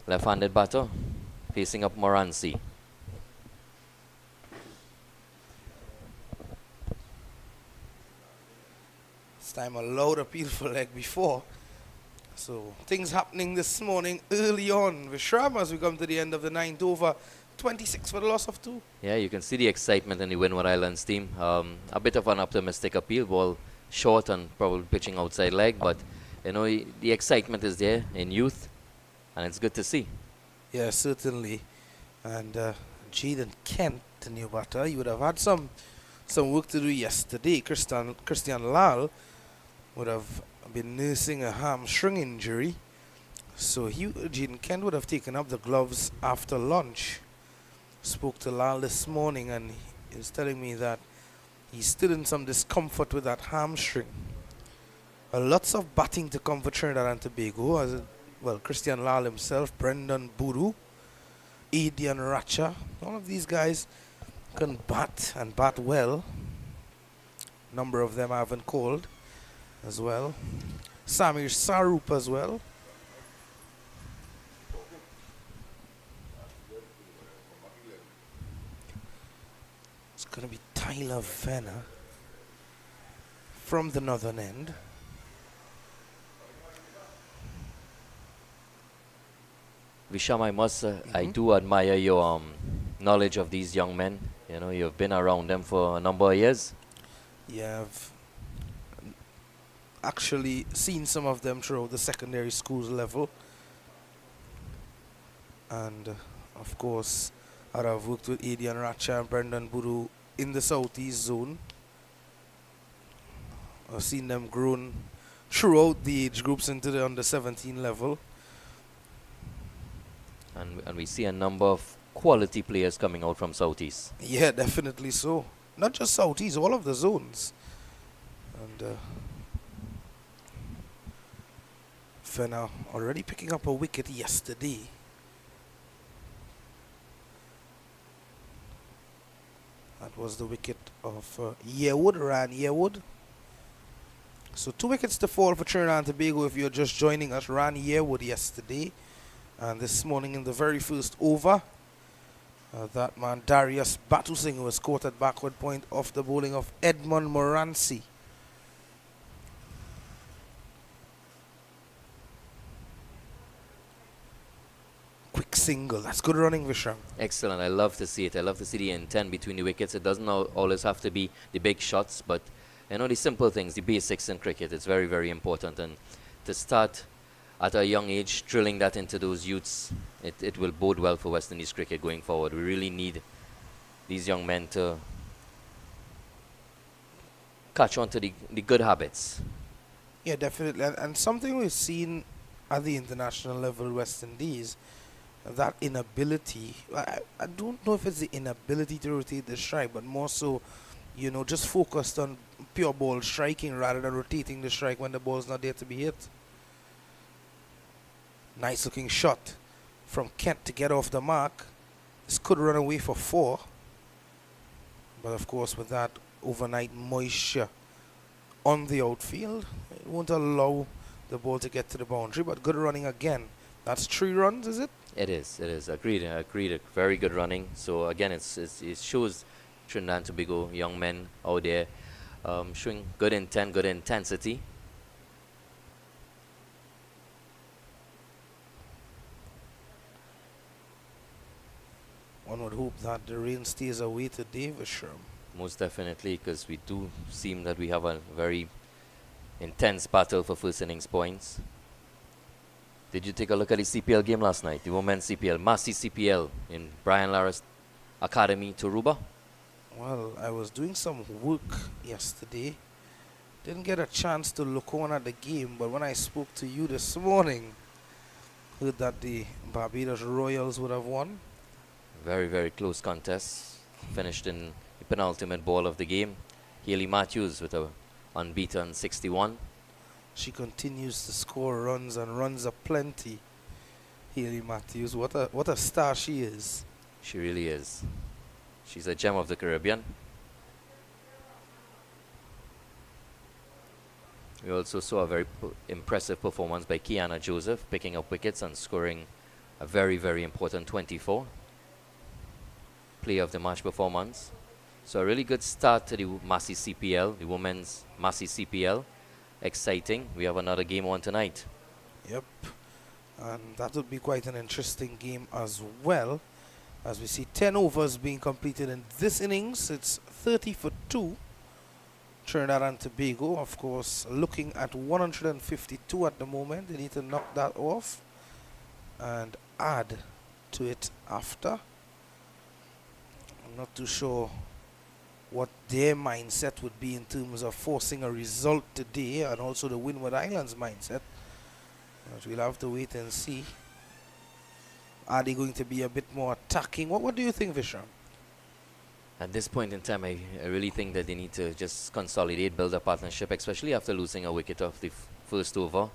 Left-handed batter facing up Moransi. This time a loud appeal for leg before. So things happening this morning early on. Vishram as we come to the end of the ninth over. 26 for the loss of 2. Yeah, you can see the excitement in the Windward Islands team. A bit of an optimistic appeal, ball short and probably pitching outside leg, but you know the excitement is there in youth, and it's good to see. Yeah, certainly. And Jaden Kent, the new batter, you would have had some work to do yesterday. Christian Lal would have been nursing a hamstring injury, so Jaden Kent would have taken up the gloves after lunch. Spoke to Lal this morning and he was telling me that he's still in some discomfort with that hamstring. Lots of batting to come for Trinidad and Tobago. Christian Lal himself, Brendan Buru, Adian Racha, all of these guys can bat and bat well. Number of them I haven't called as well. Samir Sarup as well. It's going to be Tyler Venner from the northern end. Visham, I do admire your knowledge of these young men. You know, you've been around them for a number of years. Yeah, I've actually seen some of them throughout the secondary schools level. And of course, I've worked with Adian Racha and Brendan Buru in the southeast zone. I've seen them grown throughout the age groups into the under 17 level. And we see a number of quality players coming out from Southeast. Yeah, definitely so. Not just Southeast, all of the zones. And Fenner already picking up a wicket yesterday. That was the wicket of Yearwood, Ran Yearwood. So 2 wickets to fall for Trinidad and Tobago if you're just joining us. Ran Yearwood yesterday. And this morning in the very first over, that man Darius Batusing was caught at backward point off the bowling of Edmund Moransi. Quick single. That's good running, Vishram. Excellent. I love to see it. I love to see the intent between the wickets. It doesn't always have to be the big shots, but you know the simple things, the basics in cricket. It's very, very important. And to start at a young age, drilling that into those youths, it will bode well for West Indies cricket going forward. We really need these young men to catch on to the good habits. Yeah, definitely. And something we've seen at the international level, West Indies, that inability, I don't know if it's the inability to rotate the strike, but more so, you know, just focused on pure ball striking rather than rotating the strike when the ball's not there to be hit. Nice looking shot from Kent to get off the mark. This could run away for 4. But of course with that overnight moisture on the outfield, it won't allow the ball to get to the boundary. But good running again. That's 3 runs, is it? It is. Agreed. Very good running. So again, it shows Trinidad and Tobago young men out there showing good intent, good intensity. One would hope that the rain stays away today, Vishram. Most definitely, because we do seem that we have a very intense battle for first innings points. Did you take a look at the CPL game last night? The women's CPL, Massey CPL in Brian Lara's Academy, Toruba? Well, I was doing some work yesterday. Didn't get a chance to look on at the game, but when I spoke to you this morning, heard that the Barbados Royals would have won. Very, very close contest. Finished in the penultimate ball of the game. Hayley Matthews with a unbeaten 61. She continues to score runs and runs aplenty. Hayley Matthews, what a star she is. She really is. She's a gem of the Caribbean. We also saw a very impressive performance by Kiana Joseph, picking up wickets and scoring a very, very important 24. Player of the match performance. So a really good start to the Massey CPL, the women's Massey CPL. Exciting. We have another game on tonight. Yep. And that would be quite an interesting game as well. As we see 10 overs being completed in this innings. It's 30 for 2. Trinidad and Tobago, of course, looking at 152 at the moment. They need to knock that off and add to it after. I'm not too sure what their mindset would be in terms of forcing a result today, and also the Windward Islands mindset. But we'll have to wait and see. Are they going to be a bit more attacking? What do you think, Vishram? At this point in time, I really think that they need to just consolidate, build a partnership, especially after losing a wicket off the first over.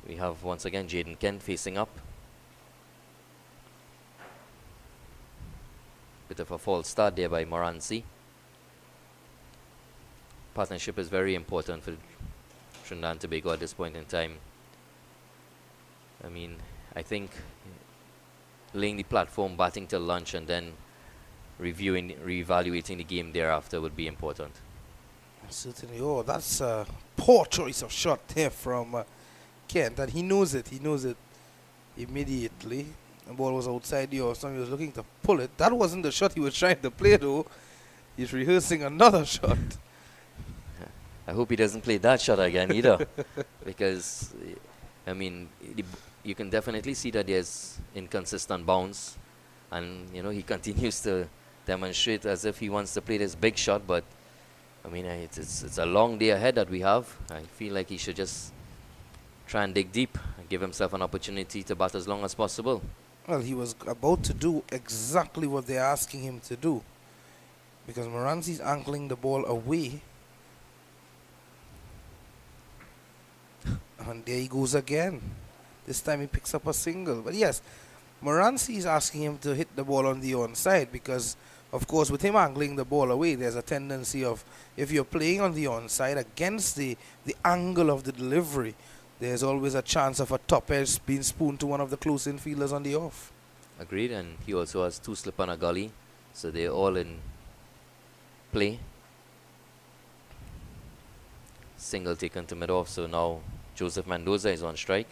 We have once again Jaden Kent facing up. Bit of a false start there by Moranci. Partnership is very important for Trinidad and Tobago at this point in time. I mean, I think laying the platform, batting till lunch, and then reevaluating the game thereafter would be important. Certainly. Oh, that's a poor choice of shot there from Kent, and he knows it. He knows it immediately. The ball was outside the off stump. He was looking to pull it. That wasn't the shot he was trying to play, though. He's rehearsing another shot. I hope he doesn't play that shot again either, because I mean, you can definitely see that there's inconsistent bounce, and you know he continues to demonstrate as if he wants to play this big shot. But I mean, it's a long day ahead that we have. I feel like he should just try and dig deep and give himself an opportunity to bat as long as possible. Well, he was about to do exactly what they're asking him to do, because Moranci's angling the ball away. And there he goes again. This time he picks up a single. But yes, Moranci is asking him to hit the ball on the onside, because, of course, with him angling the ball away, there's a tendency of, if you're playing on the onside against the angle of the delivery, there's always a chance of a top edge being spooned to one of the close infielders on the off. Agreed, and he also has 2 slip and a gully, so they're all in play. Single taken to mid-off, so now Joseph Mendoza is on strike.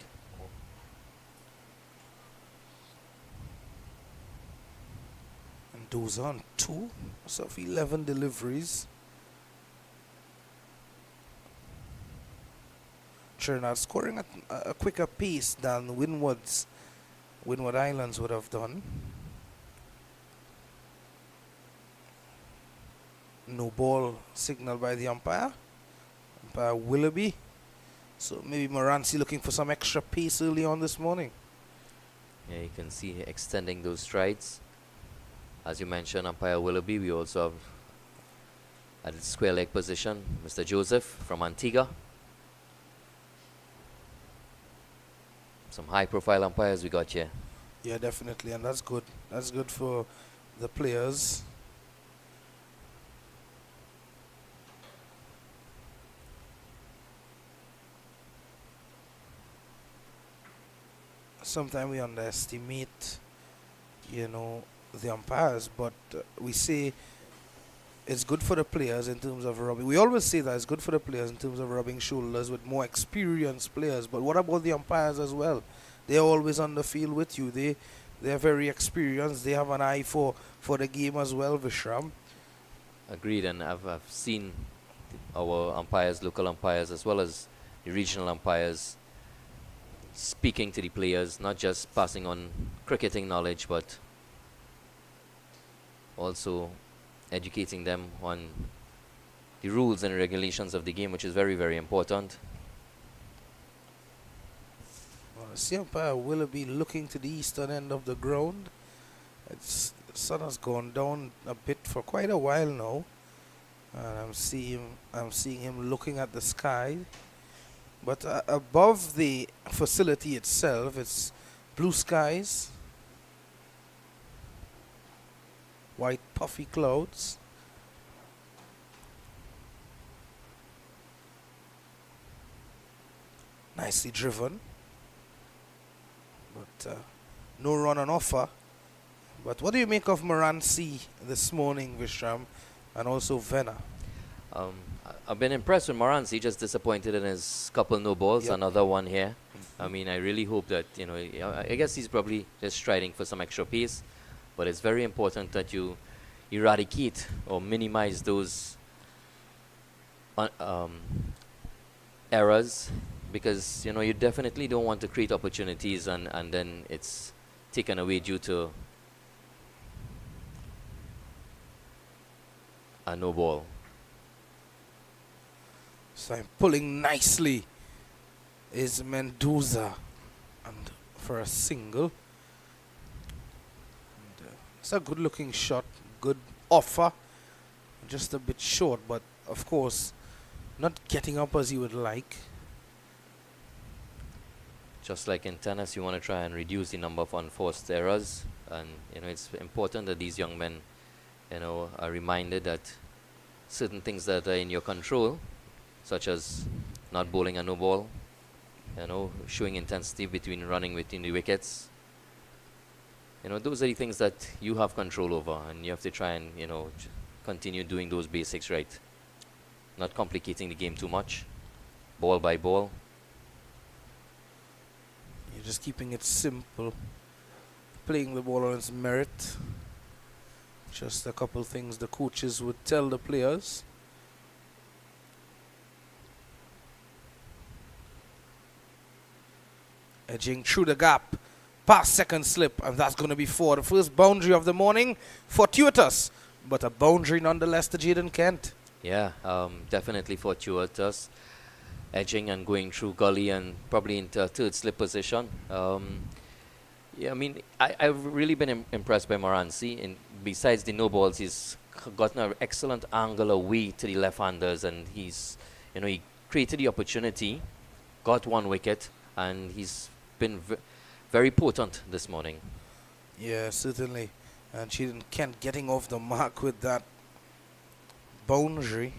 Mendoza on 2 of 11 deliveries. Trinidad scoring at a quicker pace than Windward Islands would have done. No ball signaled by the umpire. Umpire Willoughby. So maybe Moranci looking for some extra pace early on this morning. Yeah, you can see extending those strides. As you mentioned, umpire Willoughby. We also have at the square leg position, Mr. Joseph from Antigua. Some high-profile umpires we got here. Yeah, definitely, and that's good. That's good for the players. Sometimes we underestimate, the umpires, but we say it's good for the players in terms of rubbing. We always say that it's good for the players in terms of rubbing shoulders with more experienced players. But what about the umpires as well? They're always on the field with you. They're very experienced. They have an eye for the game as well, Vishram. Agreed, and I've seen our umpires, local umpires, as well as the regional umpires, speaking to the players, not just passing on cricketing knowledge, but also educating them on the rules and regulations of the game, which is very, very important. Well, the umpire will be looking to the eastern end of the ground. The sun has gone down a bit for quite a while now, and I'm seeing him looking at the sky. But above the facility itself, it's blue skies, white puffy clouds. Nicely driven. but no run on offer. But what do you make of Morancy this morning, Vishram, and also Venna? I've been impressed with Morans. He just disappointed in his couple no balls. Yep. Another one here. I mean, I really hope that, I guess he's probably just striding for some extra pace. But it's very important that you eradicate or minimize those errors, because, you definitely don't want to create opportunities and then it's taken away due to a no ball. So I'm pulling nicely is Mendoza, and for a single. And, it's a good looking shot, good offer, just a bit short, but of course not getting up as you would like. Just like in tennis, you want to try and reduce the number of unforced errors, and it's important that these young men are reminded that certain things that are in your control, such as not bowling a no ball, showing intensity running between the wickets. Those are the things that you have control over, and you have to try and, continue doing those basics right. Not complicating the game too much, ball by ball. You're just keeping it simple, playing the ball on its merit. Just a couple things the coaches would tell the players. Edging through the gap, past second slip, and that's going to be for the first boundary of the morning. Fortuitous, but a boundary nonetheless to Jaden Kent. Yeah, definitely fortuitous. Edging and going through gully and probably into third slip position. Yeah, I mean, I've really been impressed by Morancy. And besides the no balls, he's gotten an excellent angle away to the left-handers, and he's, he created the opportunity, got one wicket, and he's been very potent this morning. Yeah, certainly. And Jaden Kent getting off the mark with that boundary.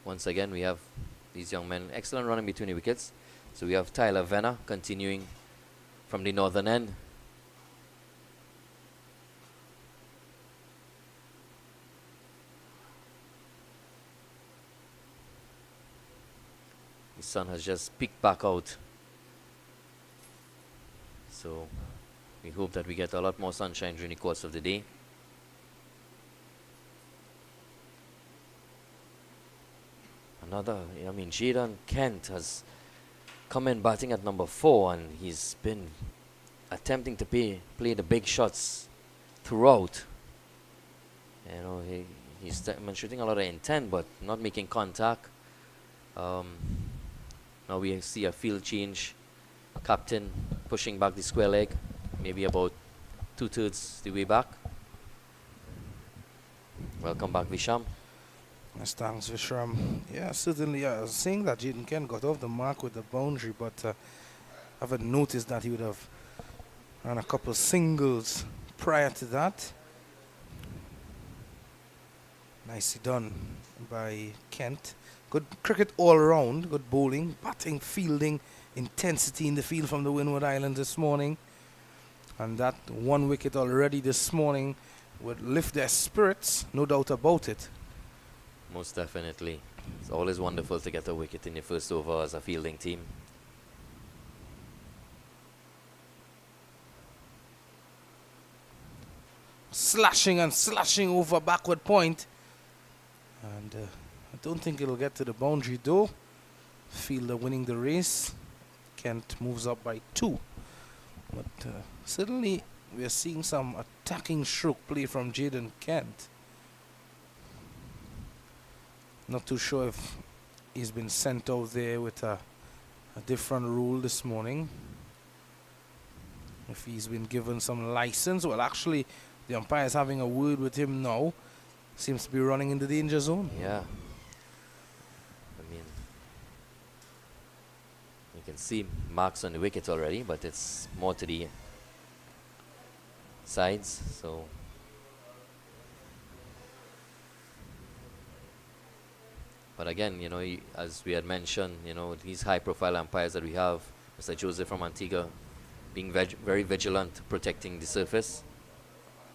Once again, we have these young men, excellent running between the wickets. So we have Tyler Venner continuing from the northern end. The sun has just peeked back out. So we hope that we get a lot more sunshine during the course of the day. Jaden Kent has come in batting at number 4, and he's been attempting to play the big shots throughout. He's demonstrating a lot of intent, but not making contact. Now we see a field change. Captain pushing back the square leg, maybe about 2/3 the way back. Welcome back, Visham. Thanks, Vishram. Yeah, certainly. I was saying that Jaden Kent got off the mark with the boundary, but I haven't noticed that he would have run a couple of singles prior to that. Nicely done by Kent. Good cricket all around, good bowling, batting, fielding, intensity in the field from the Windward Islands this morning. And that one wicket already this morning would lift their spirits, no doubt about it. Most definitely. It's always wonderful to get a wicket in your first over as a fielding team. Slashing and slashing over backward point. And I don't think it'll get to the boundary though. Fielder winning the race. Kent moves up by 2. But certainly we're seeing some attacking stroke play from Jaden Kent. Not too sure if he's been sent out there with a different rule this morning. If he's been given some license. Well, actually, the umpire is having a word with him now. Seems to be running in the danger zone. Yeah. I mean, you can see marks on the wicket already, but it's more to the sides. So but again, you know, as we had mentioned, you know, these high-profile umpires that we have, Mr. Joseph from Antigua, being very vigilant, protecting the surface.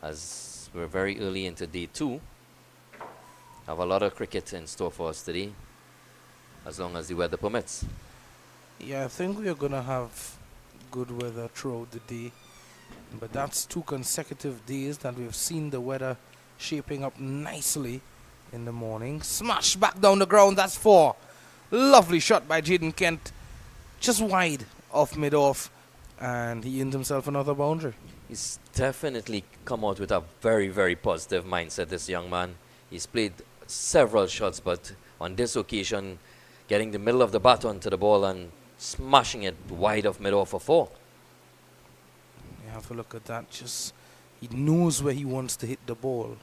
As we're very early into day 2, have a lot of cricket in store for us today, as long as the weather permits. Yeah, I think we are going to have good weather throughout the day. But that's 2 consecutive days that we've seen the weather shaping up nicely in the morning. Smash back down the ground, that's 4. Lovely shot by Jaden Kent. Just wide off mid-off. And he earned himself another boundary. He's definitely come out with a very, very positive mindset, this young man. He's played several shots, but on this occasion, getting the middle of the bat onto the ball and smashing it wide off mid-off for 4. You have a look at that. Just he knows where he wants to hit the ball,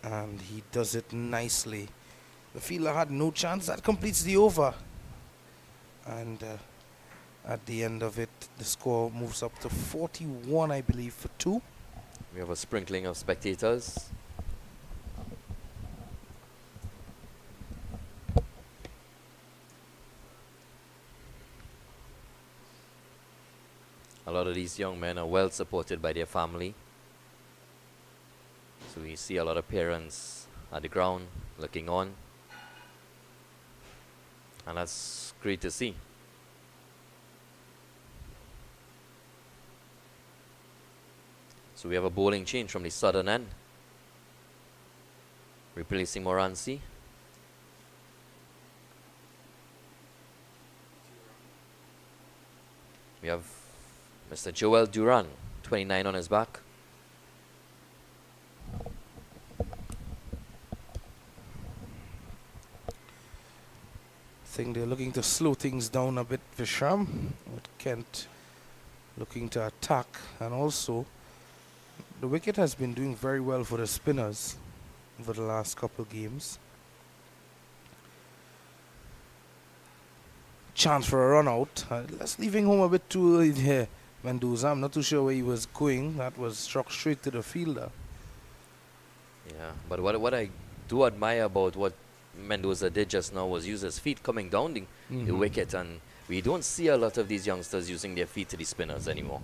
and he does it nicely. The fielder had no chance. That completes the over, and at the end of it, the score moves up to 41, I believe, for 2. We have a sprinkling of spectators. A lot of these young men are well supported by their family. So we see a lot of parents at the ground looking on. And that's great to see. So we have a bowling change from the southern end, replacing Moranci. We have Mr. Joel Duran, 29 on his back. I think they're looking to slow things down a bit, Vishram, with Kent looking to attack. And also, the wicket has been doing very well for the spinners over the last couple games. Chance for a run out. That's leaving home a bit too early here, Mendoza. I'm not too sure where he was going. That was struck straight to the fielder. Yeah, but what I do admire about what Mendoza did just now was use his feet coming down the wicket, and we don't see a lot of these youngsters using their feet to the spinners anymore.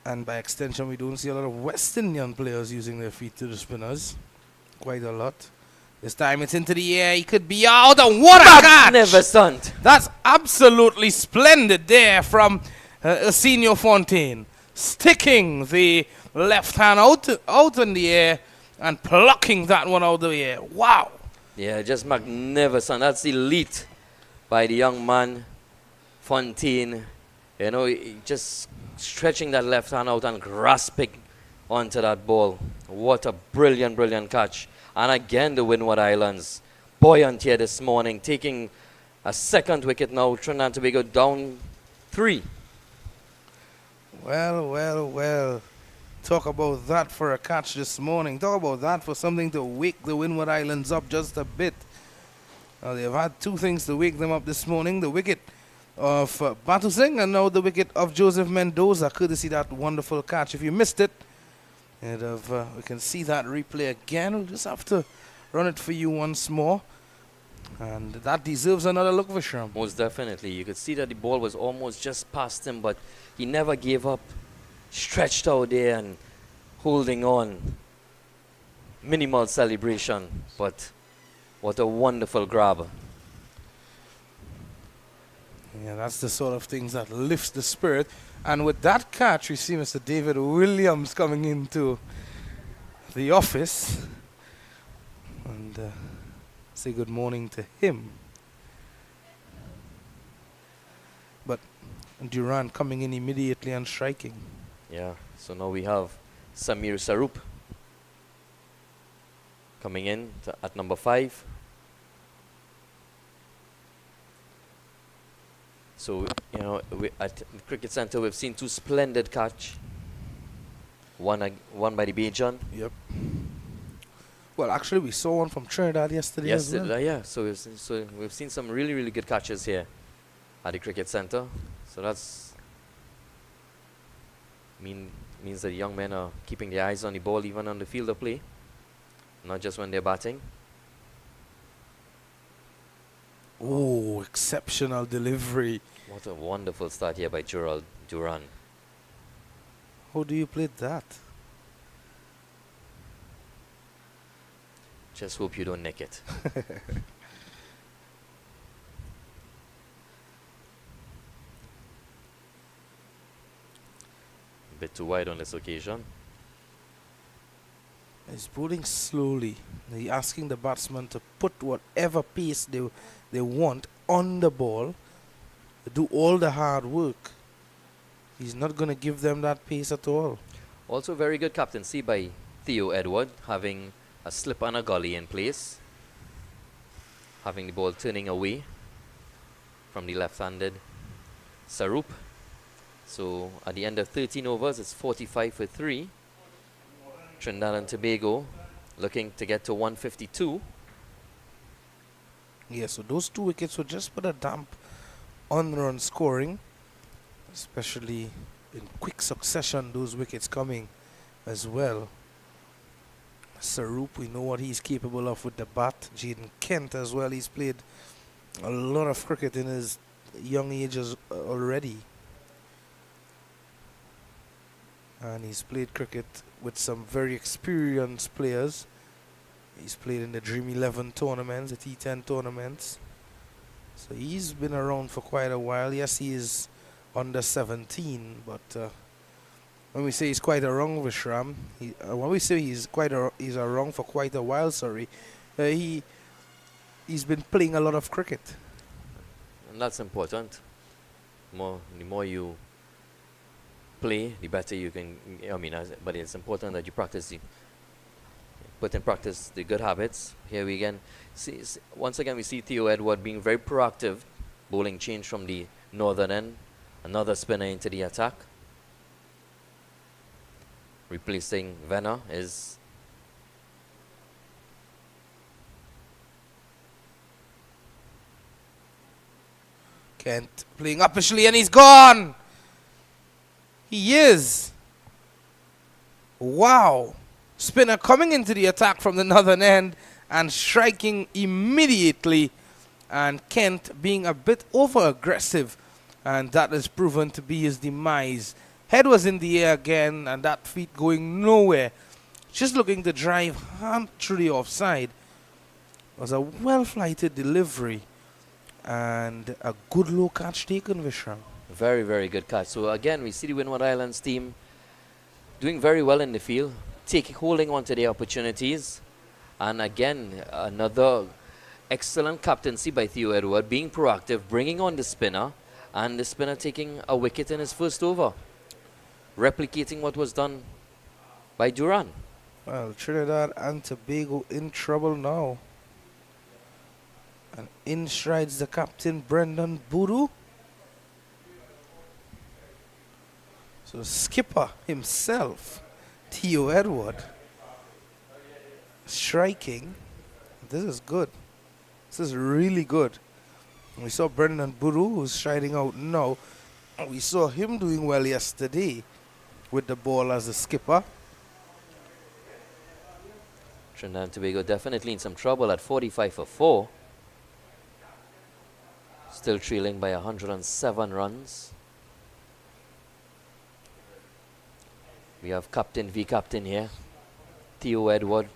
And by extension, we don't see a lot of West Indian players using their feet to the spinners. Quite a lot. This time it's into the air. He could be out. And what a catch! Magnificent! That's absolutely splendid there from Arsenio Fontaine. Sticking the left hand out in the air and plucking that one out of the air. Wow! Yeah, just magnificent. That's elite by the young man, Fontaine. You know, just stretching that left hand out and grasping onto that ball. What a brilliant, brilliant catch. And again, the Windward Islands buoyant here this morning, taking a second wicket now. Trinidad and Tobago down 3. Well, well, well. Talk about that for a catch this morning. Talk about that for something to wake the Windward Islands up just a bit. They've had 2 things to wake them up this morning. The wicket of Batu Singh and now the wicket of Joseph Mendoza, courtesy that wonderful catch. If you missed it, we can see that replay again. We'll just have to run it for you once more. And that deserves another look, Vishram. Most definitely. You could see that the ball was almost just past him, but he never gave up. Stretched out there and holding on. Minimal celebration, but what a wonderful grab. Yeah, that's the sort of things that lifts the spirit. And with that catch, we see Mr. David Williams coming into the office. And say good morning to him. But Durant coming in immediately and striking. Yeah, so now we have Samir Sarup coming in at number 5. So, you know, at the Cricket Centre, we've seen 2 splendid catch. One by the Bajan. Yep. Well, actually, we saw one from Trinidad yesterday as well. Yeah. So we've seen some really, really good catches here at the Cricket Centre. So that's means that the young men are keeping their eyes on the ball even on the field of play, not just when they're batting. Oh, exceptional delivery. What a wonderful start here by Gerald Duran. How do you play that? Just hope you don't nick it. A bit too wide on this occasion. He's bowling slowly. He's asking the batsman to put whatever pace they want on the ball, do all the hard work. He's not going to give them that pace at all. Also very good captaincy by Theo Edward, having a slip and a gully in place, having the ball turning away from the left-handed Sarup. So at the end of 13 overs, it's 45 for 3. Trinidad and Tobago looking to get to 152. Yeah, so those 2 wickets would just put a damp on run scoring, especially in quick succession, those wickets coming as well. Sarup, we know what he's capable of with the bat. Jaden Kent as well, he's played a lot of cricket in his young ages already. And he's played cricket with some very experienced players. He's played in the Dream 11 tournaments, the T10 tournaments. So he's been around for quite a while. Yes, he is under 17, but when we say he's quite around, Vishram, when we say he's around for quite a while, he's been playing a lot of cricket. And that's important. The more you play, the better you can. But it's important that you put in practice the good habits. Here we again once again we see Theo Edward being very proactive, bowling change from the northern end, another spinner into the attack. Replacing Venner is Kent playing uppishly and he's gone. He is. Wow. Spinner coming into the attack from the northern end and striking immediately, and Kent being a bit over aggressive, and that has proven to be his demise. Head was in the air again and that feet going nowhere, just looking to drive hand through the offside. It was a well flighted delivery and a good low catch taken, Vishram. very, very good catch. So again, we see the Windward Islands team doing very well in the field, holding on to their opportunities. And again, another excellent captaincy by Theo Edward, being proactive, bringing on the spinner, and the spinner taking a wicket in his first over, replicating what was done by Duran. Well, Trinidad and Tobago in trouble now. And in strides the captain, Brendan Boodoo. So skipper himself, Theo Edward, striking. This is good. This is really good. We saw Brendan Boodoo, who's striding out now. We saw him doing well yesterday with the ball as a skipper. Trinidad and Tobago definitely in some trouble at 45 for 4. Still trailing by 107 runs. We have captain v captain here. Theo Edward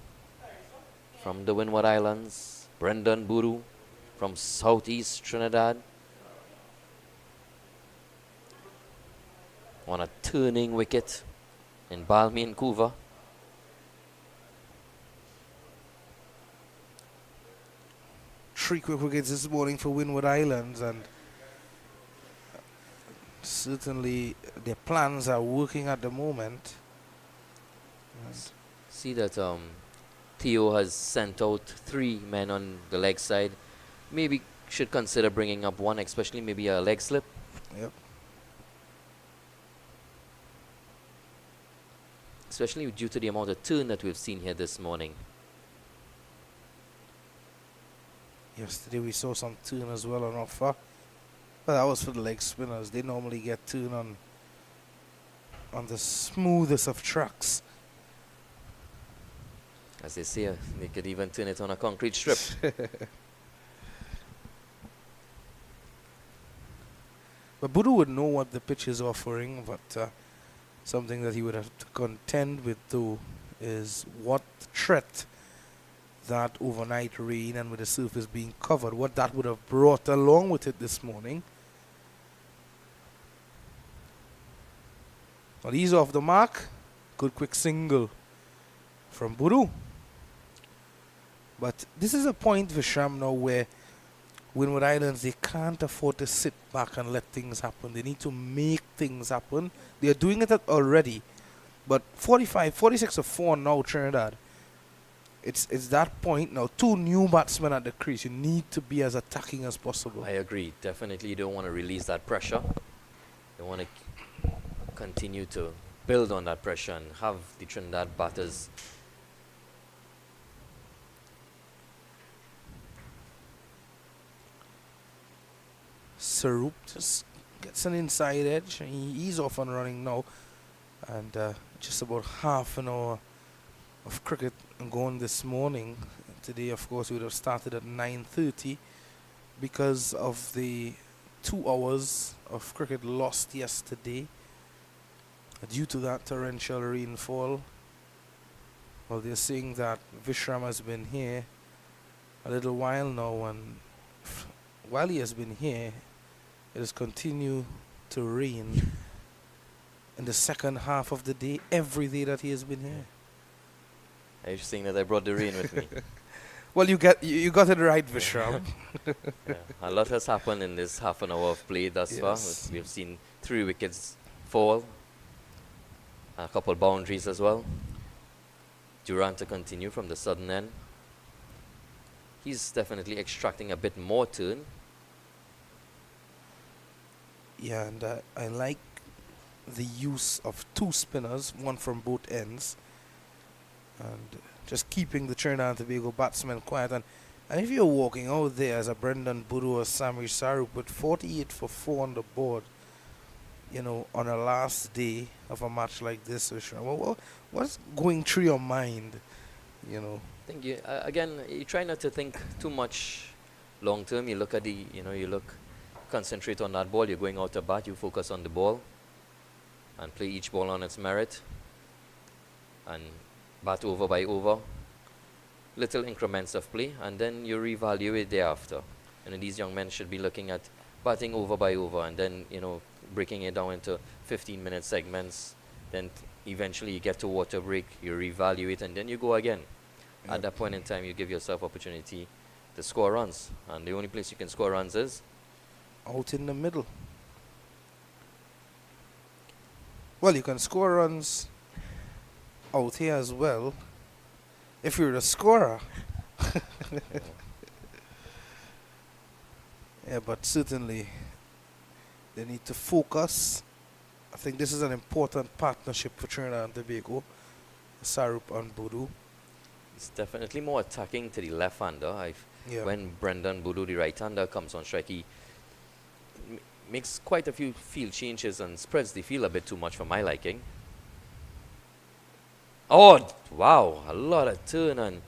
from the Windward Islands. Brendan Boodoo from southeast Trinidad. On a turning wicket in Balmain Vancouver. Three quick wickets this morning for Windward Islands, and certainly their plans are working at the moment. See that Theo has sent out 3 men on the leg side. Maybe should consider bringing up one, especially maybe a leg slip. Yep. Especially due to the amount of turn that we've seen here this morning. Yesterday we saw some turn as well on offer. But that was for the leg spinners. They normally get turn on the smoothest of tracks. As they say, they could even turn it on a concrete strip. But Budu would know what the pitch is offering, but something that he would have to contend with though is what threat that overnight rain and with the surface being covered, what that would have brought along with it this morning. Now he's off the mark. Good quick single from Budu. But this is a point, Vishram, now where Windward Islands, they can't afford to sit back and let things happen. They need to make things happen. They are doing it already. But 46 of 4 now, Trinidad. It's that point now. 2 new batsmen at the crease. You need to be as attacking as possible. I agree. Definitely you don't want to release that pressure. You want to continue to build on that pressure and have the Trinidad batters Sarup just gets an inside edge and he's off and running now. And just about half an hour of cricket going this morning. Today, of course, we would have started at 9:30 because of the 2 hours of cricket lost yesterday due to that torrential rainfall. Well, they're saying that Vishram has been here a little while now, and while he has been here, it has continued to rain in the second half of the day, every day that he has been here. Are you saying that I brought the rain with me? Well, you got it right, Vishram. Yeah. A lot has happened in this half an hour of play thus far. Yes. We've seen 3 wickets fall, a couple boundaries as well. Durant to continue from the southern end. He's definitely extracting a bit more turn. Yeah, and I like the use of 2 spinners, one from both ends, and just keeping the Trinidad and Tobago batsmen quiet. And if you're walking out there as a Brendan Budu or Samir Sarup with 48 for 4 on the board, you know, on a last day of a match like this, what's going through your mind, you know? I think you, again, you try not to think too much long term. You look at concentrate on that ball. You're going out to bat, you focus on the ball and play each ball on its merit and bat over by over, little increments of play, and then you reevaluate thereafter. And these young men should be looking at batting over by over and then, breaking it down into 15-minute segments. Then eventually you get to water break, you reevaluate, and then you go again. Yep. At that point in time, you give yourself opportunity to score runs. And the only place you can score runs is out in the middle. Well, you can score runs out here as well if you're the scorer. Yeah, but certainly they need to focus. I think this is an important partnership for Trinidad and Tobago, Sarup and Budu. it's definitely more attacking to the left-hander. Yeah. When Brendan Budu, the right-hander, comes on strike, he makes quite a few field changes and spreads the field a bit too much for my liking. Oh, wow, a lot of turn and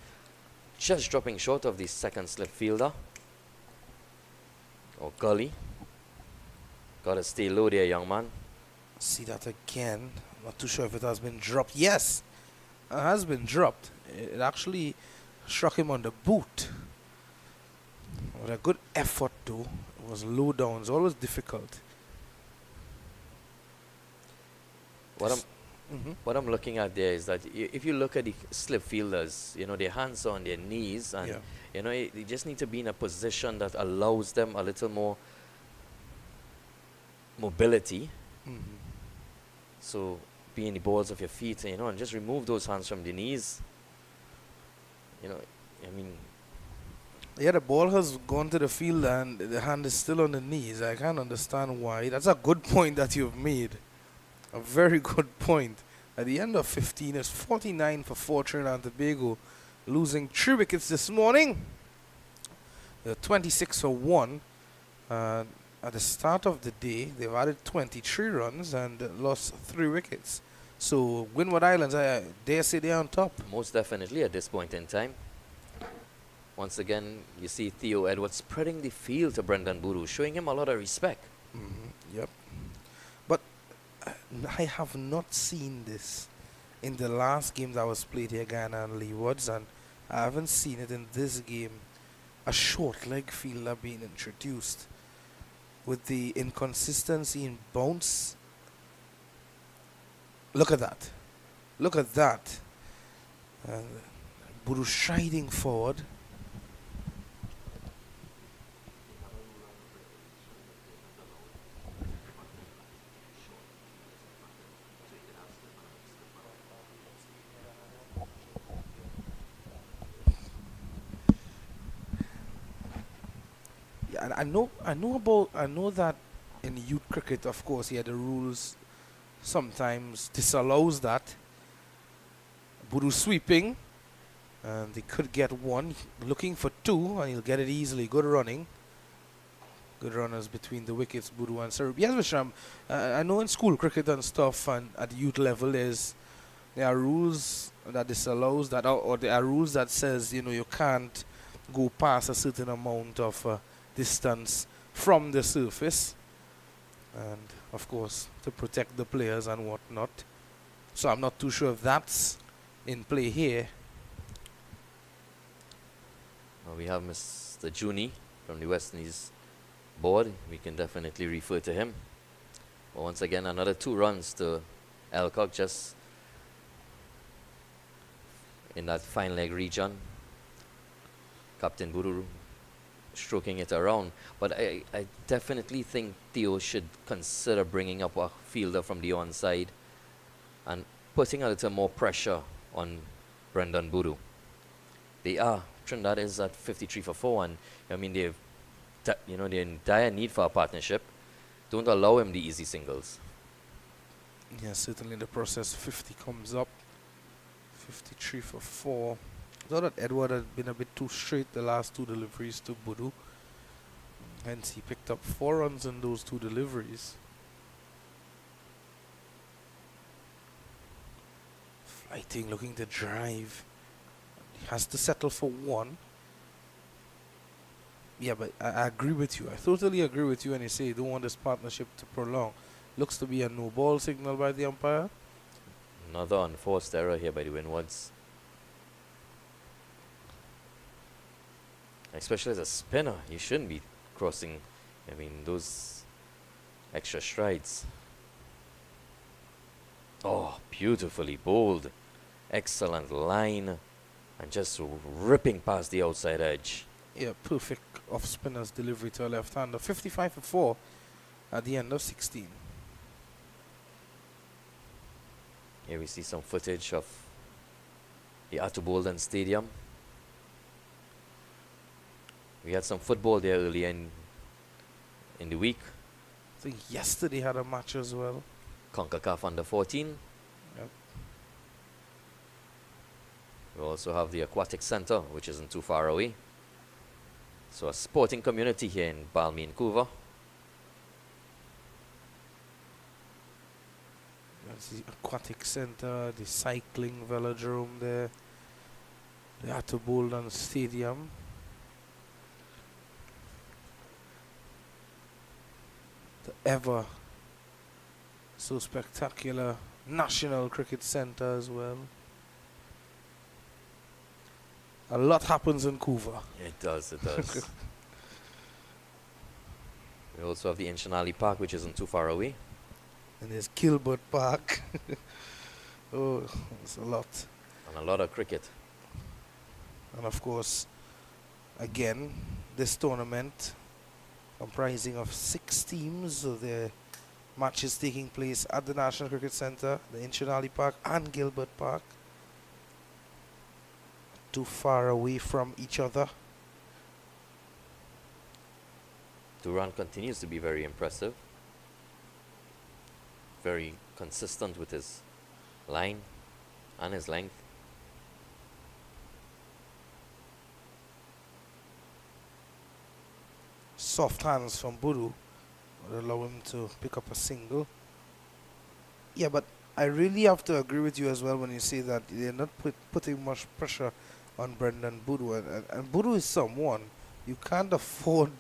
just dropping short of the second slip fielder. Oh, Gully. Gotta stay low there, young man. See that again. I'm not too sure if it has been dropped. Yes, it has been dropped. It actually struck him on the boot. With a good effort though. It was low down. It's always difficult. What I'm looking at there is that if you look at the slip fielders, their hands are on their knees, and they just need to be in a position that allows them a little more mobility. Mhm. So be in the balls of your feet, and just remove those hands from the knees. You know, I mean, Yeah, the ball has gone to the field and the hand is still on the knees. I can't understand why. That's a good point that you've made. A very good point. At the end of 15, it's 49 for 4 Trinidad and Tobago, losing 3 wickets this morning. 26 for 1. At the start of the day, they've added 23 runs and lost 3 wickets. So, Windward Islands, I dare say they're on top. most definitely at this point in time. Once again, you see Theo Edwards spreading the field to Brendan Boodoo, showing him a lot of respect. Yep. But I have not seen this in the last game that was played here, Ghana and Leewards, and I haven't seen it in this game. A short leg fielder being introduced with the inconsistency in bounce. Look at that. Look at that. Boodoo striding forward. Yeah, and I know that in youth cricket, of course, yeah, the rules sometimes disallows that. Boodoo sweeping, and they could get 1, looking for 2, and he'll get it easily. Good running. Good runners between the wickets, Boodoo and Sarup. Yes, Vishram, I know in school cricket and stuff, and at youth level, there are rules that disallows that, or there are rules that says you can't go past a certain amount of distance from the surface, and of course to protect the players and whatnot. So I'm not too sure if that's in play here. We have Mr. Juni from the West Indies board. We can definitely refer to him. But once again, another 2 runs to Elcock, just in that fine leg region. Captain Boodoo stroking it around. But I definitely think Theo should consider bringing up a fielder from the onside and putting a little more pressure on Brendan Boodoo. Trinidad is at 53 for 4, and I mean they're in dire need for a partnership. Don't allow him the easy singles. Yeah, certainly in the process 50 comes up. 53 for 4. I thought that Edward had been a bit too straight the last 2 deliveries to Boodoo. Hence he picked up 4 runs in those 2 deliveries. Flighting, looking to drive. He has to settle for 1. Yeah, but I agree with you. I totally agree with you when you say you don't want this partnership to prolong. Looks to be a no ball signal by the umpire. Another unforced error here by the Windwards. Especially as a spinner, you shouldn't be crossing, those extra strides. Oh, beautifully bowled. Excellent line. And just ripping past the outside edge. Yeah, perfect off spinner's delivery to a left-hander. 55 for 4 at the end of 16. Here we see some footage of the Atubulden Stadium. We had some football there earlier in the week. I think yesterday had a match as well. CONCACAF Under 14. Yep. We also have the Aquatic Center, which isn't too far away. So a sporting community here in Balmain, Vancouver. That's the aquatic center, the cycling velodrome there, the Atubulden Stadium. The ever so spectacular National Cricket Center as well. A lot happens in Vancouver. It does. We also have the Inchinali Park, which isn't too far away. And there's Gilbert Park. Oh, it's a lot. And a lot of cricket. And of course, again, this tournament comprising of 6 teams, so there matches taking place at the National Cricket Centre, the Inchinali Park and Gilbert Park. Too far away from each other. Duran continues to be very impressive. Very consistent with his line and his length. Soft hands from Buru would allow him to pick up a single. Yeah, but I really have to agree with you as well when you say that they're not putting much pressure on Brendan Buru. And Buru is someone you can't afford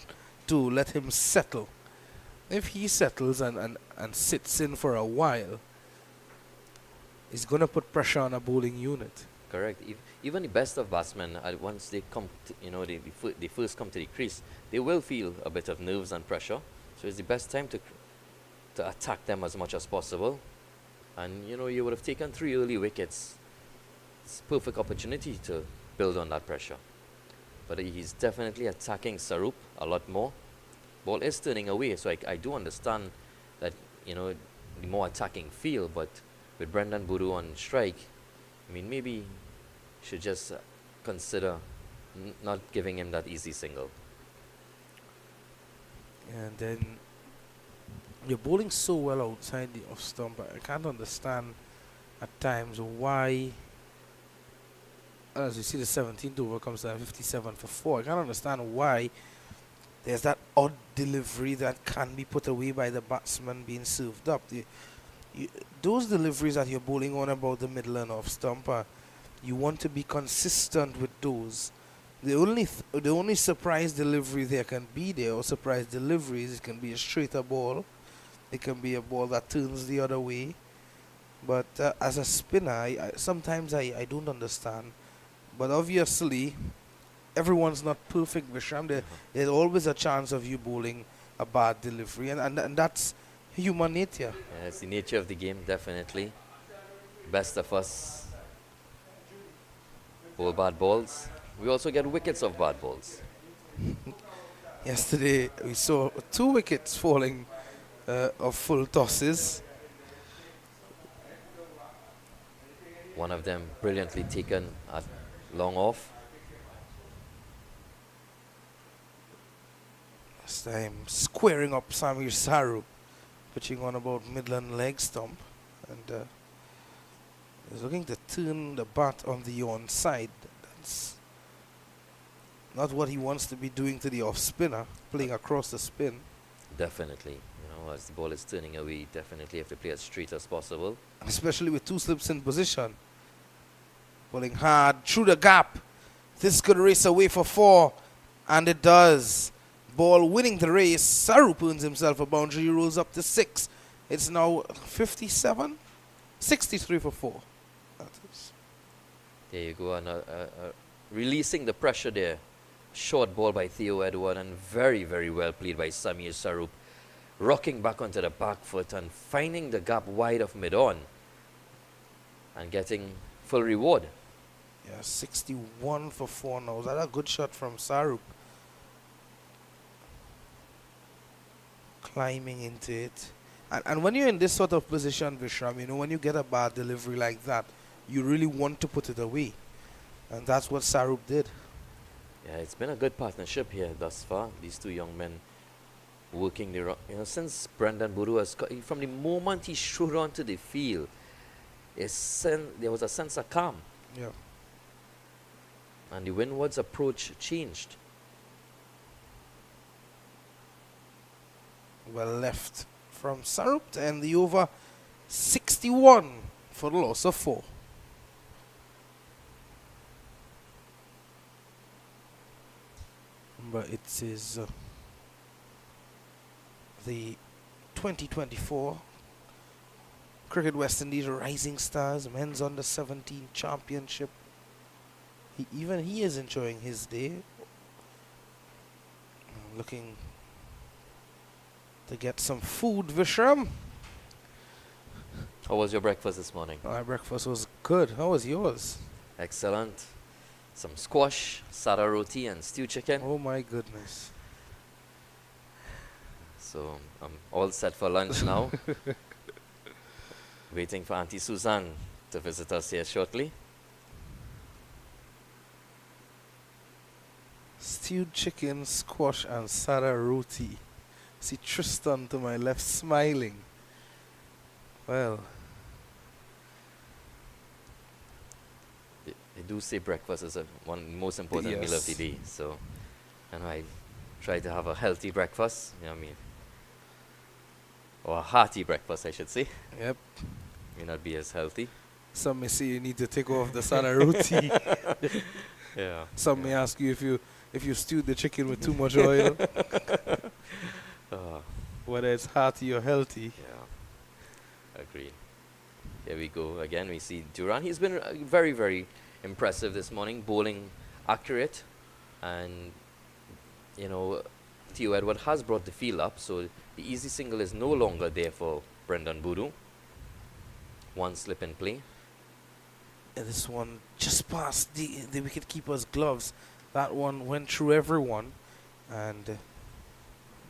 to let him settle. If he settles and sits in for a while, he's going to put pressure on a bowling unit. Correct. Even the best of batsmen, once they come, they first come to the crease, they will feel a bit of nerves and pressure. So it's the best time to attack them as much as possible. And you would have taken 3 early wickets. It's a perfect opportunity to build on that pressure. But he's definitely attacking Sarup a lot more. Ball is turning away, so I do understand that the more attacking feel. But with Brendan Buru on strike, I mean, maybe should just consider not giving him that easy single. And then you're bowling so well outside the off stump. I can't understand at times why, as you see the 17th over comes down 57 for 4. I can't understand why there's that odd delivery that can be put away by the batsman being served up. Those deliveries that you're bowling on about the middle and off stump, you want to be consistent with those. The only surprise delivery there can be there, or surprise deliveries, it can be a straighter ball, it can be a ball that turns the other way. But as a spinner, sometimes I don't understand. But obviously, everyone's not perfect, Vishram. There's always a chance of you bowling a bad delivery, and that's human nature. Yeah, it's the nature of the game, definitely. Best of us bowl bad balls. We also get wickets of bad balls. Yesterday, we saw 2 wickets falling of full tosses. One of them brilliantly taken at long off. This time, squaring up Samir Saru, pitching on about Midland leg stump, and he's looking to turn the bat on the on side. That's not what he wants to be doing to the off spinner, playing across the spin. Definitely. As the ball is turning away, definitely have to play as straight as possible. Especially with 2 slips in position. Pulling hard through the gap. This could race away for 4, and it does. Ball winning the race. Sarup earns himself a boundary. He rolls up to 6. It's now 57, 63 for 4. That is. There you go. And releasing the pressure there. Short ball by Theo Edward, and very, very well played by Samir Sarup. Rocking back onto the back foot and finding the gap wide of mid-on and getting full reward. Yeah, 61 for 4 now. That's a good shot from Sarup. Climbing into it. And when you're in this sort of position, Vishram, when you get a bad delivery like that, you really want to put it away. And that's what Sarup did. Yeah, it's been a good partnership here thus far. These 2 young men working since Brendan Buru has from the moment he strode onto the field, there was a sense of calm. Yeah. And the Windward's approach changed. Well left from Sarup to end the over. 61 for the loss of 4. But it is the 2024 Cricket West Indies Rising Stars Men's Under 17 Championship. Even he is enjoying his day. Looking to get some food, Vishram. How was your breakfast this morning? My breakfast was good. How was yours? Excellent. Some squash, sada roti, and stew chicken. Oh my goodness. So I'm all set for lunch now. Waiting for Auntie Suzanne to visit us here shortly. Stewed chicken, squash, and sada roti. See Tristan to my left smiling. Well, They do say breakfast is one most important meal of the Yes. day. So, and I try to have a healthy breakfast. You know what I mean? Or a hearty breakfast, I should say. yep. May not be as healthy. Some may say you need to take off the sada roti. Yeah. Some may ask you if you stewed the chicken with too much oil, Uh, whether it's hearty or healthy. yeah. Agreed. Here we go again. We see Duran. He's been very, very impressive this morning, bowling accurate, and you know, Theo Edward has brought the field up, so the easy single is no longer there for Brendan Boodoo. One slip in play. And this one just past the wicket keeper's gloves. That one went through everyone, and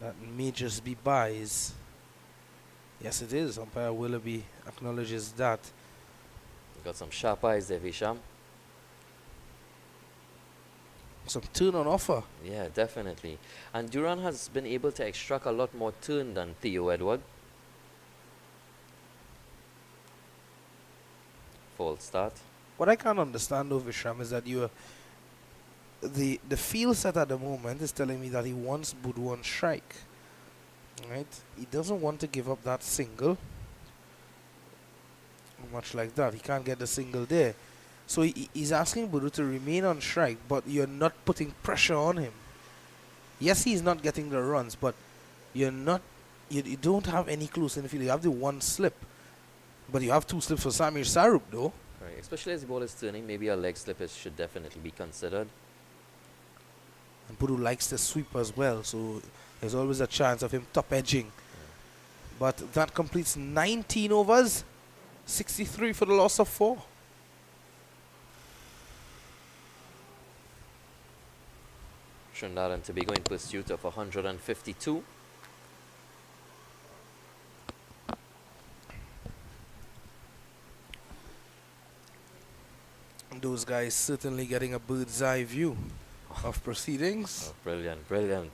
that may just be buys. Yes, it is. Umpire Willoughby acknowledges that. Got some sharp eyes there, Visham. Some turn on offer. Yeah, definitely. And Duran has been able to extract a lot more turn than Theo Edward. False start. What I can't understand though, Vishram, is that the field set at the moment is telling me that he wants Boodoo on strike. Right? He doesn't want to give up that single. Much like that. He can't get the single there. So he's asking Boodoo to remain on strike, but you're not putting pressure on him. Yes, he's not getting the runs, but you don't have any clues in the field. You have the one slip. But you have two slips for Samir Sarup though. Right, especially as the ball is turning, maybe a leg slip should definitely be considered. And Boodoo likes the sweep as well, so there's always a chance of him top edging. But that completes 19 overs, 63 for the loss of 4. Trinidad and Tobago in pursuit of 152. Those guys certainly getting a bird's eye view of proceedings. Oh, brilliant, brilliant.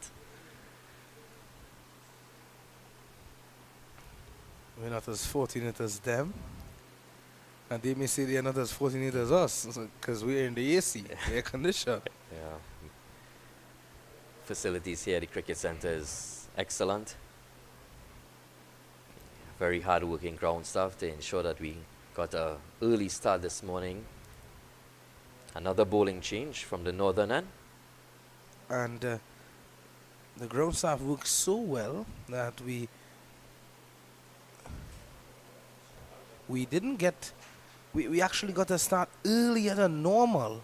We're not as fortunate as them. And they may say they're not as fortunate as us, because we're in the AC, air condition. Yeah. Facilities here at the cricket center is excellent. Very hard-working ground staff to ensure that we got an early start this morning. Another bowling change from the northern end. And the ground staff works so well that we didn't get, we actually got a start earlier than normal.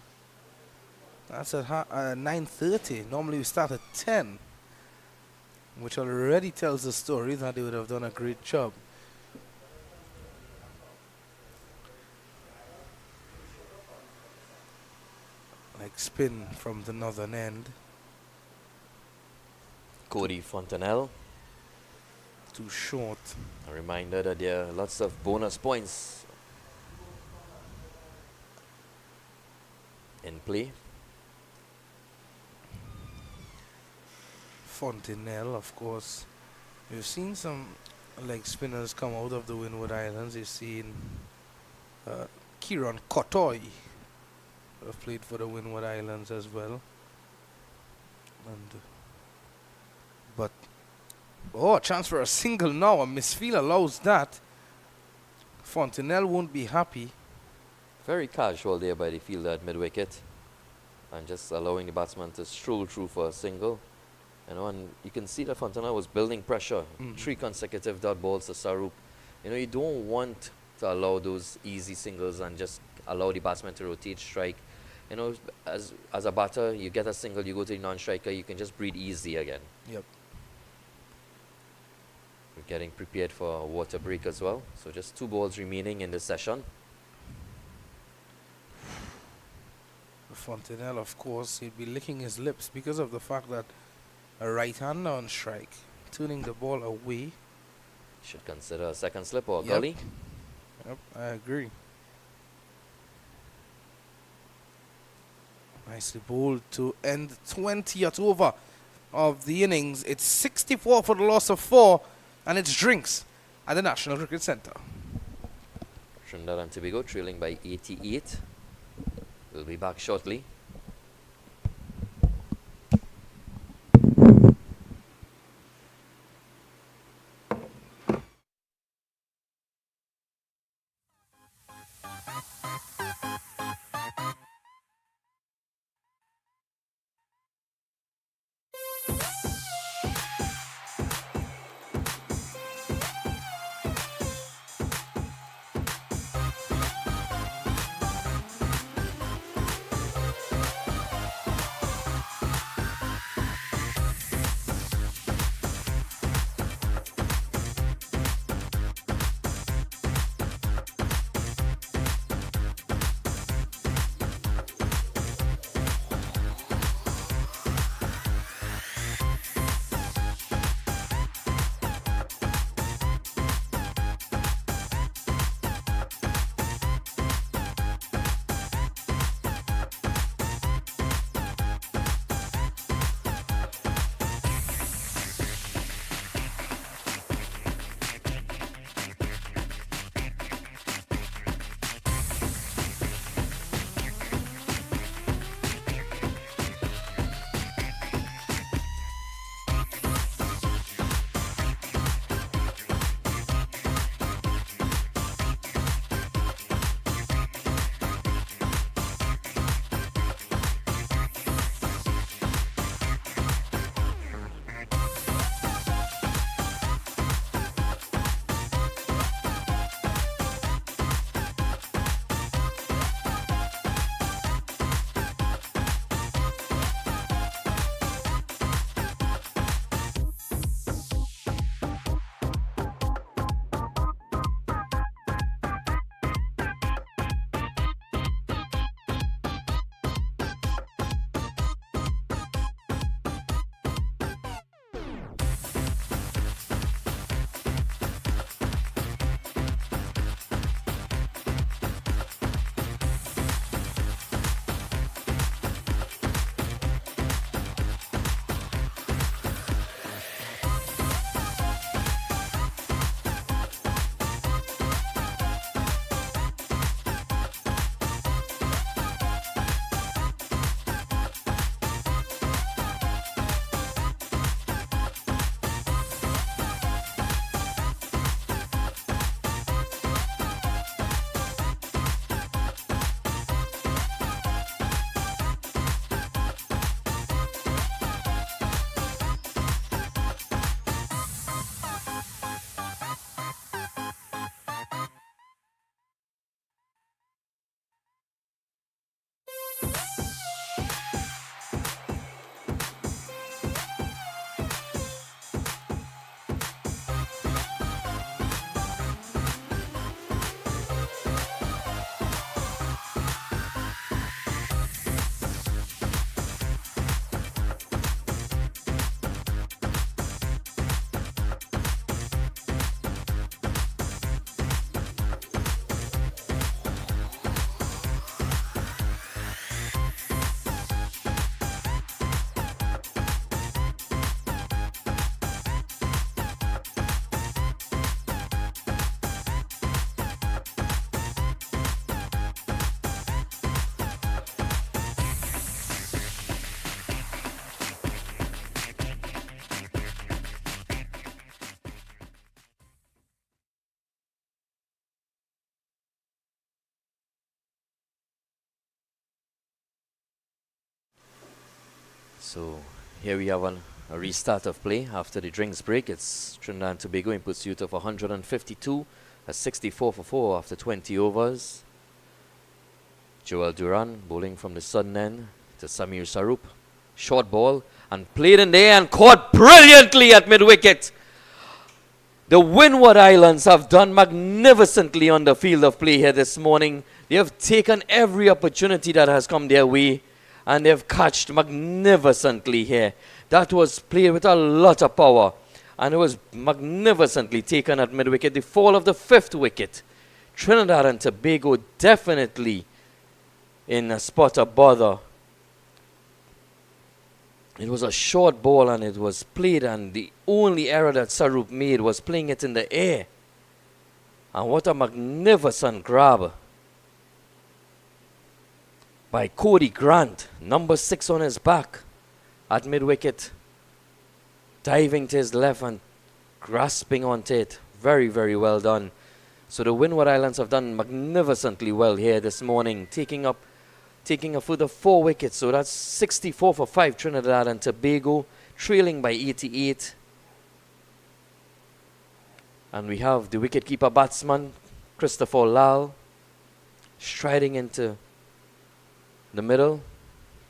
That's at 9:30. Normally we start at 10, which already tells the story that they would have done a great job. Like spin from the northern end. Cody Fontanelle. Too short. A reminder that there are lots of bonus points in play. Fontenelle, of course. We've seen some leg spinners come out of the Windward Islands. You've seen Kieran Kotoy have played for the Windward Islands as well. But a chance for a single now. A misfield allows that. Fontenelle won't be happy. Very casual there by the fielder at mid-wicket. And just allowing the batsman to stroll through for a single. And you can see that Fontenelle was building pressure. 3 consecutive dot balls to Sarup. You don't want to allow those easy singles and just allow the batsman to rotate strike. As a batter, you get a single, you go to the non-striker, you can just breathe easy again. Yep. We're getting prepared for a water break as well. So just 2 balls remaining in the session. Fontenelle, of course, he'd be licking his lips because of the fact that a right-hander on strike turning the ball away. Should consider a second slip or a Yep. gully. Yep, I agree. Nicely bowled to end the 20th over of the innings. It's 64 for the loss of 4, and it's drinks at the National Cricket Centre. Trinidad and Tobago trailing by 88. We'll be back shortly. So here we have a restart of play after the drinks break. It's Trinidad and Tobago in pursuit of 152, a 64 for 4 after 20 overs. Joel Duran bowling from the southern end to Samir Sarup. Short ball and played in there and caught brilliantly at mid-wicket. The Windward Islands have done magnificently on the field of play here this morning. They have taken every opportunity that has come their way and they've catched magnificently here. That was played with a lot of power. And it was magnificently taken at mid-wicket. The fall of the 5th wicket. Trinidad and Tobago definitely in a spot of bother. It was a short ball and it was played, and the only error that Sarup made was playing it in the air. And what a magnificent grab by Cody Grant, number 6 on his back at mid-wicket, diving to his left and grasping onto it. Very, very well done. So the Windward Islands have done magnificently well here this morning, taking a further 4 wickets. So that's 64 for 5 Trinidad and Tobago, trailing by 88. And we have the wicketkeeper batsman, Christopher Lal, striding into the middle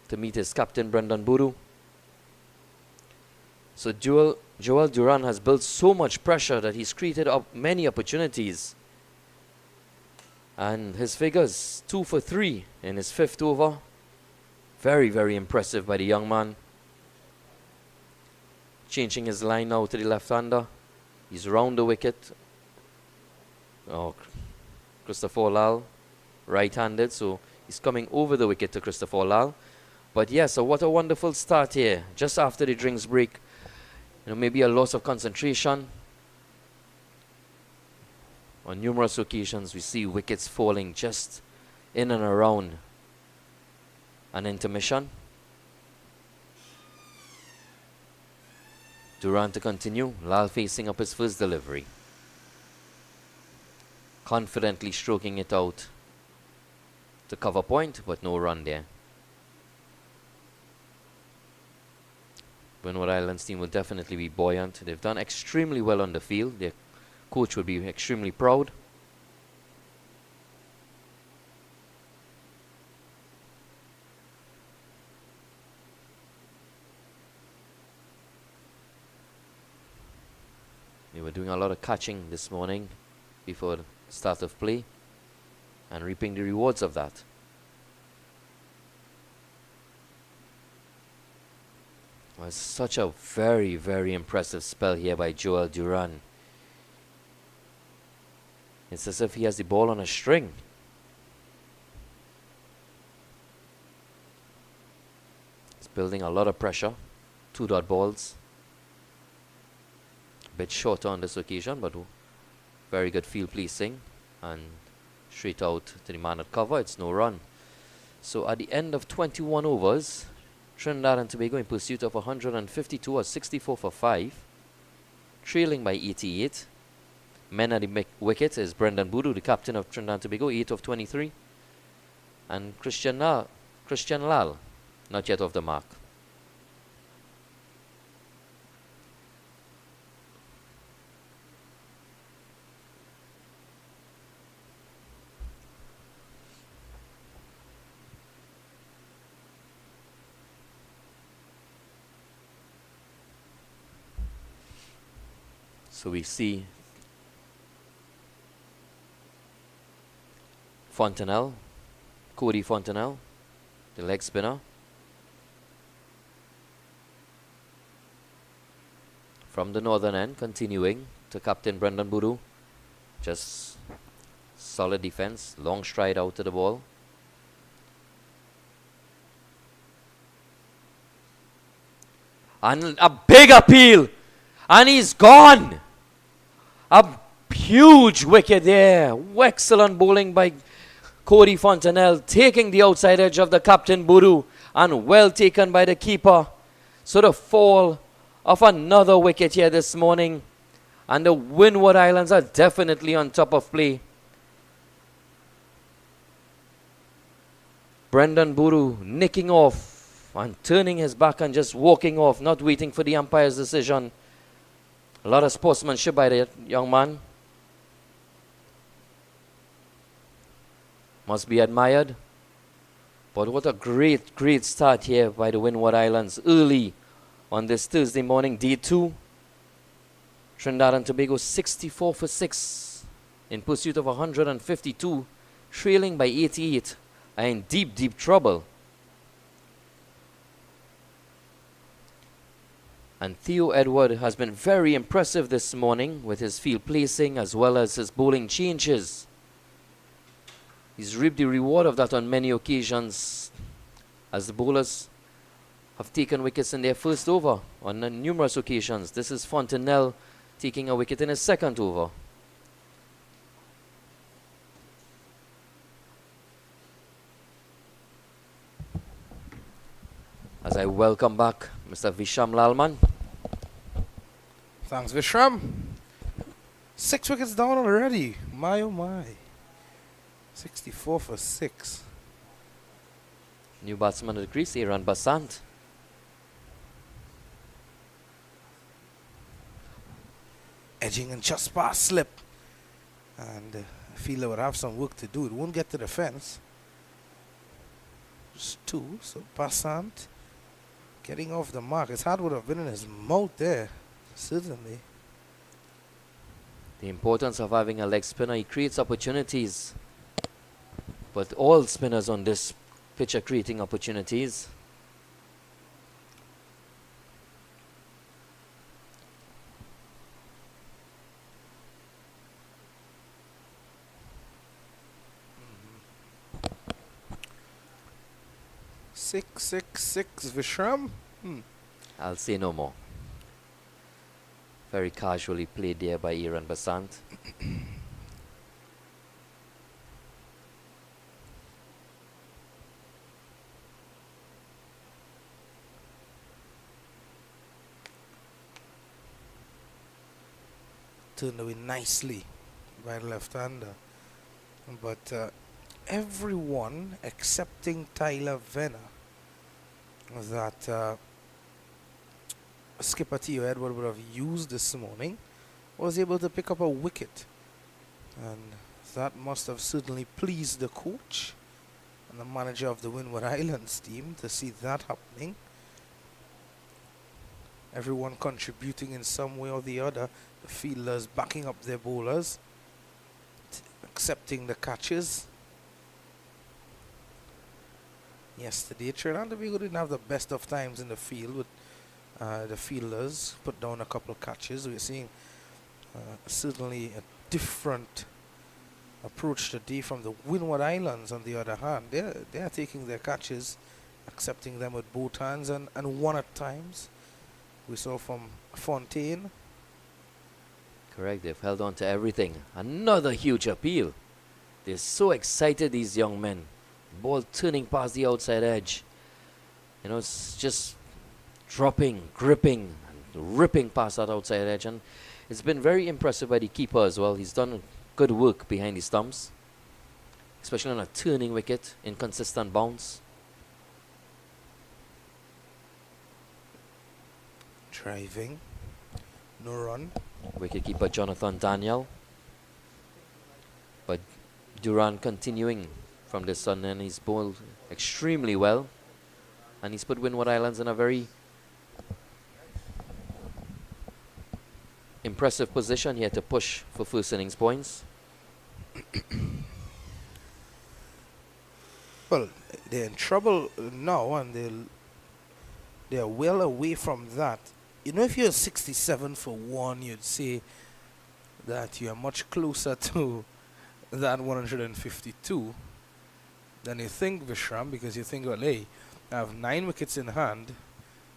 to meet his captain, Brendan Boodoo. So Joel Duran has built so much pressure that he's created up many opportunities. And his figures, 2 for 3 in his 5th over. Very, very impressive by the young man. Changing his line now to the left-hander. He's round the wicket. Oh, Christopher Lal, right-handed, so he's coming over the wicket to Christopher Lal. But yes, so what a wonderful start here, just after the drinks break. Maybe a loss of concentration. On numerous occasions, we see wickets falling just in and around an intermission. Duran to continue. Lal facing up his first delivery. Confidently stroking it out to cover point, but no run there. Windward Islands team will definitely be buoyant. They've done extremely well on the field. Their coach will be extremely proud. They were doing a lot of catching this morning before the start of play and reaping the rewards of that. It was such a very, very impressive spell here by Joel Duran. It's as if he has the ball on a string. He's building a lot of pressure. 2-dot balls. A bit shorter on this occasion, but very good field placing. And straight out to the man at cover. It's no run. So at the end of 21 overs, Trinidad and Tobago in pursuit of 152 or 64 for 5. Trailing by 88. Men at the wicket is Brendan Boodoo, the captain of Trinidad and Tobago, 8 of 23. And Christian Lal, not yet off the mark. So we see Fontenelle, Cody Fontenelle, the leg spinner. From the northern end, continuing to Captain Brendan Boodoo. Just solid defense, long stride out to the ball. And a big appeal, and he's gone. A huge wicket there. Excellent bowling by Cody Fontenelle, taking the outside edge of the captain Boodoo, and well taken by the keeper. So the fall of another wicket here this morning, and the Windward Islands are definitely on top of play. Brendan Boodoo nicking off and turning his back and just walking off, not waiting for the umpire's decision. A lot of sportsmanship by the young man. Must be admired. But what a great, great start here by the Windward Islands early on this Thursday morning, day 2. Trinidad and Tobago 64 for 6 in pursuit of 152, trailing by 88, are in deep, deep trouble. And Theo Edward has been very impressive this morning with his field placing as well as his bowling changes. He's reaped the reward of that on many occasions as the bowlers have taken wickets in their first over on numerous occasions. This is Fontenelle taking a wicket in his second over. As I welcome back Mr. Visham Lalman. Thanks, Vishram. 6 wickets down already. My oh my. 64 for 6. New batsman at the crease, Aaron Basant. Edging and just past slip. And I feel they would have some work to do. It won't get to the fence. Just 2. So Basant getting off the mark. His heart would have been in his mouth there. Certainly. The importance of having a leg spinner, he creates opportunities. But all spinners on this pitch are creating opportunities. Six, Vishram. I'll say no more. Very casually played there by Aaron Basant. Turned away nicely by the left-hander. But everyone excepting Tyler Venner that skipper Theo Edward would have used this morning was able to pick up a wicket, and that must have certainly pleased the coach and the manager of the Windward Islands team to see that happening. Everyone contributing in some way or the other, the fielders backing up their bowlers, accepting the catches. Yesterday, Trinidad and Tobago didn't have the best of times in the field with the fielders put down a couple of catches. We're seeing certainly a different approach today from the Windward Islands. On the other hand, they're taking their catches, accepting them with both hands and one at times. We saw from Fontaine. Correct, they've held on to everything. Another huge appeal. They're so excited, these young men. Ball turning past the outside edge. You know, it's just dropping, gripping, and ripping past that outside edge. And it's been very impressive by the keeper as well. He's done good work behind the stumps, especially on a turning wicket, inconsistent bounce. Driving. No run. Wicketkeeper Jonathan Daniel. But Durant continuing from this sun, and he's bowled extremely well. And he's put Windward Islands in a very impressive position here to push for first innings points. Well, they're in trouble now, and they're well away from that. You know, if you're 67 for 1, you'd say that you're much closer to that 152 than you think, Vishram, because you think, well, hey, I have 9 wickets in hand,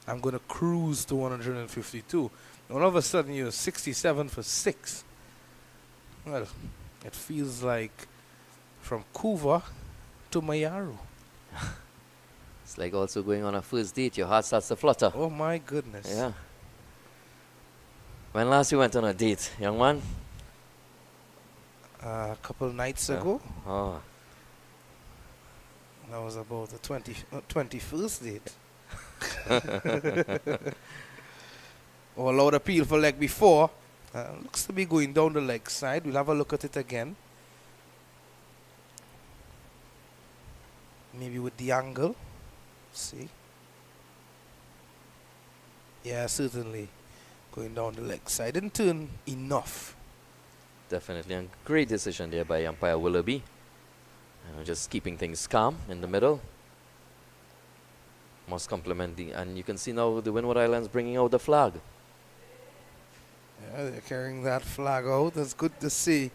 I'm going to cruise to 152. All of a sudden, you're 67 for 6. Well, it feels like from Kuva to Mayaru. It's like also going on a first date, your heart starts to flutter. Oh my goodness. Yeah. When last you went on a date, young man? A couple nights ago. Oh. That was about the 21st date. Or a loud appeal for leg before. Looks to be going down the leg side. We'll have a look at it again. Maybe with the angle. See. Yeah, certainly. Going down the leg side. Didn't turn enough. Definitely a great decision there by umpire Willoughby. Just keeping things calm in the middle. Must compliment the, and you can see now the Windward Islands bringing out the flag. Yeah, they're carrying that flag out. That's good to see.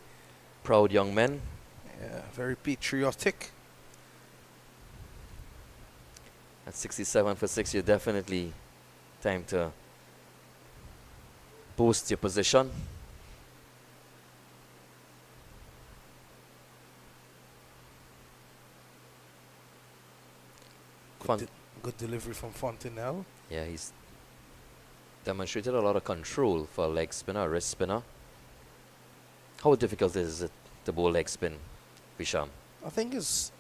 Proud young men. Yeah, very patriotic. At 67 for 6, you're definitely time to boost your position. Good delivery from Fontenelle. Yeah, he's demonstrated a lot of control for a leg spinner, a wrist spinner. How difficult is it to bowl leg spin, Visham? I think it's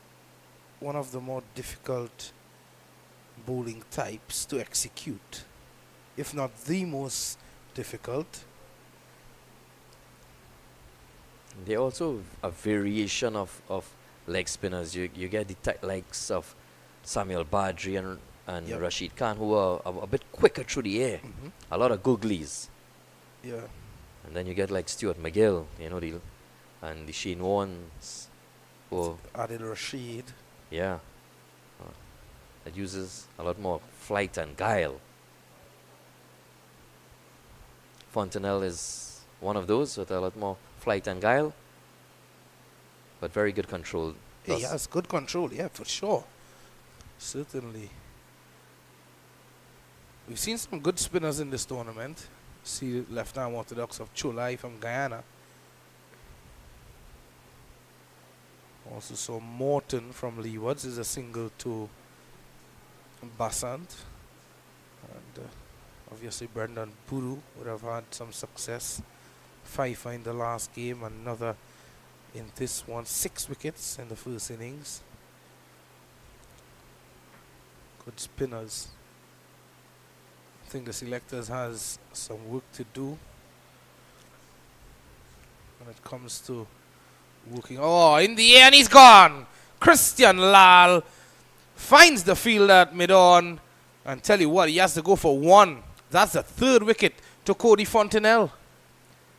one of the more difficult bowling types to execute, if not the most difficult. There are also a variation of leg spinners. You get the tight legs of Samuel Badri and Yep. Rashid Khan, who are a bit quicker through the air. A lot of googlies. Yeah. And then you get like Stuart McGill, and the Shane Warnes, who, Adil Rashid. yeah, that uses a lot more flight and guile. Fontenelle is one of those with a lot more flight and guile, but very good control. He has good control, yeah, for sure. Certainly. We've seen some good spinners in this tournament. See left-arm orthodox of Chulai from Guyana. Also saw Morton from Leewards is a single to Basant. And obviously Brendan Buru would have had some success. Fifer in the last game, another in this one. 6 wickets in the first innings. Good spinners. I think the selectors has some work to do when it comes to working. Oh, in the air and he's gone. Christian Lal finds the field at mid-on and tell you what, he has to go for 1. That's the 3rd wicket to Cody Fontenelle.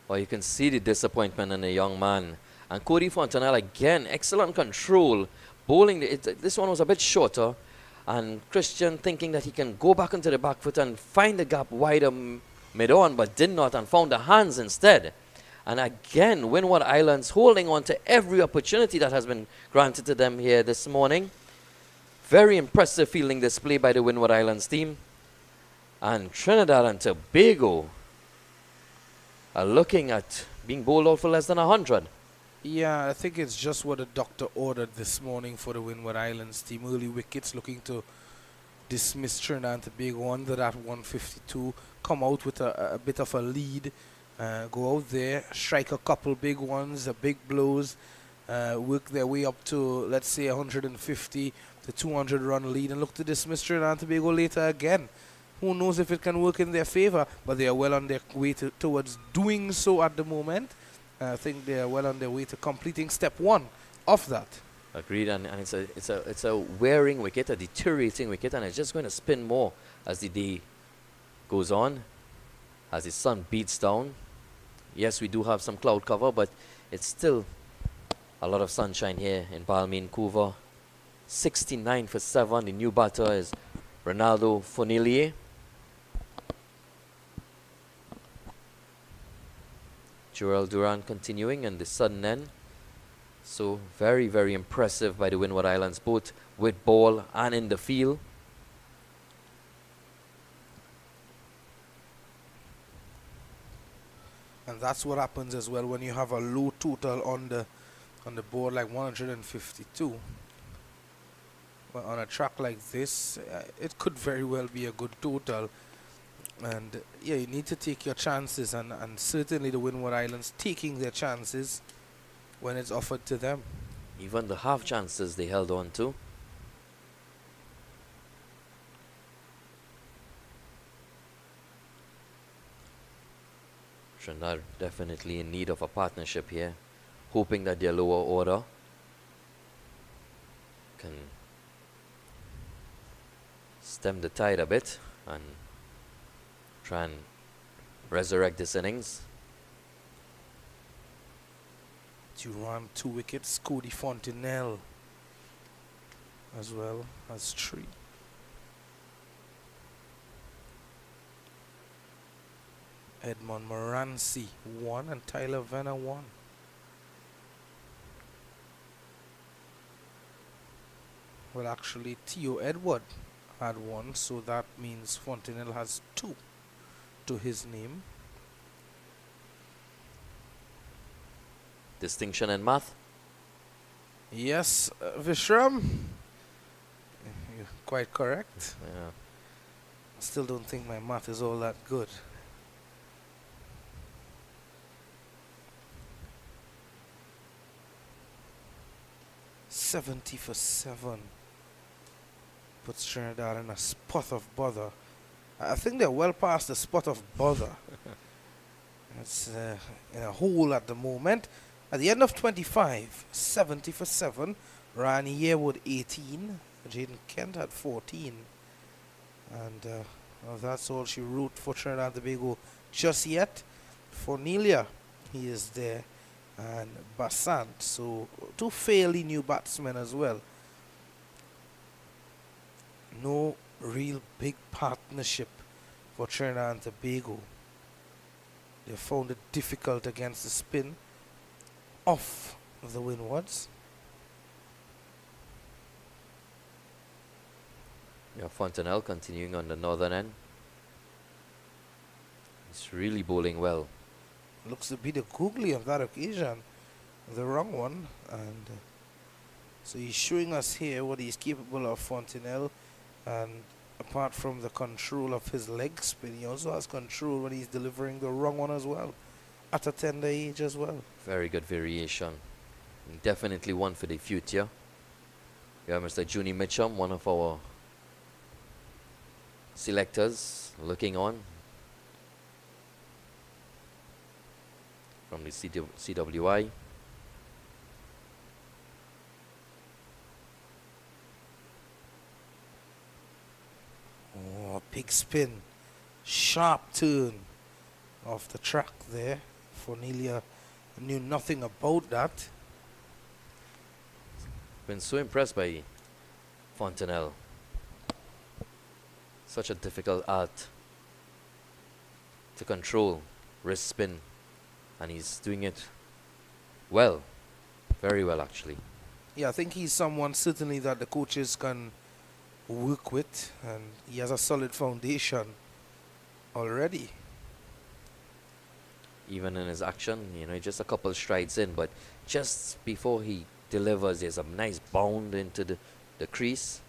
Well, you can see the disappointment in the young man. And Cody Fontenelle, again, excellent control. Bowling, this one was a bit shorter. And Christian thinking that he can go back into the back foot and find the gap wider mid-on, but did not, and found the hands instead. And again, Windward Islands holding on to every opportunity that has been granted to them here this morning. Very impressive fielding display by the Windward Islands team. And Trinidad and Tobago are looking at being bowled out for less than 100. Yeah, I think it's just what the doctor ordered this morning for the Windward Islands team. Early wickets, looking to dismiss Trinidad and Tobago under that 152. Come out with a bit of a lead. Go out there, strike a couple big ones, big blows. Work their way up to, let's say, 150 to 200 run lead. And look to dismiss Trinidad and Tobago later again. Who knows if it can work in their favor. But they are well on their way towards doing so at the moment. I think they are well on their way to completing step 1 of that. Agreed, and it's a wearing wicket, a deteriorating wicket, and it's just going to spin more as the day goes on, as the sun beats down. Yes, we do have some cloud cover, but it's still a lot of sunshine here in Balmain, Couva. 69 for 7. The new batter is Ronaldo Fonilier. Joel Duran continuing and the sudden end. So very, very impressive by the Windward Islands, both with ball and in the field. And that's what happens as well when you have a low total on the board like 152. Well, on a track like this, it could very well be a good total. And yeah, you need to take your chances, and certainly the Windward Islands taking their chances when it's offered to them. Even the half chances they held on to. Trinidad definitely in need of a partnership here, hoping that their lower order can stem the tide a bit and try and resurrect this innings. Duran 2 wickets, Cody Fontenelle as well as 3. Edmond Morancy 1 and Tyler Venner 1. Well, actually, Theo Edward had 1, so that means Fontenelle has 2 to his name. Distinction in math? Yes, Vishram, you're quite correct. Yeah. I still don't think my math is all that good. $70 for 7 puts Trinidad in a spot of bother. I think they're well past the spot of bother. It's in a hole at the moment. At the end of 25, 70 for 7. Ryan Yearwood 18. Jaden Kent had 14. And well, that's all she wrote for Trinidad and Tobago just yet. For Nelia, he is there. And Bassant. So 2 fairly new batsmen as well. No real big partnership for Trinidad and Tobago. They found it difficult against the spin off the Windwards. Yeah, Fontenelle continuing on the northern end. He's really bowling well. Looks to be the googly on that occasion. The wrong one. And so he's showing us here what he's capable of, Fontenelle. And apart from the control of his leg spin, he also has control when he's delivering the wrong one as well. At a tender age as well. Very good variation. Definitely one for the future. We have Mr. Junie Mitchum, one of our selectors, looking on from the CWI. Oh, big spin. Sharp turn off the track there. Fornelia knew nothing about that. Been so impressed by Fontenelle. Such a difficult art to control, wrist spin, and he's doing it well, very well actually. Yeah, I think he's someone certainly that the coaches can work with, and he has a solid foundation already. Even in his action, you know, just a couple strides in, but just before he delivers, there's a nice bound into the crease.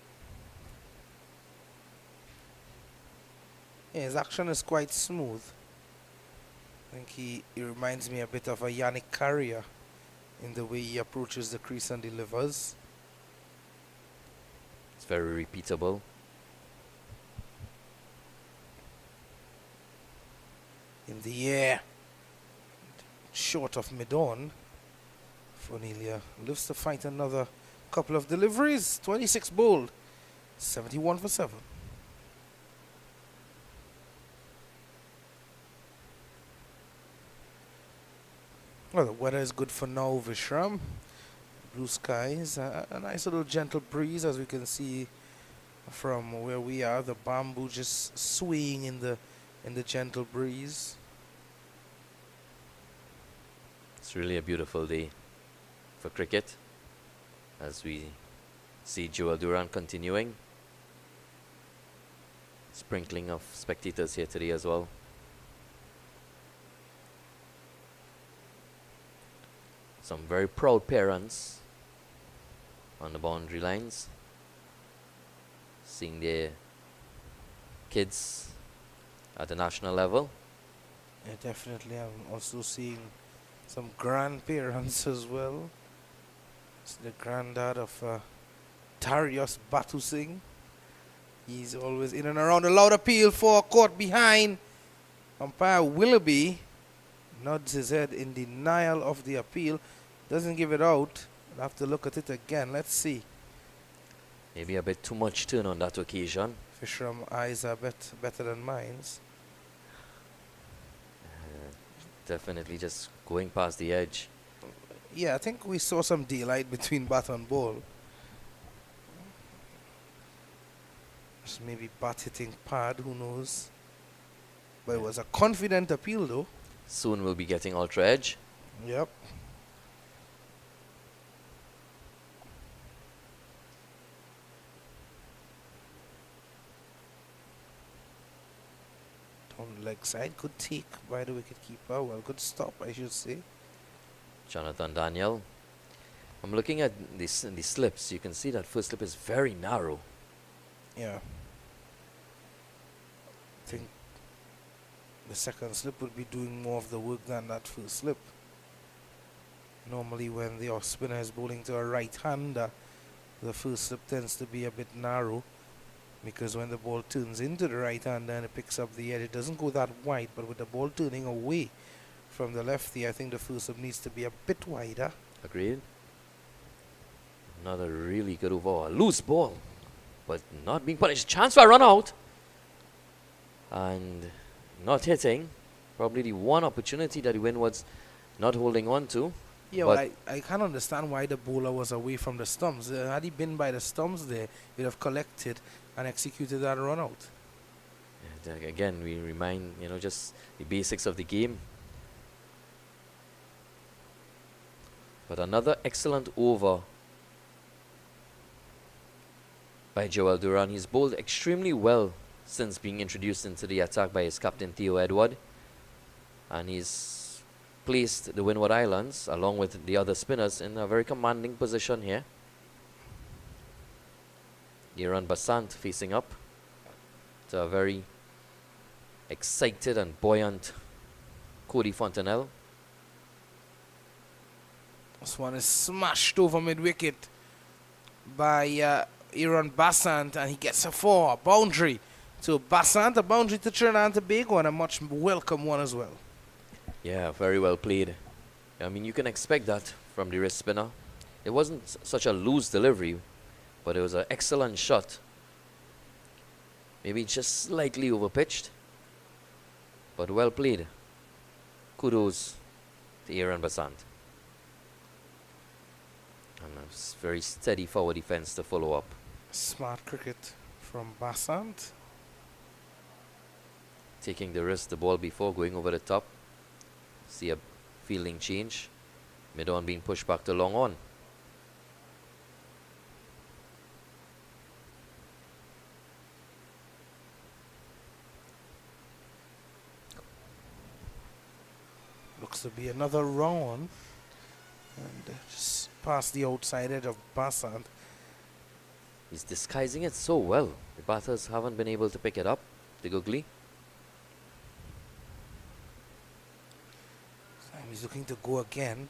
Yeah, his action is quite smooth. I think he reminds me a bit of a Yannick Carrier in the way he approaches the crease and delivers. It's very repeatable. In the air, short of mid-on, Fornelia lives to fight another couple of deliveries. 26 bowled, 71 for 7. Well, the weather is good for now, Vishram. Blue skies, a nice little gentle breeze, as we can see from where we are. The bamboo just swaying in the gentle breeze. It's really a beautiful day for cricket as we see Joel Duran continuing. Sprinkling of spectators here today as well. Some very proud parents on the boundary lines, seeing their kids at the national level. Yeah, definitely. I'm also seeing some grandparents as well. It's the granddad of Darius Batu Singh. He's always in and around. A loud appeal for caught behind. Umpire Willoughby nods his head in denial of the appeal. Doesn't give it out. I'll have to look at it again. Let's see. Maybe a bit too much turn on that occasion. Fisher's eyes are better than mine's. Definitely just going past the edge. Yeah, I think we saw some daylight between bat and ball. Just maybe bat hitting pad, who knows. But it was a confident appeal, though. Soon we'll be getting ultra edge. Yep. Down the leg side. Good take by the wicket keeper. Well, good stop, I should say. Jonathan Daniel. I'm looking at the slips. You can see that first slip is very narrow. Yeah. I think the second slip would be doing more of the work than that first slip. Normally when the off spinner is bowling to a right-hander, the first slip tends to be a bit narrow, because when the ball turns into the right-hander and it picks up the edge, it doesn't go that wide, but with the ball turning away from the lefty, I think the first slip needs to be a bit wider. Agreed. Another really good over. A loose ball, but not being punished. Chance for a run out. And not hitting. Probably the one opportunity that the Windward's not holding on to. Yeah, well, I can't understand why the bowler was away from the stumps. Had he been by the stumps there, he'd have collected and executed that run out. Yeah, again, we remind, just the basics of the game. But another excellent over by Joel Duran. He's bowled extremely well since being introduced into the attack by his captain Theo Edward. And he's placed the Windward Islands, along with the other spinners, in a very commanding position here. Iran Basant facing up to a very excited and buoyant Cody Fontanelle. This one is smashed over mid-wicket by Iran Basant, and he gets a 4, boundary to Basant, a boundary to Trinidad and Tobago, and a much welcome one as well. Yeah, very well played. I mean, you can expect that from the wrist spinner. It wasn't such a loose delivery, but it was an excellent shot. Maybe just slightly overpitched, but well played. Kudos to Aaron Basant. And a very steady forward defense to follow up. Smart cricket from Basant. Taking the risk, the ball before going over the top. See a fielding change. Mid on being pushed back to long on. Looks to be another run. And just past the outside edge of Basant. He's disguising it so well. The batters haven't been able to pick it up. The googly. He's looking to go again.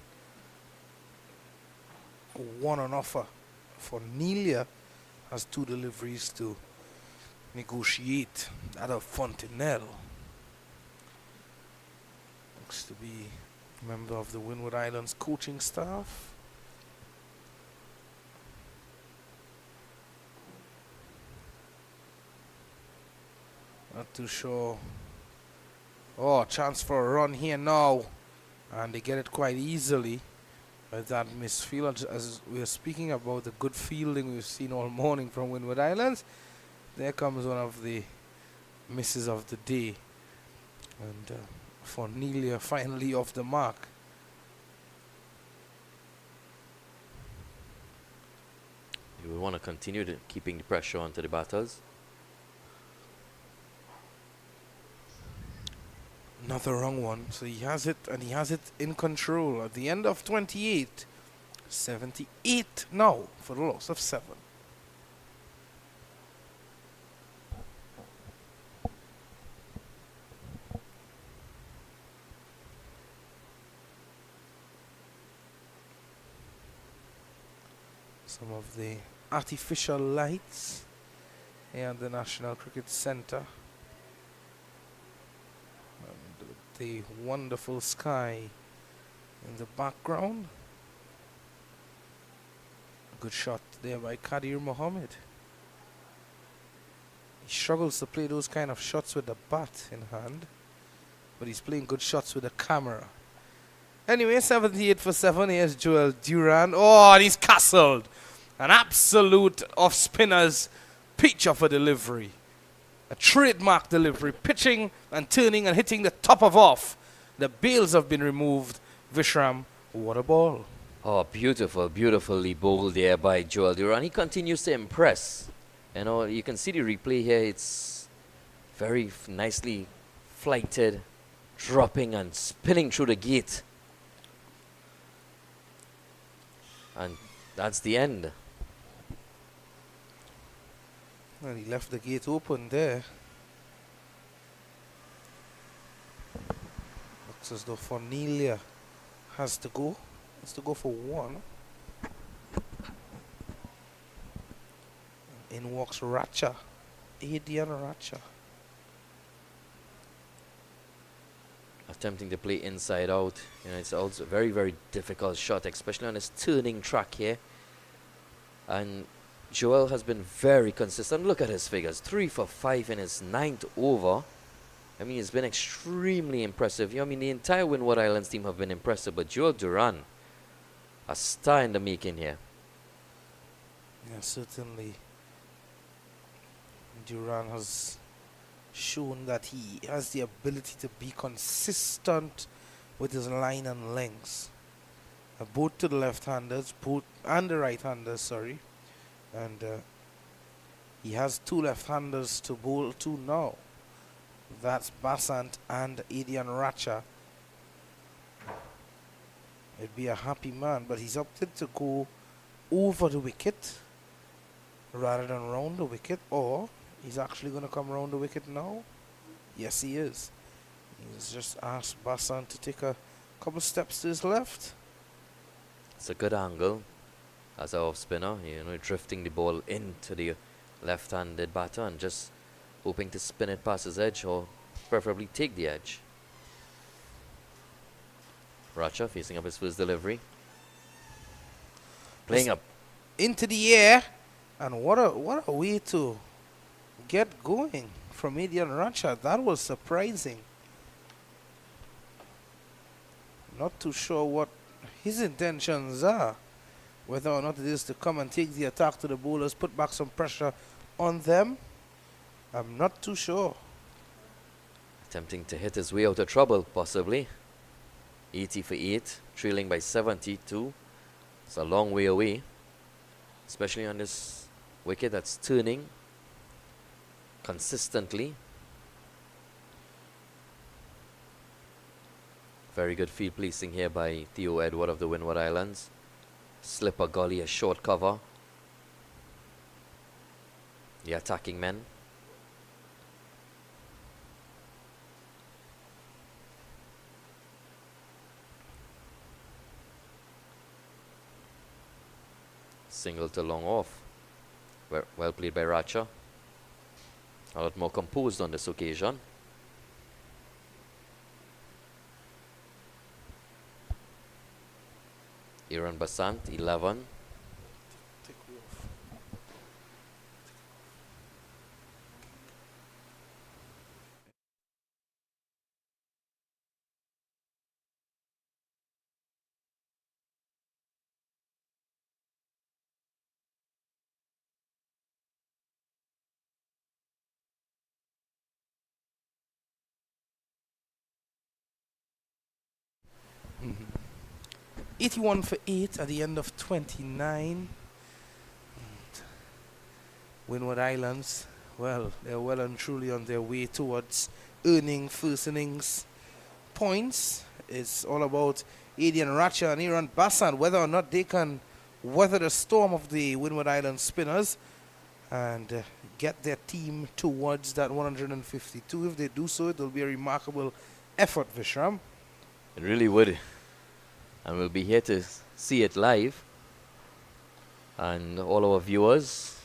One on offer for Nelia. Has 2 deliveries to negotiate. That of Fontanelle. Looks to be a member of the Windward Islands coaching staff. Not too sure. Oh, chance for a run here now. And they get it quite easily with that misfield. As we are speaking about the good fielding we've seen all morning from Windward Islands, there comes one of the misses of the day. And Fornelia finally off the mark. You will want to continue keeping the pressure onto the batters. Another wrong one. So he has it, and he has it in control at the end of 28. 78 now for the loss of 7. Some of the artificial lights here at the National Cricket Centre. The wonderful sky in the background. A good shot there by Kadir Mohammed. He struggles to play those kind of shots with the bat in hand, but he's playing good shots with the camera. Anyway, 78 for 7. Here's Joel Duran. Oh, and he's castled. An absolute off spinner's peach of a delivery. A trademark delivery, pitching and turning and hitting the top of off. The bails have been removed. Vishram, what a ball. Oh, beautiful, beautifully bowled there by Joel Duran. He continues to impress. You know, you can see the replay here. It's very nicely flighted, dropping and spinning through the gate. And that's the end. And he left the gate open there. Looks as though Fornelia has to go. Has to go for one. In walks Racha. Adrian Racha. Attempting to play inside out. You know, it's also a very, very difficult shot, especially on this turning track here. And Joel has been very consistent. Look at his figures. 3 for 5 in his 9th over. I mean, it's been extremely impressive. You know, I mean, the entire Windward Islands team have been impressive, but Joel Duran, a star in the making here. Yeah, certainly. Duran has shown that he has the ability to be consistent with his line and lengths. Both to the left-handers, both and the right-handers, sorry. And he has 2 left-handers to bowl to now. That's Basant and Adrian Racha. He'd be a happy man, but he's opted to go over the wicket rather than round the wicket, or he's actually going to come round the wicket now. Yes, he is. He's just asked Basant to take a couple steps to his left. It's a good angle as an off-spinner, you know, drifting the ball into the left-handed batter and just hoping to spin it past his edge or preferably take the edge. Racha facing up his first delivery. Playing up into the air, and what a way to get going from Adrian Racha. That was surprising. Not too sure what his intentions are, whether or not it is to come and take the attack to the bowlers, put back some pressure on them. I'm not too sure. attempting to hit his way out of trouble, possibly. 80 for 8, trailing by 72. It's a long way away, especially on this wicket that's turning consistently. Very good field placing here by Theo Edward of the Windward Islands. Slipper gully, a short cover. The attacking men. Single to long off. Well played by Racha. A lot more composed on this occasion. Aaron Basant, 11. Mm-hmm. 81 for 8 at the end of 29. Windward Islands, well, they're well and truly on their way towards earning first innings points. It's all about Adrian Racha and Aaron Bassan, whether or not they can weather the storm of the Windward Islands spinners and get their team towards that 152. If they do so, it will be a remarkable effort, Vishram. It really would. And we'll be here to see it live. And all our viewers,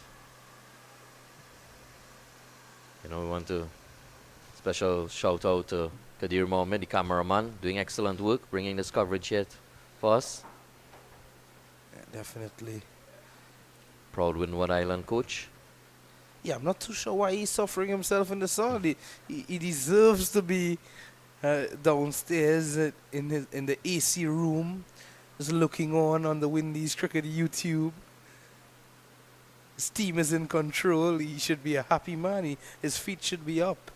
you know, we want to special shout out to Kadir Mohammed, the cameraman, doing excellent work, bringing this coverage here for us. Yeah, definitely. Proud Windward Island coach. Yeah, I'm not too sure why he's suffering himself in the sun. He deserves to be downstairs in the AC room, just looking on the Windies cricket YouTube. his team is in control. He should be a happy man. His feet should be up.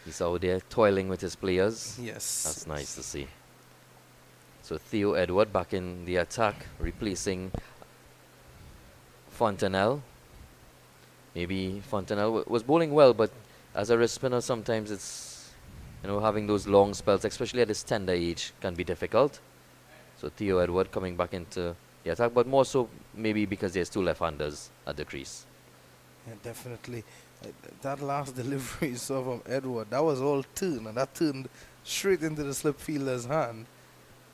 He's out there toiling with his players. Yes. That's nice to see. So Theo Edward back in the attack, replacing Fontenelle. Maybe Fontenelle was bowling well, but as a wrist spinner, sometimes it's, having those long spells, especially at this tender age, can be difficult. So Theo Edward coming back into the attack, but more so maybe because there's two left-handers at the crease. Yeah, definitely. That last delivery you saw from Edward, that was all turn, and that turned straight into the slip fielder's hand.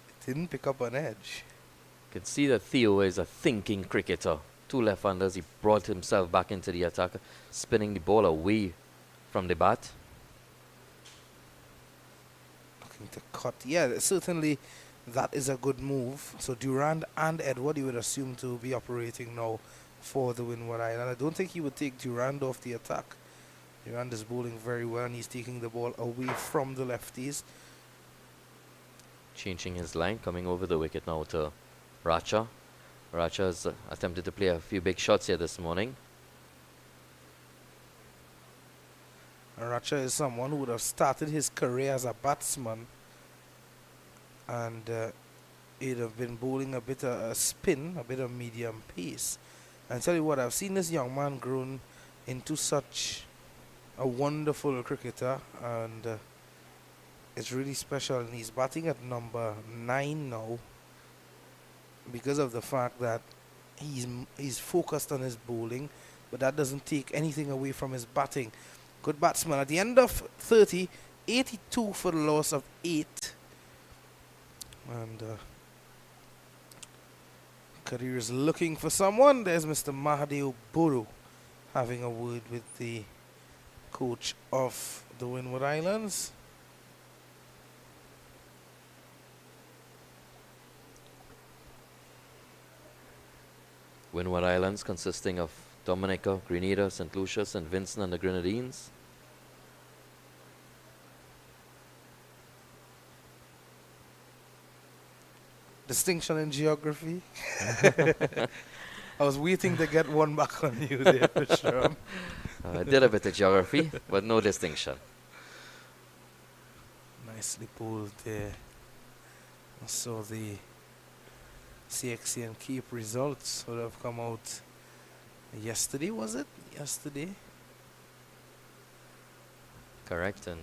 It didn't pick up an edge. You can see that Theo is a thinking cricketer. Two left-handers, he brought himself back into the attack, spinning the ball away from the bat. Looking to cut. Yeah, certainly that is a good move. So Durand and Edward, you would assume to be operating now for the Windward Island. I don't think he would take Durand off the attack. Durand is bowling very well, and he's taking the ball away from the lefties. Changing his line, coming over the wicket now to Racha. Racha has attempted to play a few big shots here this morning. Racha is someone who would have started his career as a batsman, and he'd have been bowling a bit of a spin, a bit of medium pace. And tell you what, I've seen this young man grown into such a wonderful cricketer, and it's really special. And he's batting at number 9 now, because of the fact that he's focused on his bowling, but that doesn't take anything away from his batting. Good batsman. At the end of 30, 82 for the loss of 8. And Kadir is looking for someone. There's Mr. Mahadeo Buru having a word with the coach of the Windward Islands. Windward Islands consisting of Dominica, Grenada, St. Lucia, St. Vincent and the Grenadines. Distinction in geography. I was waiting to get one back on you there, Vishram. I did a bit of geography, but no distinction. Nicely pulled there. So the CXC and Cape results would have come out yesterday, was it? Yesterday? Correct, and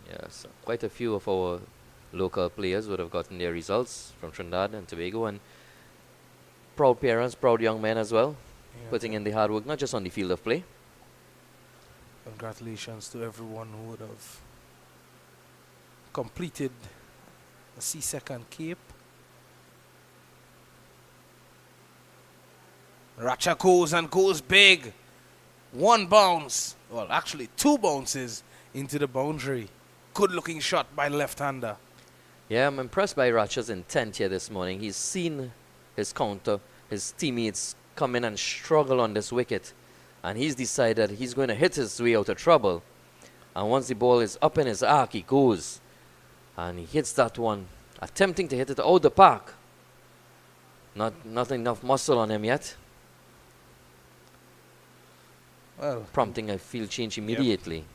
yes, quite a few of our local players would have gotten their results from Trinidad and Tobago, and proud parents, proud young men as well, putting in the hard work, not just on the field of play. Congratulations to everyone who would have completed the C-Sec and Cape. Racha goes and goes big. One bounce, well actually 2 bounces into the boundary. Good looking shot by left-hander. Yeah, I'm impressed by Racha's intent here this morning. He's seen his counter, his teammates come in and struggle on this wicket, and he's decided he's going to hit his way out of trouble. And once the ball is up in his arc, he goes and he hits that one, attempting to hit it out the park. Not enough muscle on him yet. Well, prompting a field change immediately.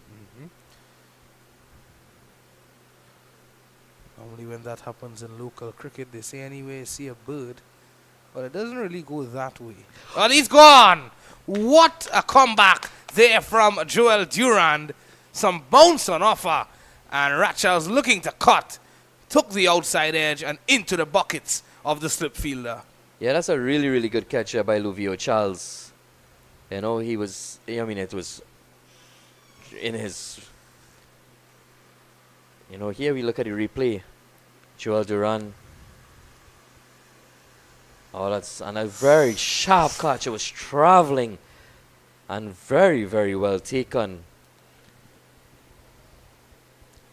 Normally when that happens in local cricket, they say anyway, see a bird. But it doesn't really go that way. Well, he's gone! What a comeback there from Joel Durand. Some bounce on offer. And Ratchel's looking to cut. Took the outside edge and into the buckets of the slip fielder. Yeah, that's a really, really good catch here by Luvio Charles. You know, it was in his... You know, here we look at the replay. Joel Durand. Oh, that's and a very sharp catch. It was traveling and very, very well taken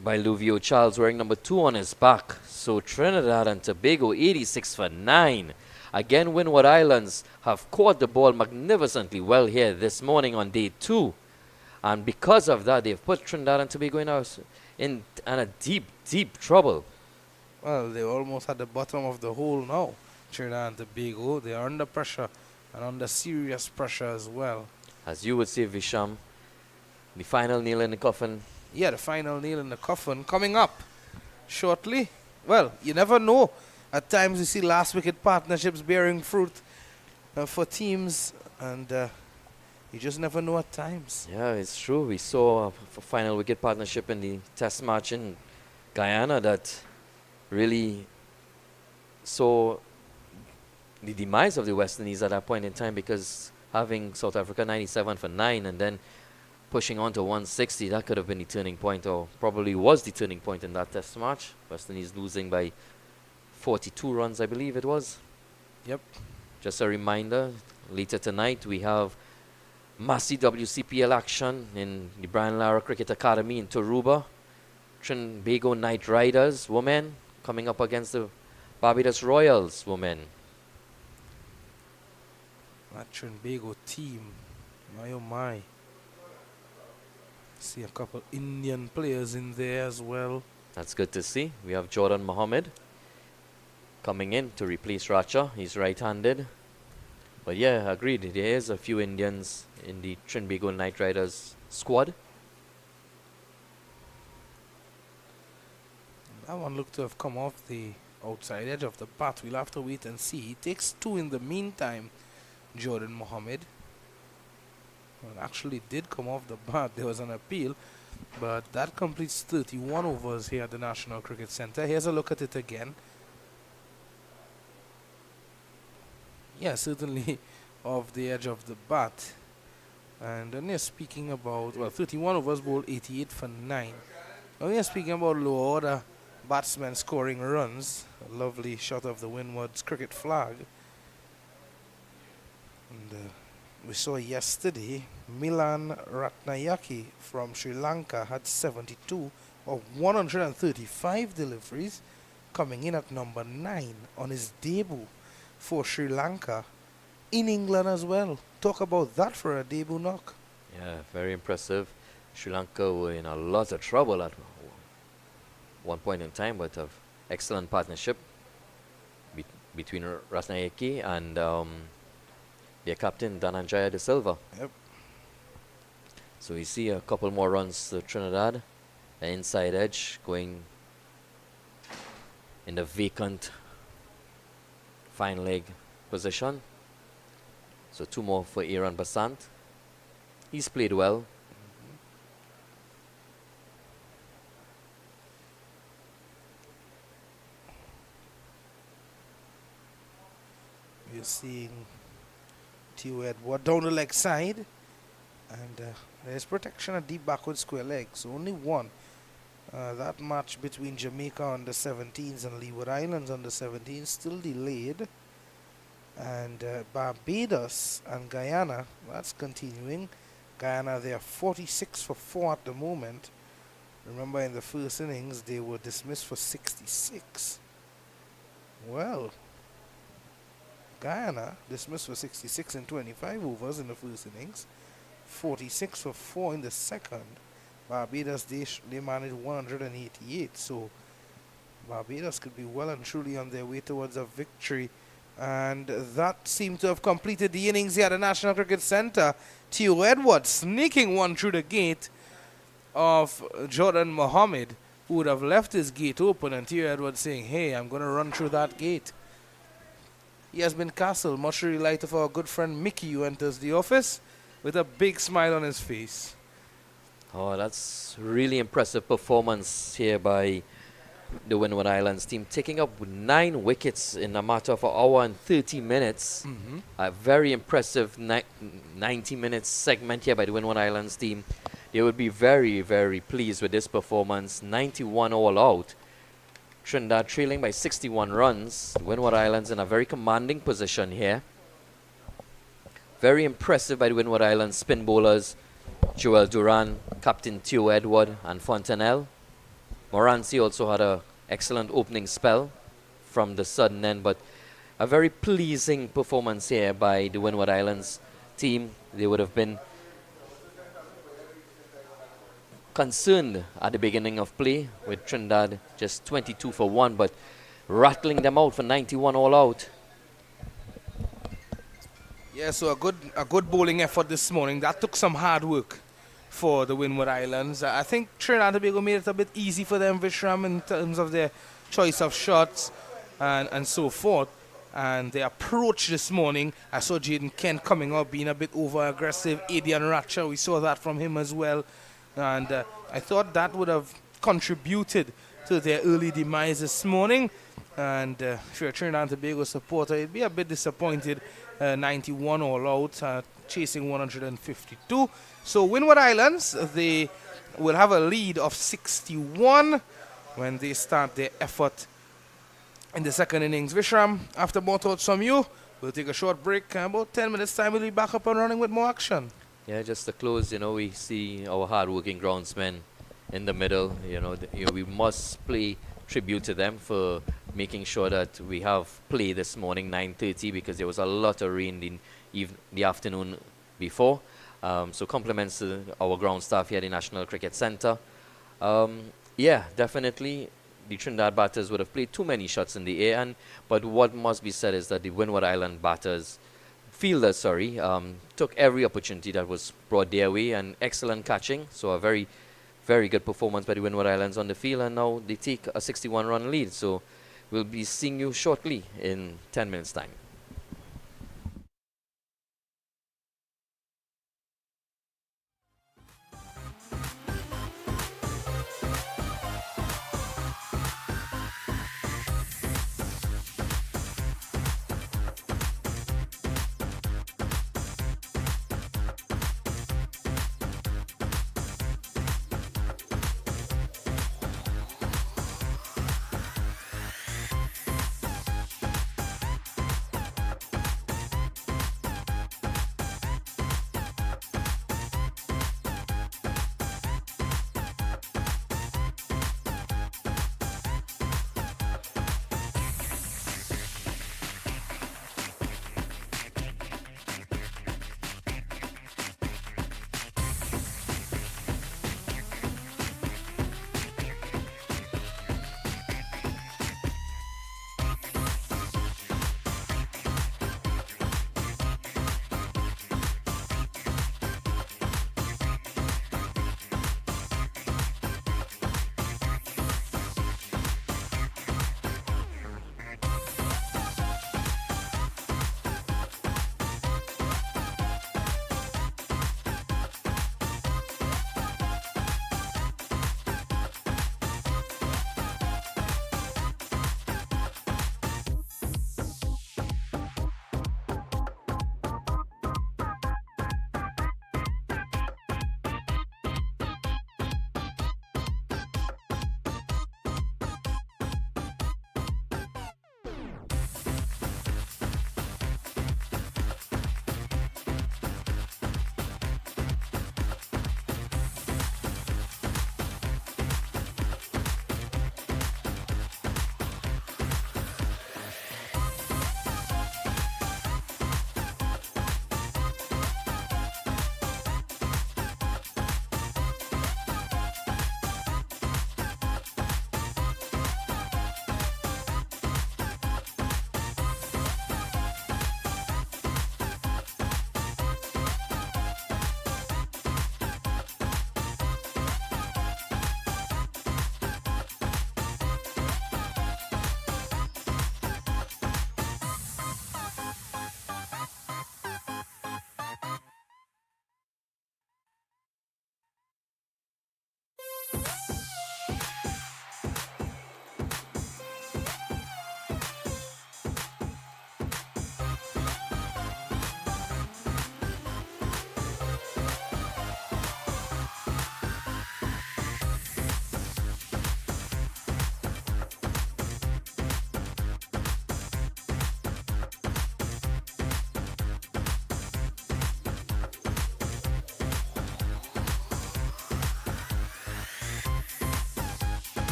by Luvio Charles, wearing number 2 on his back. So Trinidad and Tobago 86 for 9. Again, Windward Islands have caught the ball magnificently well here this morning on day 2. And because of that, they've put Trinidad and Tobago in a deep, deep trouble. Well, they almost at the bottom of the hole now. Trinidad and Tobago, they are under pressure and under serious pressure as well. As you would say, Visham, the final nail in the coffin. Yeah, the final nail in the coffin coming up shortly. Well, you never know. At times we see last wicket partnerships bearing fruit for teams, and you just never know at times. Yeah, it's true. We saw a final wicket partnership in the test match in Guyana that really saw the demise of the West Indies at that point in time, because having South Africa 97 for 9 and then pushing on to 160, that could have been the turning point, or probably was the turning point in that test match. West Indies losing by 42 runs, I believe it was. Yep. Just a reminder, later tonight we have Massey WCPL action in the Brian Lara Cricket Academy in Toruba. Tobago Knight Riders women coming up against the Barbados Royals women. That Trinidad team, my oh my. See a couple Indian players in there as well. That's good to see. We have Jordan Mohammed coming in to replace Racha. He's right-handed. But yeah, agreed. There is a few Indians in the Trinidad Knight Riders squad. That one looked to have come off the outside edge of the bat. We'll have to wait and see. He takes 2 in the meantime, Jordan Mohammed. Well, actually did come off the bat. There was an appeal, but that completes 31 overs here at the National Cricket Centre. Here's a look at it again. Yeah, certainly off the edge of the bat. And then you're speaking about, well, 31 overs bowled, 88 for 9. When you're speaking about lower order batsmen scoring runs, a lovely shot of the Windward's cricket flag. And we saw yesterday, Milan Ratnayake from Sri Lanka had 72 or 135 deliveries, coming in at number 9 on his debut for Sri Lanka in England as well. Talk about that for a debut knock. Yeah, very impressive. Sri Lanka were in a lot of trouble at one point in time, but of excellent partnership between Ratnayake and their captain Dhananjaya De Silva. Yep. So we see a couple more runs to Trinidad. The inside edge going in the vacant fine leg position. So 2 more for Aaron Basant. He's played well. We're seeing T. Edward down the leg side, and there's protection at deep backward square leg, so only one. That match between Jamaica under 17s and Leeward Islands under 17s still delayed, and Barbados and Guyana, that's continuing. Guyana, they are 46 for 4 at the moment. Remember, in the first innings they were dismissed for 66. Well, Guyana dismissed for 66 in 25 overs in the first innings, 46 for 4 in the second. Barbados, they managed 188, so Barbados could be well and truly on their way towards a victory. And that seemed to have completed the innings here at the National Cricket Centre. Theo Edwards sneaking one through the gate of Jordan Mohammed, who would have left his gate open, and Theo Edwards saying, hey, I'm going to run through that gate. He has been castled, much to the delight of our good friend Mickey, who enters the office with a big smile on his face. Oh, that's really impressive performance here by the Windward Islands team, taking up 9 wickets in a matter of an hour and 30 minutes. A very impressive 90-minute segment here by the Windward Islands team. They would be very, very pleased with this performance. 91 all out. Trinidad trailing by 61 runs. Windward Islands in a very commanding position here. Very impressive by the Windward Islands spin bowlers. Joel Duran, Captain Theo Edward, and Fontanelle. Moranci also had an excellent opening spell from the sudden end, but a very pleasing performance here by the Windward Islands team. They would have been concerned at the beginning of play with Trinidad just 22 for 1, but rattling them out for 91 all out. Yeah, so a good bowling effort this morning. That took some hard work for the Windward Islands. I think Trinidad and Tobago made it a bit easy for them, Vishram, in terms of their choice of shots and so forth. And their approach this morning, I saw Jaden Kent coming up, being a bit over aggressive. Adian Ratcha, we saw that from him as well. And I thought that would have contributed to their early demise this morning. And if you're a Trinidad and Tobago supporter, you'd be a bit disappointed. 91 all out, chasing 152. So Windward Islands, they will have a lead of 61 when they start their effort in the second innings. Vishram, after more thoughts from you, we'll take a short break. About 10 minutes time, we'll be back up and running with more action. Yeah, just to close, we see our hard-working groundsmen in the middle. We must play tribute to them for making sure that we have play this morning, 9:30, because there was a lot of rain the afternoon before. So compliments to our ground staff here at the National Cricket Centre. Yeah, definitely the Trinidad batters would have played too many shots in the air, but what must be said is that the Windward Island fielders, took every opportunity that was brought their way, and excellent catching. So a very, very good performance by the Windward Islands on the field, and now they take a 61-run lead. So we'll be seeing you shortly in 10 minutes' time.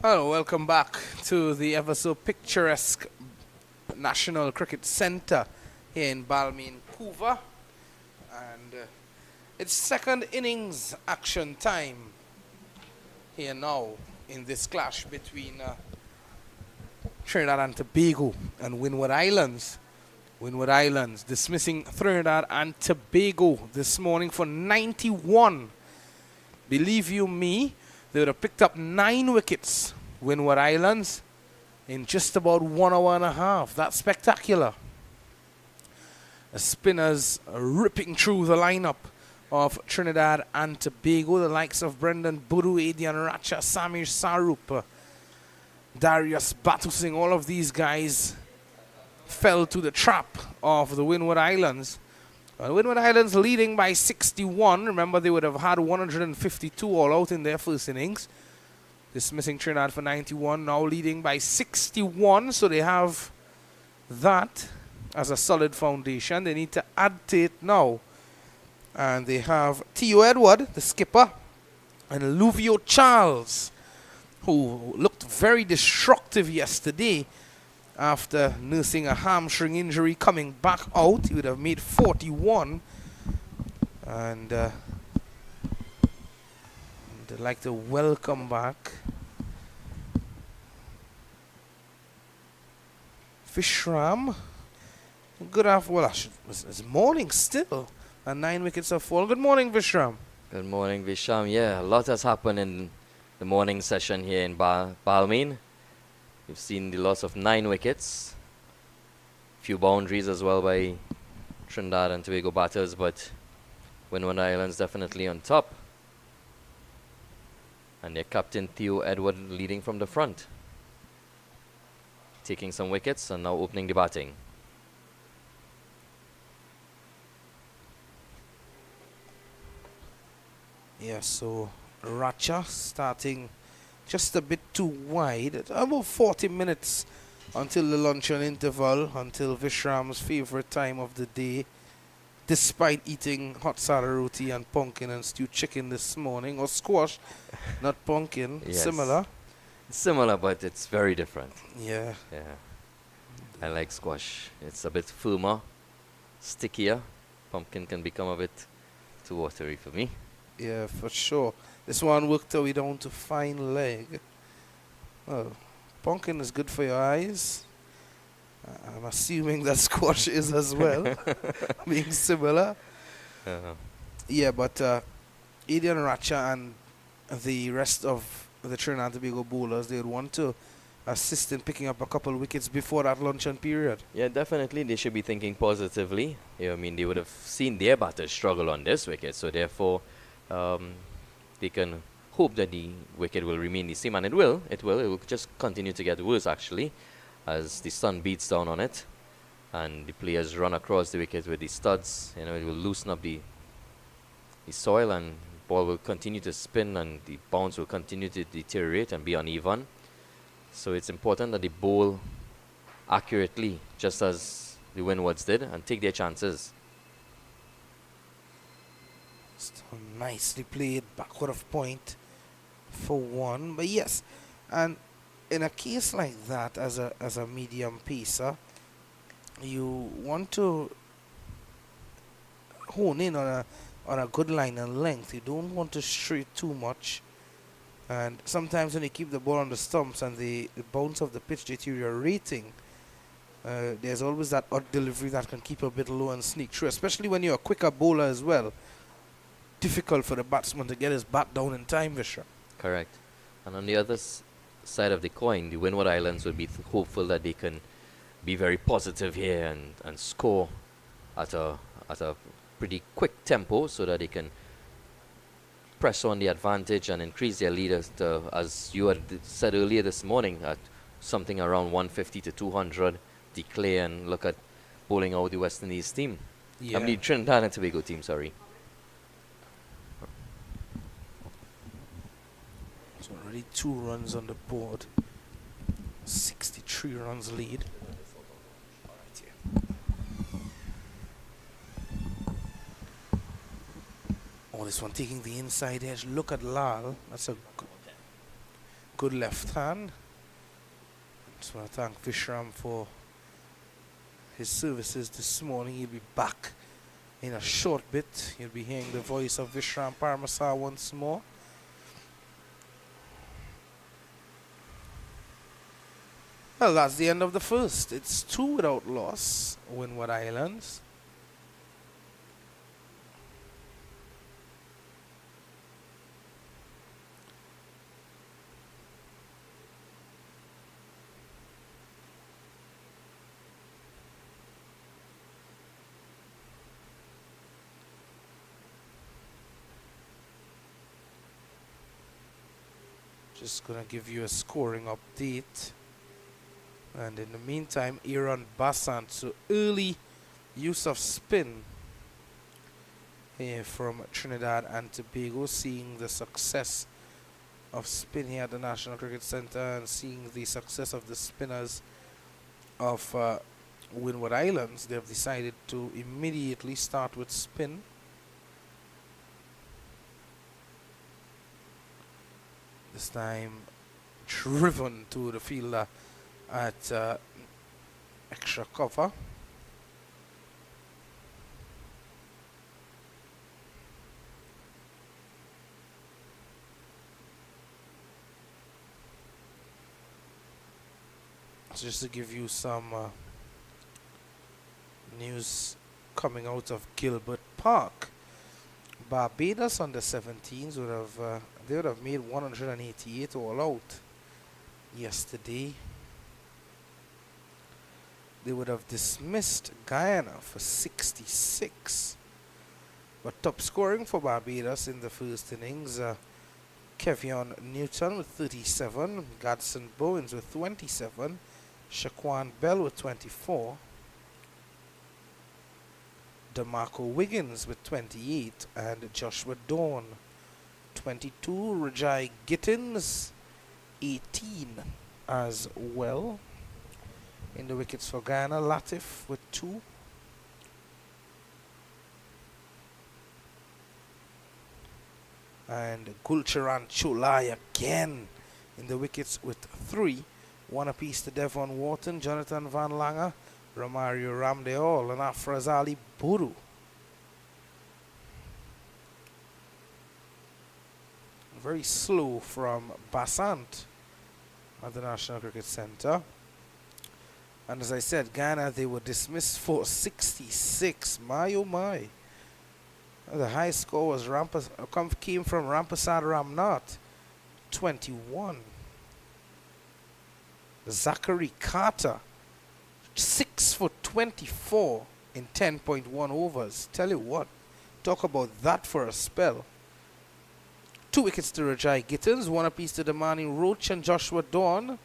Hello, welcome back to the ever so picturesque National Cricket Centre here in Balmain, Cuba. And it's second innings action time here now in this clash between Trinidad and Tobago and Windward Islands. Windward Islands dismissing Trinidad and Tobago this morning for 91. Believe you me, they would have picked up 9 wickets, Windward Islands, in just about 1 hour and a half. That's spectacular. The spinners are ripping through the lineup of Trinidad and Tobago, the likes of Brendan Budu, Adian Racha, Samir Sarup, Darius Batusing. All of these guys fell to the trap of the Windward Islands. Windward Islands leading by 61. Remember, they would have had 152 all out in their first innings. Dismissing Trinidad for 91. Now leading by 61. So they have that as a solid foundation. They need to add to it now. And they have Theo Edward, the skipper, and Luvio Charles, who looked very destructive yesterday after nursing a hamstring injury, coming back out. He would have made 41. And I'd like to welcome back Vishram. Good afternoon. Well, it's morning still, and 9 wickets have fallen. Good morning, Vishram. Good morning, Visham. Yeah, a lot has happened in the morning session here in Balmain. We've seen the loss of 9 wickets, few boundaries as well by Trinidad and Tobago batters, but Windward Islands definitely on top. And their captain Theo Edward leading from the front, taking some wickets and now opening the batting. Yeah, so Racha starting just a bit too wide. About 40 minutes until the luncheon interval, until Vishram's favorite time of the day, despite eating hot sada roti and pumpkin and stewed chicken this morning, or squash, not pumpkin. Yes. Similar. It's similar, but it's very different. Yeah. Yeah, I like squash. It's a bit firmer, stickier. Pumpkin can become a bit too watery for me. Yeah, for sure. This one worked our way down to fine leg. Well, pumpkin is good for your eyes. I'm assuming that squash is as well, being similar. Yeah, but Adian Racha and the rest of the Trinidad and Tobago bowlers, they would want to assist in picking up a couple wickets before that luncheon period. Yeah, definitely they should be thinking positively. I mean, they would have seen their batters struggle on this wicket, so therefore they can hope that the wicket will remain the same, and it will. It will just continue to get worse, actually, as the sun beats down on it and the players run across the wicket with the studs. You know, it will loosen up the soil, and ball will continue to spin, and the bounce will continue to deteriorate and be uneven. So it's important that they bowl accurately, just as the Windwards did, and take their chances. So nicely played, backward of point for 1. But yes, and in a case like that, as a medium pacer, you want to hone in on a good line and length. You don't want to stray too much. And sometimes when you keep the ball on the stumps and the bounce of the pitch deteriorating, there's always that odd delivery that can keep a bit low and sneak through, especially when you're a quicker bowler as well. Difficult for the batsman to get his bat down in time, Vishra. Correct. And on the other side of the coin, the Windward Islands will be hopeful that they can be very positive here and score at a pretty quick tempo, so that they can press on the advantage and increase their lead, as you had said earlier this morning, at something around 150 to 200, declare and look at bowling out the West Indies team. Yeah. I mean, Trinidad and Tobago team, sorry. So already 2 runs on the board. 63 runs lead. Oh, this one taking the inside edge. Look at Lal. That's a good left hand. Just want to thank Vishram for his services this morning. He'll be back in a short bit. You'll be hearing the voice of Vishram Parmasar once more. Well, that's the end of the first. It's 2 without loss, Windward Islands. Just gonna give you a scoring update. And in the meantime, Aaron Bassant, so early use of spin here from Trinidad and Tobago, seeing the success of spin here at the National Cricket Centre and seeing the success of the spinners of Windward Islands. They have decided to immediately start with spin. This time driven to the fielder at extra cover. So just to give you some news coming out of Gilbert Park, Barbados under 17s would have they would have made 188 all out yesterday. They would have dismissed Guyana for 66. But top scoring for Barbados in the first innings, Kevion Newton with 37, Gadsden Bowens with 27, Shaquan Bell with 24, DeMarco Wiggins with 28, and Joshua Dawn 22, Rajai Gittins 18 as well. In the wickets for Guyana, Latif with 2. And Gulcharan Cholai again in the wickets with 3. 1 apiece to Devon Wharton, Jonathan Van Langer, Romario Ramdeol, and Afraz Ali Buru. Very slow from Bassant at the National Cricket Centre. And as I said, Ghana, they were dismissed for 66. My oh my. The high score was came from Rampasad Ramnath, 21. Zachary Carter, 6 for 24 in 10.1 overs. Tell you what, talk about that for a spell. 2 wickets to Rajai Gittins, 1 apiece to Damani Roach and Joshua Dawn.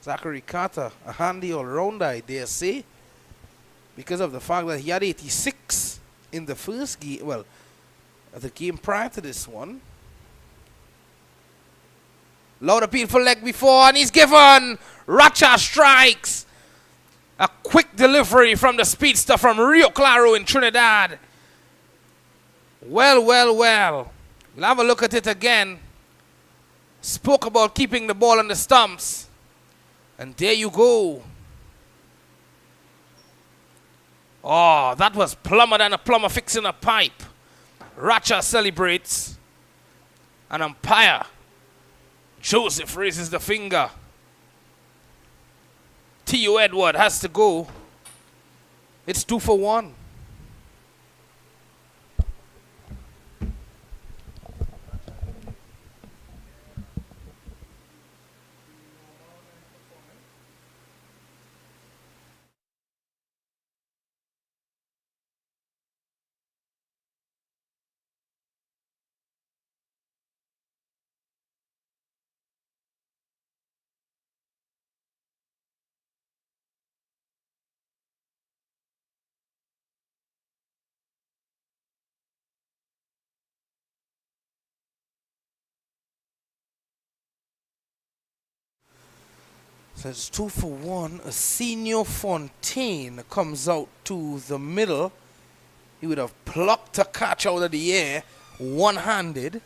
Zachary Carter, a handy all-rounder, I dare say, because of the fact that he had 86 in the first game, well, the game prior to this one. Loud appeal for leg before, and he's given. Racha strikes. A quick delivery from the speedster from Rio Claro in Trinidad. Well, well, well. We'll have a look at it again. Spoke about keeping the ball on the stumps. And there you go. Oh, that was plumber than a plumber fixing a pipe. Racha celebrates. An umpire, Joseph, raises the finger. T.U. Edward has to go. It's 2 for 1. So it's 2 for 1. A Senior Fontaine comes out to the middle. He would have plucked a catch out of the air, one-handed.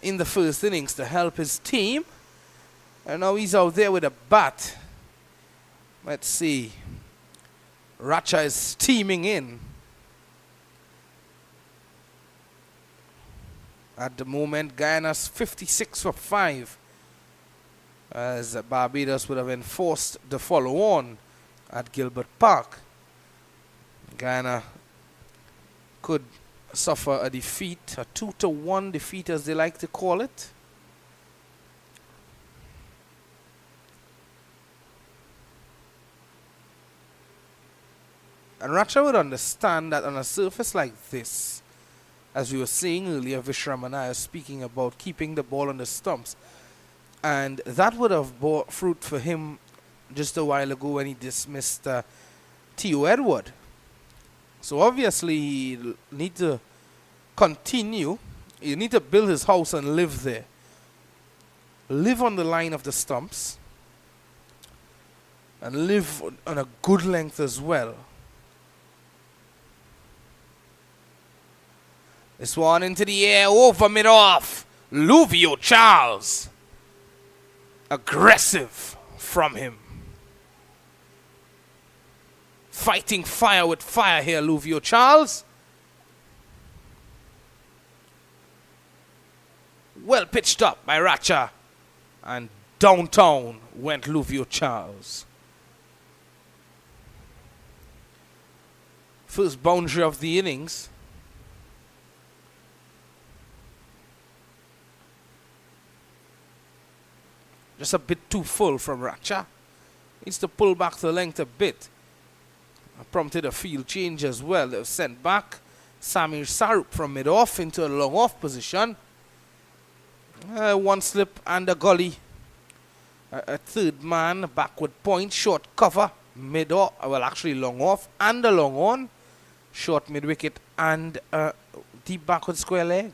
in the first innings to help his team. And now he's out there with a bat. Let's see. Racha is steaming in. At the moment, Guyana's 56 for 5. As Barbados would have enforced the follow-on at Gilbert Park. Guyana could suffer a defeat, a 2-1 defeat as they like to call it. And Racha would understand that on a surface like this, as we were saying earlier, Vishram and I are speaking about keeping the ball on the stumps. And that would have bore fruit for him just a while ago when he dismissed Theo Edward. So obviously he need to continue. You need to build his house and live there. Live on the line of the stumps. And live on a good length as well. This one into the air, over mid-off. Luvio Charles. Aggressive from him. Fighting fire with fire here, Luvio Charles. Well pitched up by Racha. And downtown went Luvio Charles. First boundary of the innings. Just a bit too full from Racha. Needs to pull back the length a bit. Prompted a field change as well. They were sent back. Samir Sarup from mid-off into a long-off position. One slip and a gully. A third man, backward point, short cover, mid-off, well actually long-off and a long-on. Short mid-wicket and deep backward square leg.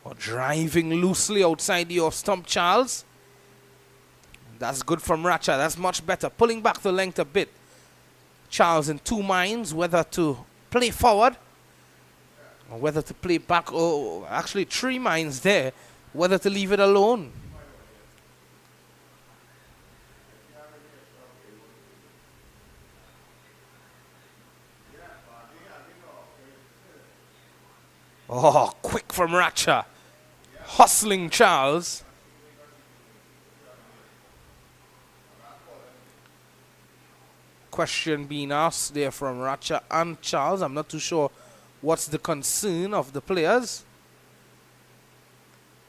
Or driving loosely outside the off-stump, Charles. That's good from Racha. That's much better. Pulling back the length a bit. Charles in two minds whether to play forward or whether to play back. Oh, actually 3 minds there. Whether to leave it alone. Oh, quick from Racha. Hustling Charles. Question being asked there from Racha and Charles. I'm not too sure what's the concern of the players.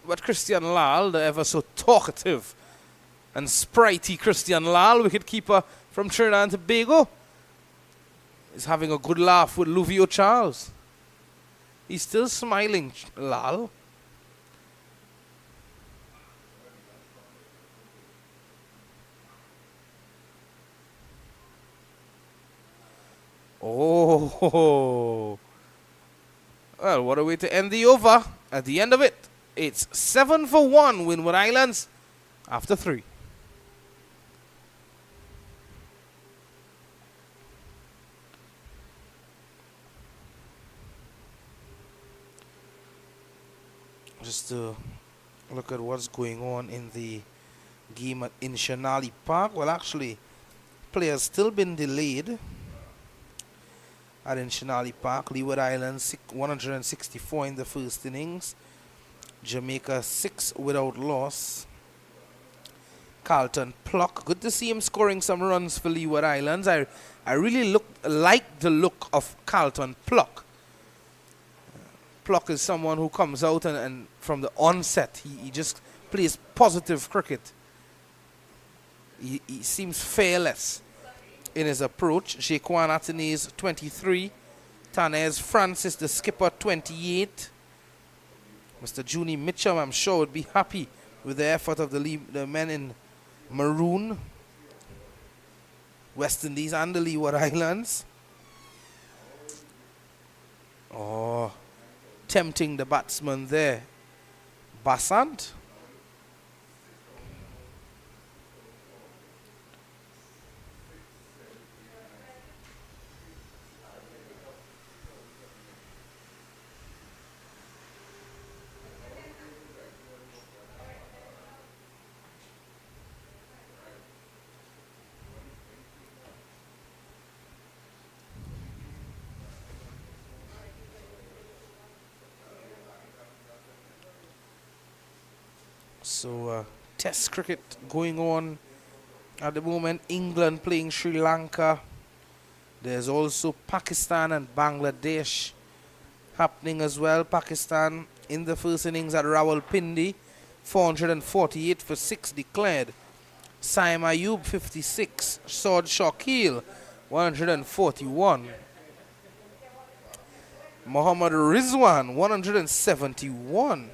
But Christian Lal, the ever so talkative and spritey Christian Lal, wicketkeeper from Trinidad and Tobago, is having a good laugh with Luvio Charles. He's still smiling, Lal. Oh, well, what a way to end the over. At the end of it, it's 7 for 1, Windward Islands, after 3. Just to look at what's going on in the game in Shanali Park. Well, actually, players still been delayed. At Shanali Park, Leeward Islands 164 in the first innings. Jamaica 6 without loss. Carlton Pluck, good to see him scoring some runs for Leeward Islands. I really like the look of Carlton Pluck. Pluck is someone who comes out and from the onset he just plays positive cricket. He seems fearless in his approach. Jaquan Atenez 23. Tanez Francis, the skipper, 28. Mr. Junie Mitchell, I'm sure, would be happy with the effort of the men in maroon, West Indies and the Leeward Islands. Oh, tempting the batsman there. Basant. So test cricket going on at the moment. England playing Sri Lanka. There's also Pakistan and Bangladesh happening as well. Pakistan in the first innings at Rawalpindi, 448 for 6 declared. Saim Ayub 56, Saud Shakil 141. Muhammad Rizwan 171.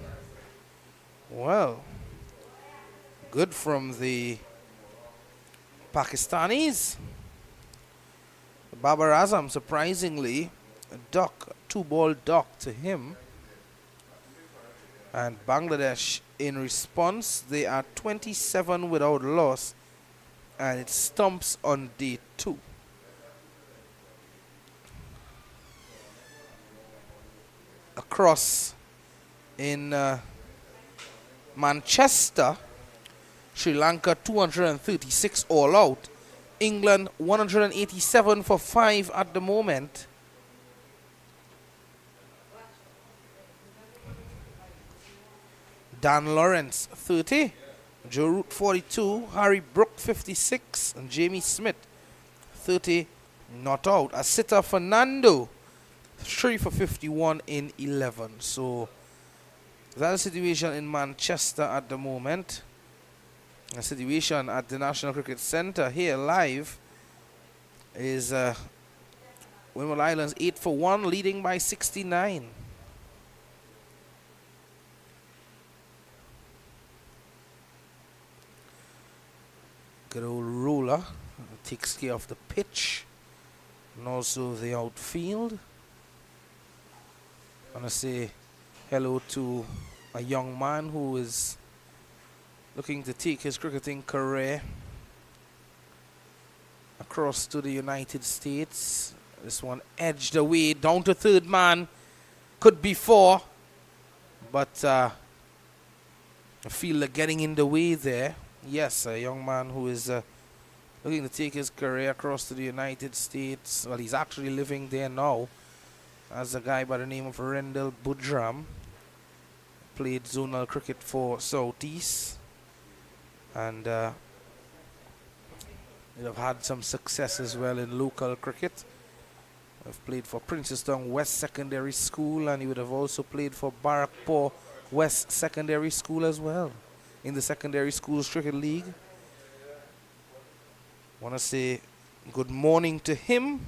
Well, good from the Pakistanis. Babar Azam surprisingly a 2-ball duck to him. And Bangladesh in response, they are 27 without loss, and it stumps on day 2. Across in Manchester, Sri Lanka 236 all out. England 187 for 5 at the moment. Dan Lawrence 30, Joe Root 42, Harry Brook 56, and Jamie Smith 30 not out. A sitter Fernando 3 for 51 in 11. So that's the situation in Manchester at the moment. The situation at the National Cricket Centre here live is Windward Islands 8 for 1, leading by 69. Good old roller takes care of the pitch and also the outfield. I want to say hello to a young man who is looking to take his cricketing career across to the United States. This one edged away down to third man. Could be 4, but I feel like getting in the way there. Yes, a young man who is looking to take his career across to the United States. Well, he's actually living there now, as a guy by the name of Rendell Budram. Played zonal cricket for Southeast, and they've had some success as well in local cricket. I've played for Princestown West Secondary School, and he would have also played for Barrackpore West Secondary School as well in the Secondary Schools Cricket League. Want to say good morning to him.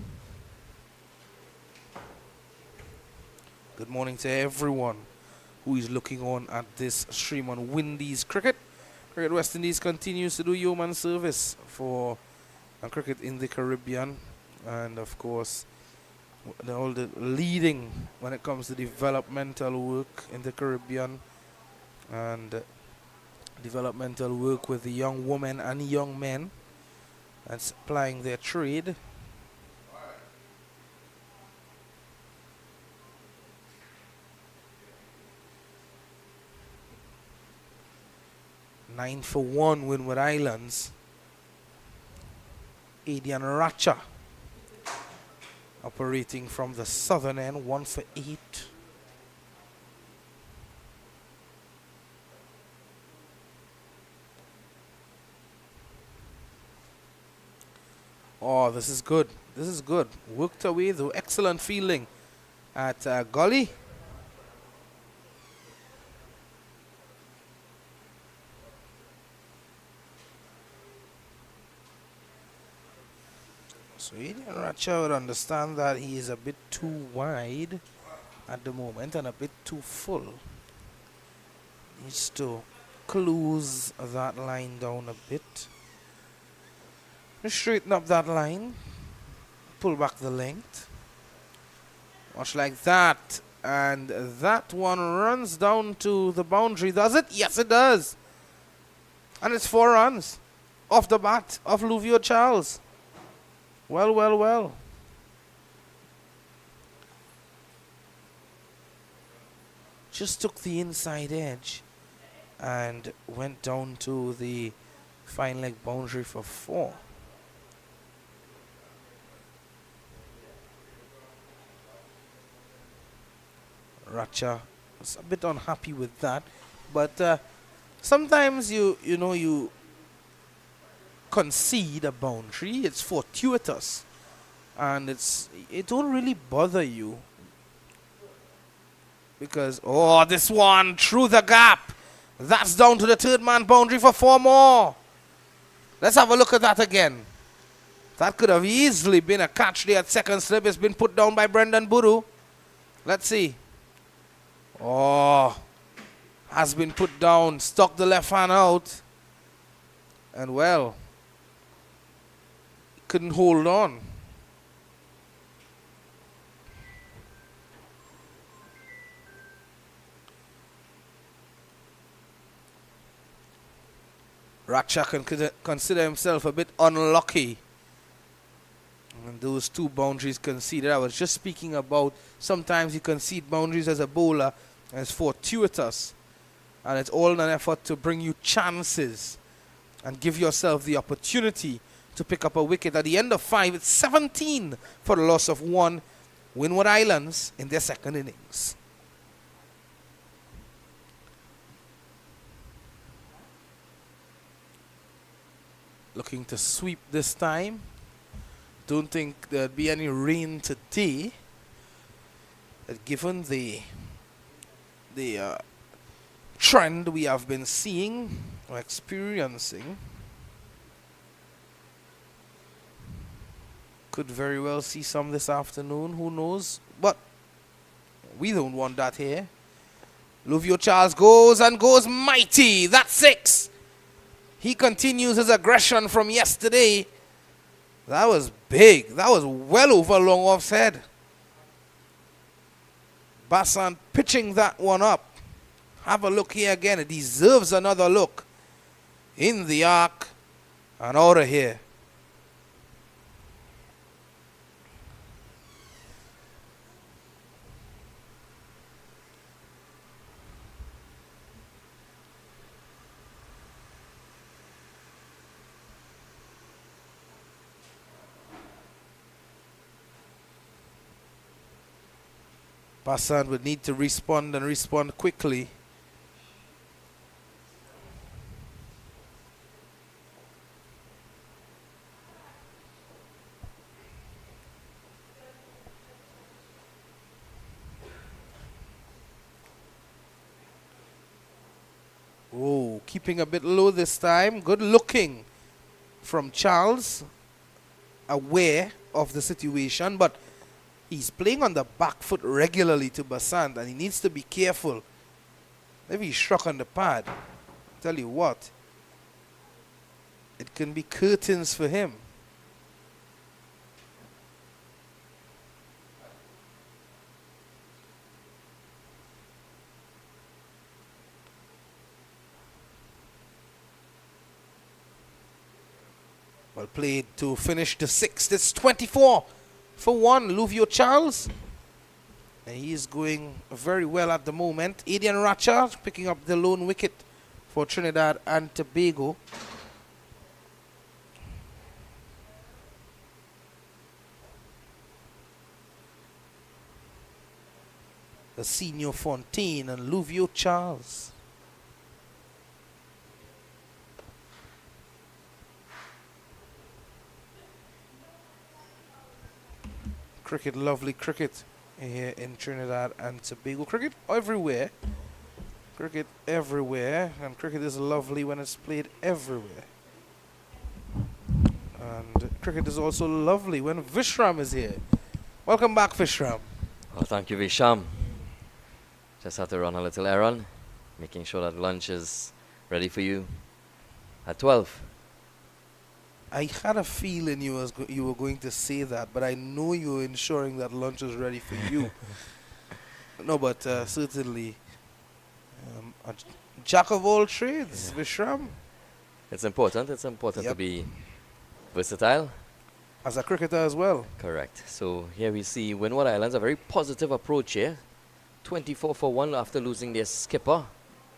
Good morning to everyone who is looking on at this stream on Windies Cricket. Cricket West Indies continues to do yeoman service for cricket in the Caribbean, and of course all the leading when it comes to developmental work in the Caribbean, and developmental work with the young women and young men that's plying their trade. Nine for 1 Windward Islands. Adian Racha operating from the southern end, 1 for 8. Oh, this is good. This is good. Worked away though. Excellent fielding at Gully. So Adian Racha would understand that he is a bit too wide at the moment and a bit too full. Needs to close that line down a bit. Straighten up that line, pull back the length, much like that, and that one runs down to the boundary. Does it? Yes, it does. And it's 4 runs off the bat of Luvio Charles. Well, well, well. Just took the inside edge and went down to the fine leg boundary for 4. Racha was a bit unhappy with that, but sometimes you concede a boundary. It's fortuitous, and it don't really bother you because this one through the gap. That's down to the third man boundary for 4 more. Let's have a look at that again. That could have easily been a catch there at second slip. It's been put down by Brendan Buru. Let's see. Has been put down. Stuck the left hand out. And well, couldn't hold on. Ratcha can consider himself a bit unlucky. And those 2 boundaries conceded. I was just speaking about sometimes you concede boundaries as a bowler and it's fortuitous. And it's all in an effort to bring you chances and give yourself the opportunity to pick up a wicket. At the end of 5, it's 17 for the loss of 1. Windward Islands in their second innings. Looking to sweep this time. Don't think there'd be any rain today. But given the trend we have been seeing or experiencing, could very well see some this afternoon. Who knows? But we don't want that here. Luvio Charles goes and goes mighty. That's 6. He continues his aggression from yesterday. That was big. That was well over long offside. Basan pitching that one up. Have a look here again. It deserves another look. In the arc and out of here. Basan would need to respond and respond quickly. Oh, keeping a bit low this time. Good looking from Charles. Aware of the situation, but he's playing on the back foot regularly to Basant, and he needs to be careful. Maybe he struck on the pad. Tell you what, it can be curtains for him. Well played to finish the 6th. It's 24 for 1. Luvio Charles. And he is going very well at the moment. Adian Ratcha picking up the lone wicket for Trinidad and Tobago. The senior Fontaine and Luvio Charles. Cricket, lovely cricket here in Trinidad and Tobago. Cricket everywhere. Cricket everywhere. And cricket is lovely when it's played everywhere. And cricket is also lovely when Vishram is here. Welcome back, Vishram. Well, thank you, Visham. Just had to run a little errand, making sure that lunch is ready for you at 12. I had a feeling you were going to say that, but I know you were ensuring that lunch was ready for you. No, but certainly a jack of all trades, Vishram. It's important. It's important to be versatile. As a cricketer as well. Correct. So here we see Windward Islands, a very positive approach here. 24 for 1 after losing their skipper,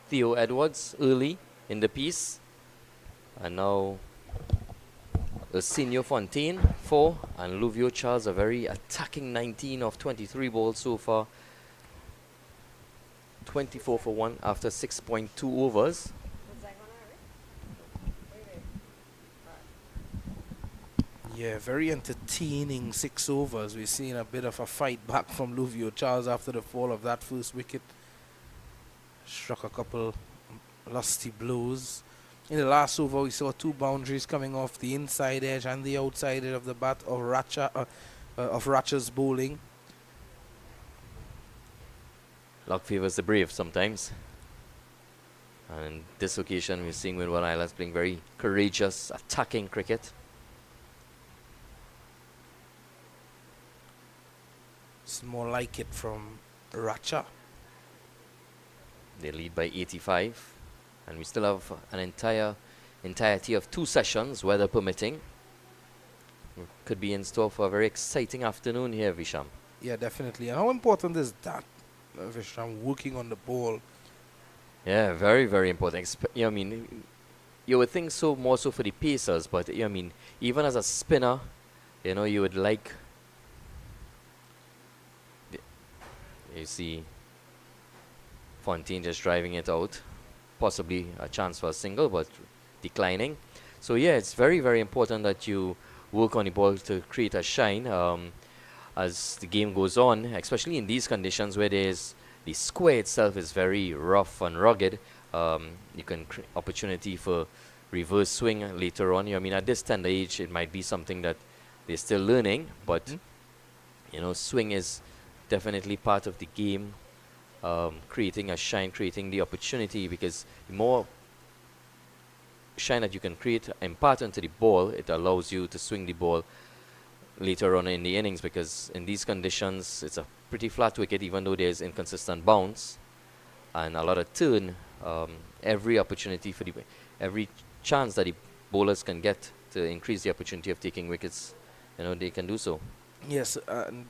Theo Edwards, early in the piece. And now the senior Fontaine, 4, and Luvio Charles, a very attacking 19 of 23 balls so far. 24 for 1 after 6.2 overs. Yeah, very entertaining 6 overs. We're seeing a bit of a fight back from Luvio Charles after the fall of that first wicket. Struck a couple lusty blows. In the last over, we saw 2 boundaries coming off the inside edge and the outside edge of the bat of Ratcha's bowling. Luck favors the brave sometimes. And this occasion, we're seeing Windward Islands playing very courageous, attacking cricket. It's more like it from Ratcha. They lead by 85. And we still have an entirety of 2 sessions, weather permitting. We could be in store for a very exciting afternoon here, Visham. Yeah, definitely. And how important is that, Vishram, working on the ball? Yeah, very, very important. I mean, you would think so more so for the pacers, but I mean, even as a spinner, you would like. You see, Fontaine just driving it out, possibly a chance for a single, but declining. So yeah, it's very, very important that you work on the ball to create a shine as the game goes on, especially in these conditions where the square itself is very rough and rugged. You can create opportunity for reverse swing later on. I mean, at this tender age, it might be something that they're still learning, but swing is definitely part of the game. Creating a shine, creating the opportunity, because the more shine that you can create, impart onto the ball, it allows you to swing the ball later on in the innings, because in these conditions, it's a pretty flat wicket, even though there's inconsistent bounce and a lot of turn. Every opportunity for every chance that the bowlers can get to increase the opportunity of taking wickets, they can do so. Yes, and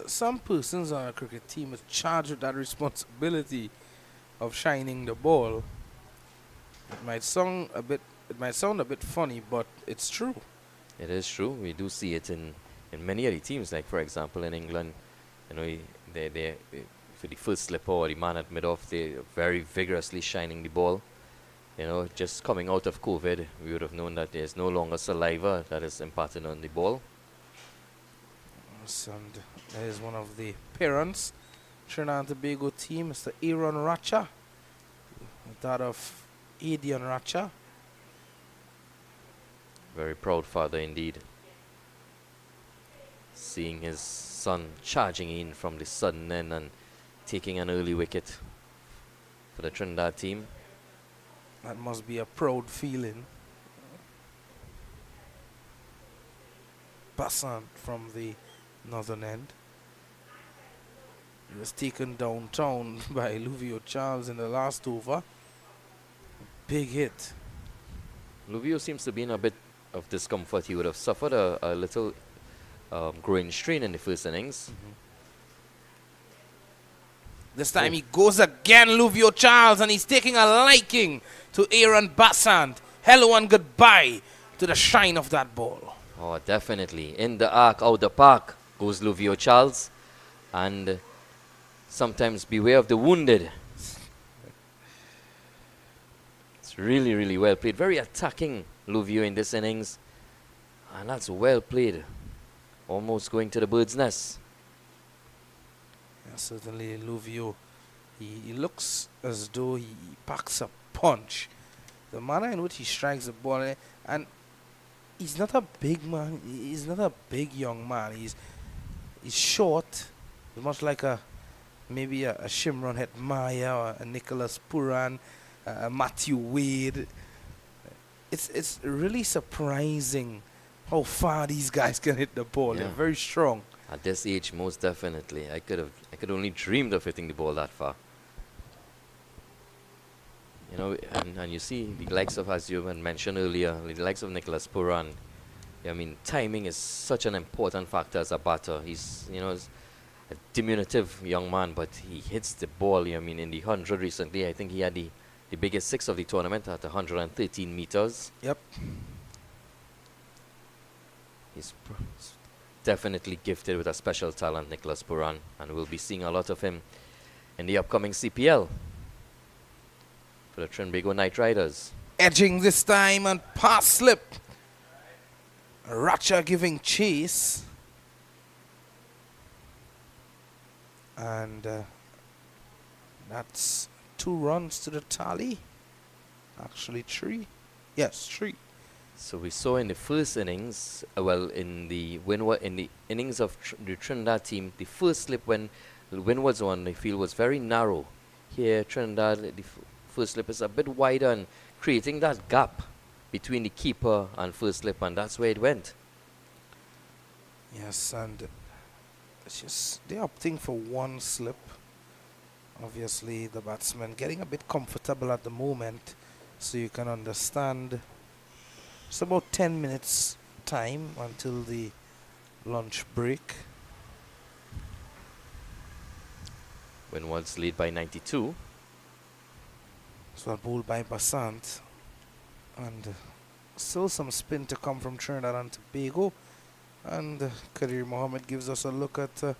some persons on a cricket team is charged with that responsibility of shining the ball. It might sound a bit funny, but it's true. It is true. We do see it in many of the teams. Like for example, in England, they for the first slipper or the man at mid-off, they are very vigorously shining the ball. Just coming out of COVID, we would have known that there's no longer saliva that is imparted on the ball. And that is one of the parents, Trinidad and Tobago team, Mr. Aaron Ratcha, that of Adian Ratcha. Very proud father indeed. Seeing his son charging in from the sudden end and taking an early wicket for the Trinidad team. That must be a proud feeling. Passant from the northern end. He was taken downtown by Luvio Charles in the last over. Big hit. Luvio seems to be in a bit of discomfort. He would have suffered a little groin strain in the first innings. This time he goes again, Luvio Charles, and he's taking a liking to Aaron Bassant. Hello and goodbye to the shine of that ball. Oh, definitely. In the arc, out the park goes Luvio Charles. And sometimes beware of the wounded. It's really, really well played. Very attacking Luvio in this innings. And that's well played. Almost going to the bird's nest. Yeah, certainly Luvio, he looks as though he packs a punch. The manner in which he strikes the ball, and he's not a big man. He's not a big young man. He's short, much like maybe a Shimron Hetmaya or a Nicholas Puran, a Matthew Wade. It's really surprising how far these guys can hit the ball. Yeah. They're very strong. At this age, most definitely. I could only dreamed of hitting the ball that far. And you see the likes of, as you had mentioned earlier, the likes of Nicholas Puran. I mean, timing is such an important factor as a batter. He's, a diminutive young man, but he hits the ball. I mean, in the 100 recently, I think he had the biggest 6 of the tournament at 113 meters. Yep. He's definitely gifted with a special talent, Nicholas Puran, and we'll be seeing a lot of him in the upcoming CPL for the Trinbago Knight Riders. Edging this time and pass slip. Racha giving chase. And that's 2 runs to the tally. Actually 3. Yes, 3. So we saw in the first innings, in the Windward, in the innings of the Trinidad team, the first slip when Windward's on the field was very narrow. Here, Trinidad, the first slip is a bit wider and creating that gap between the keeper and first slip, and that's where it went. Yes, and it's just they're opting for 1 slip. Obviously, the batsman getting a bit comfortable at the moment, so you can understand. It's about 10 minutes time until the lunch break. Windward's lead by 92. So bowled by Basant. And still some spin to come from Trinidad and Tobago. And Kadir Mohammed gives us a look at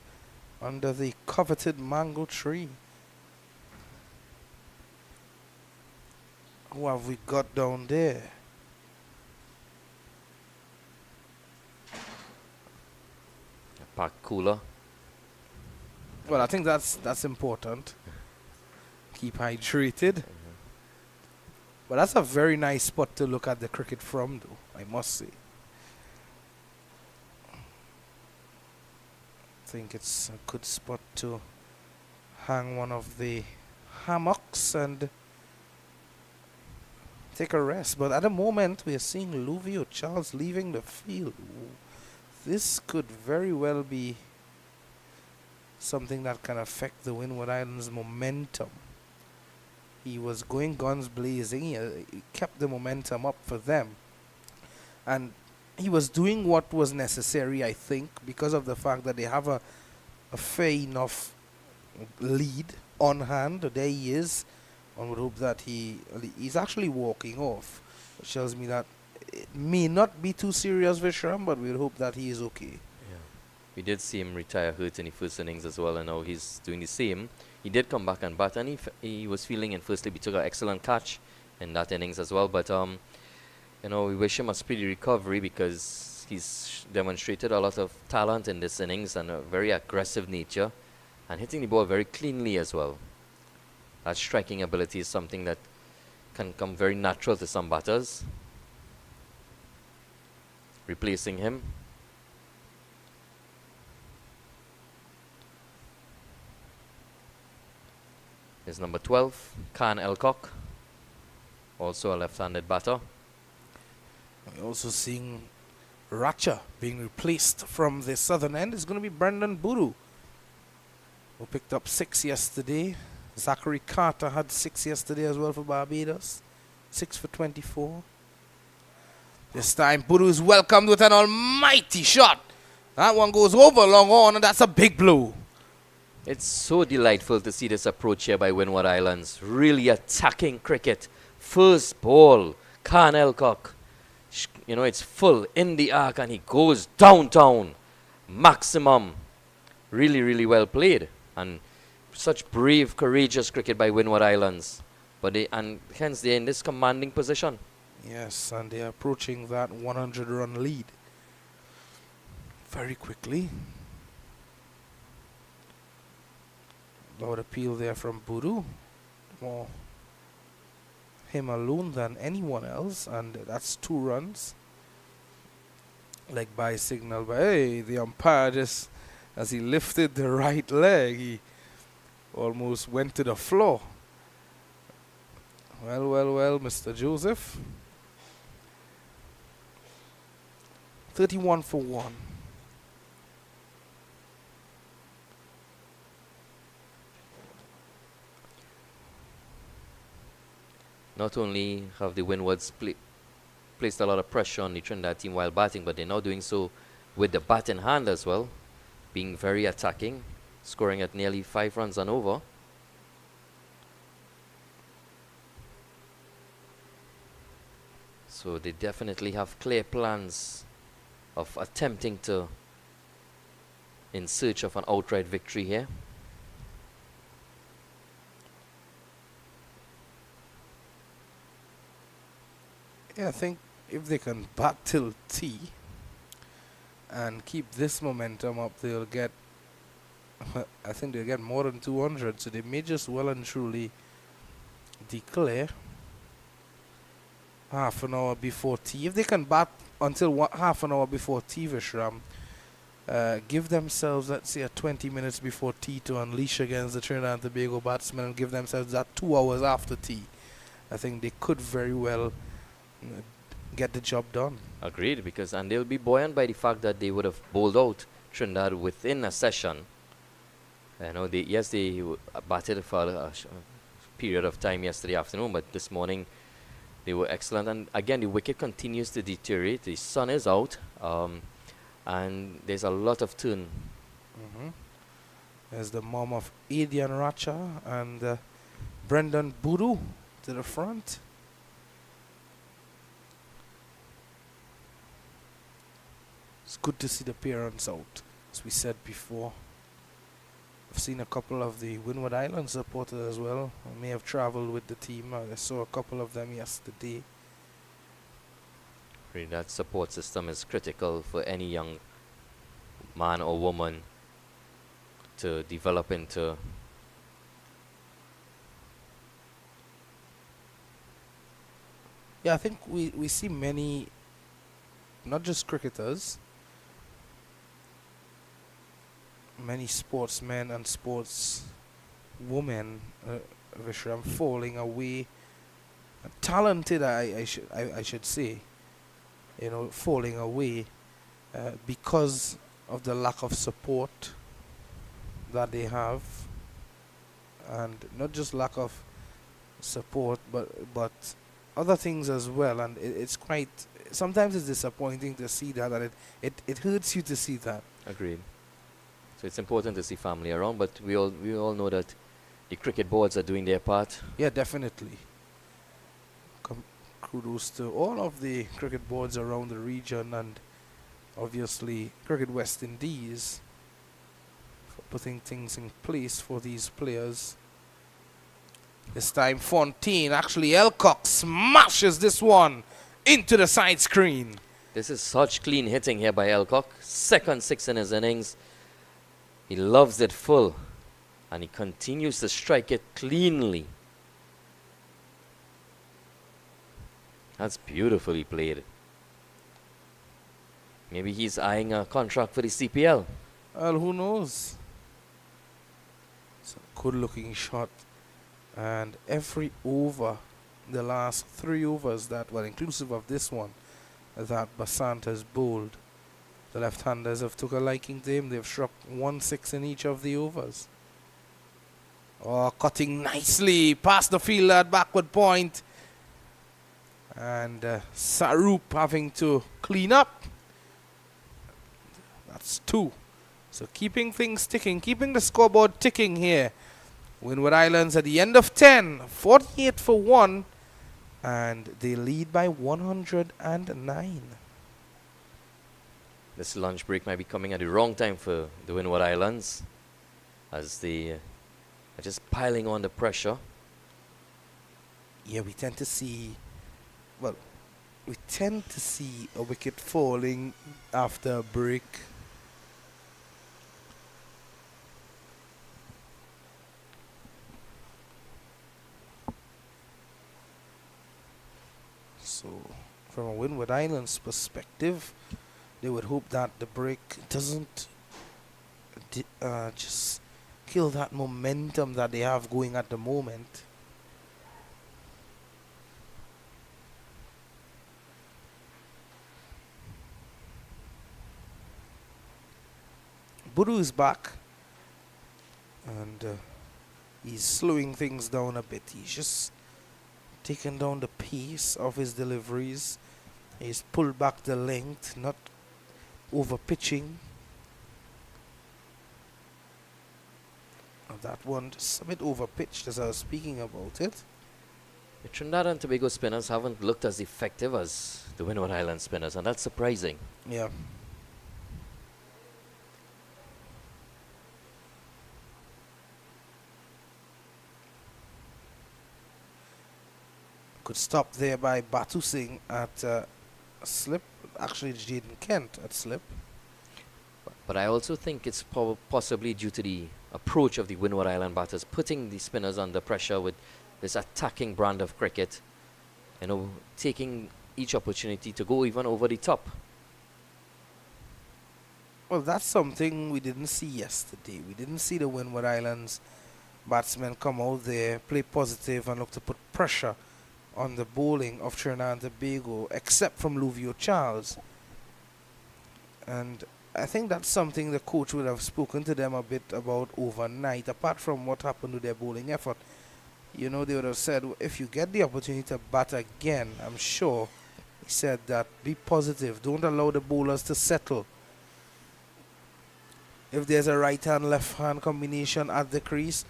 under the coveted mango tree. Who have we got down there? A pack cooler. Well, I think that's important. Keep hydrated. But that's a very nice spot to look at the cricket from, though, I must say. I think it's a good spot to hang one of the hammocks and take a rest. But at the moment, we are seeing Luvio Charles leaving the field. This could very well be something that can affect the Windward Islands' momentum. He was going guns blazing. He kept the momentum up for them. And he was doing what was necessary, I think, because of the fact that they have a fair enough lead on hand. There he is. One would hope that he's actually walking off, which tells me that it may not be too serious for Shram, but we'll hope that he is okay. We did see him retire hurt in the first innings as well, and now he's doing the same. He did come back and bat, and he was feeling, and firstly, he took an excellent catch in that innings as well. But we wish him a speedy recovery because he's demonstrated a lot of talent in this innings and a very aggressive nature, and hitting the ball very cleanly as well. That striking ability is something that can come very natural to some batters. Replacing him, is number 12, Khan Elcock, also a left-handed batter. We're also seeing Racha being replaced from the southern end. It's going to be Brendan Buru, who picked up 6 yesterday. Zachary Carter had 6 yesterday as well for Barbados. 6 for 24. This time, Buru is welcomed with an almighty shot. That one goes over long on, and that's a big blow. It's so delightful to see this approach here by Windward Islands. Really attacking cricket. First ball, Khan Elcock. It's full in the arc and he goes downtown. Maximum. Really, really well played. And such brave, courageous cricket by Windward Islands. And hence they're in this commanding position. Yes, and they're approaching that 100-run lead very quickly. Loud appeal there from Buru. More him alone than anyone else, and that's 2 runs. Like by signal by the umpire, just as he lifted the right leg, he almost went to the floor. Well, Mr. Joseph. 31 for 1. Not only have the Windwards placed a lot of pressure on the Trinidad team while batting, but they're now doing so with the bat in hand as well, being very attacking, scoring at nearly 5 runs and over. So they definitely have clear plans of attempting to in search of an outright victory here. Yeah, I think if they can bat till tea, and keep this momentum up, they'll get, I think they'll get more than 200, so they may just well and truly declare half an hour before tea. If they can bat until half an hour before tea, Vishram, give themselves, let's say, 20 minutes before tea to unleash against the Trinidad and Tobago batsmen, and give themselves that 2 hours after tea. I think they could very well get the job done. Agreed, and they'll be buoyant by the fact that they would have bowled out Trinidad within a session. They batted for a period of time yesterday afternoon, but this morning they were excellent. And again, the wicket continues to deteriorate. The sun is out, and there's a lot of turn. There's the mom of Adian Racha and Brendan Boodoo to the front. It's good to see the parents out, as we said before. I've seen a couple of the Windward Island supporters as well. I may have travelled with the team. I saw a couple of them yesterday. Really, that support system is critical for any young man or woman to develop into. Yeah, I think we see many, not just cricketers, many sportsmen and sportswomen, Vishram, falling away. Talented, I should say, falling away because of the lack of support that they have, and not just lack of support, but other things as well. And it's quite, sometimes it's disappointing to see that, and it hurts you to see that. Agreed. So it's important to see family around, but we all know that the cricket boards are doing their part. Yeah, definitely. Kudos to all of the cricket boards around the region, and obviously Cricket West Indies for putting things in place for these players. This time Fontaine, actually Elcock smashes this one into the side screen. This is such clean hitting here by Elcock. Second six in his innings. He loves it full, and he continues to strike it cleanly. That's beautifully played. Maybe he's eyeing a contract for the CPL. Well, who knows? It's a good looking shot. And every over, the last 3 overs that were inclusive of this one, that Basant has bowled, the left-handers have took a liking to him. They've struck 1-6 in each of the overs. Oh, cutting nicely past the fielder at backward point. And Sarup having to clean up. That's 2. So keeping things ticking, keeping the scoreboard ticking here. Windward Islands at the end of 10, 48 for 1. And they lead by 109. This lunch break might be coming at the wrong time for the Windward Islands, as they are just piling on the pressure. Yeah, we tend to see a wicket falling after a break. So, from a Windward Islands perspective, they would hope that the break doesn't just kill that momentum that they have going at the moment. Boodoo is back, and he's slowing things down a bit. He's just taken down the pace of his deliveries. He's pulled back the length, not over pitching. That one just a bit over pitched as I was speaking about it. The Trinidad and Tobago spinners haven't looked as effective as the Windward Island spinners, and that's surprising. Yeah. Could stop there by Batu Singh at slip. Actually, Jaden Kent at slip. But I also think it's possibly due to the approach of the Windward Island batters, putting the spinners under pressure with this attacking brand of cricket, taking each opportunity to go even over the top. Well, that's something we didn't see yesterday. We didn't see the Windward Islands batsmen come out there, play positive, and look to put pressure on the bowling of Trinidad and Tobago, except from Luvio Charles. And I think that's something the coach would have spoken to them a bit about overnight, apart from what happened to their bowling effort. They would have said, if you get the opportunity to bat again, I'm sure, he said that, be positive. Don't allow the bowlers to settle. If there's a right-hand, left-hand combination at the crease,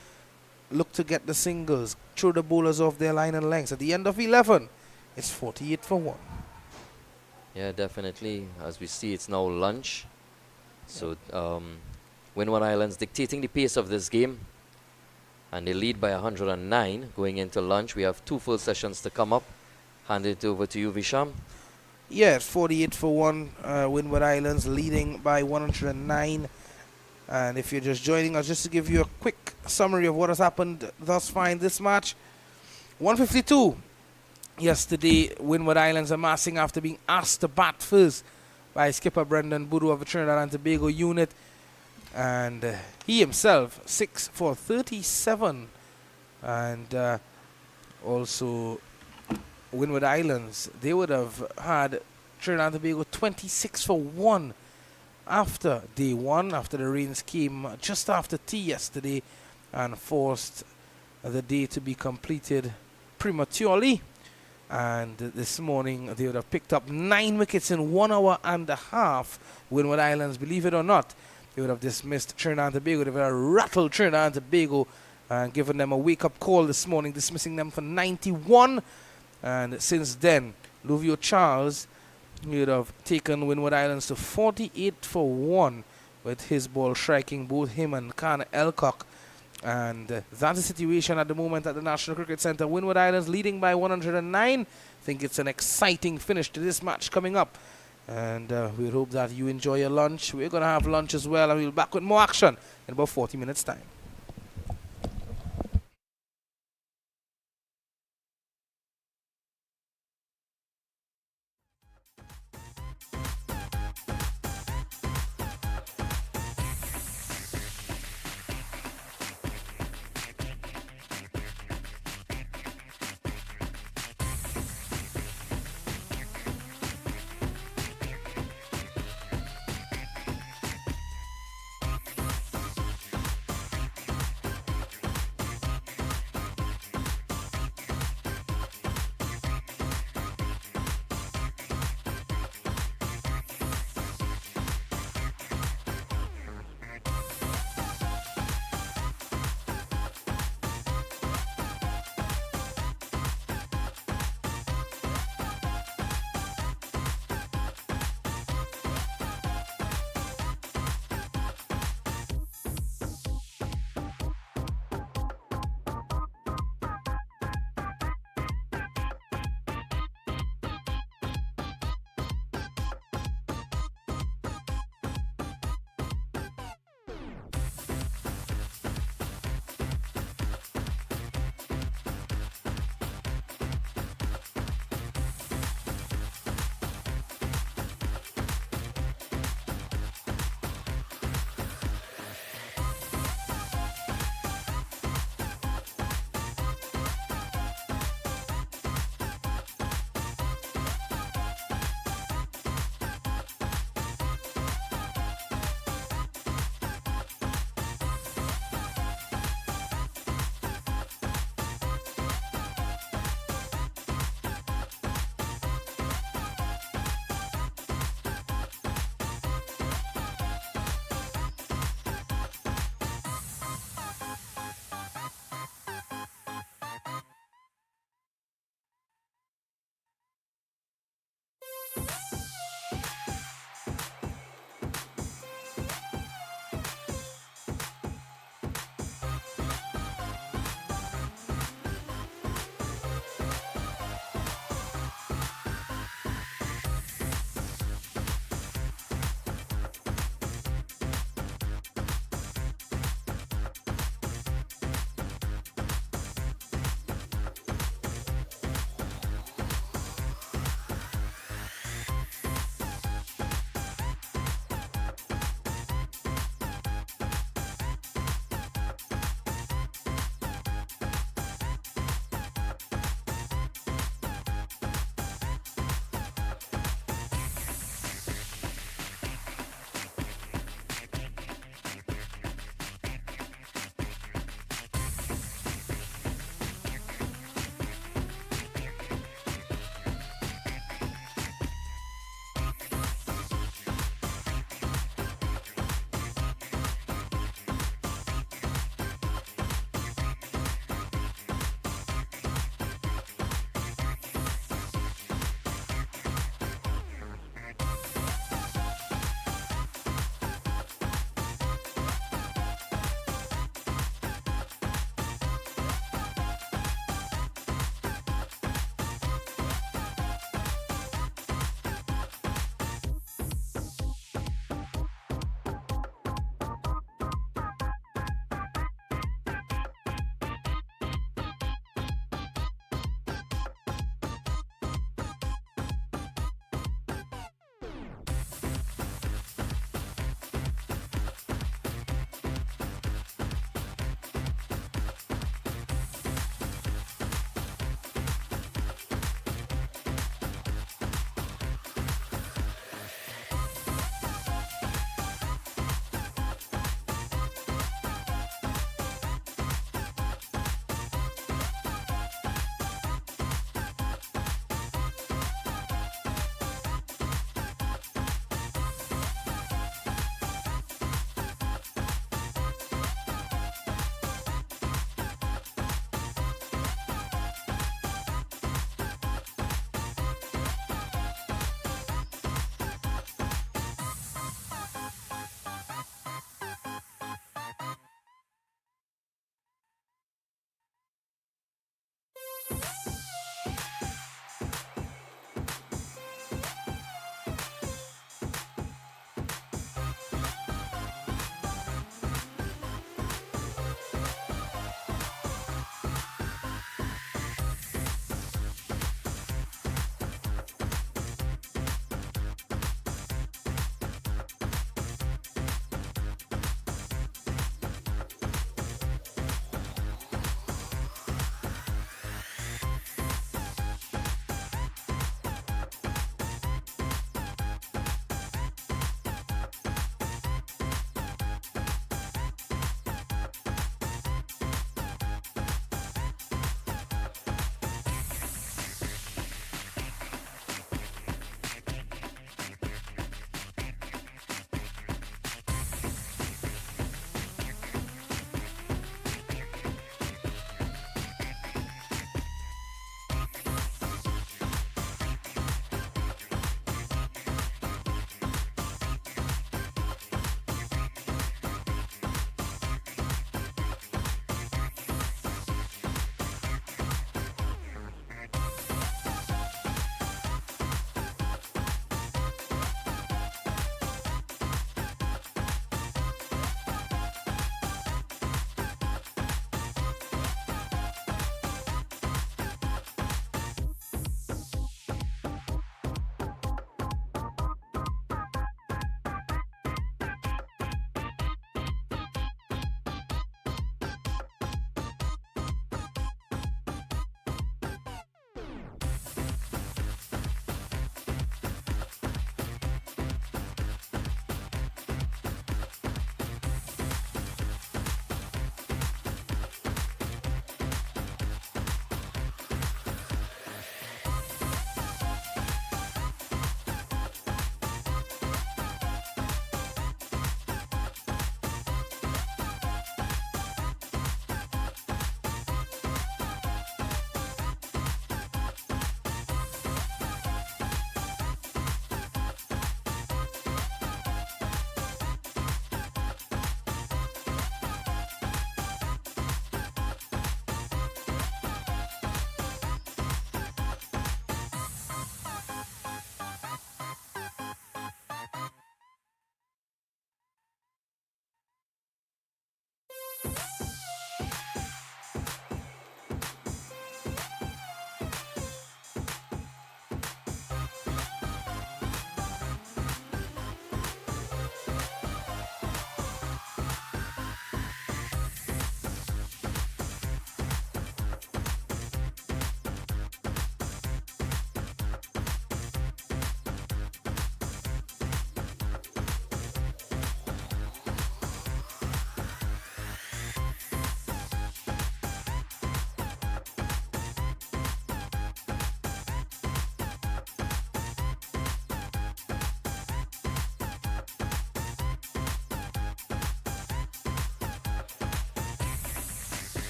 look to get the singles. Throw the bowlers off their line and lengths. At the end of 11, it's 48 for 1. Yeah, definitely. As we see, it's now lunch. So, Windward Islands dictating the pace of this game. And they lead by 109 going into lunch. We have 2 full sessions to come up. Hand it over to you, Visham. Yes, 48 for 1. Windward Islands leading by 109. And if you're just joining us, just to give you a quick summary of what has happened thus far in this match. 152 yesterday, Windward Islands amassing after being asked to bat first by skipper Brendan Boodoo of the Trinidad and Tobago unit. And he himself, 6 for 37. And also Windward Islands, they would have had Trinidad and Tobago 26 for 1 after day 1, after the rains came just after tea yesterday and forced the day to be completed prematurely. And this morning they would have picked up 9 wickets in 1 hour and a half. Windward Islands, believe it or not, they would have dismissed Trinidad and Tobago. They would have rattled Trinidad and Tobago and given them a wake-up call this morning, dismissing them for 91. And since then, Luvio Charles, he would have taken Windward Islands to 48 for 1 with his ball striking both him and Khan Elcock. And that's the situation at the moment at the National Cricket Centre. Windward Islands leading by 109. I think it's an exciting finish to this match coming up. And we hope that you enjoy your lunch. We're going to have lunch as well, and we'll be back with more action in about 40 minutes' time.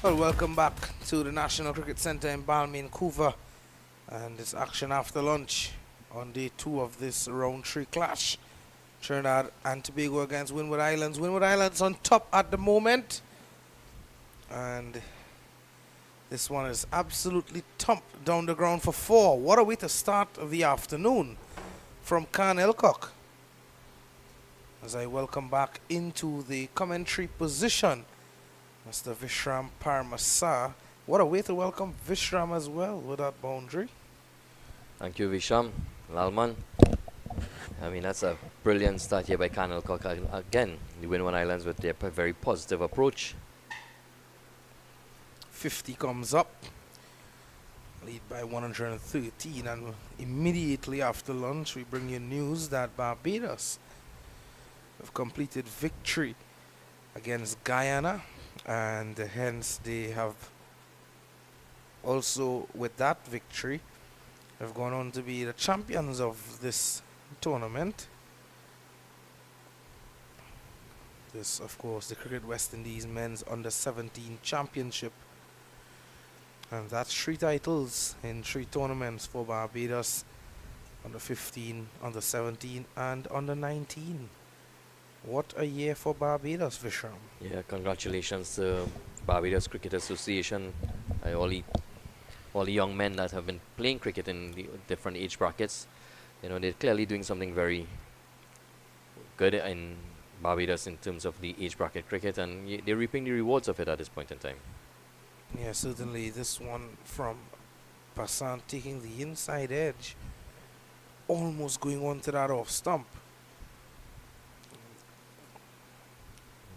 Well, welcome back to the National Cricket Centre in Balmain, Vancouver, and it's action after lunch on day 2 of this round 3 clash. Trinidad and Tobago against Windward Islands. Windward Islands on top at the moment, and this one is absolutely thumped down the ground for 4. What a way to start the afternoon from Khan Elcock. As I welcome back into the commentary position Mr. Vishram Parmasar. What a way to welcome Vishram as well with that boundary. Thank you, Visham. Lalman. I mean, that's a brilliant start here by Khan Elcock. Again, the Windward Islands with their very positive approach. 50 comes up. Lead by 113, and immediately after lunch we bring you news that Barbados have completed victory against Guyana, and hence they have also, with that victory, have gone on to be the champions of this tournament. This, of course, the Cricket West Indies Men's Under-17 Championship. And that's 3 titles in 3 tournaments for Barbados: Under-15, Under-17 and Under-19. What a year for Barbados, Vishram. Yeah, congratulations to Barbados Cricket Association. All the young men that have been playing cricket in the different age brackets. You know, they're clearly doing something very good in Barbados in terms of the age bracket cricket, and they're reaping the rewards of it at this point in time. Yeah, certainly this one from Passant taking the inside edge, almost going on to that off stump.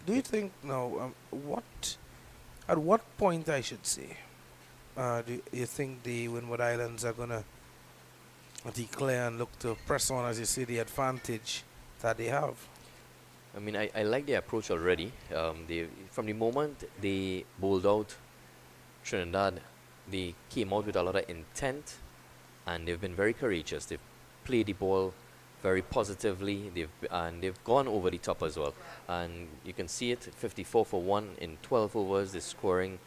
Do you think now, at what point, I should say, do you think the Windward Islands are going to declare and look to press on, as you say, the advantage that they have? I mean, I like their approach already. From the moment they bowled out Trinidad, they came out with a lot of intent, and they've been very courageous. They've played the ball very positively, they've gone over the top as well, and you can see it. 54 for 1 in 12 overs. They're scoring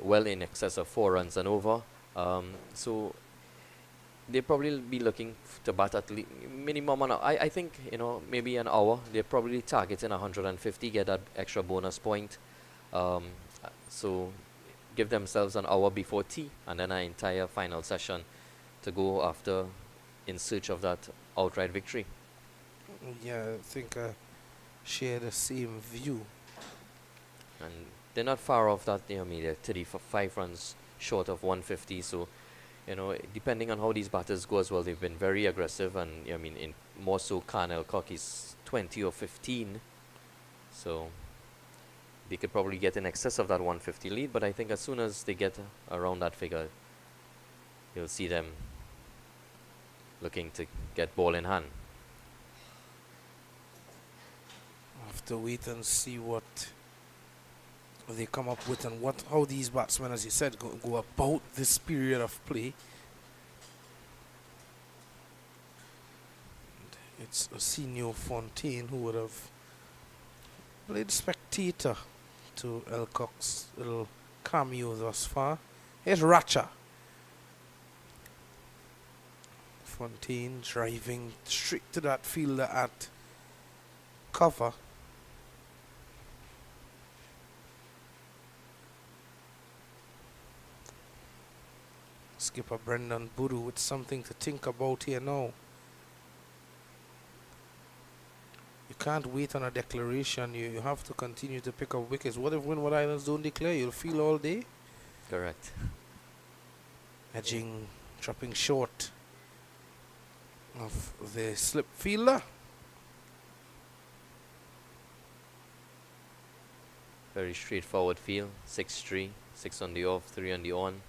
well in excess of 4 runs and over, so they'll probably be looking to bat at minimum I think, you know, maybe an hour. They're probably targeting 150, get that extra bonus point, so give themselves an hour before tea and then an entire final session to go after in search of that outright victory. Yeah, I think I share the same view. And they're not far off that. I mean, they're 35 runs short of 150. So, you know, depending on how these batters go as well, they've been very aggressive. And I mean, in more so, Khan Elcock is 20 or 15. So they could probably get in excess of that 150 lead. But I think as soon as they get around that figure, you'll see them looking to get ball in hand. I have to wait and see what they come up with, and how these batsmen, as you said, go about this period of play. And it's Arsenio Fontaine who would have played spectator to Elcock's little cameo thus far. Here's Racha. Fontaine driving straight to that fielder at cover. Skipper Brendan Boodoo with something to think about here now. You can't wait on a declaration. You have to continue to pick up wickets. What if Windward Islands don't declare? You'll feel all day. Correct. Edging, dropping short of the slip fielder. Very straightforward field. 6-3, 6 on the off, 3 on the on.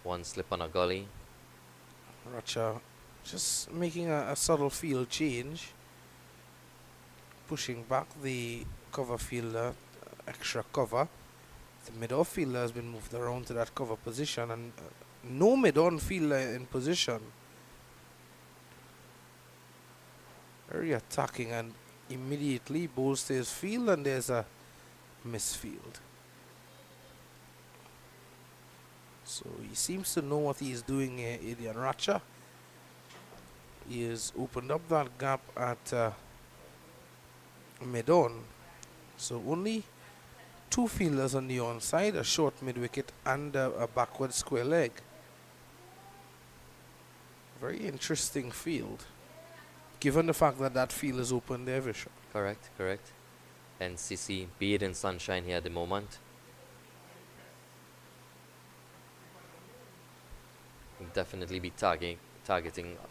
1 slip on a gully. Racha just making a subtle field change, pushing back the cover fielder, extra cover. The mid-off fielder has been moved around to that cover position, and no mid-on fielder in position. Very attacking, and immediately bowls to his field, and there's a misfield. So he seems to know what he is doing here, Adrian Ratcher. He has opened up that gap at mid-on. So only two fielders on the onside, a short mid-wicket and a backward square leg. Very interesting field, given the fact that that field is open there, Vishal. Correct, correct. NCC, be it in sunshine here at the moment. Definitely be targeting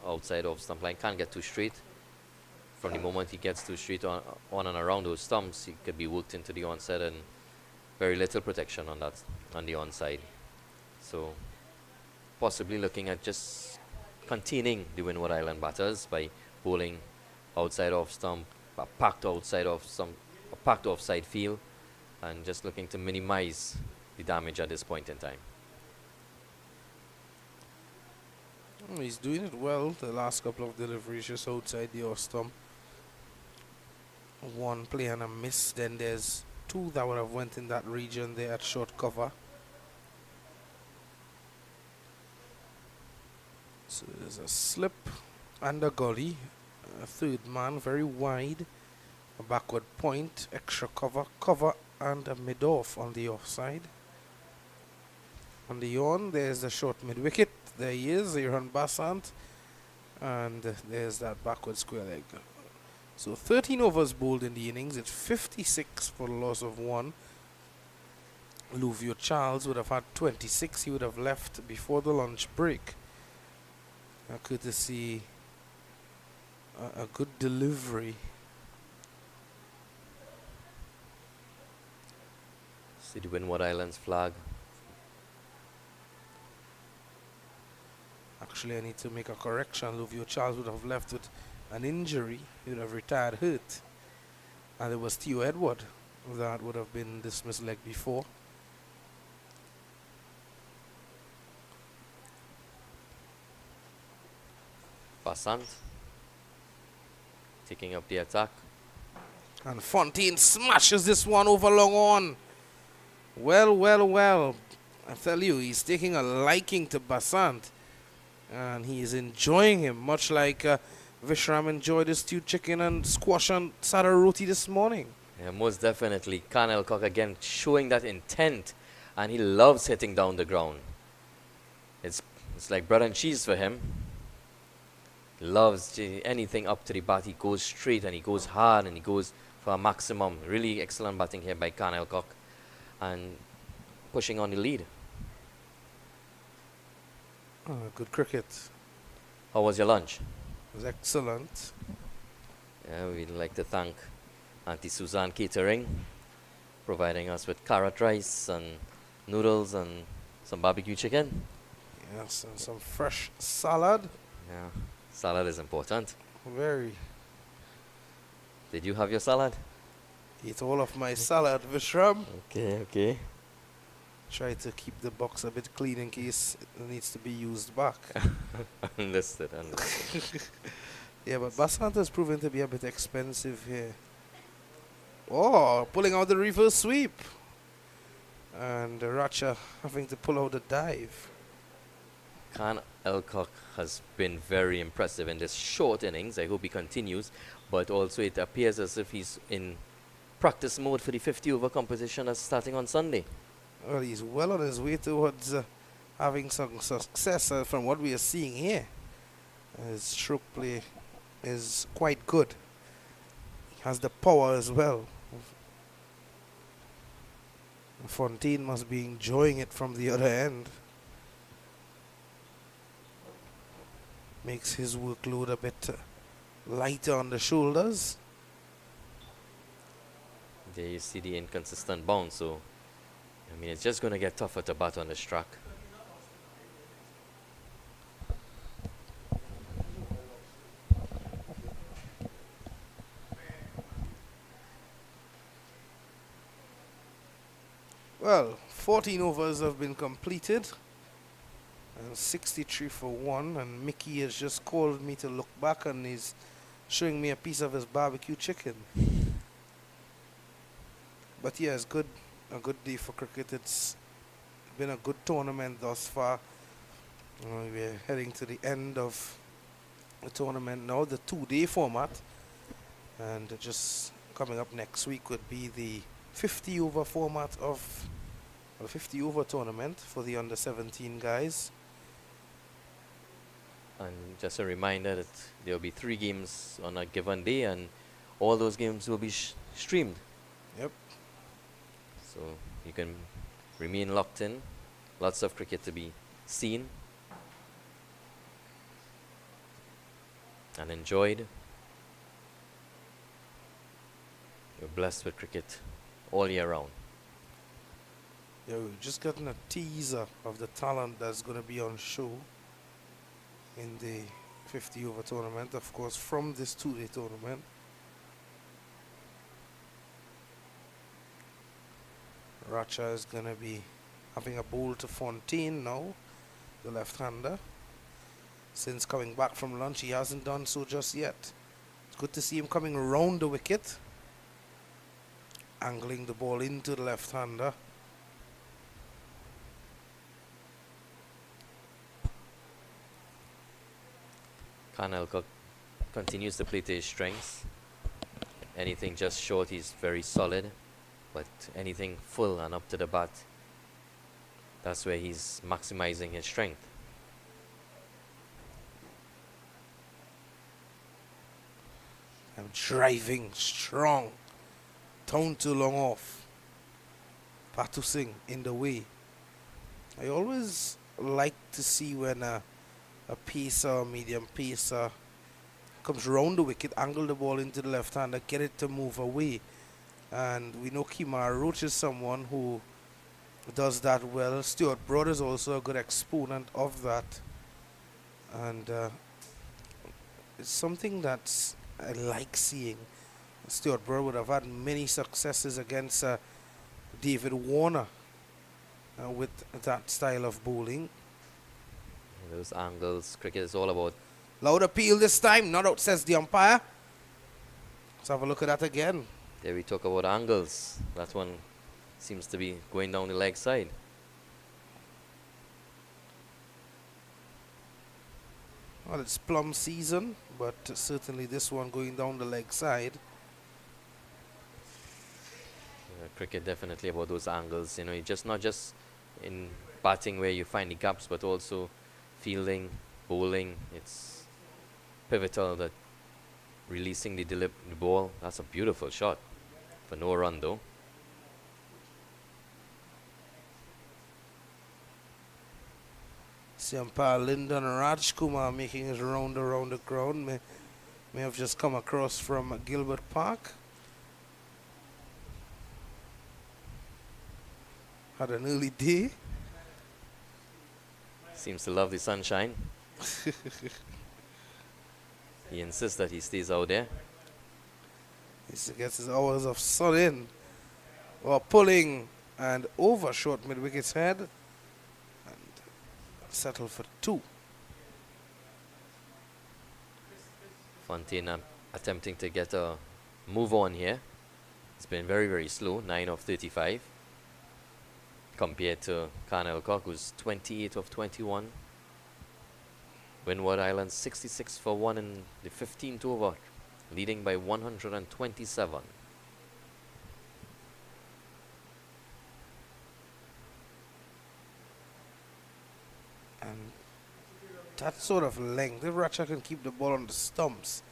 outside of stump line. Can't get too straight. From the moment he gets too straight on and around those stumps, he could be worked into the onside, and very little protection on that, on the onside. So possibly looking at just containing the Windward Island batters by bowling outside off stump, a packed outside of some, a packed offside field, and just looking to minimize the damage at this point in time. He's doing it well. The last couple of deliveries just outside the off stump. One play and a miss. Then there's two that would have went in that region there at short cover. So there's a slip and a gully. A third man, very wide. A backward point, extra cover, and a mid-off on the offside. On the on, there's the short mid-wicket. There he is, Aaron Bassant. And there's that backward square leg. So 13 overs bowled in the innings. It's 56 for the loss of 1. Luvio Charles would have had 26. He would have left before the lunch break. Courtesy a good delivery. See the Windward Islands flag. Actually, I need to make a correction. Luvio Charles would have left with an injury. He would have retired hurt. And it was Theo Edward that would have been dismissed leg before. Bassant taking up the attack. And Fontaine smashes this one over long on. Well. I tell you, he's taking a liking to Bassant. And he is enjoying him, much like Vishram enjoyed his stewed chicken and squash and sada roti this morning. Yeah, most definitely. Khan Elcock again showing that intent, and he loves hitting down the ground. It's like bread and cheese for him. He loves anything up to the bat. He goes straight and he goes hard and he goes for a maximum. Really excellent batting here by Khan Elcock, and pushing on the lead. Good cricket. How was your lunch? It was excellent. Yeah, we'd like to thank Auntie Suzanne Catering, providing us with carrot rice and noodles and some barbecue chicken. Yes, and some fresh salad. Yeah, salad is important. Very. Did you have your salad? Eat all of my salad, Vishram. Okay. Try to keep the box a bit clean in case it needs to be used back. Understood. Yeah, but Bassant has proven to be a bit expensive here. Oh, pulling out the reverse sweep. And Ratcher having to pull out the dive. Khan Elcock has been very impressive in this short innings. I hope he continues. But also it appears as if he's in practice mode for the 50-over competition that's starting on Sunday. Well, he's well on his way towards having some success from what we are seeing here. His stroke play is quite good. He has the power as well. Fontaine must be enjoying it from the other end. Makes his workload a bit lighter on the shoulders. There you see the inconsistent bounce, so I mean it's just going to get tougher to bat on this track. Well, 14 overs have been completed and 63 for 1, and Mickey has just called me to look back and he's showing me a piece of his barbecue chicken. But yeah, it's good. A good day for cricket. It's been a good tournament thus far. We're heading to the end of the tournament now, the 2-day format. And just coming up next week would be the 50 over format of a 50 over tournament for the under 17 guys. And just a reminder that there will be 3 games on a given day, and all those games will be streamed. Yep. So you can remain locked in. Lots of cricket to be seen and enjoyed. You're blessed with cricket all year round. Yeah, we've just gotten a teaser of the talent that's going to be on show in the 50 over tournament, of course, from this 2-day tournament. Racha is going to be having a bowl to Fontaine now, the left-hander. Since coming back from lunch, he hasn't done so just yet. It's good to see him coming around the wicket, angling the ball into the left-hander. Alcock continues to play to his strengths. Anything just short, he's very solid. But anything full and up to the bat, that's where he's maximizing his strength. I'm driving strong. Tone too long off. Patu Singh in the way. I always like to see when a pacer, medium pacer, comes round the wicket, angle the ball into the left hander, get it to move away. And we know Kemar Roach is someone who does that well. Stuart Broad is also a good exponent of that. And it's something that I like seeing. Stuart Broad would have had many successes against David Warner with that style of bowling. Those angles, cricket is all about. Loud appeal this time, not out, says the umpire. Let's have a look at that again. There we talk about angles. That one seems to be going down the leg side. Well, it's plum season, but certainly this one going down the leg side. Cricket definitely about those angles. You know, you just not just in batting where you find the gaps, but also fielding, bowling. It's pivotal that releasing the ball. That's a beautiful shot for no run though. See umpire Lyndon Rajkumar making his round around the ground. May have just come across from Gilbert Park. Had an early day. Seems to love the sunshine. He insists that he stays out there. He gets his hours of sun in. Or pulling and over short mid-wicket's head. And settle for 2. Fontaine attempting to get a move on here. It's been very, very slow, 9 of 35. Compared to Alcock, who's 28 of 21. Windward Island 66 for 1 in the 15th over, leading by 127. And that sort of length, if Racha can keep the ball on the stumps,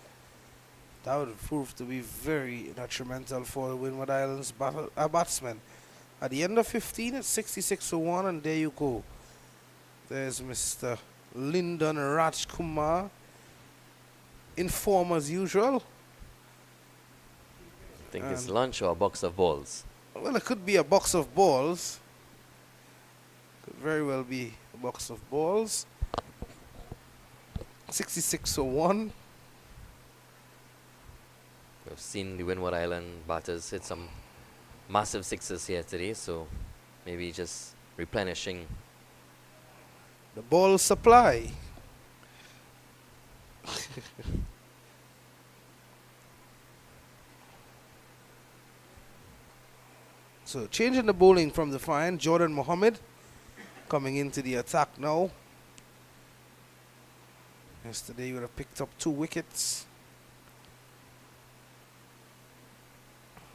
that would prove to be very detrimental for the Windward Islands batsmen. At the end of 15, it's 66 for 1, and there you go. There's Mr. Lyndon Rajkumar in form as usual. I think it's lunch or a box of balls. Well, it could be a box of balls. Could very well be a box of balls. 66 for 1. We've seen the Windward Island batters hit some massive sixes here today, so maybe just replenishing the ball supply. So changing the bowling from the fine, Jordan Mohammed coming into the attack now. Yesterday he would have picked up 2 wickets.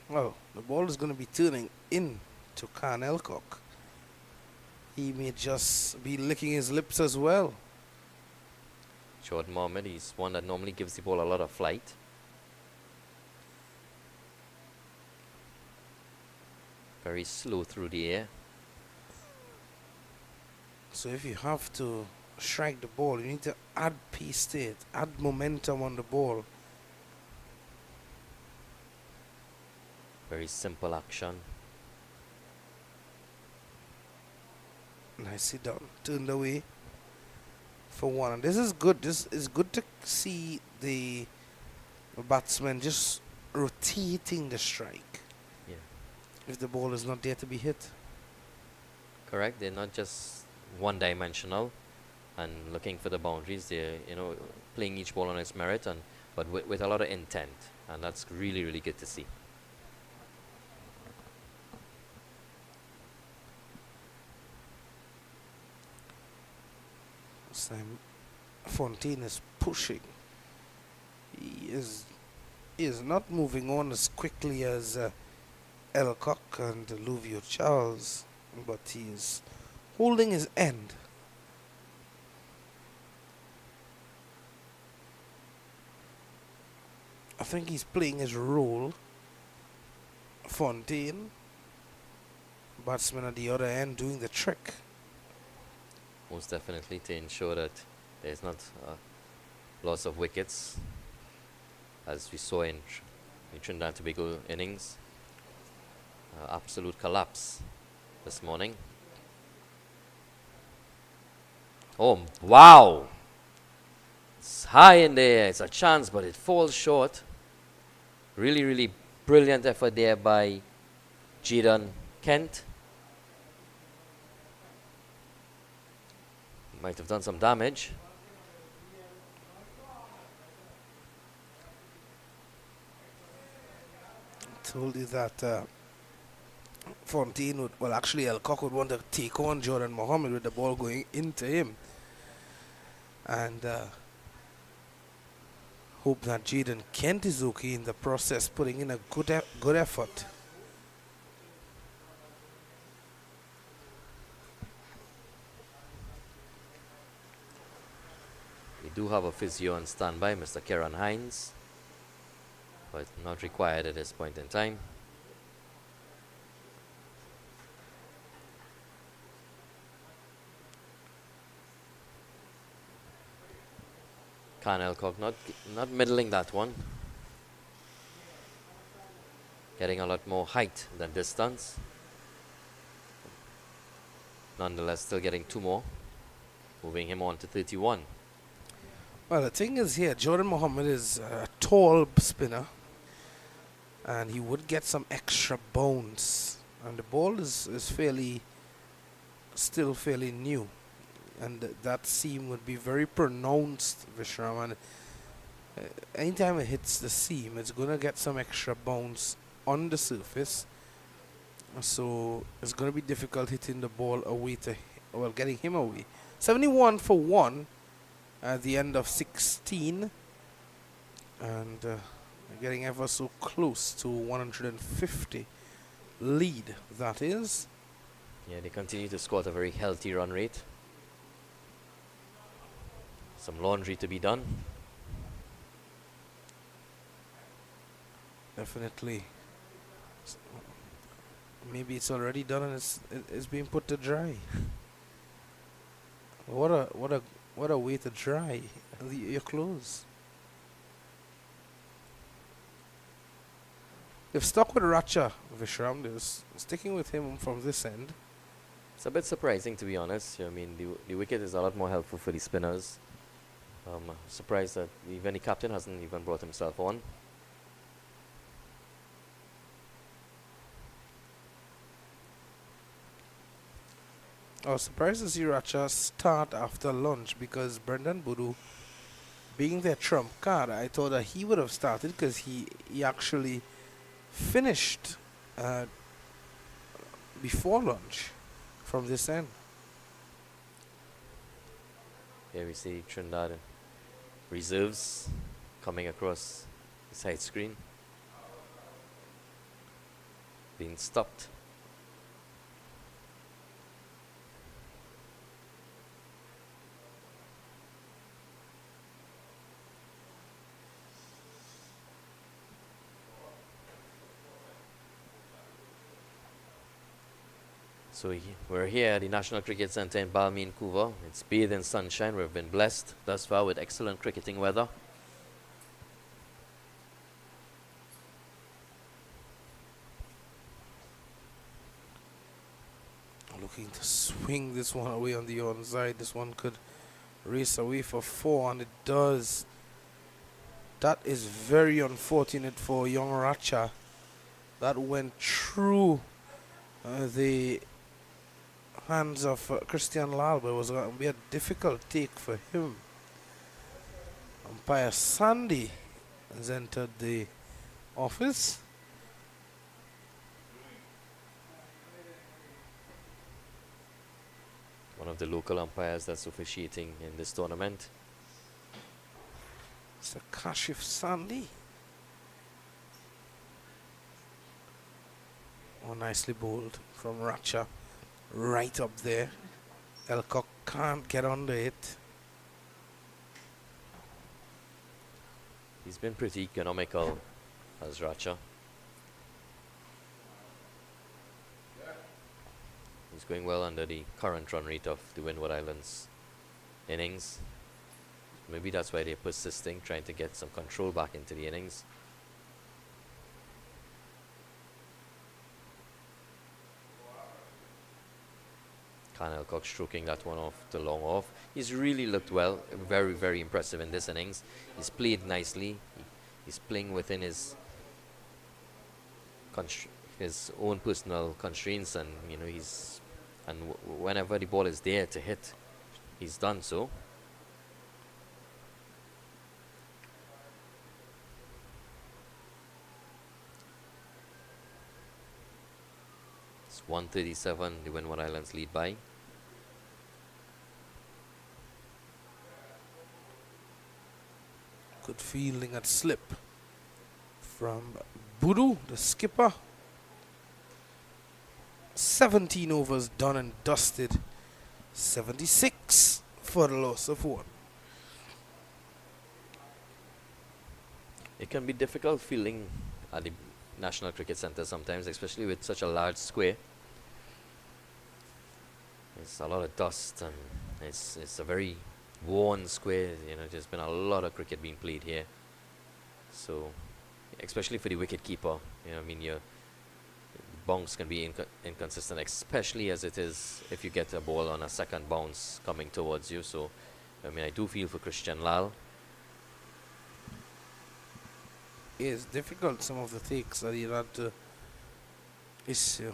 Well, the ball is going to be turning in to Khan Elcock. He may just be licking his lips as well. Jordan Mohammed, he's one that normally gives the ball a lot of flight. Very slow through the air. So if you have to strike the ball, you need to add pace to it, add momentum on the ball. Very simple action. Nicely done. Turned away for 1. And this is good. This is good to see the batsman just rotating the strike. Yeah. If the ball is not there to be hit. Correct. They're not just one-dimensional and looking for the boundaries. They're, playing each ball on its merit, but with a lot of intent. And that's really, really good to see. This time Fontaine is pushing. He is not moving on as quickly as Elcock and Luvio Charles, but he is holding his end. I think he's playing his role. Fontaine, batsman at the other end, doing the trick. Most definitely, to ensure that there's not loss of wickets, as we saw in Trinidad and Tobago innings. Absolute collapse this morning. Oh, wow! It's high in the air. It's a chance, but it falls short. Really, really brilliant effort there by Jaden Kent. Might have done some damage. Told you that Fontaine would, well, actually Elcock would want to take on Jordan Mohammed with the ball going into him. And hope that Jaden Kent is okay in the process, putting in a good effort. We do have a physio on standby, Mr. Kieran Hines, but not required at this point in time. Khan Elcock not middling that one. Getting a lot more height than distance. Nonetheless, still getting 2 more. Moving him on to 31. Well, the thing is here, Jordan Mohammed is a tall spinner, and he would get some extra bounce. And the ball is still fairly new. And that seam would be very pronounced, Vishram. And anytime it hits the seam, it's going to get some extra bounce on the surface. So it's going to be difficult hitting the ball away getting him away. 71 for 1 at the end of 16. And getting ever so close to 150 lead, that is. Yeah, they continue to score at a very healthy run rate. Some laundry to be done. Definitely. Maybe it's already done and it's being put to dry. What a way to dry your clothes. They've stuck with Racha, Vishram. They're sticking with him from this end. It's a bit surprising, to be honest. I mean, the wicket is a lot more helpful for the spinners. Surprised that even the captain hasn't even brought himself on. I was surprised to see Racha start after lunch, because Brendan Boodoo, being their trump card, I thought that he would have started, because he actually finished before lunch from this end. Here we see Trinidad reserves coming across the side screen, being stopped. So we're here at the National Cricket Centre in Balmain, Vancouver. It's bathed in sunshine. We've been blessed thus far with excellent cricketing weather. Looking to swing this one away on the onside. This one could race away for 4, and it does. That is very unfortunate for young Racha. That went through the hands of Christian Lal, but it was going to be a difficult take for him. Umpire Sandy has entered the office. One of the local umpires that's officiating in this tournament. Mr. Kashif Sandy. Oh, nicely bowled from Racha. Right up there. Elcock can't get under it. He's been pretty economical as Racha. He's going well under the current run rate of the Windward Islands innings. Maybe that's why they're persisting, trying to get some control back into the innings. Kyle Cox stroking that one off to long off. He's really looked well, very, very impressive in this innings. He's played nicely. He's playing within his own personal constraints, and you know whenever the ball is there to hit, he's done so. It's 137, the Windward Islands lead by. Good fielding at slip from Budu, the skipper. 17 overs done and dusted. 76 for the loss of 1. It can be difficult fielding at the National Cricket Centre sometimes, especially with such a large square. It's a lot of dust, and it's a very worn square. You know, there's been a lot of cricket being played here. So, especially for the wicket keeper, you know, I mean, your bounce can be inconsistent, especially as it is if you get a ball on a second bounce coming towards you. So, I mean, I do feel for Christian Lal. It's difficult, some of the takes that he had to issue.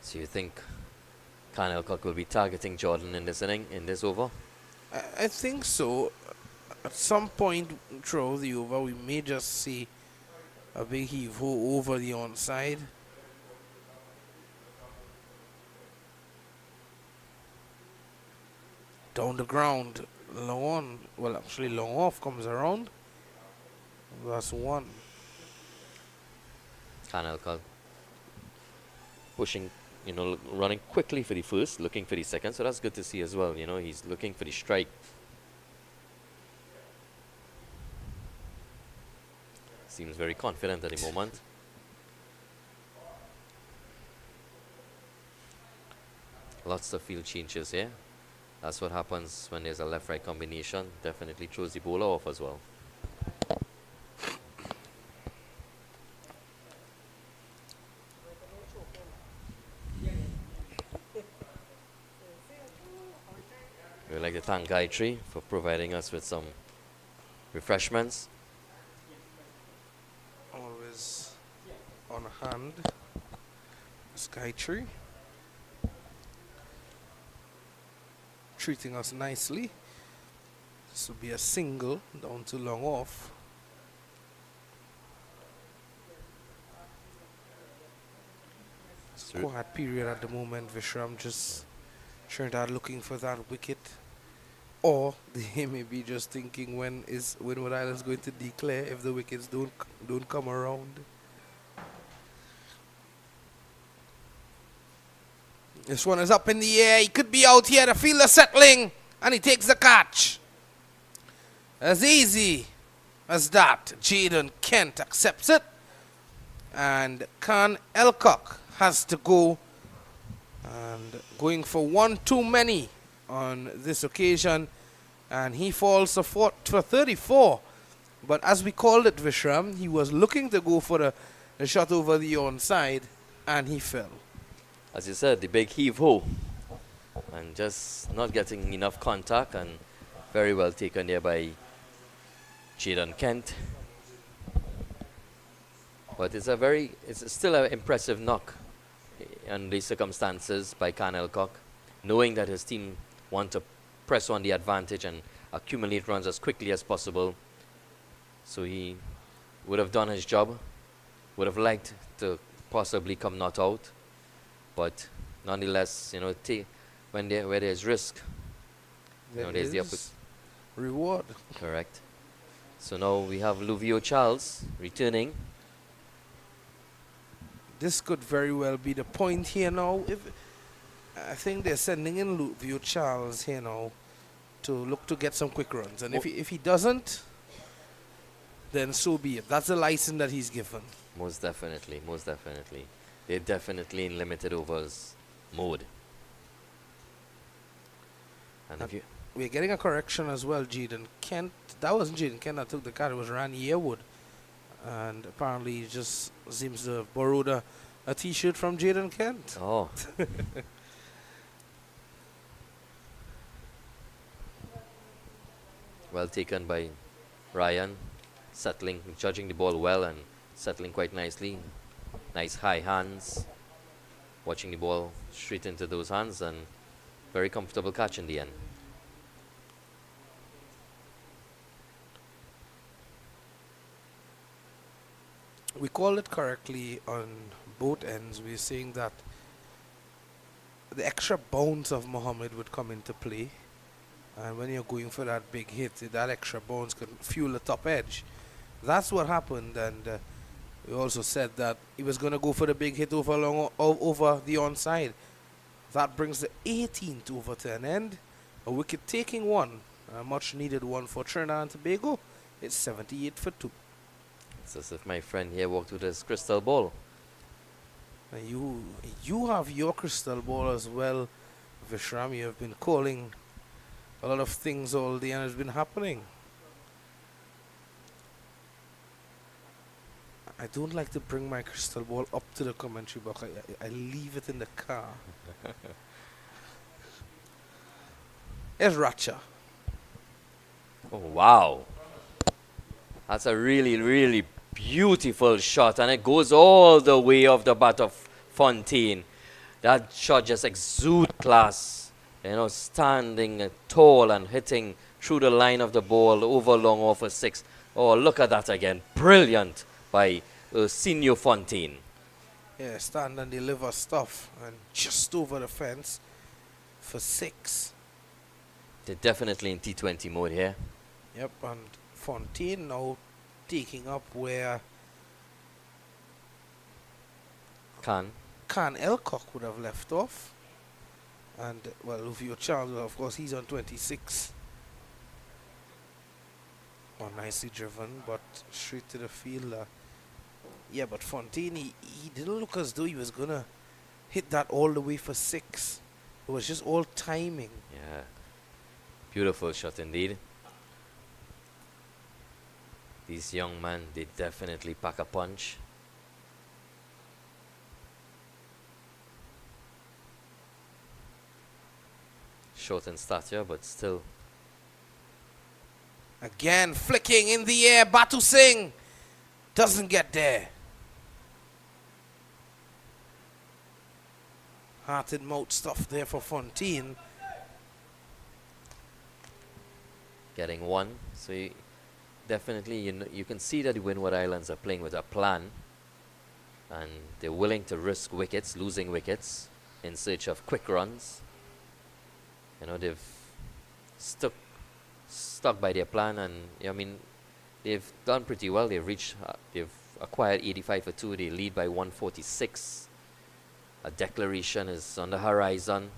So you think Kyle Alcock will be targeting Jordan in this inning, in this over? I think so. At some point throughout the over, we may just see a big heave-ho over the onside. Down the ground, long on, well actually long off comes around. That's 1. Kyle Alcock pushing, you know, running quickly for the first, looking for the second, so that's good to see as well. You know, he's looking for the strike. Seems very confident at the moment. Lots of field changes here. That's what happens when there's a left-right combination. Definitely throws the bowler off as well. We'd like to thank Gayatri for providing us with some refreshments. Always on hand. Skytree. Treating us nicely. This will be a single down to long off. quiet period at the moment. Vishram just Trinidad looking for that wicket. Or they may be just thinking when is Windward Islands going to declare if the wickets don't come around. This one is up in the air. He could be out here. The fielder settling. And he takes the catch. As easy as that. Jaden Kent accepts it. And Khan Elcock has to go. And going for one too many on this occasion. And he falls for 34. But as we called it, Vishram, he was looking to go for a shot over the onside. And he fell. As you said, the big heave-ho. And just not getting enough contact, and very well taken there by Jaden Kent. But it's still an impressive knock in these circumstances by Khan Elcock, knowing that his team want to press on the advantage and accumulate runs as quickly as possible. So he would have done his job, would have liked to possibly come not out. But nonetheless, where there's risk, there's the reward. Correct. So now we have Luvio Charles returning. This could very well be the point here now. I think they're sending in Luvio Charles here now to look to get some quick runs. And if he doesn't, then so be it. That's the license that he's given. Most definitely, most definitely. They're definitely in limited overs mode. And if you we're getting a correction as well, Jaden Kent. That wasn't Jaden Kent that took the card, it was Randy Yearwood. And apparently he just seems to have borrowed a t-shirt from Jaden Kent. Oh. Well taken by Ryan, judging the ball well and settling quite nicely. Nice high hands, watching the ball straight into those hands, and very comfortable catch in the end. We call it correctly on both ends. We're saying that the extra bounce of Mohammed would come into play, and when you're going for that big hit, that extra bounce can fuel the top edge. That's what happened, and we also said that he was going to go for the big hit over the onside. That brings the 18th over to an end. A wicket taking one, a much needed one for Trinidad and Tobago. It's 78 for 2. It's as if my friend here walked with his crystal ball. And you have your crystal ball as well, Vishram. You have been calling a lot of things all day and it's been happening. I don't like to bring my crystal ball up to the commentary box. I leave it in the car. Here's Ratcha. Oh, wow. That's a really, really beautiful shot, and it goes all the way off the bat of Fontaine. That shot just exudes class. Standing tall and hitting through the line of the ball over long off a 6. Oh, look at that again. Brilliant by Senior Fontaine. Yeah, stand and deliver stuff, and just over the fence for 6. They're definitely in T20 mode here. Yep, and Fontaine now taking up where Khan Elcock would have left off. And, well, Luvio Charles, well, of course, he's on 26. Oh, nicely driven, but straight to the fielder. Yeah, but Fontaine, he didn't look as though he was going to hit that all the way for 6. It was just all timing. Yeah. Beautiful shot indeed. These young men, they definitely pack a punch. Short in stature, but still. Again, flicking in the air. Batu Singh doesn't get there. Heart and mouth stuff there for Fontaine. Getting one. So definitely, you can see that the Windward Islands are playing with a plan. and they're willing to risk wickets, losing wickets, in search of quick runs. You know, they've stuck by their plan, and I mean, they've done pretty well. They've acquired 85 for 2. They lead by 146. A declaration is on the horizon.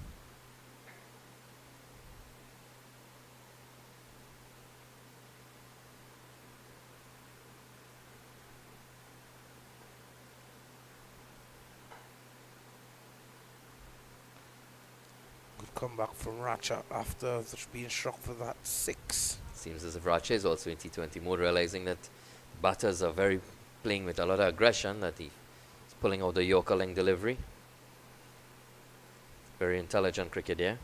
Come back from Racha after being struck for that 6. Seems as if Racha is also in T20 mode, realizing that batters are playing with a lot of aggression, that he's pulling out the Yorker length delivery. Very intelligent cricket there.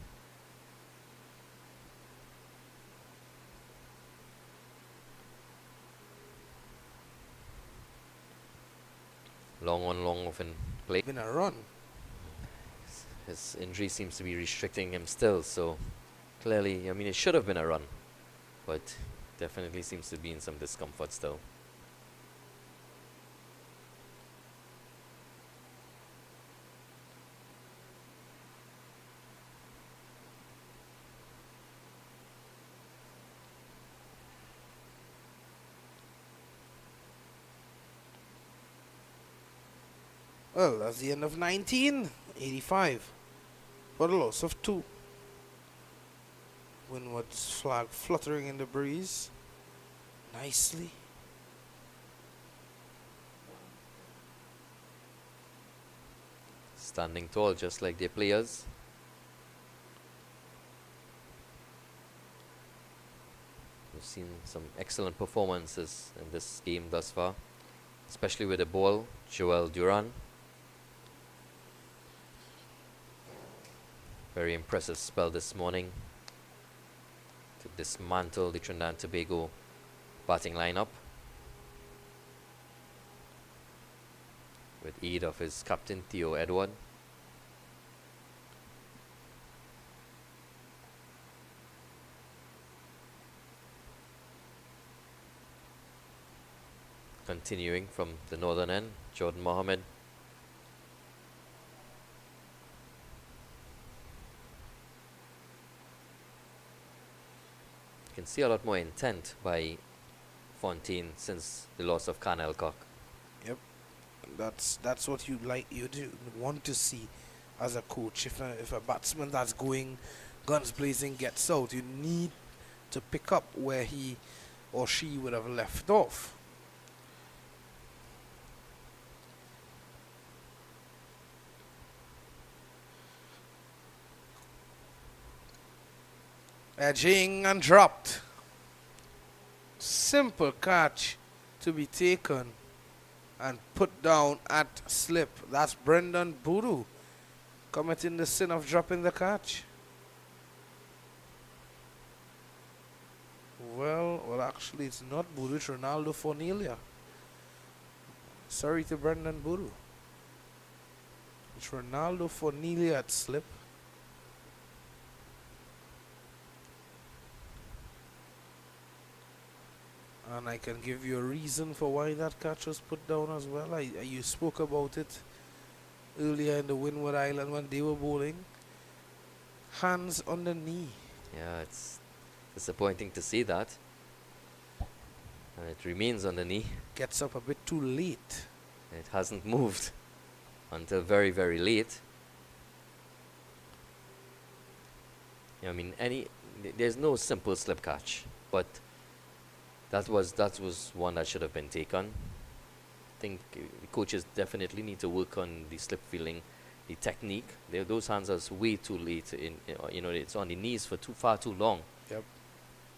Long on long off in play. Been a run. His injury seems to be restricting him still, so clearly, I mean, it should have been a run, but definitely seems to be in some discomfort still. Well, that's the end of 19. 85 for the loss of 2. Windward's flag fluttering in the breeze nicely. Standing tall, just like their players. We've seen some excellent performances in this game thus far, especially with the ball, Joel Duran. Very impressive spell this morning to dismantle the Trinidad and Tobago batting lineup with aid of his captain Theo Edward. Continuing from the northern end, Jordan Mohammed. You can see a lot more intent by Fontaine since the loss of Khan Elcock. Yep, that's what you want to see as a coach. If a batsman that's going guns blazing gets out, you need to pick up where he or she would have left off. Edging and dropped. Simple catch to be taken and put down at slip. That's Brendan Boodoo committing the sin of dropping the catch. Well, actually, it's not Boodoo, it's Ronaldo Fornelia. Sorry to Brendan Boodoo. It's Ronaldo Fornelia at slip. And I can give you a reason for why that catch was put down as well. You spoke about it earlier in the Windward Island when they were bowling. Hands on the knee. Yeah, it's disappointing to see that. And it remains on the knee. Gets up a bit too late. It hasn't moved until very, very late. I mean, there's no simple slip catch, but that was one that should have been taken. I think the coaches definitely need to work on the slip feeling, the technique. Those hands are way too late. It's on the knees for far too long. Yep.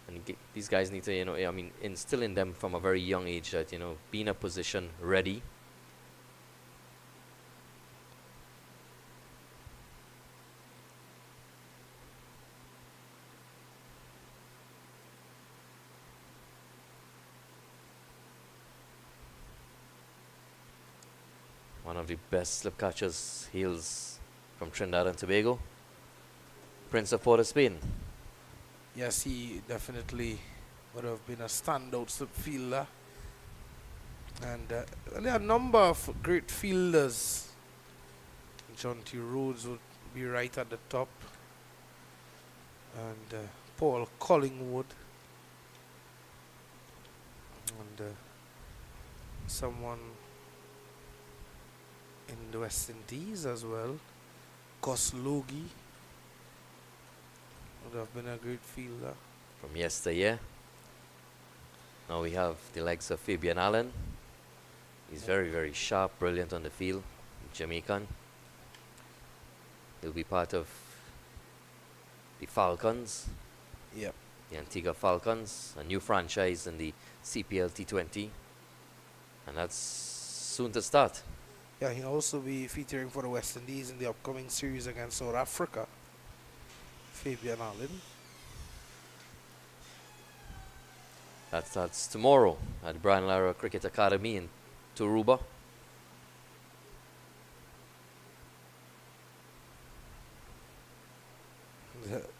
And these guys need to, instill in them from a very young age that, be in a position ready. One of the best slip catchers hails from Trinidad and Tobago, Prince of Port of Spain. Yes, he definitely would have been a standout slip fielder. And there are a number of great fielders. John T. Rhodes would be right at the top. And Paul Collingwood. And someone in the West Indies as well. Gus Logie would have been a great fielder. From yesteryear. Now we have the likes of Fabian Allen. He's very, very sharp, brilliant on the field. Jamaican. He'll be part of the Falcons. Yep. The Antigua Falcons, a new franchise in the CPL T20. And that's soon to start. Yeah, he'll also be featuring for the West Indies in the upcoming series against South Africa. Fabian Allen. That starts tomorrow at Brian Lara Cricket Academy in Turuba.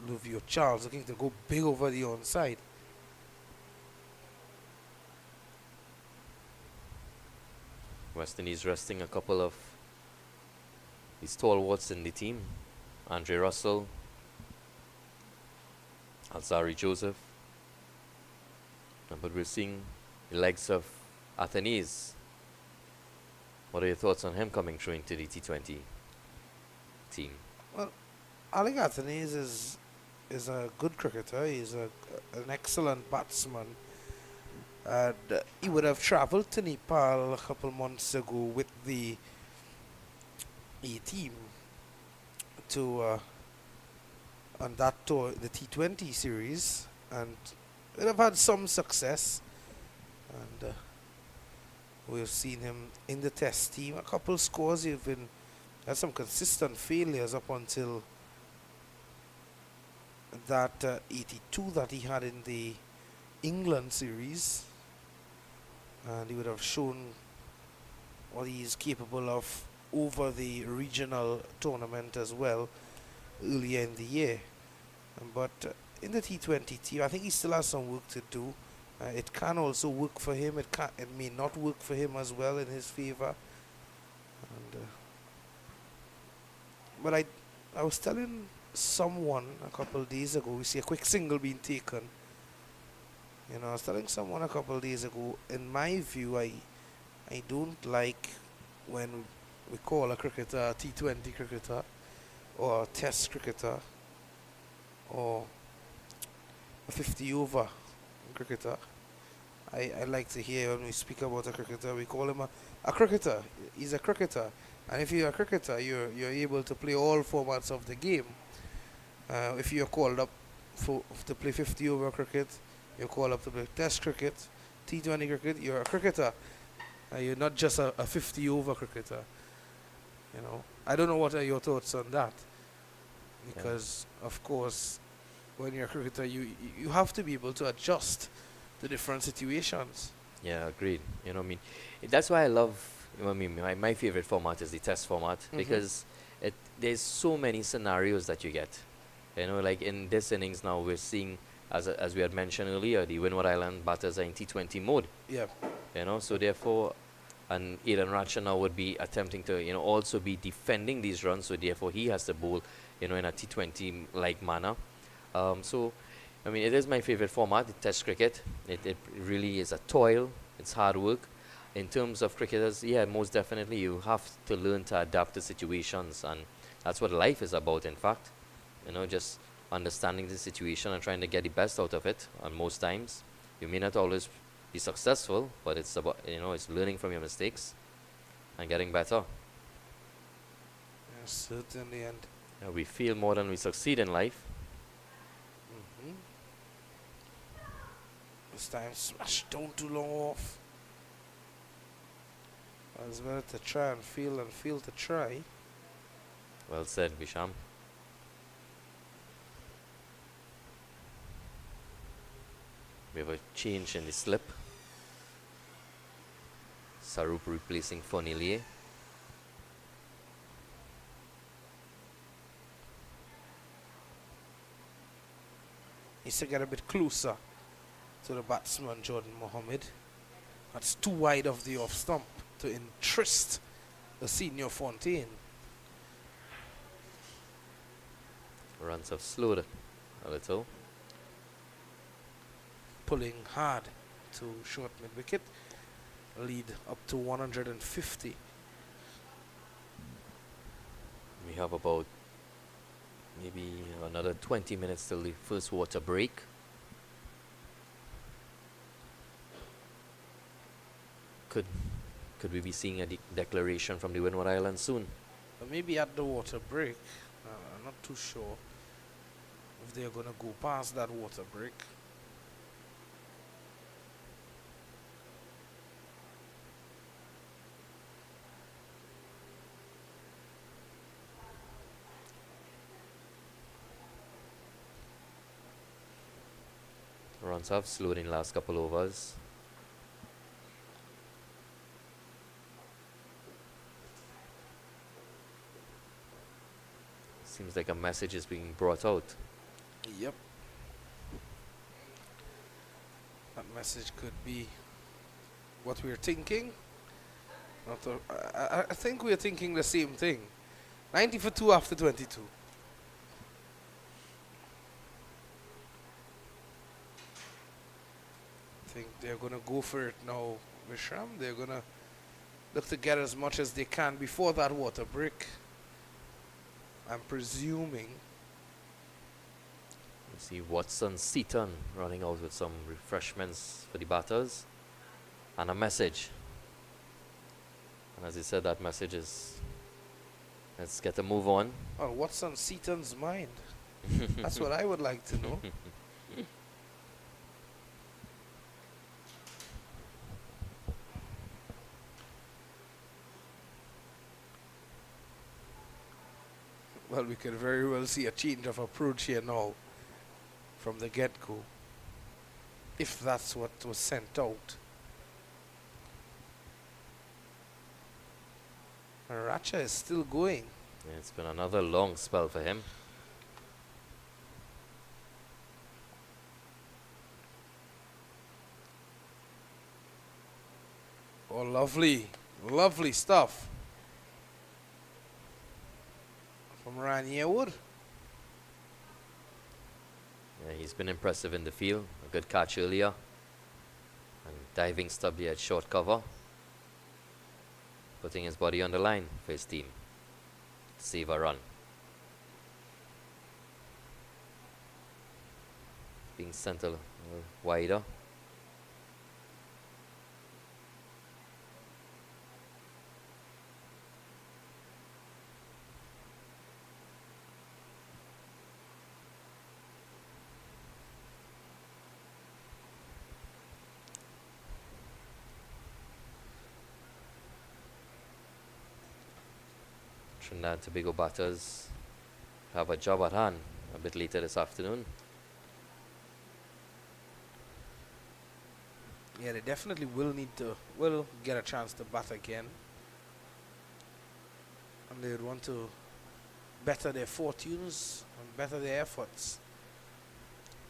Luvio Charles looking to go big over the onside. West Indies resting a couple of the stalwarts in the team. Andre Russell, Alzari Joseph. But we're seeing the legs of Athens. What are your thoughts on him coming through into the T20 team? Well, Alec Athens is a good cricketer. He's an excellent batsman. And he would have travelled to Nepal a couple months ago with the A team to on that tour, the T20 series, and would have had some success. And we've seen him in the test team. A couple scores. He's had some consistent failures up until that 82 that he had in the England series, and he would have shown what he's capable of over the regional tournament as well earlier in the year. But in the T20 team, I think he still has some work to do. It can also work for him. It may not work for him as well in his favour. And but I was telling someone a couple of days ago, we see a quick single being taken. You know, I was telling someone a couple of days ago, in my view, I don't like when we call a cricketer a T20 cricketer or a test cricketer or a 50 over cricketer. I like to hear when we speak about a cricketer, we call him a cricketer. He's a cricketer. And if you're a cricketer, you're able to play all formats of the game. If you're called up to play 50 over cricket, you're called up to play test cricket, T20 cricket, you're a cricketer. You're not just a 50 over cricketer. You know, I don't know what are your thoughts on that. Because of course, when you're a cricketer, you have to be able to adjust to different situations. Yeah, agreed. You know what I mean? That's why I love, you know what I mean, my favorite format is the test format, because there's so many scenarios that you get. You know, like in this innings now, we're seeing, as we had mentioned earlier, the Windward Island batters are in T20 mode. Yeah. You know, so therefore, and Aidan Ratcher now would be attempting to, you know, also be defending these runs, so therefore he has to bowl, you know, in a T20-like manner. So, I mean, it is my favorite format, the test cricket. It really is a toil. It's hard work. In terms of cricketers, yeah, most definitely you have to learn to adapt to situations, and that's what life is about, in fact. You know, just understanding the situation and trying to get the best out of it. And most times, you may not always be successful, but it's about, you know, it's learning from your mistakes and getting better. Yes, certainly. And We fail more than we succeed in life. this time smashed down too long off. It's better to try and fail to try. Well said, Visham. We have a change in the slip. Sarup replacing Fonilier. Needs to get a bit closer to the batsman, Jordan Mohammed. That's too wide of the off stump to interest the senior Fontaine. Runs have slowed a little. Pulling hard to short mid wicket. Lead up to 150. We have about maybe another 20 minutes till the first water break. Could we be seeing a declaration from the Windward Islands soon? Maybe at the water break. I'm not too sure if they're going to go past that water break. Runs have slowed in last couple overs. Seems like a message is being brought out. Yep. That message could be what we're thinking. I think we're thinking the same thing. 90 for 2 after 22. I think they're going to go for it now, Vishram. They're going to look to get as much as they can before that water break. I'm presuming. You see Watson Seaton running out with some refreshments for the batters. And a message. And as he said, that message is, let's get a move on. Oh, what's on Seaton's mind? That's what I would like to know. Well, we could very well see a change of approach here now from the get-go, if that's what was sent out. Racha is still going. Yeah, it's been another long spell for him. Oh, lovely, lovely stuff from Winnward. Yeah, he's been impressive in the field. A good catch earlier. And diving stubby at short cover. Putting his body on the line for his team. Save a run. Being sent a little wider. Trinidad and Tobago batters have a job at hand a bit later this afternoon. Yeah, they definitely will get a chance to bat again. And they would want to better their fortunes and better their efforts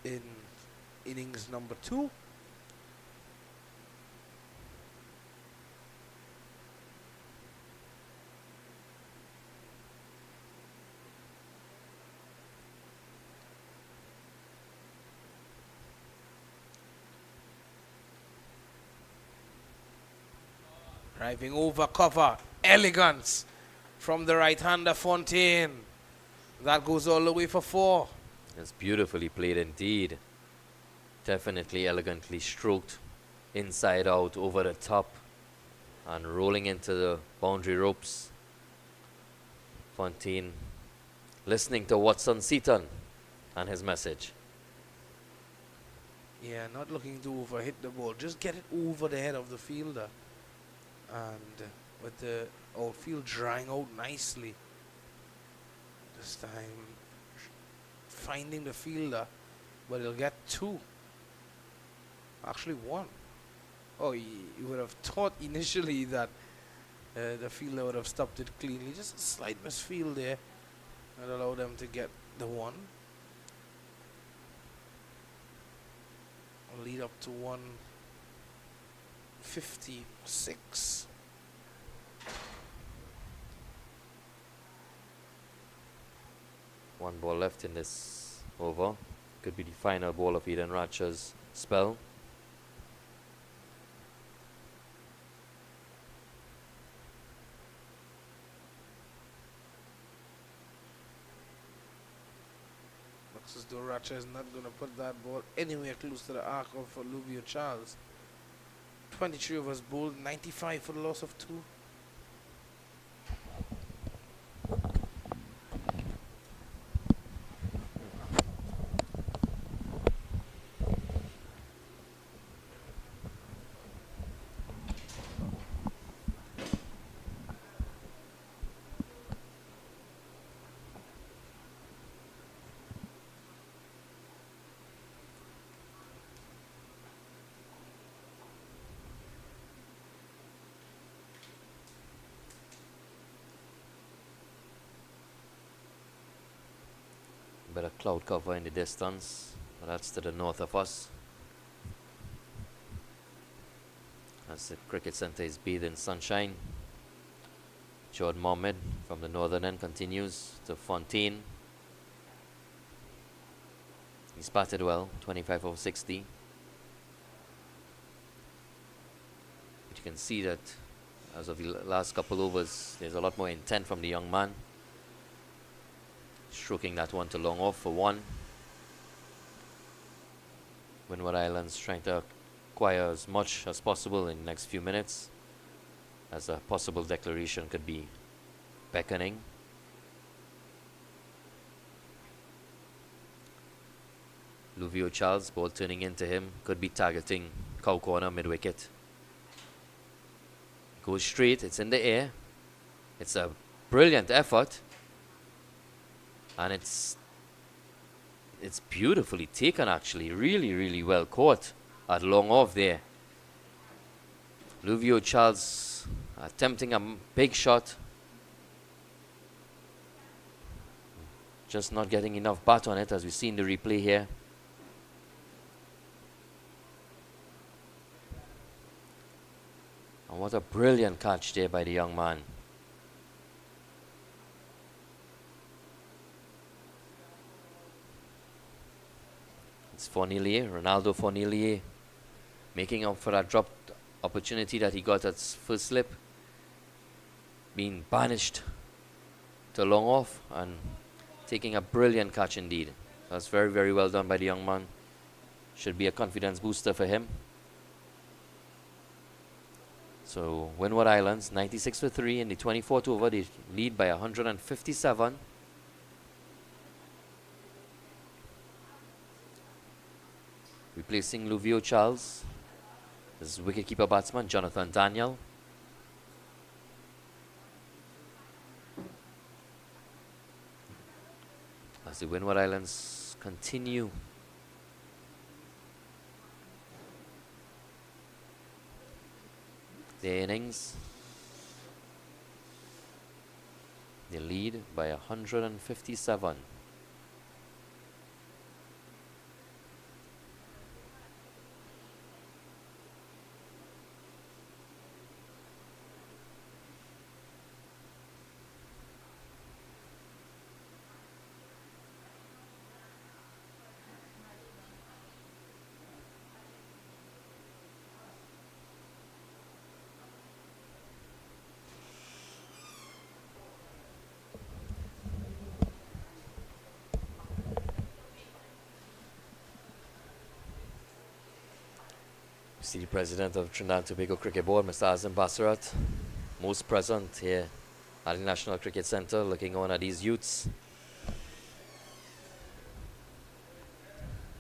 in innings number 2. Driving over cover, elegance from the right-hander Fontaine. That goes all the way for 4. It's beautifully played indeed. Definitely elegantly stroked. Inside out, over the top. And rolling into the boundary ropes. Fontaine listening to Watson Seaton and his message. Yeah, not looking to overhit the ball. Just get it over the head of the fielder. And with the outfield drying out nicely. This time finding the fielder, but he'll get 2. Actually 1. Oh, you would have thought initially that the fielder would have stopped it cleanly. Just a slight misfield there that allowed them to get the 1. Lead up to 1 56. One ball left in this over. Could be the final ball of Eden Ratcher's spell. Looks as though Ratcher is not going to put that ball anywhere close to the arc of Luvio Charles. 23 overs bowled, 95 for the loss of 2. Bit of cloud cover in the distance, but that's to the north of us. As the cricket centre is bathed in sunshine. Jordan Mohammed from the northern end continues to Fontaine. He's batted well, 25 over 60. But you can see that as of the last couple overs, there's a lot more intent from the young man. Stroking that one to long off for 1. Windward Islands trying to acquire as much as possible in the next few minutes, as a possible declaration could be beckoning. Luvio Charles, ball turning into him, could be targeting cow corner mid-wicket. Goes straight, it's in the air. It's a brilliant effort. And it's beautifully taken, actually. Really well caught at long off there. Luvio Charles attempting a big shot. Just not getting enough bat on it, as we see in the replay here. And what a brilliant catch there by the young man. It's Fournier, Ronaldo Fournier, making up for that dropped opportunity that he got at first slip. Being banished to long off and taking a brilliant catch indeed. That's very well done by the young man. Should be a confidence booster for him. So Windward Islands 96 for 3 in the 24th over. They lead by 157. Replacing Luvio Charles is wicketkeeper batsman Jonathan Daniel. As the Windward Islands continue their innings, they lead by 157. See the president of Trinidad and Tobago Cricket Board, Mr. Azim Bassarat, most present here at the National Cricket Centre, looking on at these youths.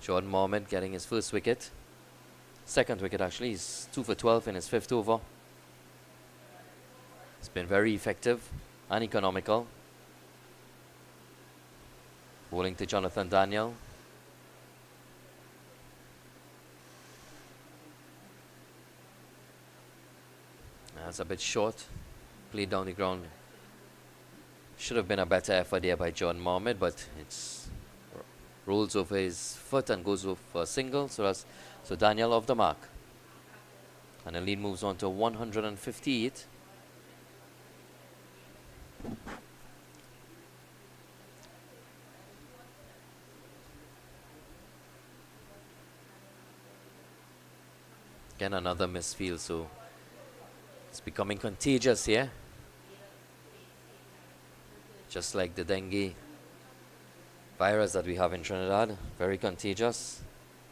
Jordan Mohammed getting his first wicket. Second wicket, actually. He's 2 for 12 in his 5th over. It's been very effective and economical. Bowling to Jonathan Daniel. That's a bit short. Played down the ground. Should have been a better effort there by John Mohammed, but it's rolls over his foot and goes over for a single. So Daniel off the mark. And the lead moves on to 158. Again, another misfield, so it's becoming contagious here. Just like the dengue virus that we have in Trinidad, very contagious,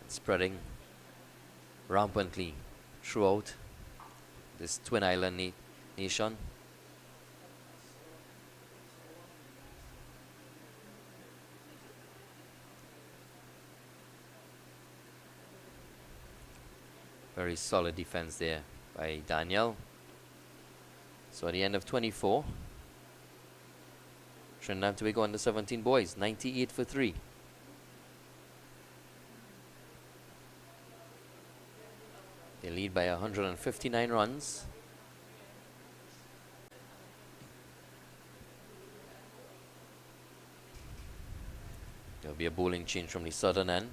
and spreading rampantly throughout this twin island nation. Very solid defense there by Daniel. So at the end of 24, Trinidad and Tobago under 17 boys, 98 for 3. They lead by 159 runs. There'll be a bowling change from the southern end,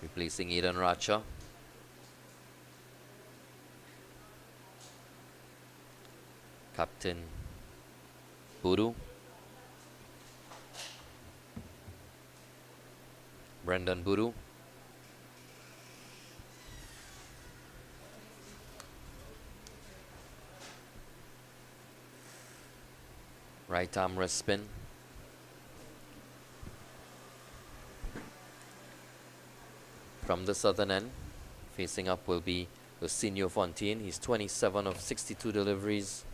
replacing Aidan Ratcher. Captain Boodoo. Brendan Boodoo. Right arm wrist spin. From the southern end, facing up will be Lucinio Fontaine. He's 27 of 62 deliveries.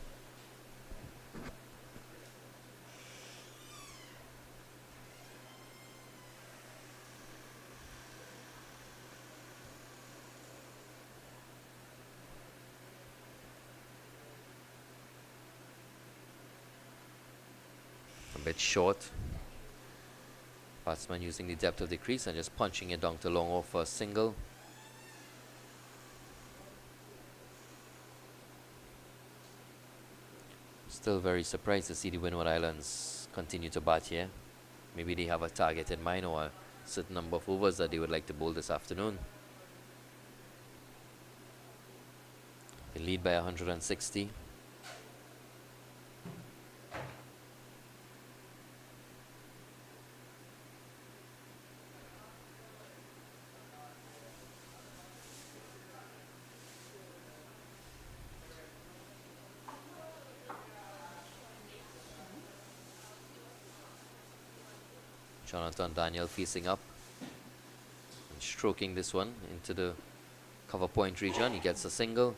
A bit short. Batsman using the depth of the crease and just punching it down to long off for a single. Still very surprised to see the Windward Islands continue to bat here. Maybe they have a target in mind or a certain number of overs that they would like to bowl this afternoon. They lead by 160. Jonathan Daniel facing up and stroking this one into the cover point region. He gets a single.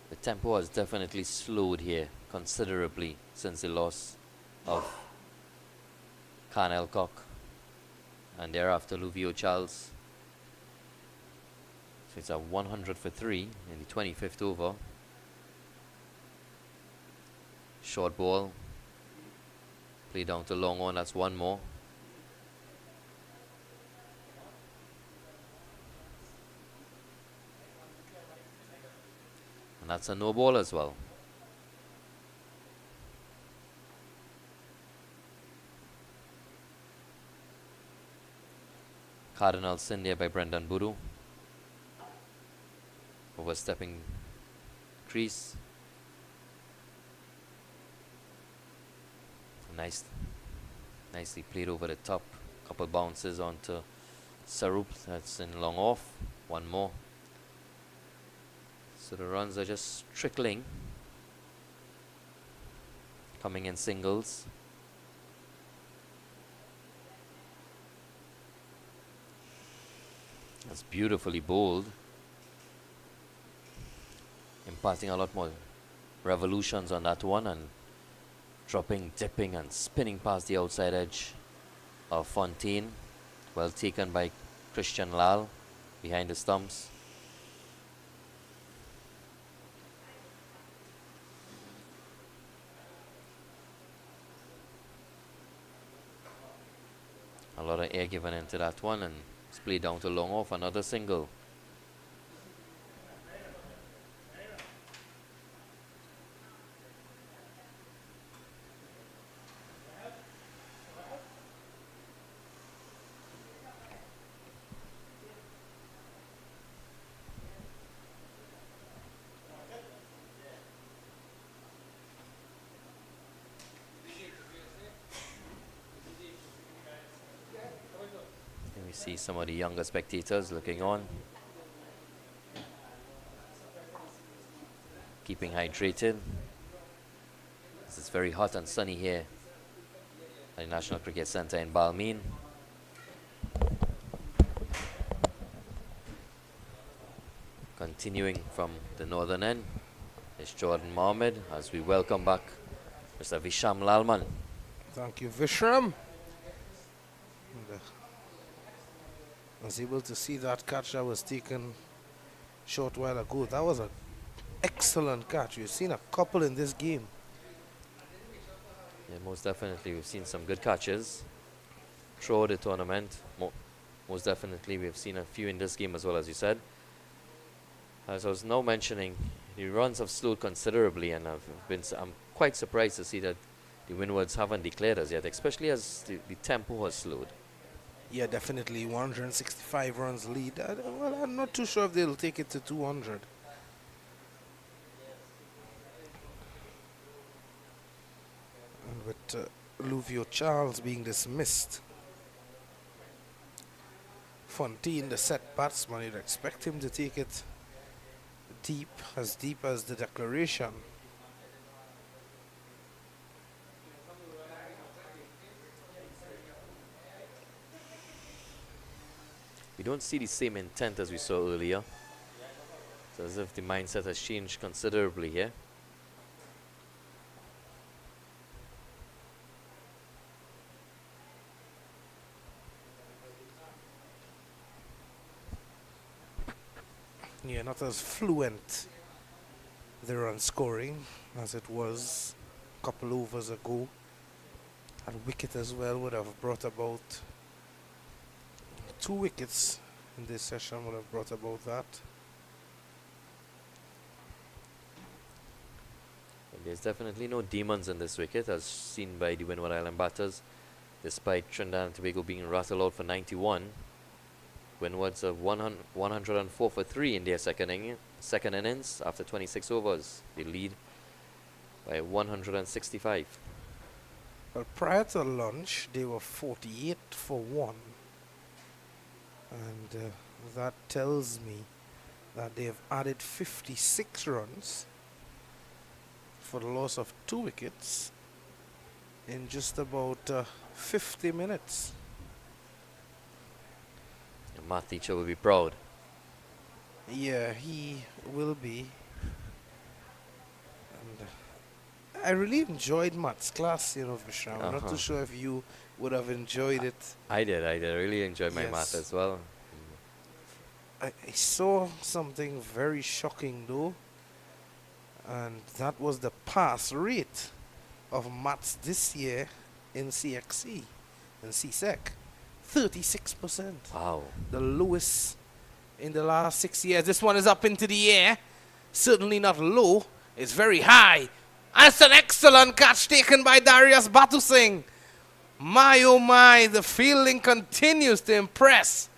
The tempo has definitely slowed here considerably since the loss of Khan Elcock and thereafter Luvio Charles. So it's a 100 for 3 in the 25th over. Short ball, play down to long on, that's one more. And that's a no ball as well. Cardinal sin there by Brendan Boodoo. Overstepping crease. Nicely played over the top. Couple bounces onto Sarup. That's in long off. One more. So the runs are just trickling. Coming in singles. That's beautifully bowled. Imparting a lot more revolutions on that one and dropping, dipping and spinning past the outside edge of Fontaine. Well taken by Christian Lal behind the stumps. A lot of air given into that one and it's played down to long off, another single. see some of the younger spectators looking on, keeping hydrated. It's very hot and sunny here at the National Cricket Centre in Balmain. Continuing from the northern end is Jordan Mohammed as we welcome back Mr. Visham Lalman. Thank you, Vishram. And, I was able to see that catch that was taken a short while ago. That was an excellent catch. We've seen a couple in this game. Yeah, most definitely we've seen some good catches throughout the tournament. Most definitely we've seen a few in this game as well, as you said. As I was now mentioning, the runs have slowed considerably, and I'm quite surprised to see that the Windwards haven't declared as yet, especially as the tempo has slowed. Yeah, definitely 165 runs lead. Well, I'm not too sure if they'll take it to 200. And with Luvio Charles being dismissed, Fontaine, the set batsman, you'd expect him to take it deep as the declaration. We don't see the same intent as we saw earlier. It's as if the mindset has changed considerably here. Yeah, not as fluent the run scoring as it was a couple overs ago. And Wicket as well would have brought about 2 wickets in this session, would have brought about that. And there's definitely no demons in this wicket, as seen by the Windward Island batters. Despite Trinidad and Tobago being rattled out for 91, Windwards are 104 for 3 in their second innings after 26 overs. They lead by 165. Well, prior to lunch, they were 48 for 1. And that tells me that they have added 56 runs for the loss of 2 wickets in just about 50 minutes. Your math teacher will be proud. Yeah, he will be. And I really enjoyed Matt's class, Vishram. I'm not too sure if you would have enjoyed it. I did really enjoy my math as well. I saw something very shocking though, and that was the pass rate of Mats this year in CXC and CSEC. 36%. Wow. The lowest in the last 6 years. This one is up into the air. Certainly not low. It's very high. And it's an excellent catch taken by Darius Batu Singh. My oh my, the fielding continues to impress.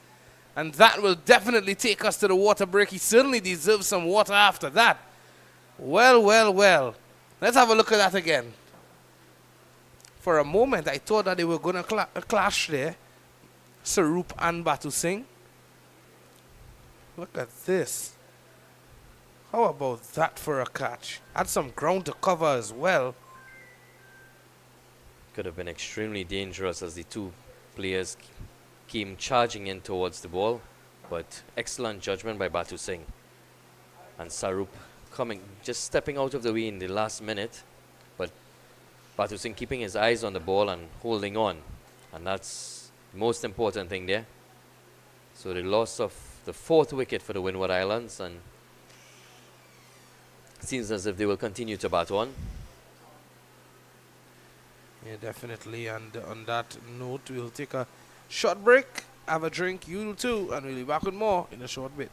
And that will definitely take us to the water break. He certainly deserves some water after that. Well, well, well. Let's have a look at that again. For a moment, I thought that they were going to clash there. Sarup and Batu Singh. Look at this. How about that for a catch? Had some ground to cover as well. Could have been extremely dangerous as the two players came charging in towards the ball, but excellent judgment by Batu Singh. And Sarup just stepping out of the way in the last minute, but Batu Singh keeping his eyes on the ball and holding on, and that's the most important thing there. So the loss of the 4th wicket for the Windward Islands, and it seems as if they will continue to bat on. Yeah, definitely. And on that note, we'll take a short break, have a drink, you too, and we'll be back with more in a short bit.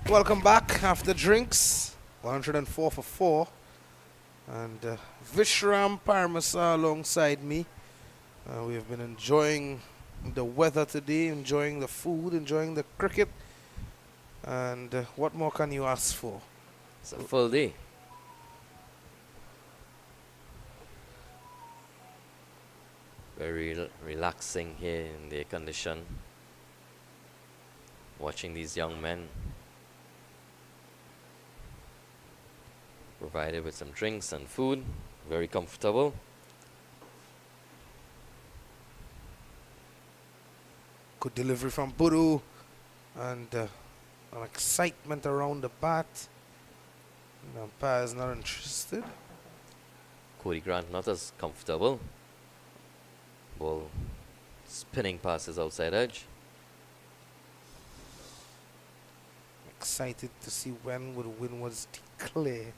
Welcome back after drinks. 104 for 4. And Vishram Parmasa alongside me. We have been enjoying the weather today, enjoying the food, enjoying the cricket. And what more can you ask for? It's a full day. Very relaxing here in the air condition. Watching these young men provided with some drinks and food. Very comfortable. Good delivery from Buru. And an excitement around the bat. The umpire is not interested. Cody Grant not as comfortable. Ball spinning past his outside edge. Excited to see when would Windward declare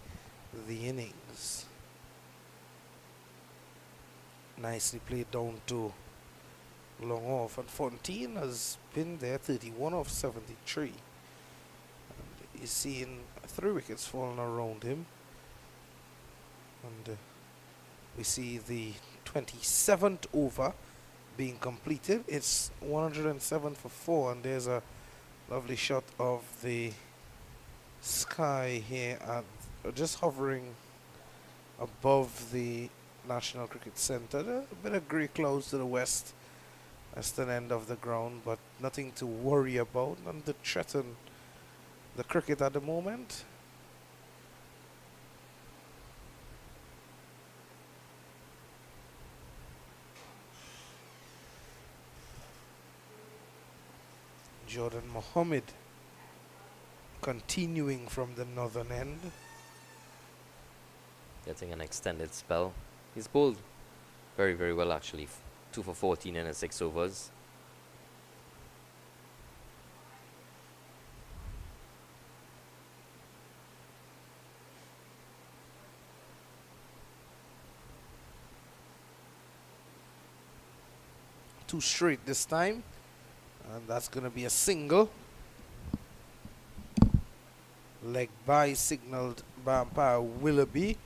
the innings. Nicely played down to long off, and Fontaine has been there, 31 of 73. And he's seeing 3 wickets falling around him. And we see the 27th over being completed. It's 107 for 4, and there's a lovely shot of the sky here at just hovering above the National Cricket Centre. A bit of grey clouds to the western end of the ground, but nothing to worry about, none to threaten the cricket at the moment. Jordan Mohammed continuing from the northern end. Getting an extended spell. He's bowled very, very well actually. 2 for 14 in 6 overs. Two straight this time. And that's going to be a single. Leg by signaled by umpire Willoughby.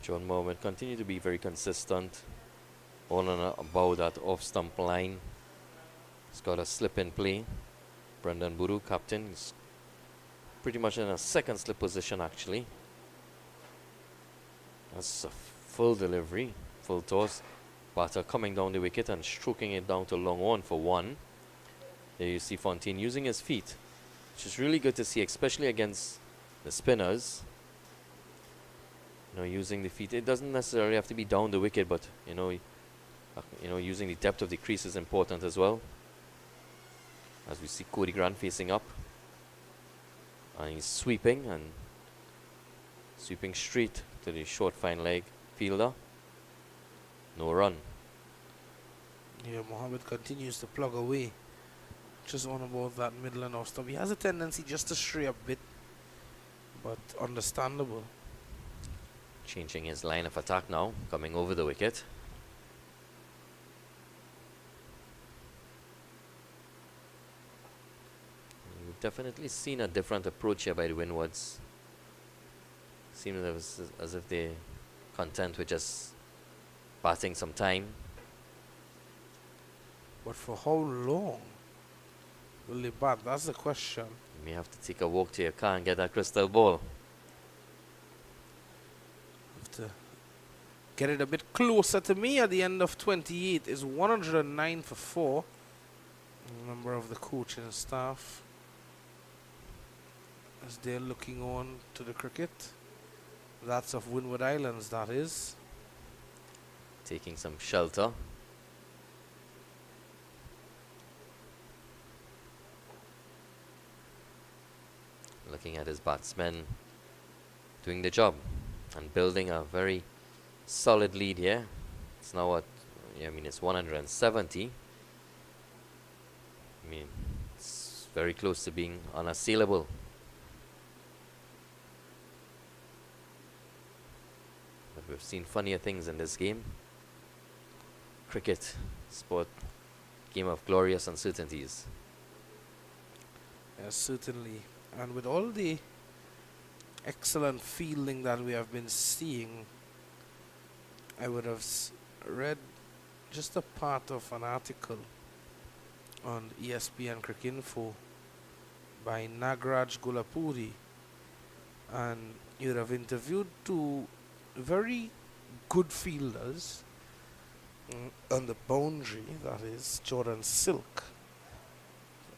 John Mohammed continue to be very consistent on and about that off-stump line. He's got a slip in play. Brendan Buru, captain, is pretty much in a second slip position actually. That's a full delivery, full toss. Batter coming down the wicket and stroking it down to long on for 1. There you see Fontaine using his feet, which is really good to see, especially against the spinners. Using the feet. It doesn't necessarily have to be down the wicket, but using the depth of the crease is important as well. As we see Cody Grant facing up, and he's sweeping straight to the short fine leg fielder. No run. Yeah, Mohammed continues to plug away. Just on about that middle and off stump. He has a tendency just to stray a bit, but understandable. Changing his line of attack now, coming over the wicket. We've definitely seen a different approach here by the Windwards. Seems as if they're content with just batting some time. But for how long will they bat? That's the question. You may have to take a walk to your car and get that crystal ball. To get it a bit closer to me at the end of 28 is 109 for 4. A member of the coaching staff as they're looking on to the cricket. That's of Windward Islands, that is. Taking some shelter. Looking at his batsmen doing the job and building a very solid lead here. It's now what, yeah, I mean, it's 170. I mean, it's very close to being unassailable. But we've seen funnier things in this game. Cricket, sport, game of glorious uncertainties. Yes, certainly. And with all the excellent fielding that we have been seeing, I would have read just a part of an article on ESPN Cricinfo by Nagraj Gulapuri, and you'd have interviewed two very good fielders on the boundary, that is Jordan Silk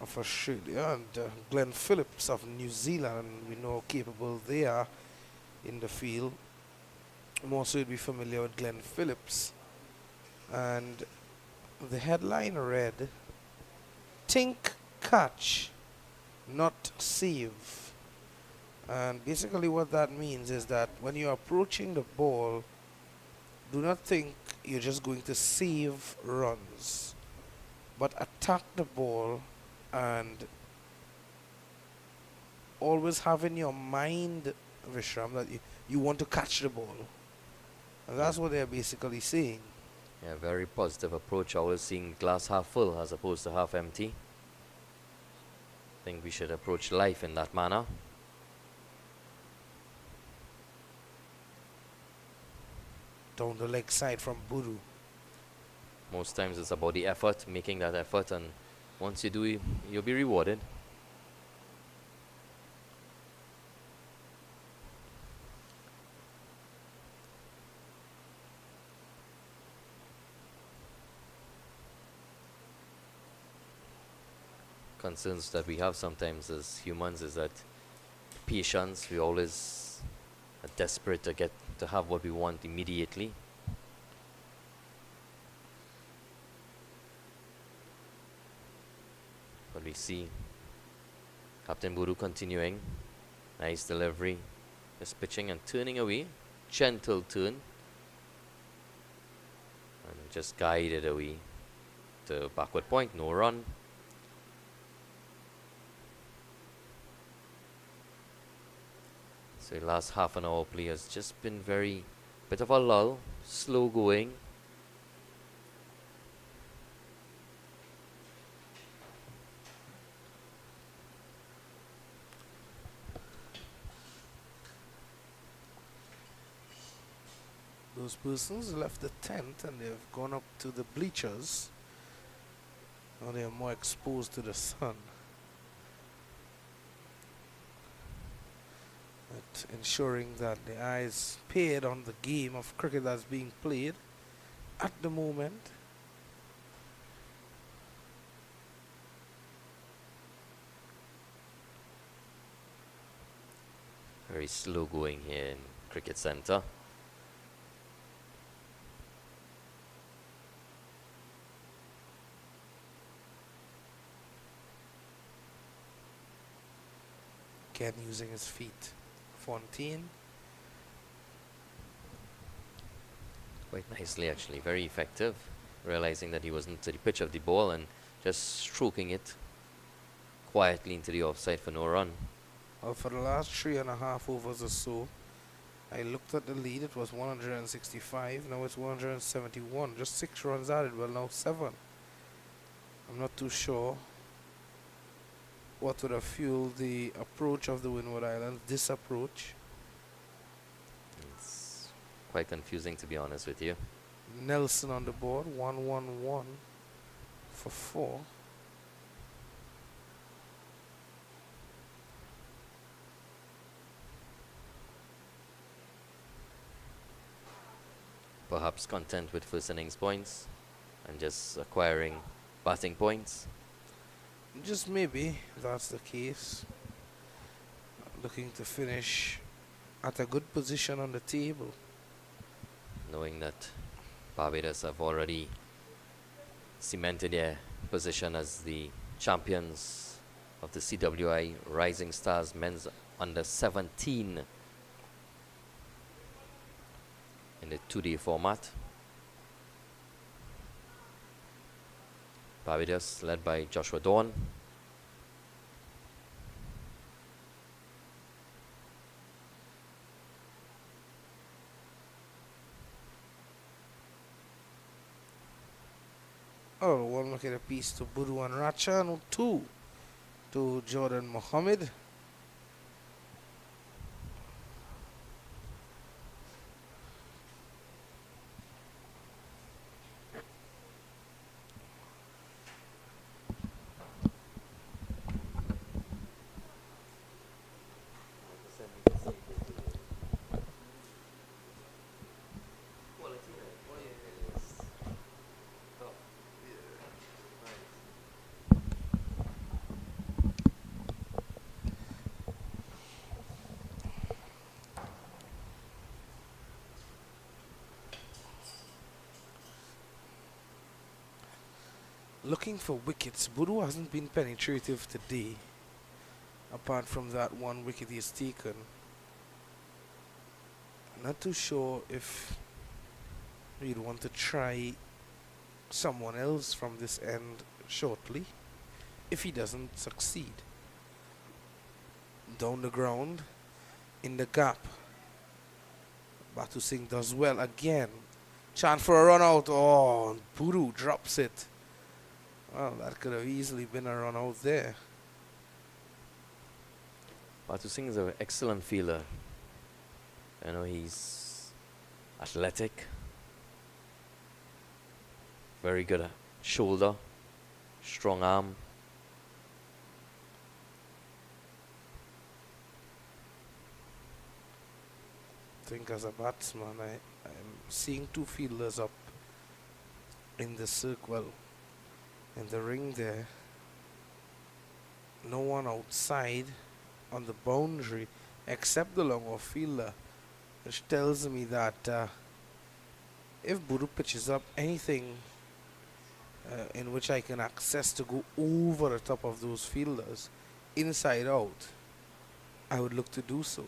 of Australia and Glenn Phillips of New Zealand. We know how capable they are in the field. More so you'd be familiar with Glenn Phillips. And the headline read, "Think catch, not save." And basically what that means is that when you're approaching the ball, do not think you're just going to save runs, but attack the ball and always have in your mind, Vishram, that you want to catch the ball. And that's what they're basically saying. Yeah, very positive approach. Always seeing glass half full as opposed to half empty. I think we should approach life in that manner. Down the leg side from Buru. Most times it's about the effort, making that effort, and once you do, you'll be rewarded. Concerns that we have sometimes as humans is that patience, we always are desperate to have what we want immediately. But we see Captain Buru continuing. Nice delivery. Just pitching and turning away. Gentle turn. And just guided away to backward point. No run. So the last half an hour play has just been very bit of a lull. Slow going. Those persons left the tent and they've gone up to the bleachers. Now they are more exposed to the sun. But ensuring that the eyes paid on the game of cricket that's being played at the moment. Very slow going here in Cricket Centre. Again using his feet. Fontaine. Quite nicely actually, very effective. Realizing that he wasn't to the pitch of the ball and just stroking it quietly into the offside for no run. Well, for the last 3.5 overs or so, I looked at the lead, it was 165, now it's 171, just 6 runs added, well now 7. I'm not too sure what would have fueled the approach of the Windward Islands, this approach. It's quite confusing to be honest with you. Nelson on the board, 111 for 4. Perhaps content with first innings points and just acquiring batting points. Just maybe that's the case. Looking to finish at a good position on the table. Knowing that Barbados have already cemented their position as the champions of the CWI Rising Stars Men's Under 17. in the 2-day format. Barbados led by Joshua Dawn. Oh, 1 wicket apiece to Budu and Racha, and 2 to Jordan Mohammed. Looking for wickets. Budu hasn't been penetrative today. Apart from that 1 wicket he's taken. Not too sure if we'd want to try someone else from this end shortly. If he doesn't succeed. Down the ground. In the gap. Batu Singh does well again. Chance for a run out. Oh, Budu drops it. Well, that could have easily been a run out there. Batu Singh is an excellent fielder. You know, he's athletic. Very good shoulder. Strong arm. I think as a batsman, I'm seeing 2 fielders up in the circle, in the ring there. No one outside on the boundary except the long off fielder, which tells me that if Budu pitches up anything in which I can access to go over the top of those fielders, inside out, I would look to do so.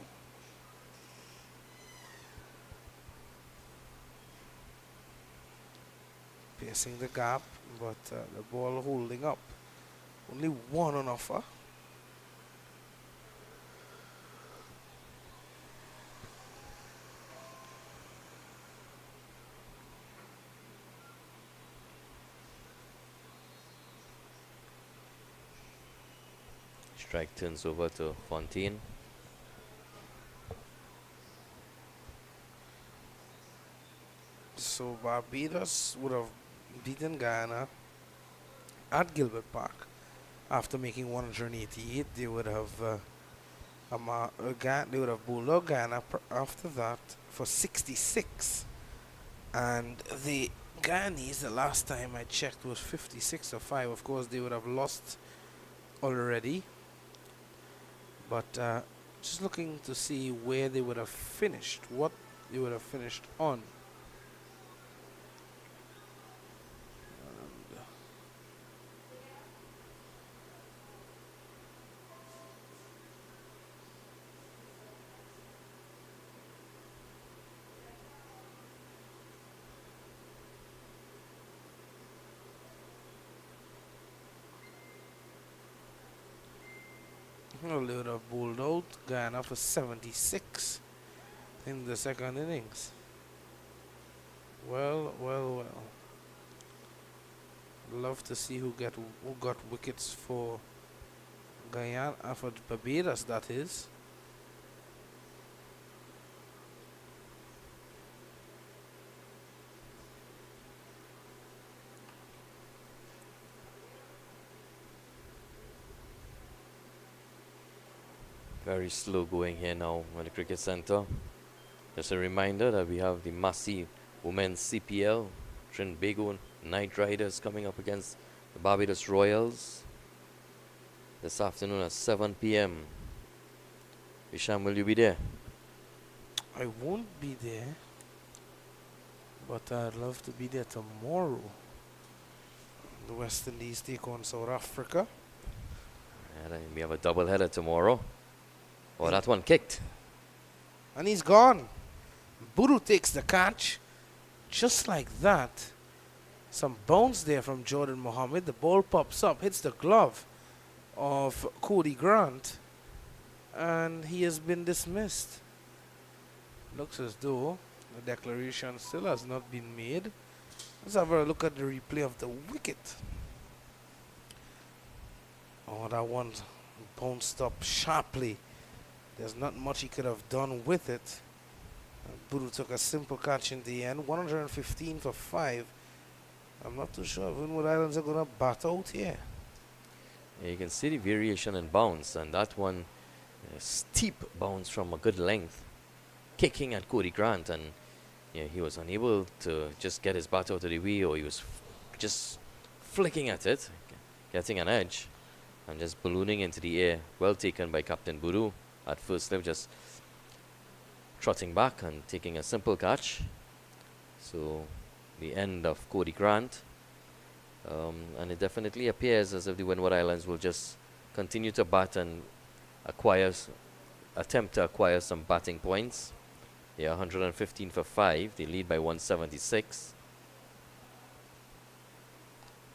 Piercing the gap, but the ball holding up. Only 1 on offer. Strike turns over to Fontaine. So Barbados would have beaten Guyana at Gilbert Park after making 188. They would have they would have bowled out Guyana after that for 66, and the Guyanese, the last time I checked, was 56 or 5. Of course, they would have lost already, but just looking to see where they would have finished, what they would have finished on. Well, they would have bowled out Guyana for 76 in the second innings. Well. Love to see who got wickets for Guyana, for Barbados, that is. Very slow going here now at the Cricket Centre. Just a reminder that we have the Massey Women's CPL, Trinidad Night Riders coming up against the Barbados Royals this afternoon at 7 p.m. Isham, will you be there? I won't be there, but I'd love to be there tomorrow. The West Indies take on South Africa. And we have a double header tomorrow. Oh, that one kicked. And he's gone. Buru takes the catch. Just like that. Some bounce there from Jordan Mohammed. The ball pops up, hits the glove of Cody Grant, and he has been dismissed. Looks as though the declaration still has not been made. Let's have a look at the replay of the wicket. Oh, that one bounced up sharply. There's not much he could have done with it. Buru took a simple catch in the end. 115 for 5. I'm not too sure if Windward Islands are going to bat out here. Yeah, you can see the variation in bounce, and that one steep bounce from a good length, kicking at Cody Grant, and yeah, he was unable to just get his bat out of the way, or he was just flicking at it, getting an edge, and just ballooning into the air. Well taken by Captain Buru at first slip, just trotting back and taking a simple catch. So the end of Cody Grant. And it definitely appears as if the Windward Islands will just continue to bat and attempt to acquire some batting points. They are 115 for 5. They lead by 176.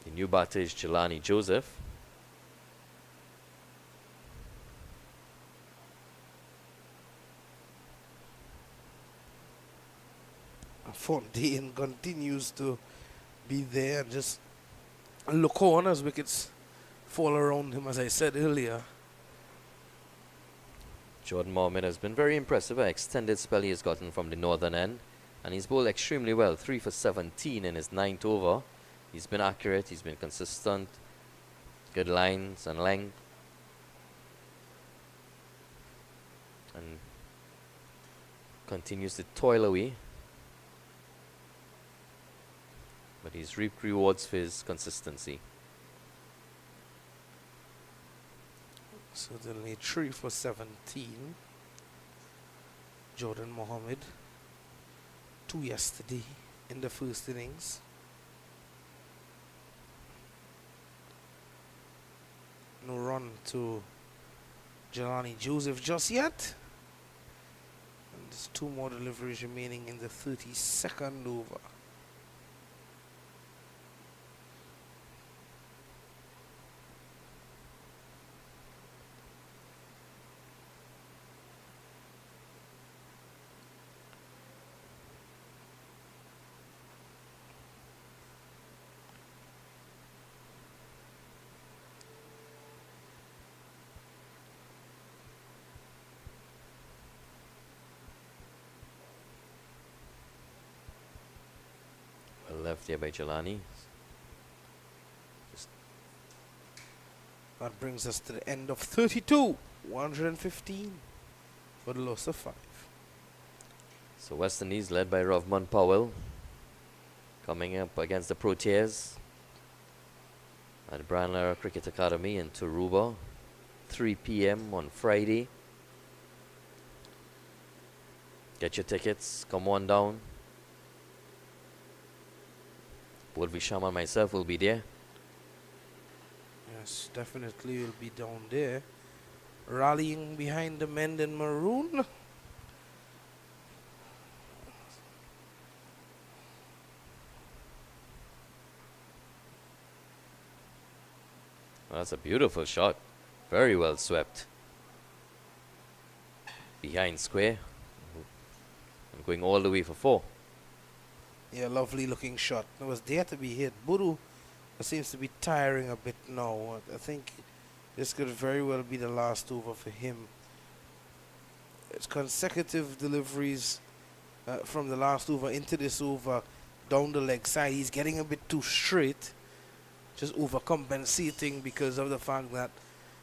The new batter is Jelani Joseph. Fontaine continues to be there and just look on as wickets fall around him, as I said earlier. Jordan Mohammed has been very impressive. An extended spell he has gotten from the northern end, and he's bowled extremely well. 3 for 17 in his 9th over. He's been accurate, he's been consistent, good lines and length, and continues to toil away. But he's reaped rewards for his consistency. Certainly 3 for 17. Jordan Mohammed. 2 yesterday in the first innings. No run to Jelani Joseph just yet. And there's 2 more deliveries remaining in the 32nd over. Well left there by Jelani. That brings us to the end of 32. 115 for the loss of 5. So West Indies led by Rovman Powell, coming up against the Proteas at Brian Lara Cricket Academy in Taruba, 3 p.m. on Friday. Get your tickets, come on down. Both Visham and myself will be there. Yes, definitely will be down there, rallying behind the men in maroon. Well, that's a beautiful shot. Very well swept. Behind square. And going all the way for 4. Yeah, lovely looking shot. It was there to be hit. Buru seems to be tiring a bit now. I think this could very well be the last over for him. It's consecutive deliveries from the last over into this over down the leg side. He's getting a bit too straight, just overcompensating because of the fact that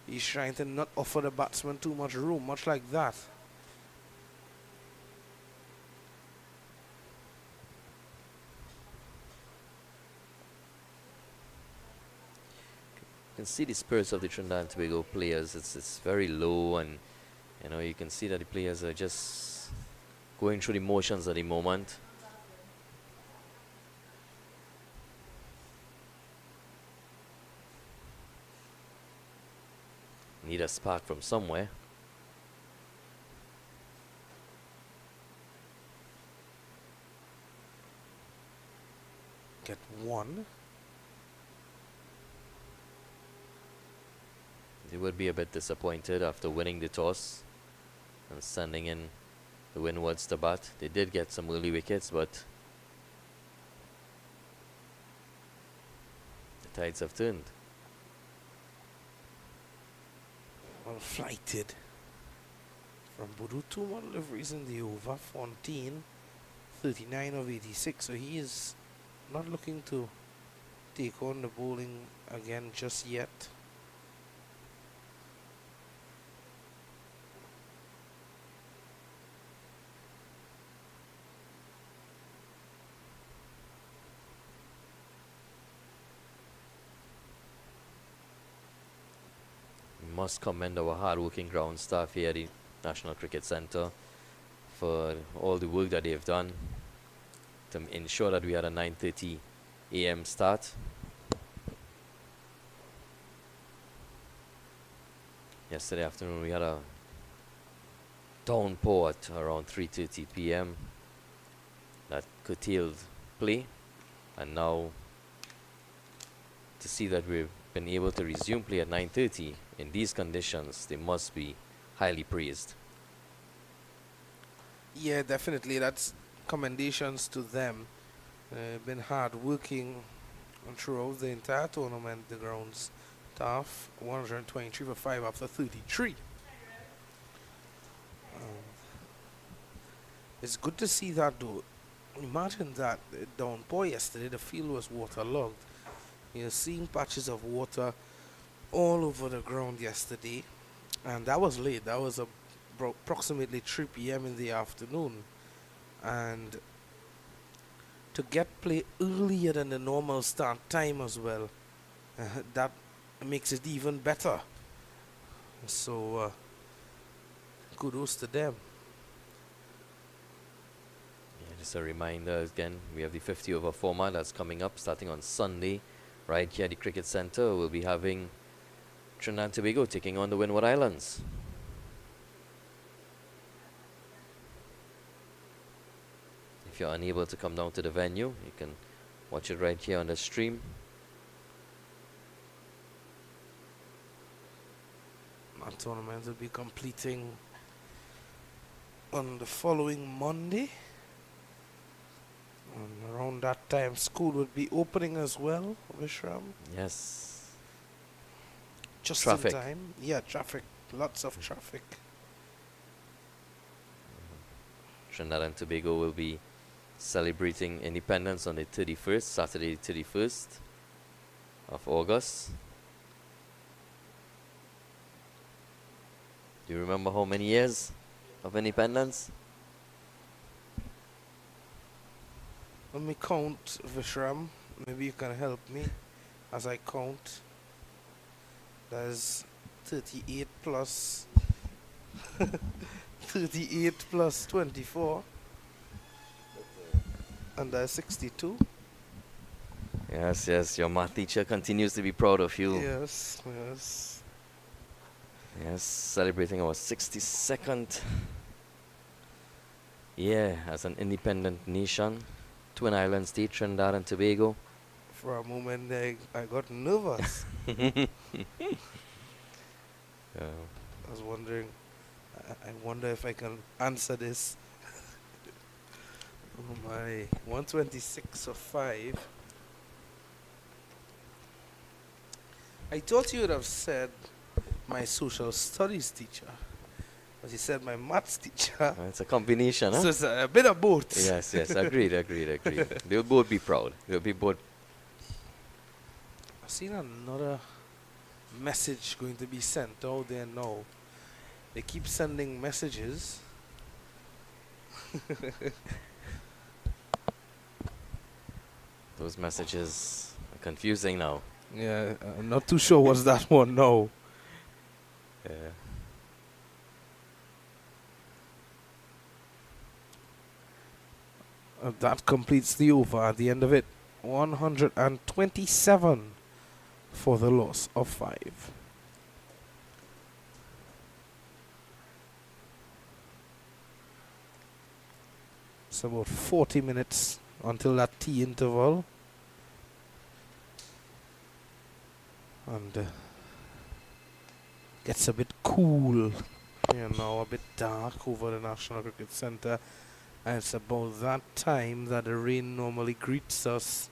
he's trying to not offer the batsman too much room, much like that. You can see the spirits of the Trinidad and Tobago players. It's very low, and you can see that the players are just going through the motions at the moment. Need a spark from somewhere. 1. They would be a bit disappointed after winning the toss and sending in the Windwards to bat. They did get some early wickets, but the tides have turned. Well flighted from Budu. 2 more deliveries in the over. Fontaine, 39 of 86. So he is not looking to take on the bowling again just yet. Must commend our hard-working ground staff here at the National Cricket Centre for all the work that they've done to ensure that we had a 9:30 a.m. start. Yesterday afternoon we had a downpour at around 3:30 p.m. that curtailed play, and now to see that we've been able to resume play at 9:30 in these conditions, they must be highly praised. Yeah, definitely. That's commendations to them. Been hard working throughout the entire tournament. The grounds staff 123 for 5 after 33. It's good to see that though. Imagine that downpour yesterday. The field was waterlogged. You're seeing patches of water all over the ground yesterday, and that was late. That was approximately 3 p.m. in the afternoon, and to get play earlier than the normal start time as well, that makes it even better. So kudos to them. Yeah, just a reminder again, we have the 50 over format that's coming up starting on Sunday right here at the Cricket Centre. We'll be having Trinidad and Tobago taking on the Windward Islands. If you're unable to come down to the venue, you can watch it right here on the stream. That tournament will be completing on the following Monday. And around that time, school would be opening as well, Vishram. Yes. Just Traffic. in time. Yeah, traffic. Lots of traffic. Trinidad and Tobago will be celebrating independence on the 31st, Saturday the 31st of August. Do you remember how many years of independence? Let me count, Vishram. Maybe you can help me as I count. There's 38 plus 38 plus 24, and there's 62. Yes, yes, your math teacher continues to be proud of you. Yes, yes. Yes, celebrating our 62nd year as an independent nation. Twin Island state, Trinidad and Tobago. For a moment there, I got nervous. I was wondering, I wonder if I can answer this. Oh my, 126 of 5. I thought you would have said my social studies teacher, but you said my maths teacher. It's a combination, huh? So it's a bit of both. Yes, yes, agreed. They'll both be proud. They'll be both. I've seen another message going to be sent out there now. They keep sending messages. Those messages are confusing now. Yeah, I'm not too sure what's that one now. Yeah. That completes the over at the end of it. 127 for the loss of 5. It's about 40 minutes until that tea interval. And gets a bit cool, a bit dark over the National Cricket Centre. And it's about that time that the rain normally greets us.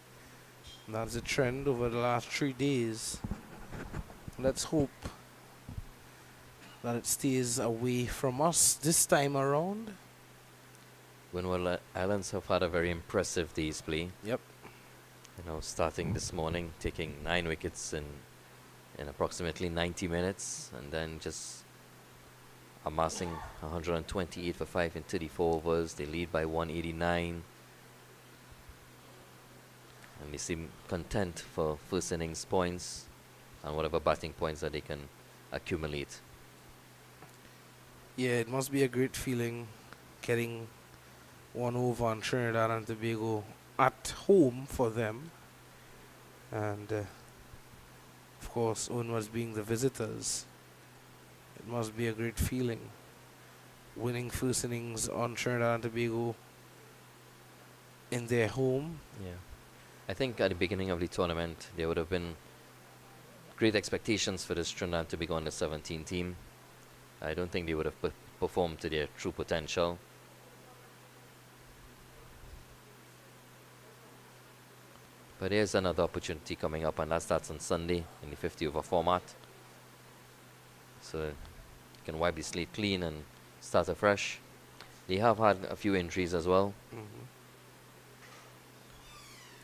And that's a trend over the last 3 days. Let's hope that it stays away from us this time around. Windward Islands have had a very impressive day's play. Yep. Starting this morning, taking 9 wickets in approximately 90 minutes, and then just amassing 128 for 5 in 34 overs. They lead by 189. And they seem content for first innings points and whatever batting points that they can accumulate. Yeah, it must be a great feeling getting 1 over on Trinidad and Tobago at home for them. And of course, Winward being the visitors. It must be a great feeling winning first innings on Trinidad and Tobago in their home. Yeah. I think at the beginning of the tournament, there would have been great expectations for this Trinidad and Tobago under 17 team. I don't think they would have performed to their true potential. But there's another opportunity coming up, and that starts on Sunday in the 50 over format. So you can wipe the slate clean and start afresh. They have had a few injuries as well.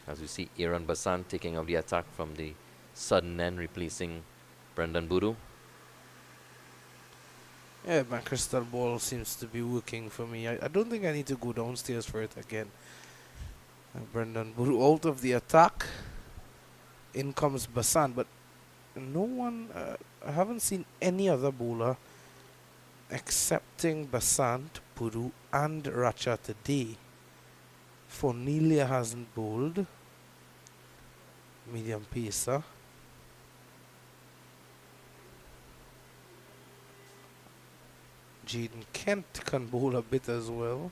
As we see Aaron Basant taking up the attack from the sudden end, replacing Brendan Boodoo. Yeah, my crystal ball seems to be working for me. I don't think I need to go downstairs for it again. Brendan Boodoo out of the attack. In comes Basant, but no one, I haven't seen any other bowler excepting Basant, Boodoo and Racha today. Fornelia hasn't bowled. Medium pacer. Jaden Kent can bowl a bit as well.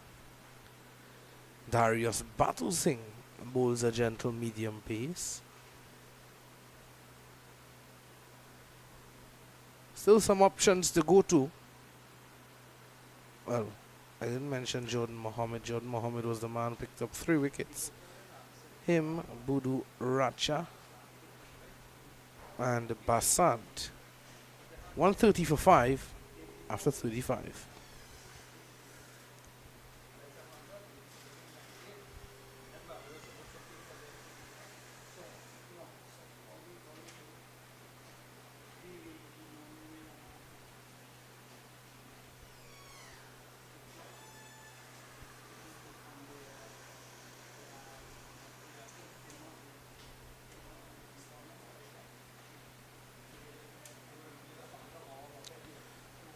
Darius Battlesing bowls a gentle medium pace. Still some options to go to. Well, I didn't mention Jordan Mohammed. Jordan Mohammed was the man who picked up 3 wickets. Him, Boodoo, Racha, and Basant. 130 for 5 after 35.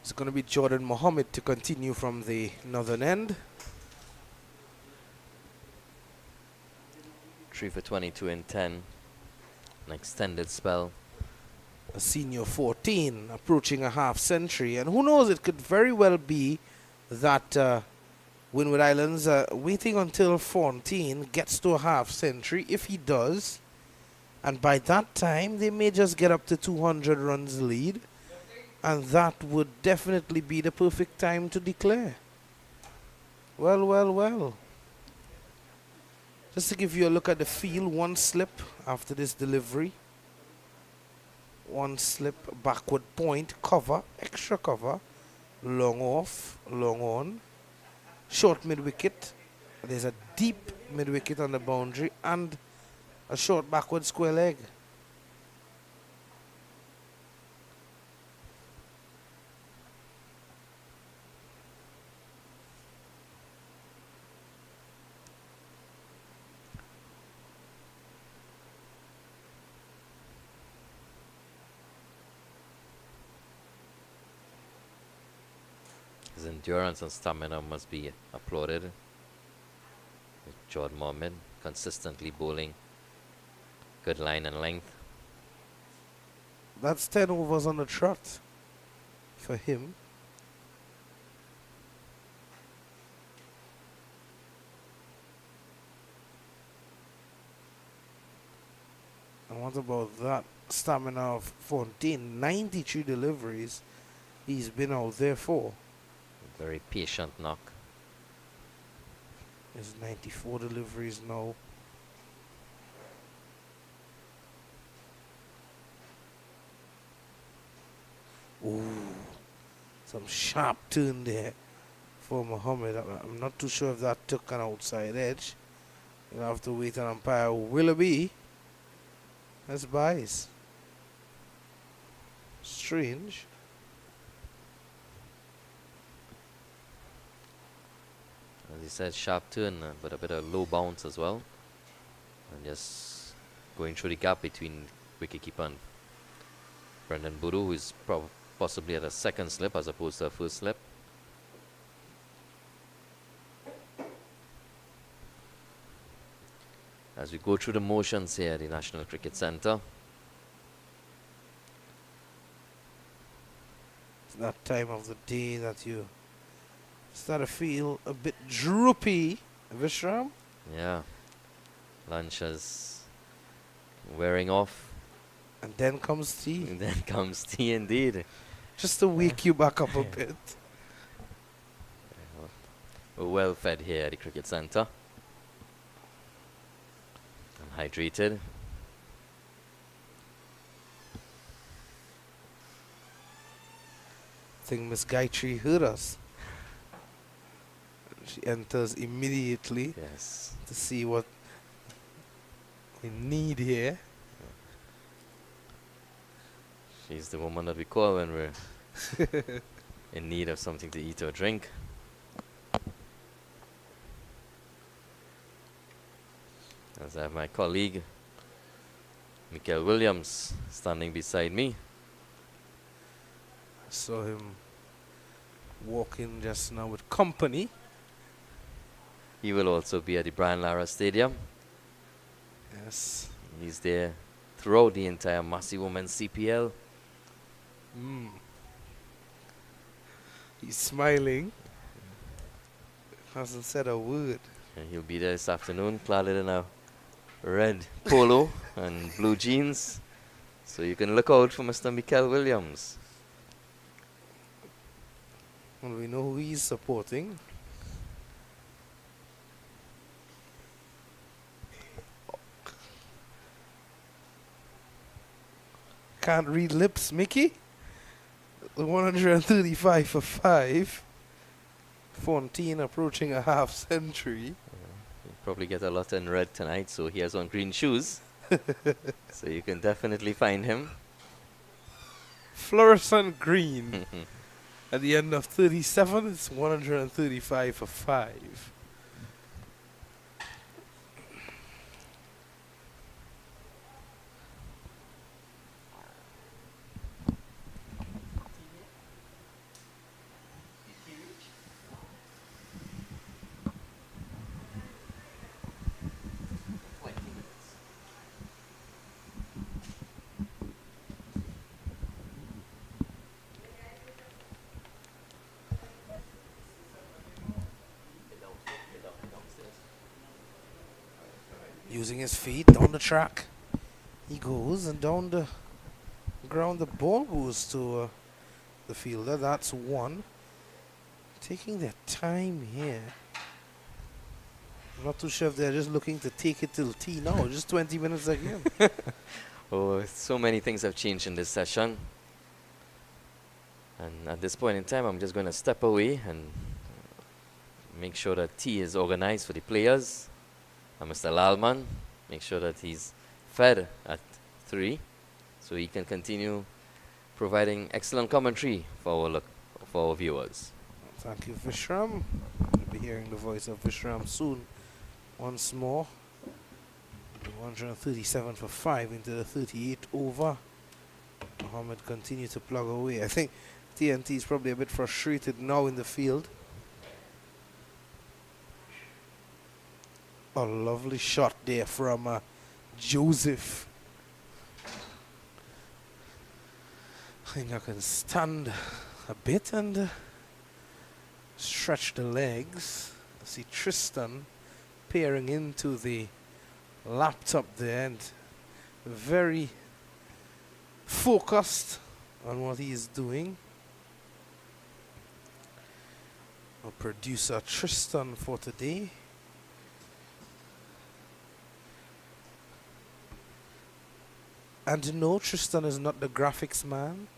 It's going to be Jordan Mohammed to continue from the northern end. 3 for 22 in 10. An extended spell. A senior 14 approaching a half century. And who knows, it could very well be that Windward Islands waiting until 14 gets to a half century. If he does, and by that time they may just get up to 200 runs lead. And that would definitely be the perfect time to declare. Well, well, well. Just to give you a look at the field, 1 slip after this delivery. 1 slip, backward point, cover, extra cover, long off, long on. Short mid-wicket. There's a deep mid-wicket on the boundary and a short backward square leg. His endurance and stamina must be applauded. Jordan Mohammed consistently bowling good line and length. That's 10 overs on the trot for him. And What about that stamina of Fontaine? 93 deliveries he's been out there for. Very patient knock. There's 94 deliveries now. Ooh, some sharp turn there for Muhammad. I'm not too sure if that took an outside edge. You'll have to wait an umpire. Will it be? That's bias. Strange. As he said, sharp turn, but a bit of low bounce as well. And just going through the gap between wicketkeeper and Brendan Boodoo, who is possibly at a second slip as opposed to a first slip. As we go through the motions here at the National Cricket Centre. It's that time of the day that you start to feel a bit droopy, Vishram. Yeah. Lunch is wearing off. And then comes tea. And then comes tea indeed. Just to wake you back up a bit. We're well fed here at the Cricket Centre. And hydrated. I think Miss Gayatri heard us. She enters immediately Yes. to see what we need here. She's the woman that we call when we're in need of something to eat or drink. As I have my colleague, Michael Williams, standing beside me. Saw him walking just now with company. He will also be at the Brian Lara Stadium. Yes. He's there throughout the entire Massey Women's CPL. He's smiling. Hasn't said a word. And he'll be there this afternoon, clad in a red polo and blue jeans. So you can look out for Mr. Michael Williams. Well, we know who he's supporting. Can't read lips, Mickey. 135 for 5. Fontaine approaching a half century. He'll probably get a lot in red tonight, so he has on green shoes. So you can definitely find him. Fluorescent green. At the end of 37, it's 135 for 5. Using his feet down the track. He goes, and down the ground the ball goes to the fielder. That's one. Taking their time here. I'm not too sure if they're just looking to take it till tea now. Just 20 minutes again. Oh, so many things have changed in this session. And at this point in time, I'm just going to step away and make sure that tea is organized for the players. And Mr. Lalman, make sure that he's fed at 3 so he can continue providing excellent commentary for our viewers. Thank you, Vishram. We'll be hearing the voice of Vishram soon. Once more. 137 for 5 into the 38th over. Mohammed continue to plug away. I think TNT is probably a bit frustrated now in the field. A lovely shot there from Joseph. I think I can stand a bit and stretch the legs. I see Tristan peering into the laptop there and very focused on what he is doing. Our producer Tristan for today. And no, Tristan is not the graphics man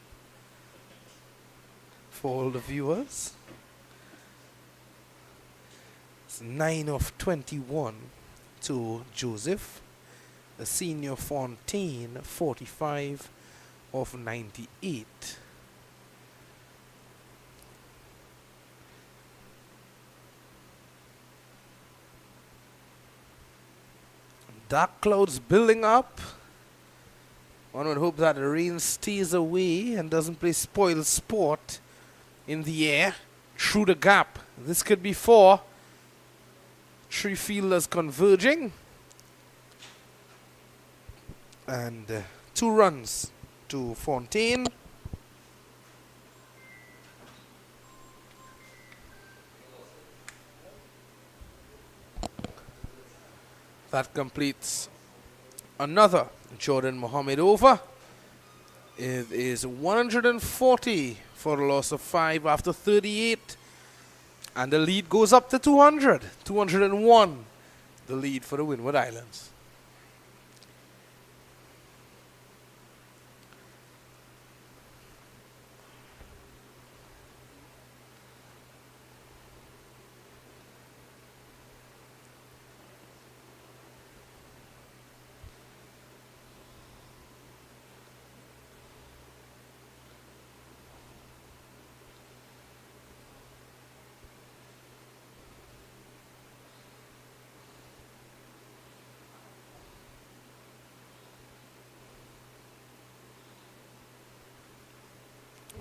for all the viewers. It's 9 of 21 to Joseph. The senior Fontaine, 45 of 98. Dark clouds building up. One would hope that the rain stays away and doesn't play spoil sport in the air through the gap. This could be 4. 3 fielders converging. And 2 runs to Fontaine. That completes another Jordan Mohammed over. It is 140 for a loss of 5 after 38. And the lead goes up to 200. 201, the lead for the Windward Islands.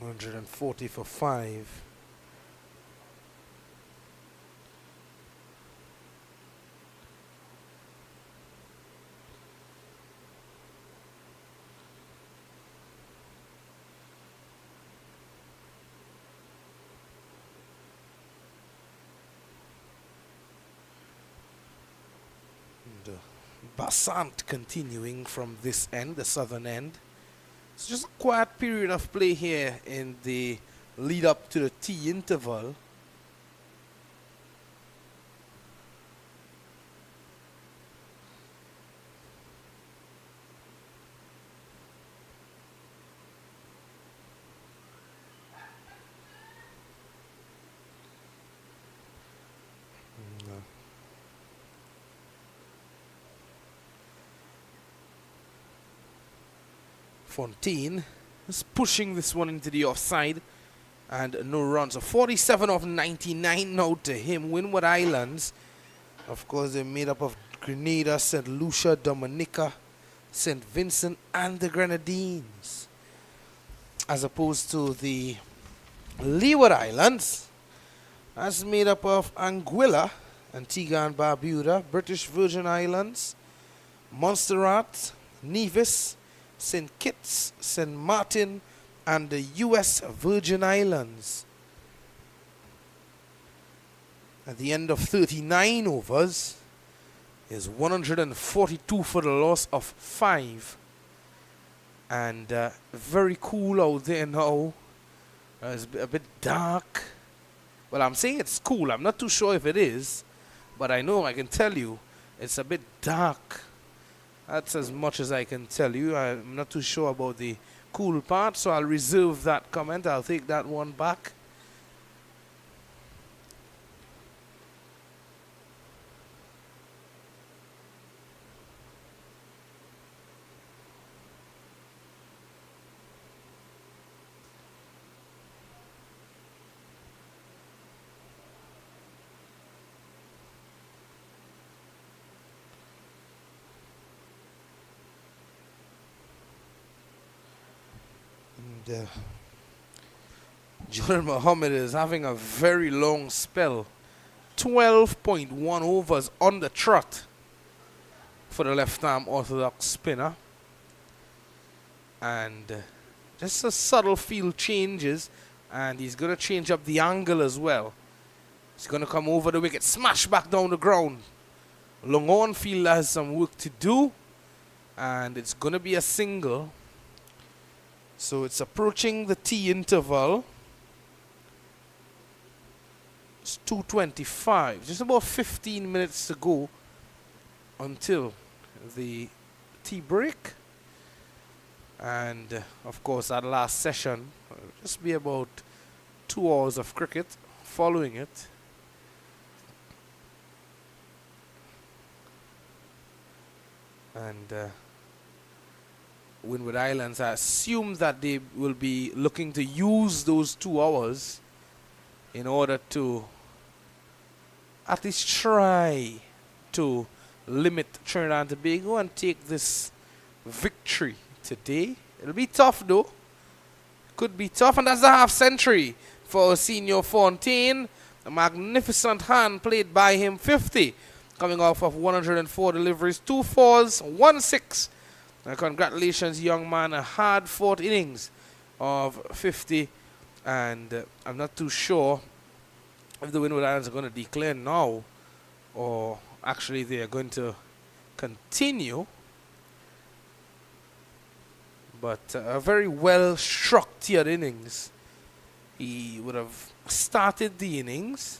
$140 for 5. And Basant continuing from this end, the southern end. It's just a quiet period of play here in the lead up to the tea interval. Fontaine is pushing this one into the offside and no runs. So 47 of 99 now to him. Windward Islands, of course, they're made up of Grenada, St. Lucia, Dominica, St. Vincent, and the Grenadines, as opposed to the Leeward Islands, that's made up of Anguilla, Antigua and Barbuda, British Virgin Islands, Montserrat, Nevis, St. Kitts, St. Martin, and the U.S. Virgin Islands. At the end of 39 overs is 142 for the loss of 5. And very cool out there now. It's a bit dark. Well, I'm saying it's cool. I'm not too sure if it is, but I know I can tell you it's a bit dark. That's as much as I can tell you. I'm not too sure about the cool part, so I'll reserve that comment. I'll take that one back. Jordan Mohammed is having a very long spell. 12.1 overs on the trot for the left-arm orthodox spinner. And just a subtle field changes, and he's going to change up the angle as well. He's going to come over the wicket, smash back down the ground. Long on field has some work to do. and it's going to be a single. So it's approaching the tea interval. It's 2:25, just about 15 minutes to go until the tea break. And of course, that last session will just be about 2 hours of cricket following it. And Windward Islands, I assume that they will be looking to use those 2 hours in order to at least try to limit Trinidad and Tobago and take this victory today. It'll be tough though. Could be tough, and that's a half century for Senior Fontaine. A magnificent hand played by him, 50, coming off of 104 deliveries, 2 fours, 1 6. And congratulations, young man, a hard-fought innings of 50, and I'm not too sure if the Windward Islands are going to declare now, or actually they are going to continue. But a very well structured innings. He would have started the innings.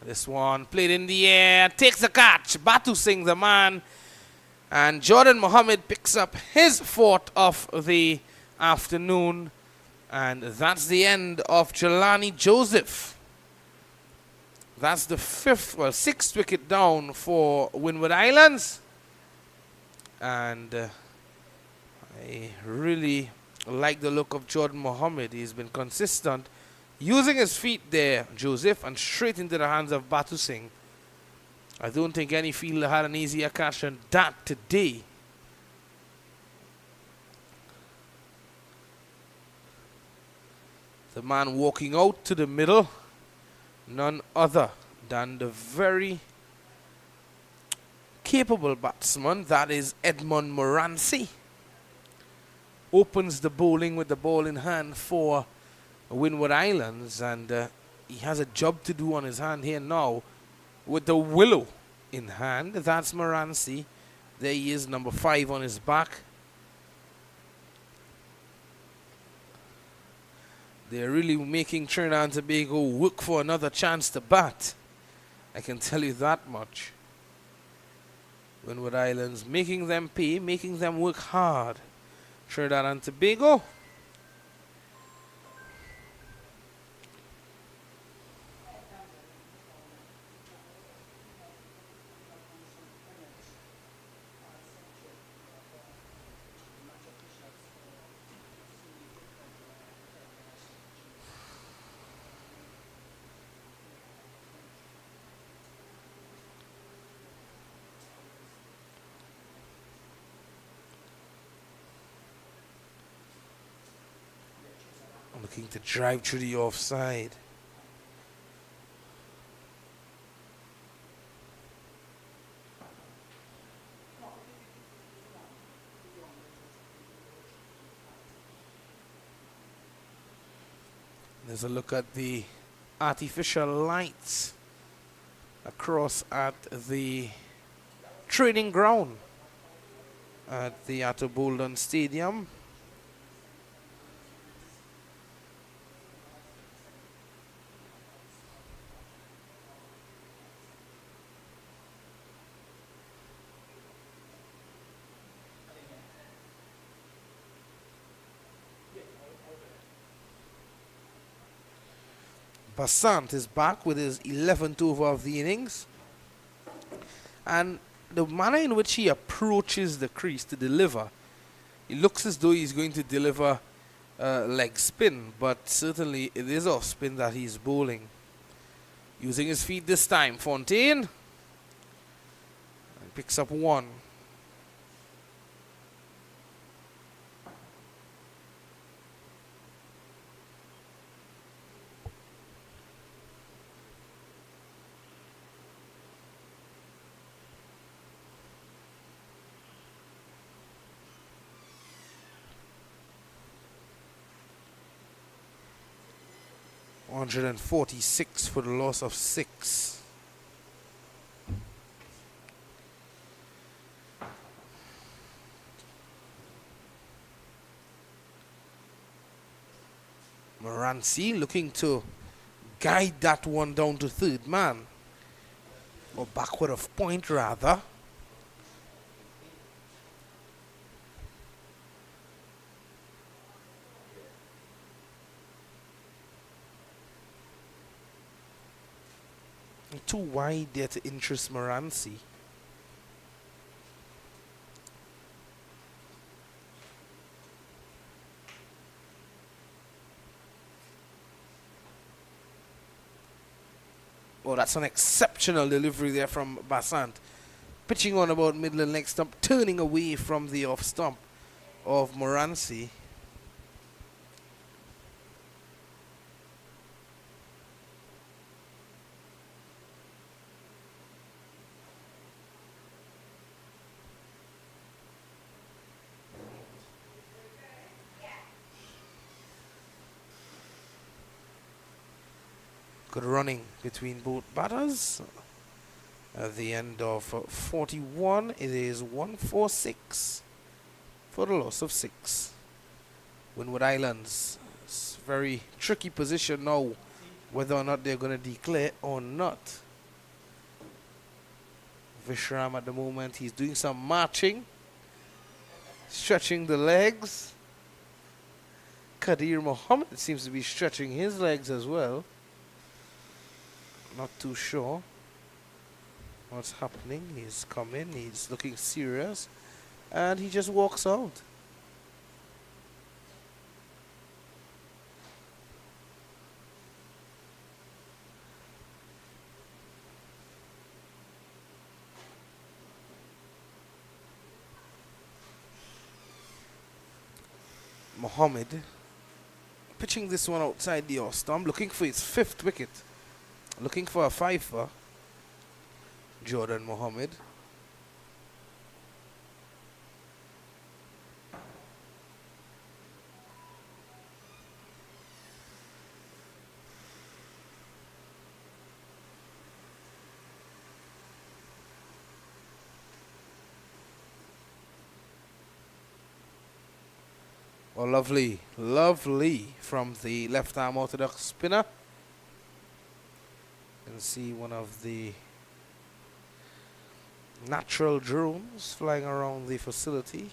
This one played in the air, takes the catch. Batu Singh, the man, and Jordan Mohammed picks up his 4th of the afternoon. And that's the end of Jelani Joseph. That's the 6th wicket down for Windward Islands. And I really like the look of Jordan Mohammed. He's been consistent, using his feet there, Joseph, and straight into the hands of Batu Singh. I don't think any fielder had an easier catch than that today. The man walking out to the middle, none other than the very capable batsman, that is Edmund Moranci. Opens the bowling with the ball in hand for Windward Islands, and he has a job to do on his hand here now with the willow in hand. That's Moranci. There he is, number 5 on his back. They're really making Trinidad and Tobago work for another chance to bat. I can tell you that much. Windward Islands making them pay, making them work hard. Trinidad and Tobago. Looking to drive through the offside. There's a look at the artificial lights across at the training ground at the Atto Bolden Stadium. Basant is back with his 11th over of the innings, and the manner in which he approaches the crease to deliver, it looks as though he's going to deliver leg spin, but certainly it is off spin that he's bowling. Using his feet this time, Fontaine, and picks up 1. $146 for the loss of 6. Morancy looking to guide that one down to third man. Or backward of point rather. Too wide there to interest Morancy. Oh, that's an exceptional delivery there from Basant. Pitching on about middle and leg stump, turning away from the off stump of Morancy. Good running between both batters. At the end of 41, it is 1-4-6 for the loss of 6. Windward Islands. It's a very tricky position now, whether or not they're going to declare or not. Vishram at the moment, he's doing some marching, stretching the legs. Kadir Mohammed seems to be stretching his legs as well. Not too sure what's happening. He's come in, he's looking serious, and he just walks out. Mohammed pitching this one outside the off stump, looking for his 5th wicket. Looking for a fifer, Jordan Mohammed. Oh, lovely, lovely from the left-arm orthodox spinner. You can see one of the natural drones flying around the facility.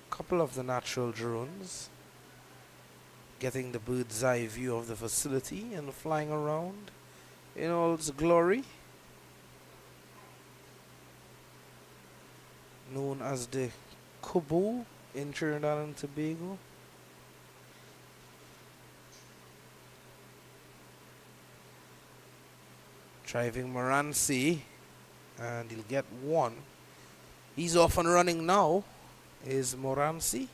Couple of the natural drones getting the bird's eye view of the facility and flying around in all its glory. Known as the Kubu in Trinidad and Tobago. Driving Morancy, and he'll get 1. He's off and running now, is Morancy.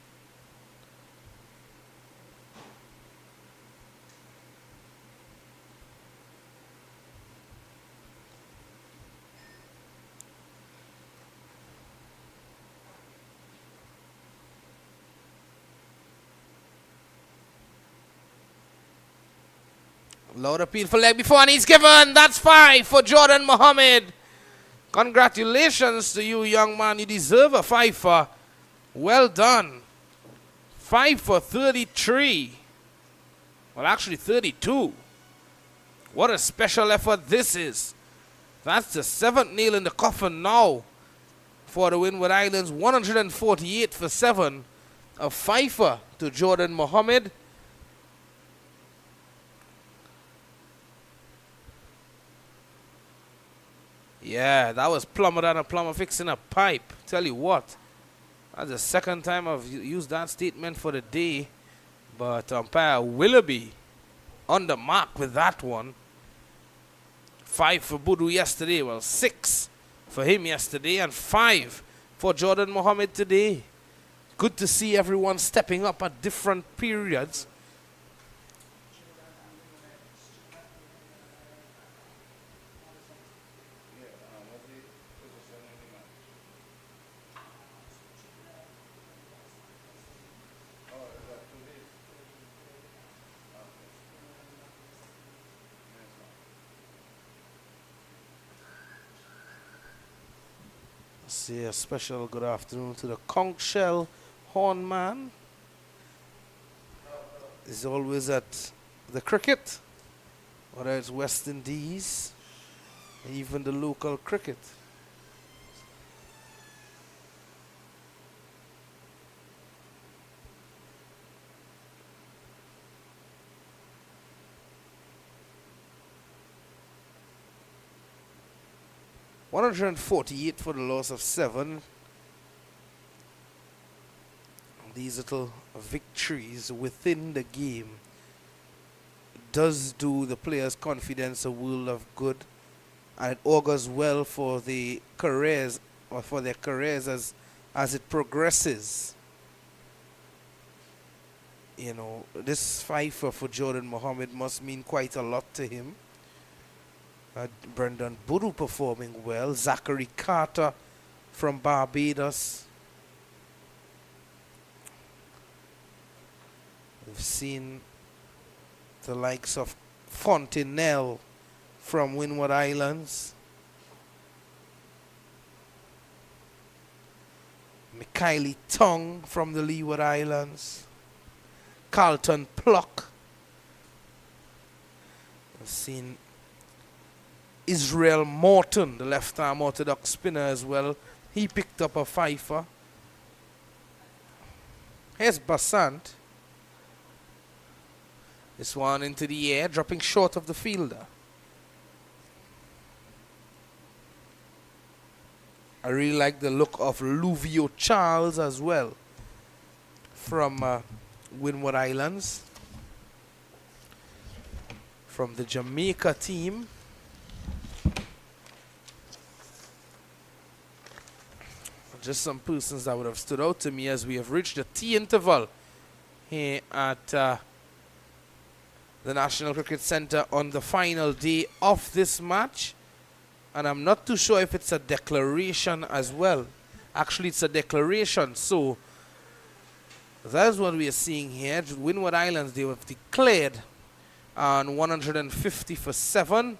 Loud appeal for leg before, and he's given. That's 5 for Jordan Mohammed. Congratulations to you, young man. You deserve a 5 well done. 5 for 33. Well, actually 32. What a special effort this is. That's the 7th nail in the coffin now for the Windward Islands. 148 for 7. A 5 to Jordan Mohammed. Yeah, that was plumber than a plumber fixing a pipe. Tell you what, that's the 2nd time I've used that statement for the day. But umpire Willoughby on the mark with that one. 5 for Budu yesterday. Well, 6 for him yesterday and 5 for Jordan Mohammed today. Good to see everyone stepping up at different periods. Say a special good afternoon to the conch shell horn man is always at the cricket, whether it's West Indies, even the local cricket. $148 for the loss of 7. These little victories within the game does do the players' confidence a world of good, and it augurs well for the careers, or for their careers as it progresses. You know, this fifer for Jordan Mohammed must mean quite a lot to him. Brendan Boodoo performing well. Zachary Carter from Barbados. We've seen the likes of Fontenelle from Windward Islands. Mikhaili Tong from the Leeward Islands. Carlton Pluck. We've seen Israel Morton, the left-arm orthodox spinner as well. He picked up a fifer. Here's Basant. This one into the air, dropping short of the fielder. I really like the look of Luvio Charles as well from Windward Islands, from the Jamaica team. Just some persons that would have stood out to me as we have reached the tea interval here at the National Cricket Centre on the final day of this match. And I'm not too sure if it's a declaration as well. Actually, it's a declaration. So that is what we are seeing here. Windward Islands, they have declared on 150 for 7.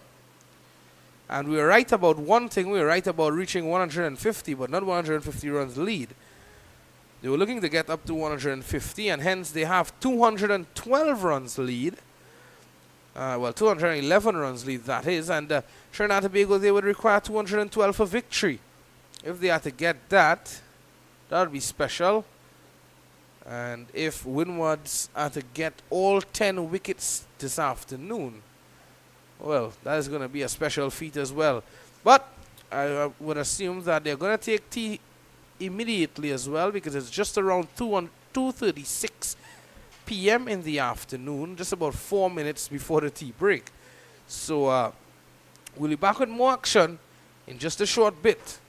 And we were right about one thing. We were right about reaching 150, but not 150 runs lead. They were looking to get up to 150, and hence they have 212 runs lead. Well, 211 runs lead, that is. And Trinidad and Tobago, they would require 212 for victory. If they had to get that, that would be special. And if Winwards are to get all 10 wickets this afternoon, well, that is going to be a special feat as well. But I would assume that they're going to take tea immediately as well, because it's just around 2:36 p.m. in the afternoon, just about 4 minutes before the tea break. So we'll be back with more action in just a short bit.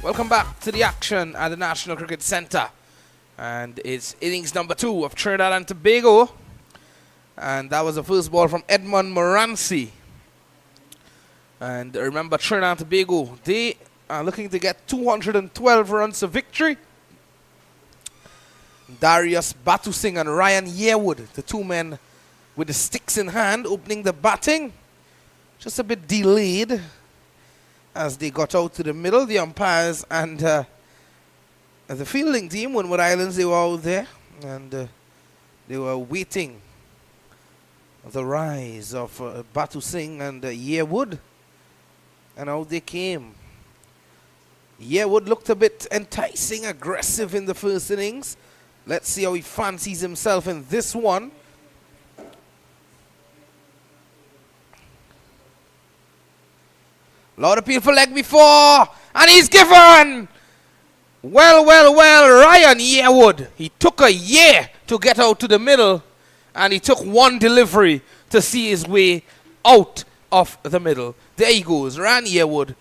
Welcome back to the action at the National Cricket Centre. And it's innings number 2 of Trinidad and Tobago. And that was the first ball from Edmund Moranci. And remember, Trinidad and Tobago, they are looking to get 212 runs of victory. Darius Batusing and Ryan Yearwood, the two men with the sticks in hand, opening the batting. Just a bit delayed as they got out to the middle. The umpires and the fielding team, Windward Islands, they were out there. And they were waiting the rise of Batusing and Yearwood. And out they came. Yearwood looked a bit enticing, aggressive in the first innings. Let's see how he fancies himself in this one. A lot of people leg before, and he's given. Well, Ryan Yearwood. He took a year to get out to the middle, and he took one delivery to see his way out of the middle. There he goes, Ryan Yearwood.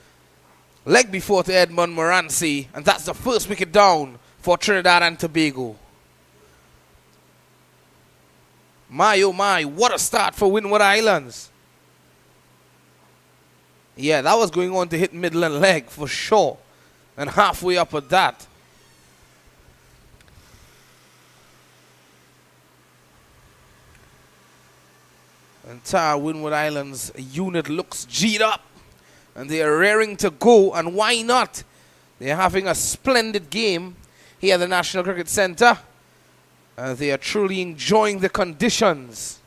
Leg before to Edmund Moranci, and that's the first wicket down for Trinidad and Tobago. My, oh my, what a start for Windward Islands. Yeah, that was going on to hit middle and leg for sure. And halfway up at that. Entire Windward Islands unit looks G'd up. And they are raring to go. And why not? They're having a splendid game here at the National Cricket Centre. They are truly enjoying the conditions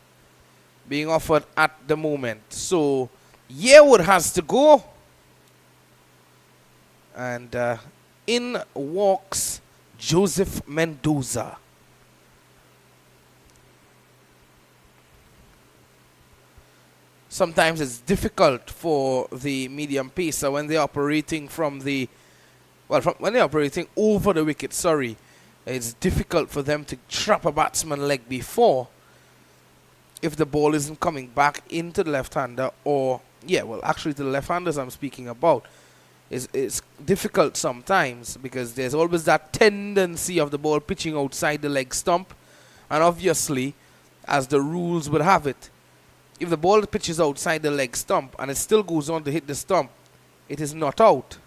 being offered at the moment. So Yearwood has to go. And in walks Joseph Mendoza. Sometimes it's difficult for the medium pacer when they're operating from the, when they're operating over the wicket, sorry. It's difficult for them to trap a batsman leg before if the ball isn't coming back into the left-hander or, actually to the left-handers I'm speaking about. It's difficult sometimes because there's always that tendency of the ball pitching outside the leg stump. And obviously, as the rules would have it, if the ball pitches outside the leg stump and it still goes on to hit the stump, it is not out.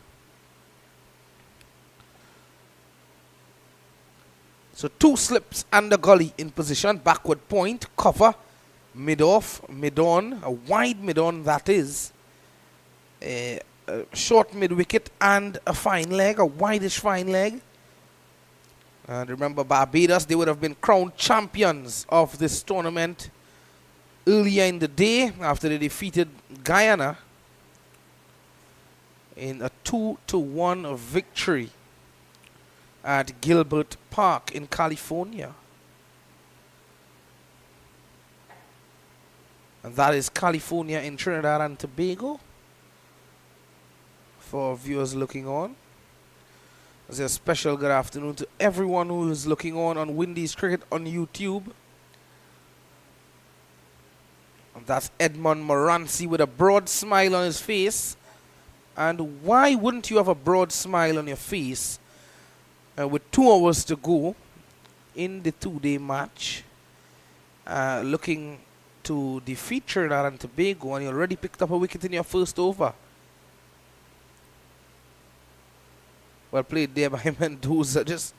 So 2 slips and a gully in position, backward point, cover, mid-off, mid-on, a wide mid-on that is, a short mid-wicket and a fine leg, a wideish fine leg. And remember Barbados, they would have been crowned champions of this tournament earlier in the day after they defeated Guyana in a 2-1 victory at Gilbert Park in California. And that is California in Trinidad and Tobago for viewers looking on. There's a special good afternoon to everyone who is looking on Windies Cricket on YouTube. And that's Edmund Moranci with a broad smile on his face. And why wouldn't you have a broad smile on your face with 2 hours to go in the 2-day match, looking to defeat Trinidad and Tobago, and you already picked up a wicket in your first over? Well played there by Mendoza, just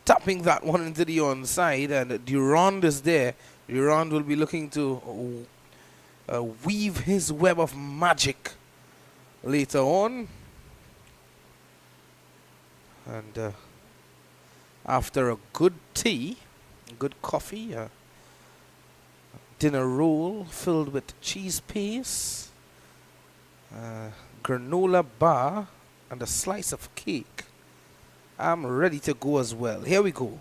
tapping that one into the onside, and Durand is there. Durand will be looking to weave his web of magic later on. And after a good tea, good coffee, a dinner roll filled with cheese paste, granola bar, and a slice of cake, I'm ready to go as well. Here we go.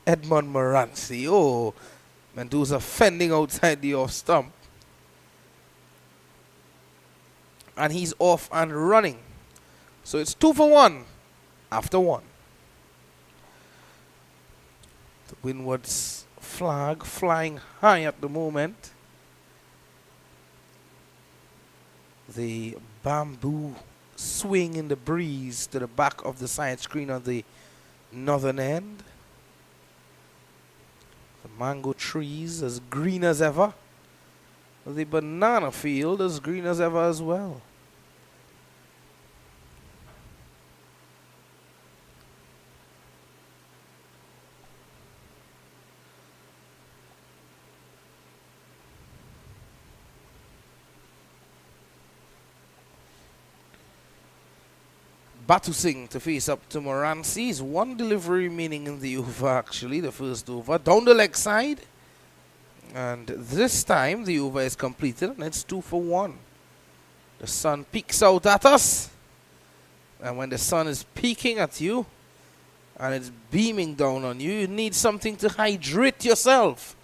Edmund Moranci. Oh, Mendoza fending outside the off stump. And he's off and running. So it's 2 for 1 after 1. The Windward's flag flying high at the moment. The bamboo swing in the breeze to the back of the side screen on the northern end. The mango trees as green as ever. The banana field as green as ever as well. Batu Singh to face up to Moransi's. One delivery remaining in the over, actually, the first over. Down the leg side. And this time the over is completed and it's 2 for 1. The sun peeks out at us. And when the sun is peeking at you and it's beaming down on you, you need something to hydrate yourself.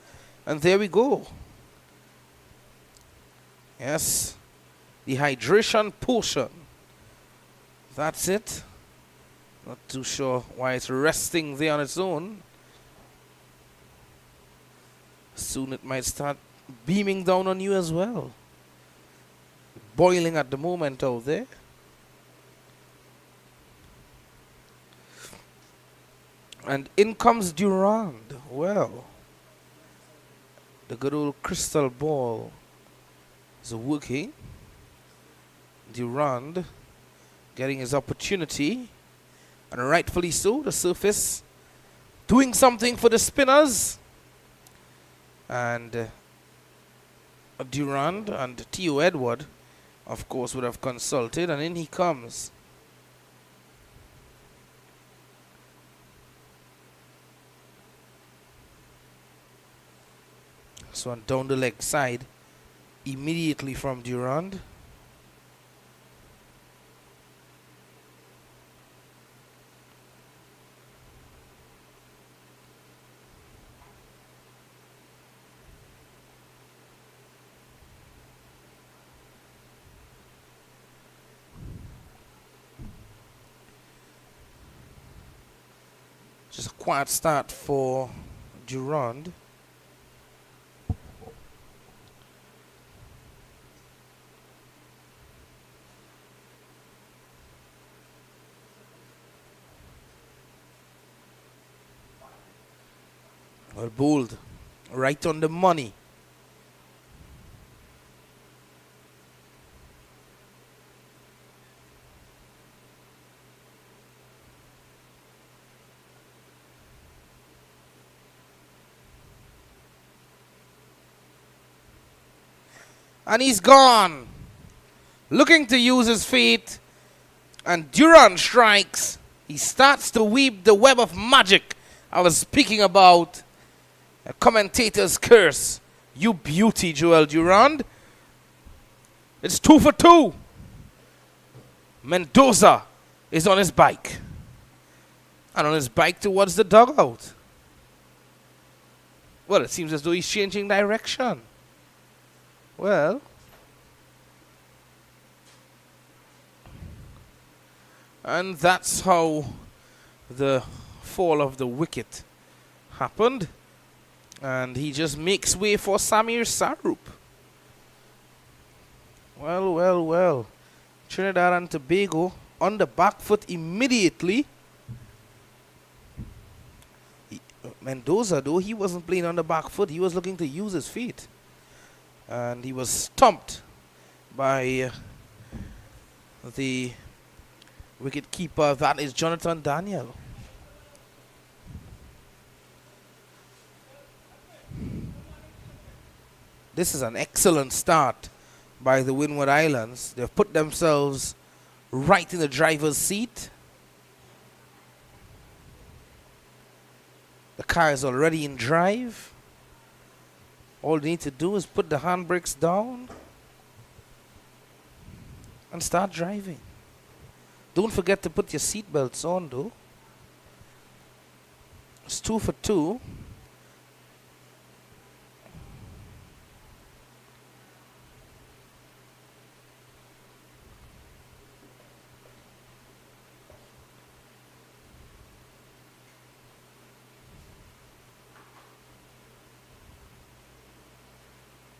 And there we go. Yes, the hydration potion. That's it. Not too sure why it's resting there on its own. Soon it might start beaming down on you as well. Boiling at the moment out there. And in comes Durand. Well, the good old crystal ball is working. Durand getting his opportunity, and rightfully so. The surface doing something for the spinners, and Durand and Theo Edward of course would have consulted, and in he comes. So on down the leg side immediately from Durand. Just a quiet start for Durand. Well, bowled right on the money. And he's gone. Looking to use his feet. And Durand strikes. He starts to weave the web of magic I was speaking about. A commentator's curse. You beauty, Joel Durand. It's 2 for 2. Mendoza is on his bike. And on his bike towards the dugout. Well, it seems as though he's changing direction. Well, and that's how the fall of the wicket happened. And he just makes way for Samir Sarup. Well, well, well. Trinidad and Tobago on the back foot immediately. Mendoza, though, he wasn't playing on the back foot. He was looking to use his feet. And he was stumped by the wicket keeper. That is Jonathan Daniel. This is an excellent start by the Windward Islands. They've put themselves right in the driver's seat. The car is already in drive. All they need to do is put the handbrakes down and start driving. Don't forget to put your seatbelts on, though. It's 2 for 2.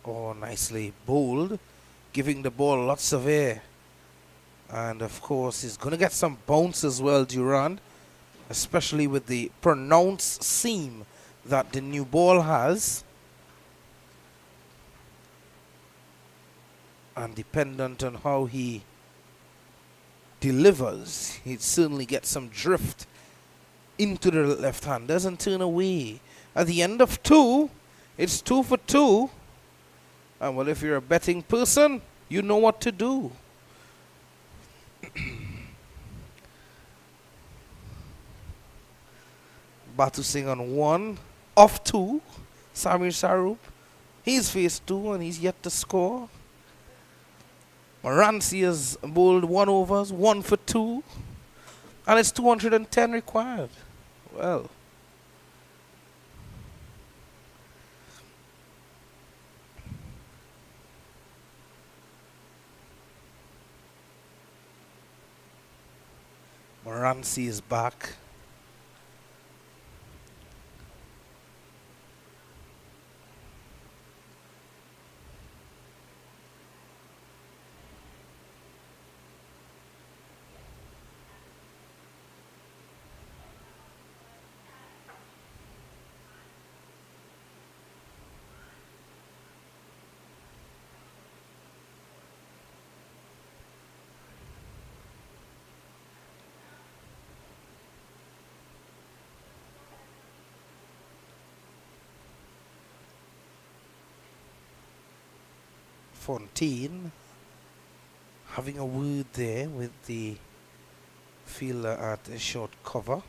Oh, nicely bowled, giving the ball lots of air. And of course, he's going to get some bounce as well, Durand, especially with the pronounced seam that the new ball has. And dependent on how he delivers, he'd certainly get some drift into the left-handers and turn away. At the end of 2, it's 2 for 2. And well, if you're a betting person, you know what to do. Batu Singh on 1, off 2. Samir Sarup, he's faced 2 and he's yet to score. Moranci has bowled 1 overs, 1 for 2. And it's 210 required. Well, Moranci is back. Fontaine having a word there with the fielder at a short cover.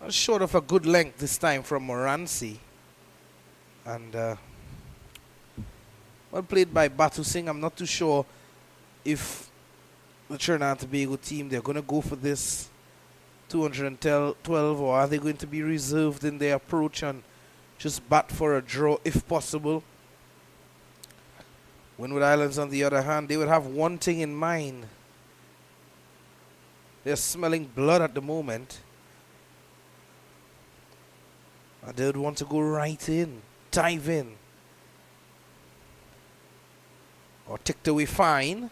Short of a good length this time from Moranci. And well played by Batu Singh. I'm not too sure if the Trinidad and Tobago team, they're going to go for this 212 or are they going to be reserved in their approach and just bat for a draw if possible. Windward Islands, on the other hand, they would have one thing in mind. They're smelling blood at the moment. And they would want to go right in, dive in. Or ticked away fine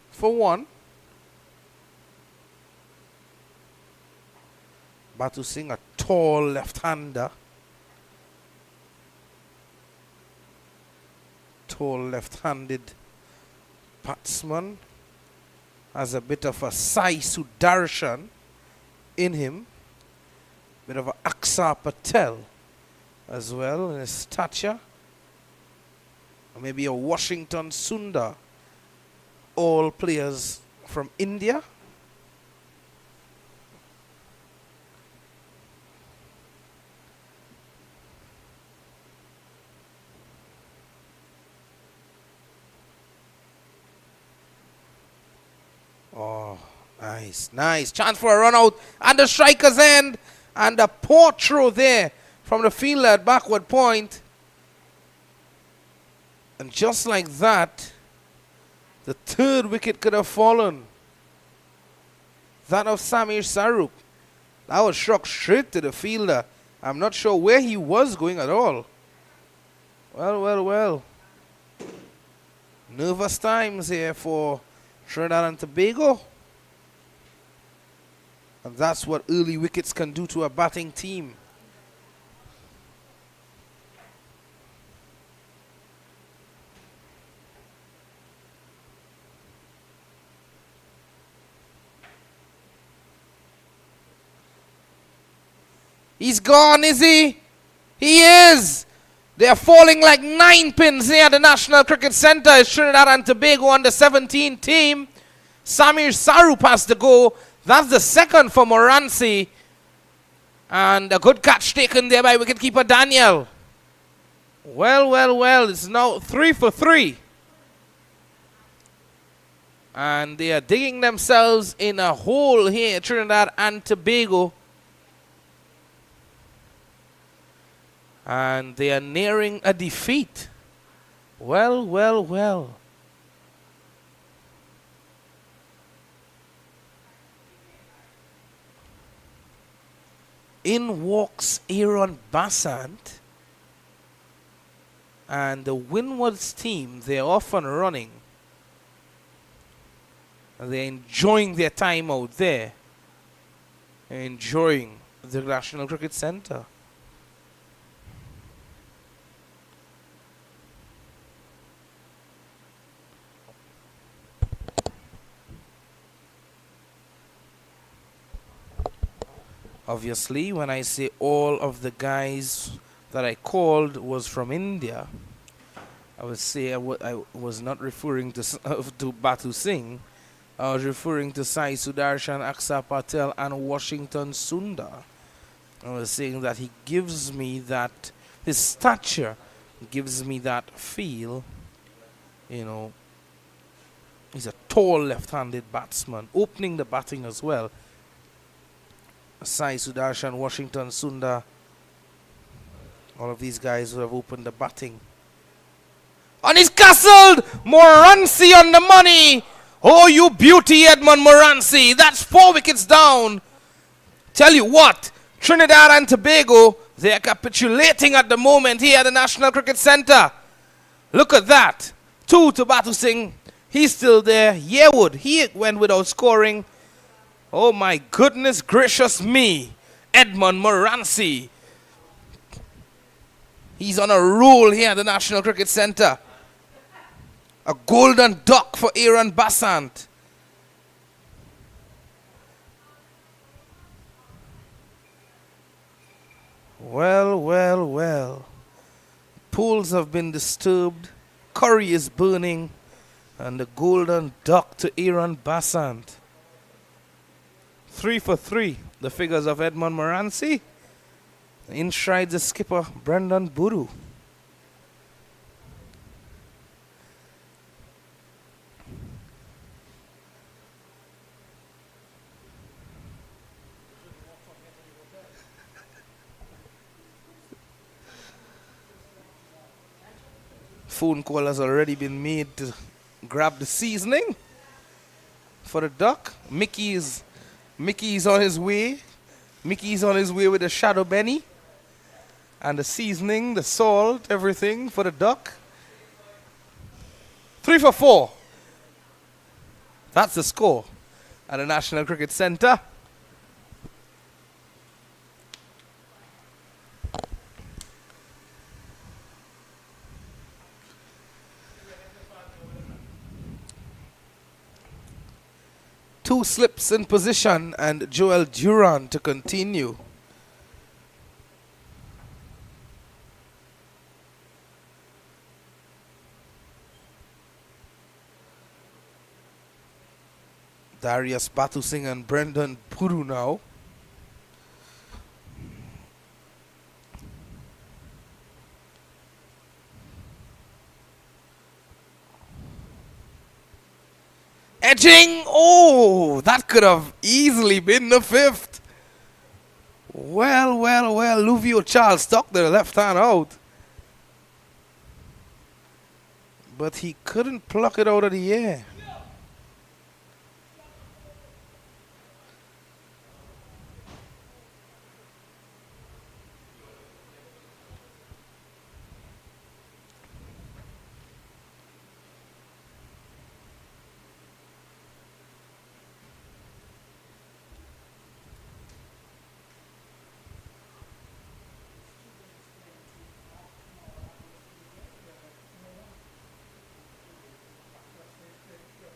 for 1. Batu Singh, a tall left-hander. Tall left-handed batsman. Has a bit of a Sai Sudarshan in him. Bit of a Aksa Patel as well in his stature. Or maybe a Washington Sundar. All players from India. Oh, nice, nice. Chance for a run out and the striker's end. And a poor throw there from the fielder at backward point. And just like that, the third wicket could have fallen. That of Samir Sarup. That was struck straight to the fielder. I'm not sure where he was going at all. Well, well, well. Nervous times here for Trinidad and Tobago. And that's what early wickets can do to a batting team. He's gone, is he? He is. They're falling like 9 pins here at the National Cricket Centre. It's Trinidad and Tobago under 17 team. Samir Sarup has to go. That's the second for Moranci. And a good catch taken there by wicketkeeper Daniel. Well, well, well. It's now 3 for 3. And they are digging themselves in a hole here, Trinidad and Tobago. And they are nearing a defeat. Well, well, well. In walks Aaron Bassant, and the Windward's team, they're off and running. And they're enjoying their time out there. They're enjoying the National Cricket Centre. Obviously, when I say all of the guys that I called was from India, I would say I was not referring to to Batu Singh. I was referring to Sai Sudarshan, Aksa Patel, and Washington Sundar. I was saying that he gives me that, his stature gives me that feel, you know, he's a tall left-handed batsman, opening the batting as well. Sai Sudarshan, Washington Sundar, all of these guys who have opened the batting. And he's castled! Moranci on the money! Oh, you beauty, Edmund Moranci! That's 4 wickets down! Tell you what, Trinidad and Tobago, they are capitulating at the moment here at the National Cricket Centre. Look at that. 2 to Batu Singh. He's still there. Yearwood, he went without scoring. Oh my goodness gracious me. Edmund Moranci. He's on a roll here at the National Cricket Centre. A golden duck for Aaron Bassant. Well, well, well. Pools have been disturbed. Curry is burning. And the golden duck to Aaron Bassant. 3 for 3. The figures of Edmund Moranci. In strides the skipper, Brendan Buru. Phone call has already been made to grab the seasoning for the duck. Mickey's on his way. Mickey's on his way with the shadow Benny. And the seasoning, the salt, everything for the duck. 3 for 4. That's the score at the National Cricket Centre. Two slips in position and Joel Duran to continue. Darius Batu Singh and Brendan Puru now. Edging! Oh, that could have easily been the 5th. Well, well, well. Luvio Charles stuck the left hand out. But he couldn't pluck it out of the air.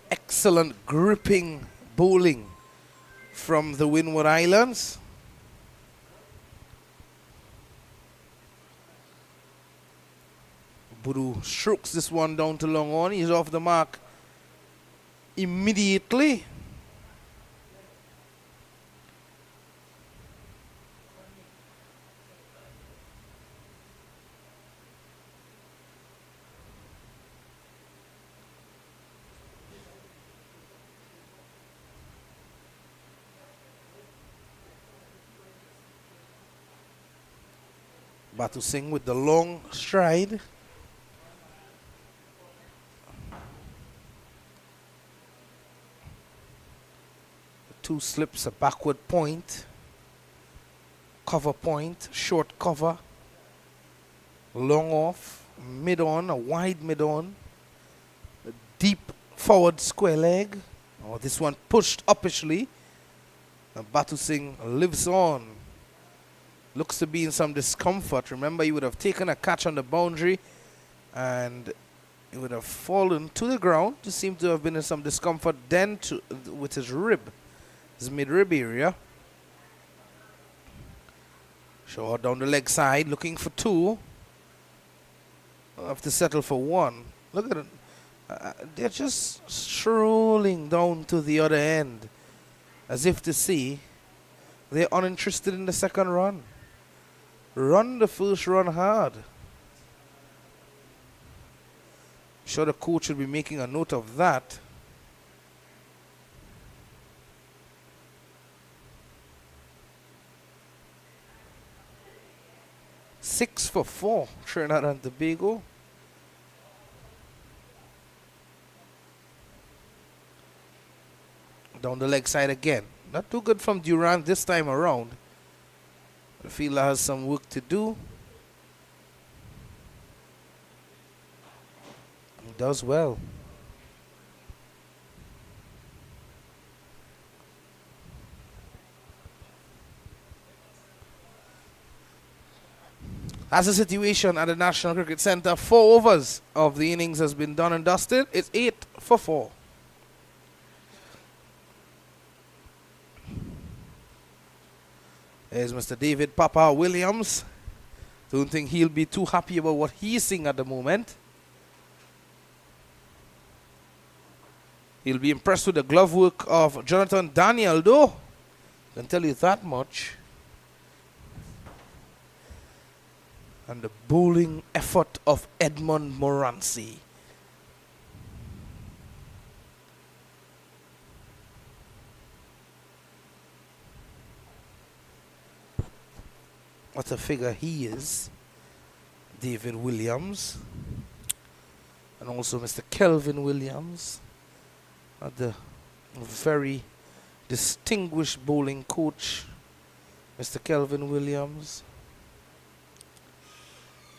Excellent gripping bowling from the Windward Islands. Buru strokes this one down to long on. He's off the mark immediately. Batu Singh with the long stride. Two slips, a backward point. cover point, short cover, long off, mid on, a wide mid on, a deep forward square leg. Oh, this one pushed uppishly. And Batu Singh lives on. Looks to be in some discomfort. Remember, he would have taken a catch on the boundary and he would have fallen to the ground. He seemed to have been in some discomfort then with his rib, his mid-rib area. Short down the leg side, looking for two. Have to settle for one. Look at it. They're just strolling down to the other end as if to say they're uninterested in the second run. Run the first run hard. Sure, the coach should be making a note of that. Six for 4, Trinidad and Tobago. Down the leg side again. Not too good from Durant this time around. The fielder has some work to do. He does well. That's the situation at the National Cricket Centre. 4 overs of the innings has been done and dusted. It's 8 for 4. There's Mr. David Papa Williams. Don't think he'll be too happy about what he's seeing at the moment. He'll be impressed with the glove work of Jonathan Daniel, though. I can tell you that much. And the bowling effort of Edmund Moranci. What a figure he is, David Williams. And also Mr. Kelvin Williams, the very distinguished bowling coach, Mr. Kelvin Williams.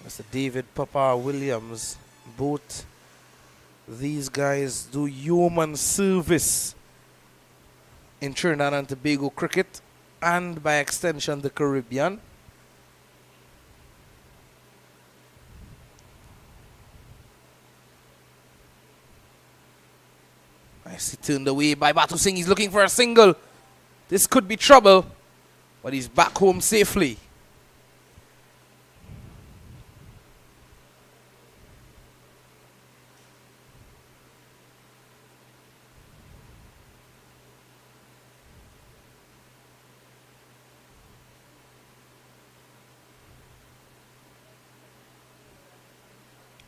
Mr. David Papa Williams. Both these guys do yeoman service in Trinidad and Tobago cricket and by extension the Caribbean. Nice, he turned away by Batu Singh. He's looking for a single. This could be trouble, but he's back home safely.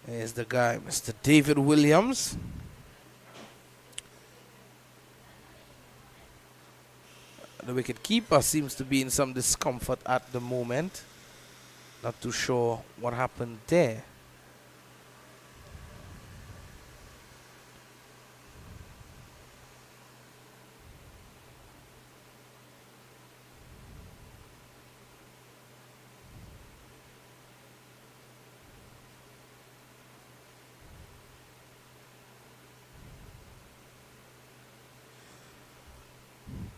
There's the guy, Mr. David Williams. The wicket keeper seems to be in some discomfort at the moment. Not too sure what happened there.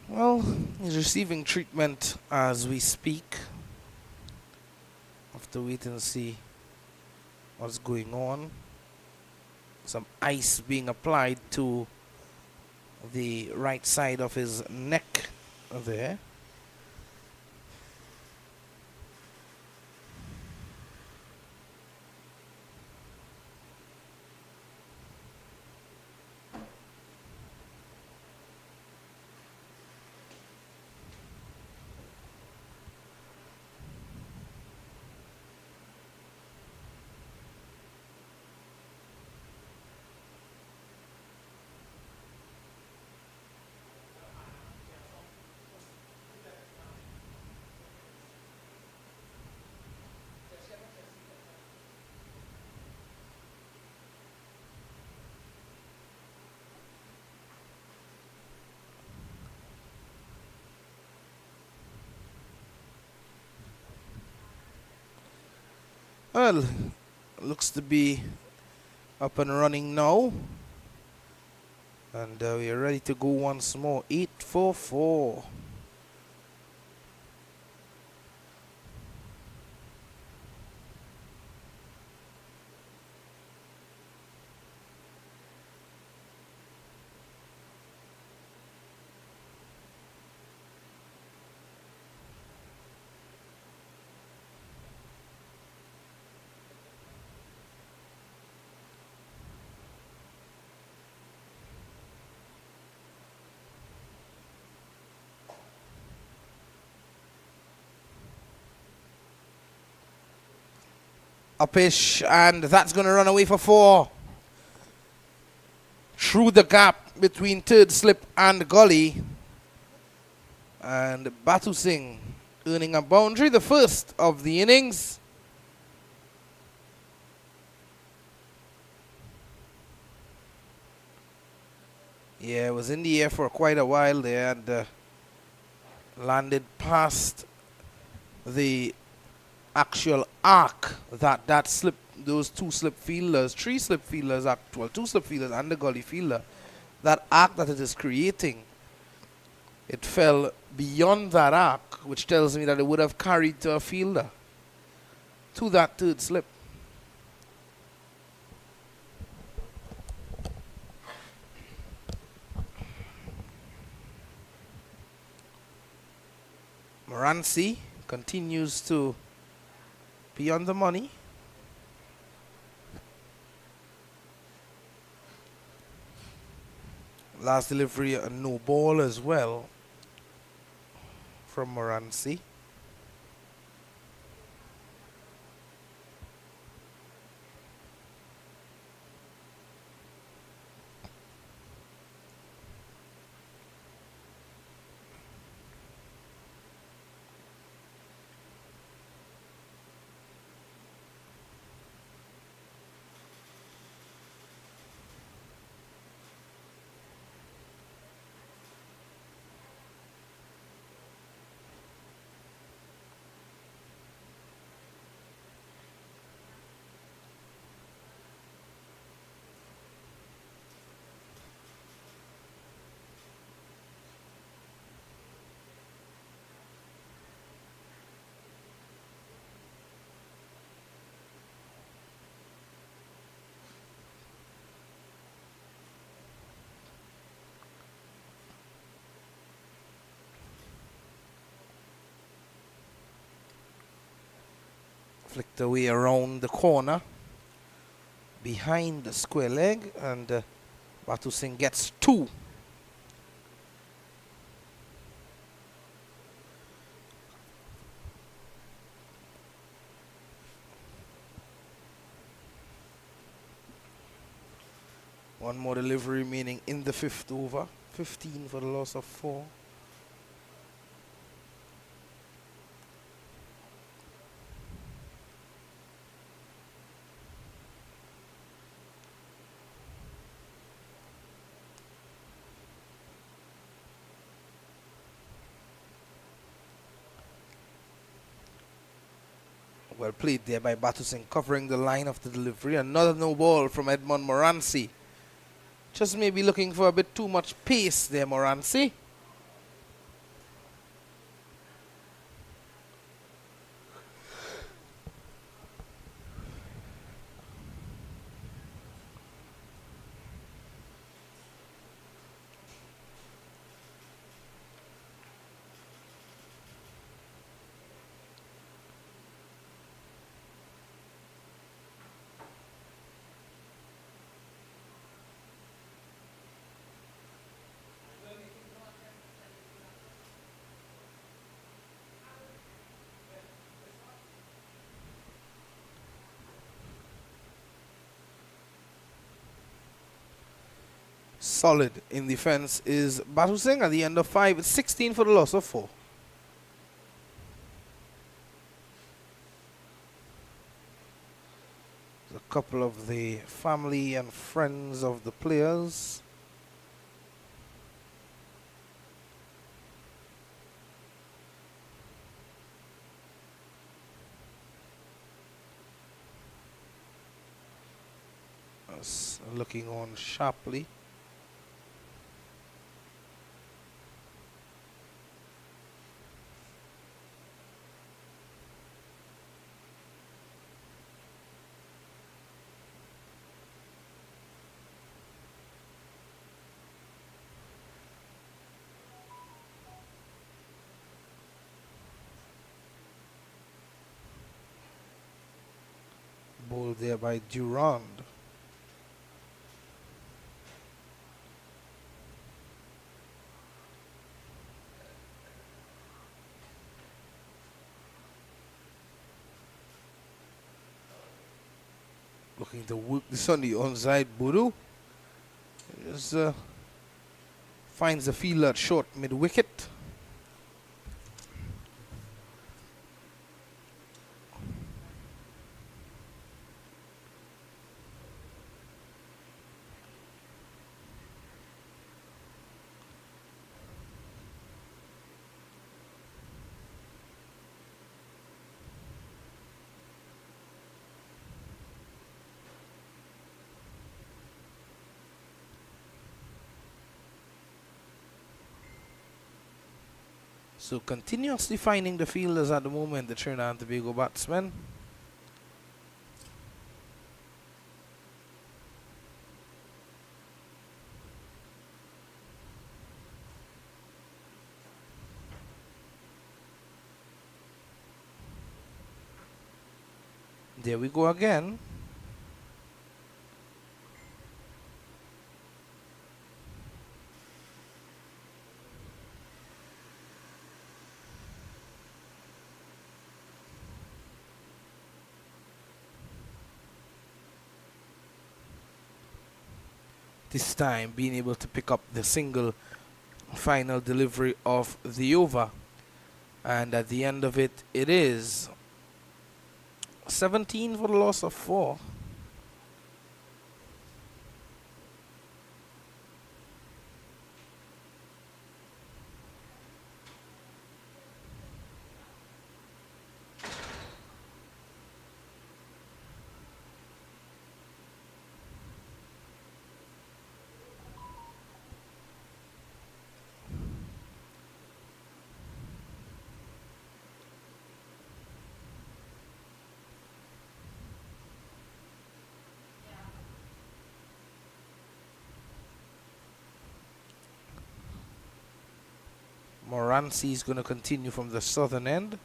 Well, he's receiving treatment as we speak. Have to wait and see what's going on. Some ice being applied to the right side of his neck there. Well, looks to be up and running now. And we are ready to go once more. 8-4-4. Upish, and that's going to run away for 4. Through the gap between third slip and gully. And Batu Singh earning a boundary, the first of the innings. Yeah, it was in the air for quite a while there and landed past the actual arc that slip, those 2 slip fielders, 3 slip fielders, well, 2 slip fielders and the gully fielder, that arc that it is creating, it fell beyond that arc, which tells me that it would have carried to a fielder, to that third slip. Moranci continues to be on the money. Last delivery, a no ball as well from Moranci. Flicked away around the corner behind the square leg, and Batu Singh gets 2. One more delivery remaining in the 5th over. 15 for the loss of 4. Well played there by Batu Singh, covering the line of the delivery. Another no ball from Edmond Moranci. Just maybe looking for a bit too much pace there, Moranci. Solid in defense is Batu Singh at the end of 5. It's 16 for the loss of 4. A couple of the family and friends of the players. looking on sharply. Bowled there by Durand. Looking to work this on the onside. Boodoo just finds the fielder at short mid wicket. So continuously finding the fielders at the moment, the Trinidad and Tobago batsmen. There we go again. This time being able to pick up the single final delivery of the over, and at the end of it, it is 17 for the loss of 4. Moranci is going to continue from the southern end.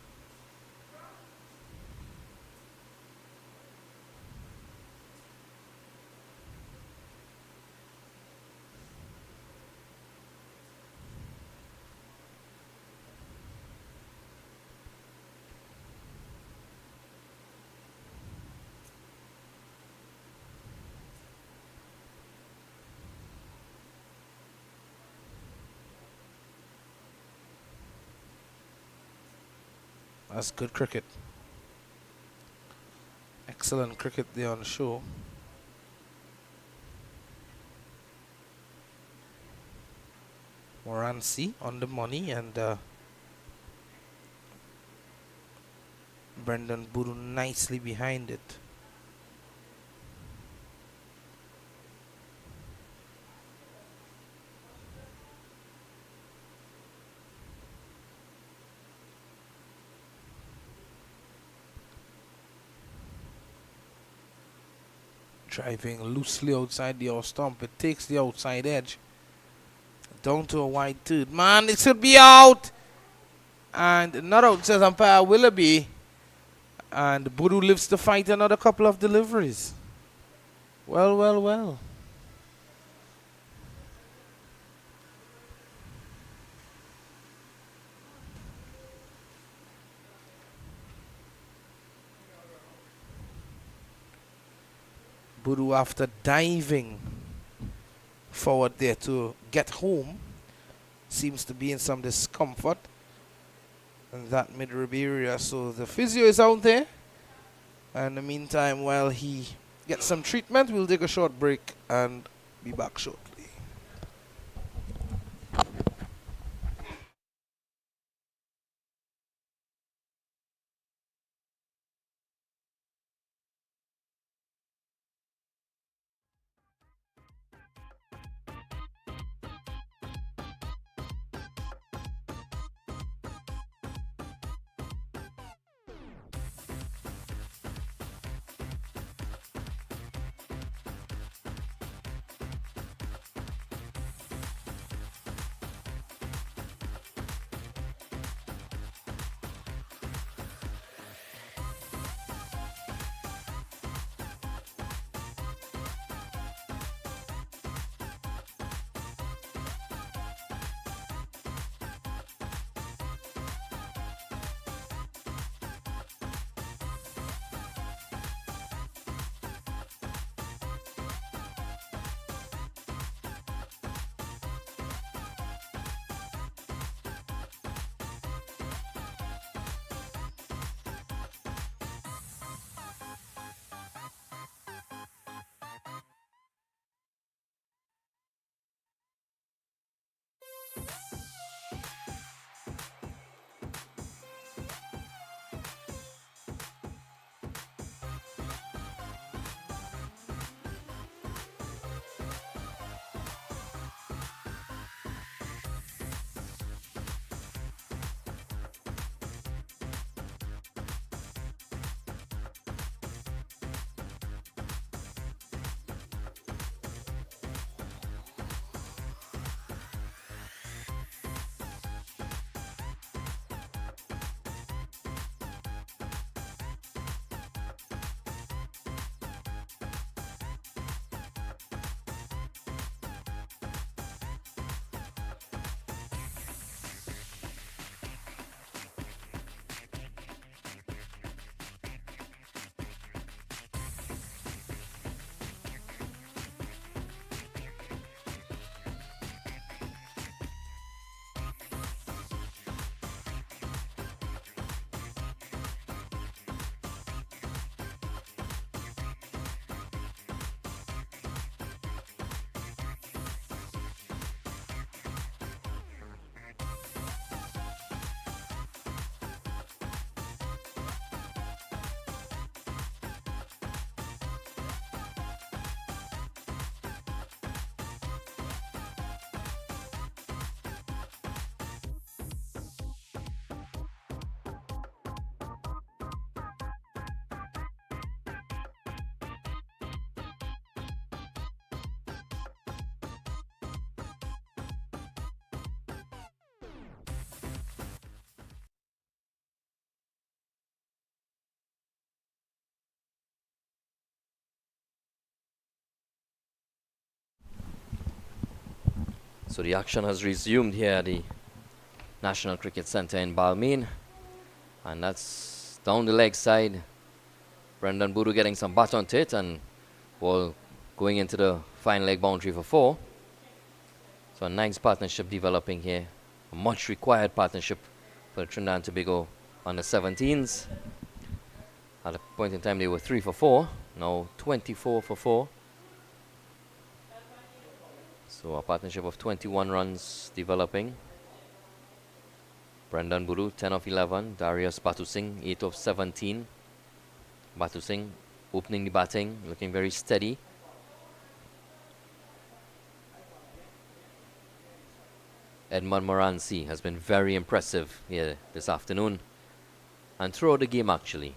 That's good cricket. Excellent cricket there on the show. Moranci on the money, and Brendan Buru nicely behind it. Driving loosely outside the off stump. It takes the outside edge. Down to a wide third. Man, it should be out. And not out, says umpire Willoughby. And Buru lives to fight another couple of deliveries. Well, well, well. Buru, after diving forward there to get home, seems to be in some discomfort in that mid-rib area. So the physio is out there. And in the meantime, while he gets some treatment, we'll take a short break and be back shortly. So the action has resumed here at the National Cricket Centre in Balmain. And that's down the leg side. Brendan Boodoo getting some bat onto it, and ball going into the fine leg boundary for 4. So a nice partnership developing here. A much required partnership for Trinidad and Tobago under 17s. At a point in time they were 3 for 4. Now 24 for 4. So a partnership of 21 runs developing. Brendan Boodoo 10 of 11. Darius Batusing 8 of 17. Batusing opening the batting, looking very steady. Edmund Moranci has been very impressive here this afternoon and throughout the game actually.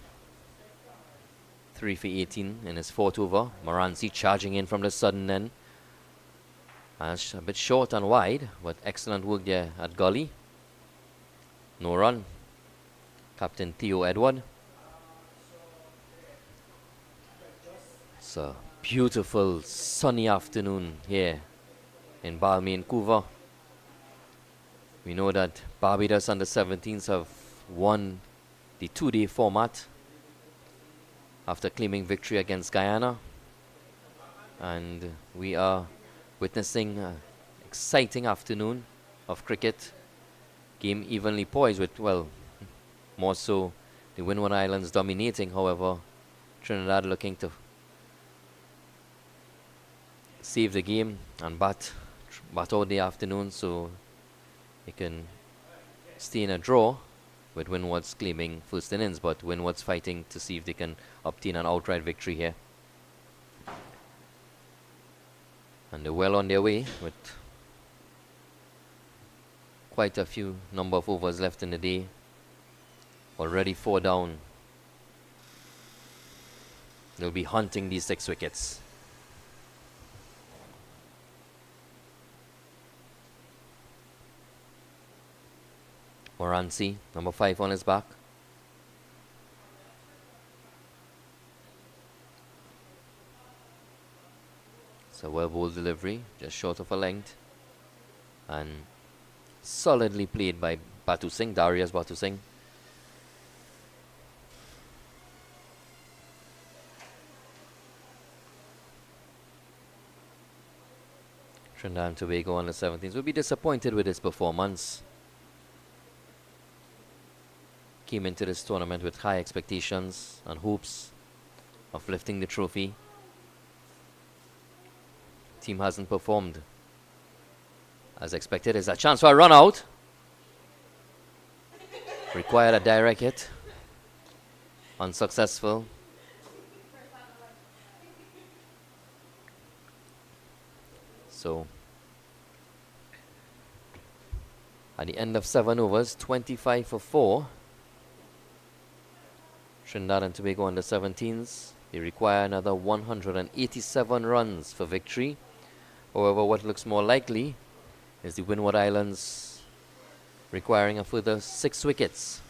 3 for 18 in his 4th over. Moranci charging in from the sudden end. A bit short and wide, but excellent work there at gully. No run. Captain Theo Edward. It's a beautiful sunny afternoon here in Balmain, Couva. We know that Barbados under 17s have won the 2-day format after claiming victory against Guyana. And we are witnessing an exciting afternoon of cricket. Game evenly poised with, well, more so the Windward Islands dominating. However, Trinidad looking to save the game and bat out the afternoon so they can stay in a draw, with Windward's claiming first innings, but Windward's fighting to see if they can obtain an outright victory here. And they're well on their way with quite a few number of overs left in the day. Already 4 down. They'll be hunting these 6 wickets. Moranci, number 5 on his back. It's a well bowled delivery, just short of a length. And solidly played by Batusing, Darius Batusing. Trinidad and Tobago on the 17th will be disappointed with his performance. Came into this tournament with high expectations and hopes of lifting the trophy. Team hasn't performed as expected. Is a chance for a run out. Required a direct hit. Unsuccessful. So at the end of 7 overs, 25 for 4. Trinidad and Tobago under 17s. They require another 187 runs for victory. However, what looks more likely is the Windward Islands requiring a further 6 wickets.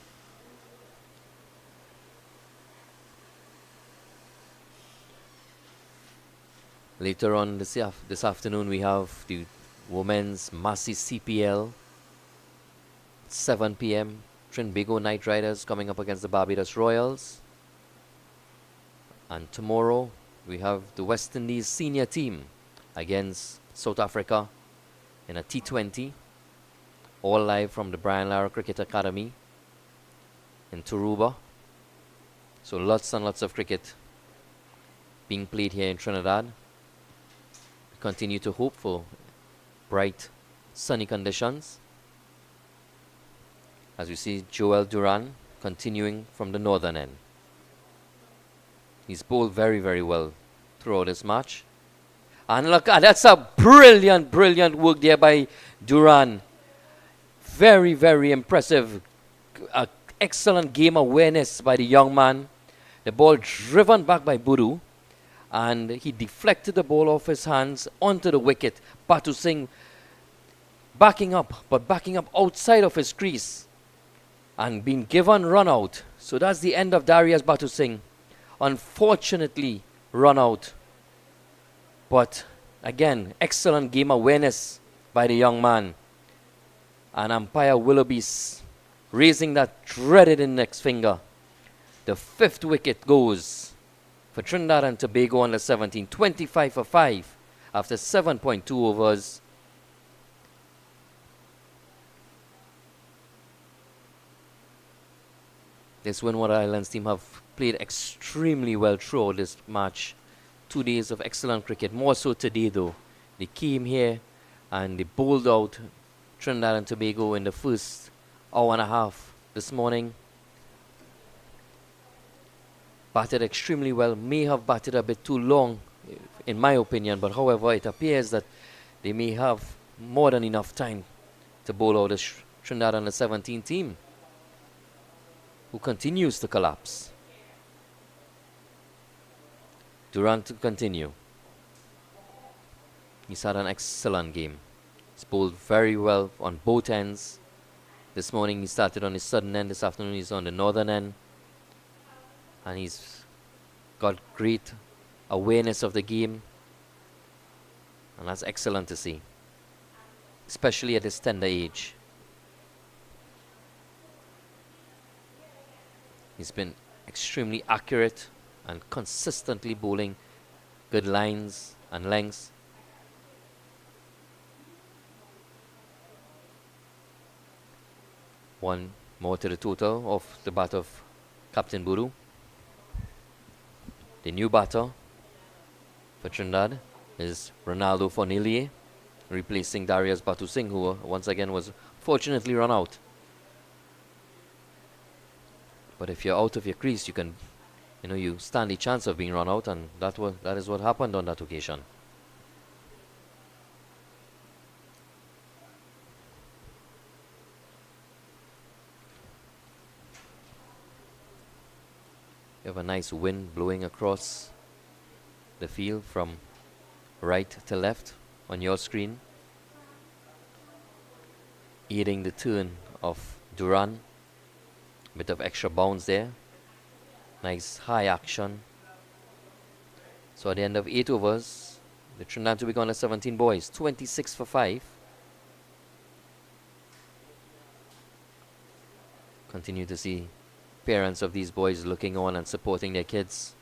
Later on this afternoon, we have the Women's Massey CPL. 7 p.m. Trinbago Knight Riders coming up against the Barbados Royals. And tomorrow we have the West Indies senior team against South Africa in a T20. All live from the Brian Lara Cricket Academy in Turuba. So lots and lots of cricket being played here in Trinidad. We continue to hope for bright, sunny conditions. As we see Joel Duran continuing from the northern end. He's bowled very, very well throughout this match. And look, that's a brilliant, brilliant work there by Duran. Very, very impressive. Excellent game awareness by the young man. The ball driven back by Boodoo. And he deflected the ball off his hands onto the wicket. Batusing backing up, but backing up outside of his crease. And being given run out. So that's the end of Darius Batusing. Unfortunately, run out. But again, excellent game awareness by the young man. And umpire Willoughby's raising that dreaded index finger. The 5th wicket goes for Trinidad and Tobago on the 17, 25 for 5 after 7.2 overs. This Windward Islands team have played extremely well throughout this match. 2 days of excellent cricket, more so today though. They came here and they bowled out Trinidad and Tobago in the first hour and a half this morning. Batted extremely well, may have batted a bit too long in my opinion, but however it appears that they may have more than enough time to bowl out the Trinidad and the 17 team, who continues to collapse. Durant to continue. He's had an excellent game. He's bowled very well on both ends. This morning he started on the southern end, this afternoon he's on the northern end. And he's got great awareness of the game. And that's excellent to see, especially at this tender age. He's been extremely accurate and consistently bowling good lines and lengths. One more to the total of the bat of Captain Buru. The new batter for Trinidad is Ronaldo Fornillier, replacing Darius Batu Singh, who once again was fortunately run out. But if you're out of your crease, you can, you stand the chance of being run out, and that is what happened on that occasion. You have a nice wind blowing across the field from right to left on your screen, aiding the turn of Duran. Bit of extra bounce there. Nice high action. So at the end of 8 overs, the Trinidad and Tobago on the 17 boys, 26 for 5. Continue to see parents of these boys looking on and supporting their kids.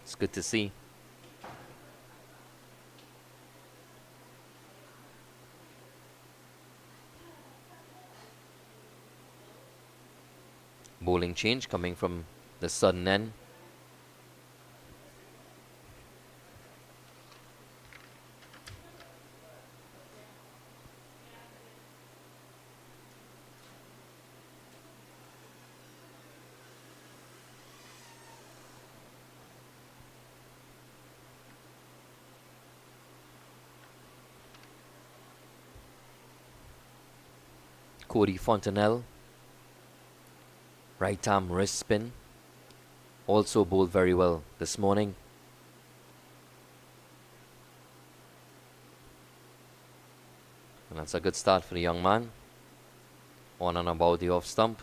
It's good to see. Bowling change coming from the southern end. Cody Fontenelle, right arm wrist spin, also bowled very well this morning. And that's a good start for the young man. On and about the off stump.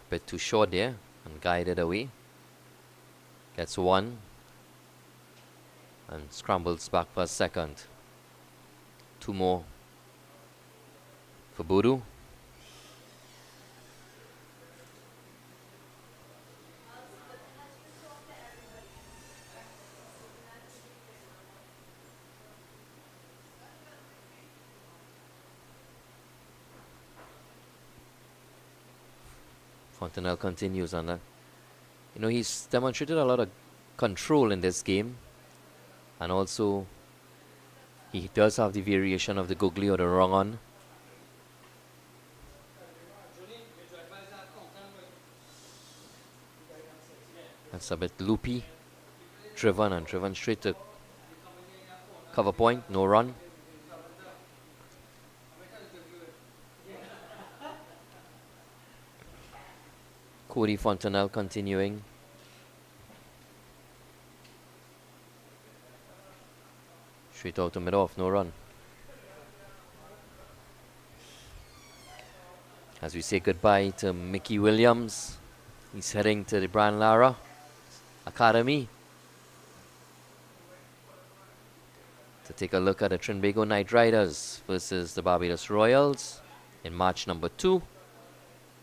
A bit too short there and guided away. Gets one and scrambles back for a second. 2 more for Boodoo. Fontenelle continues on that. He's demonstrated a lot of control in this game. And also, he does have the variation of the googly or the wrong on. That's a bit loopy. Driven straight to cover point, no run. Cody Fontenelle continuing. Straight out to mid-off, no run. As we say goodbye to Mickey Williams, he's heading to the Brian Lara Academy to take a look at the Trinbago Knight Riders versus the Barbados Royals in match number 2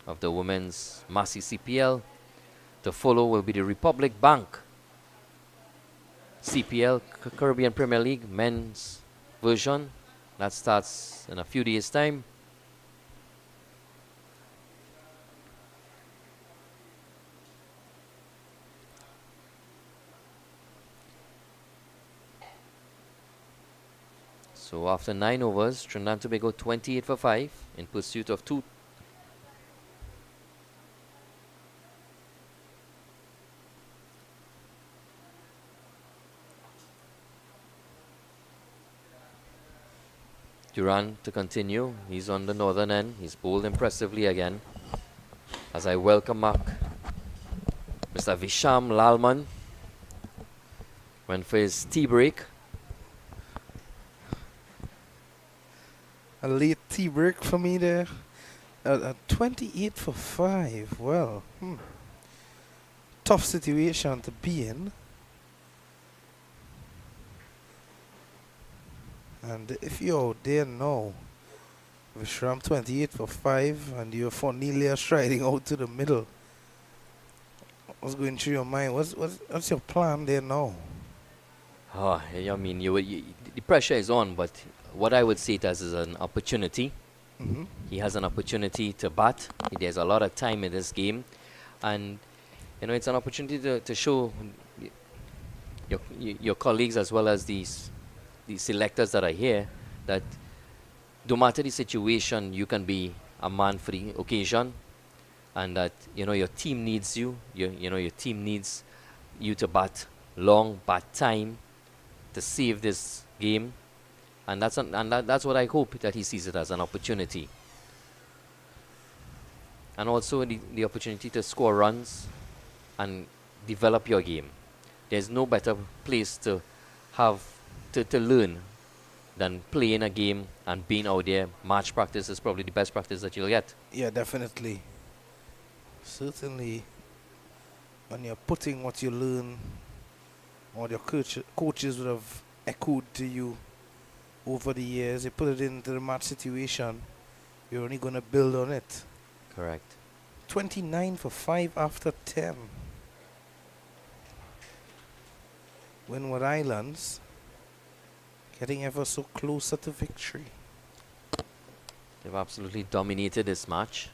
of the Women's Massey CPL. To follow will be the Republic Bank CPL, Caribbean Premier League men's version. That starts in a few days' time. So after 9 overs, Trinidad and Tobago 28 for 5 in pursuit of 2. Duran to continue. He's on the northern end. He's bowled impressively again. As I welcome back Mr. Visham Lalman. Went for his tea break. A late tea break for me there. 28 for 5. Well, tough situation to be in. And if you're out there now, Vishram 28 for 5, and you're Fornelia striding out to the middle, what's going through your mind? What's your plan there now? Oh, I mean, the pressure is on, but what I would see it as is an opportunity. He has an opportunity to bat. There's a lot of time in this game, and it's an opportunity to show your colleagues as well as the selectors that are here that no matter the situation, you can be a man for the occasion, and that your team needs you. Your team needs you to bat long, bat time to save this game, and that's what I hope, that he sees it as an opportunity, and also the opportunity to score runs and develop your game. There's no better place to have to learn than playing a game and being out there. Match practice is probably the best practice that you'll get. Yeah, definitely. Certainly, when you're putting what you learn, or your coaches would have echoed to you over the years, you put it into the match situation, you're only going to build on it. Correct. 29 for 5 after 10. Windward Islands getting ever so closer to victory. They've absolutely dominated this match.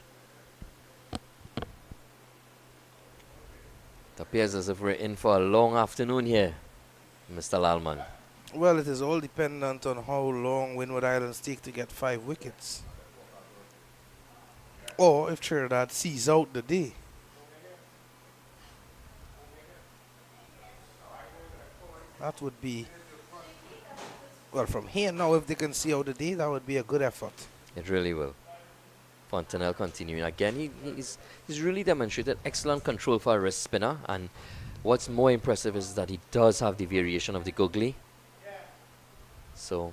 It appears as if we're in for a long afternoon here, Mr. Lalman. Well, it is all dependent on how long Windward Islands take to get 5 wickets. Or if Trinidad sees out the day. That would be, well, from here now, if they can see out the day, that would be a good effort. It really will. Fontenelle continuing again. He's really demonstrated excellent control for a wrist spinner, and what's more impressive is that he does have the variation of the googly. So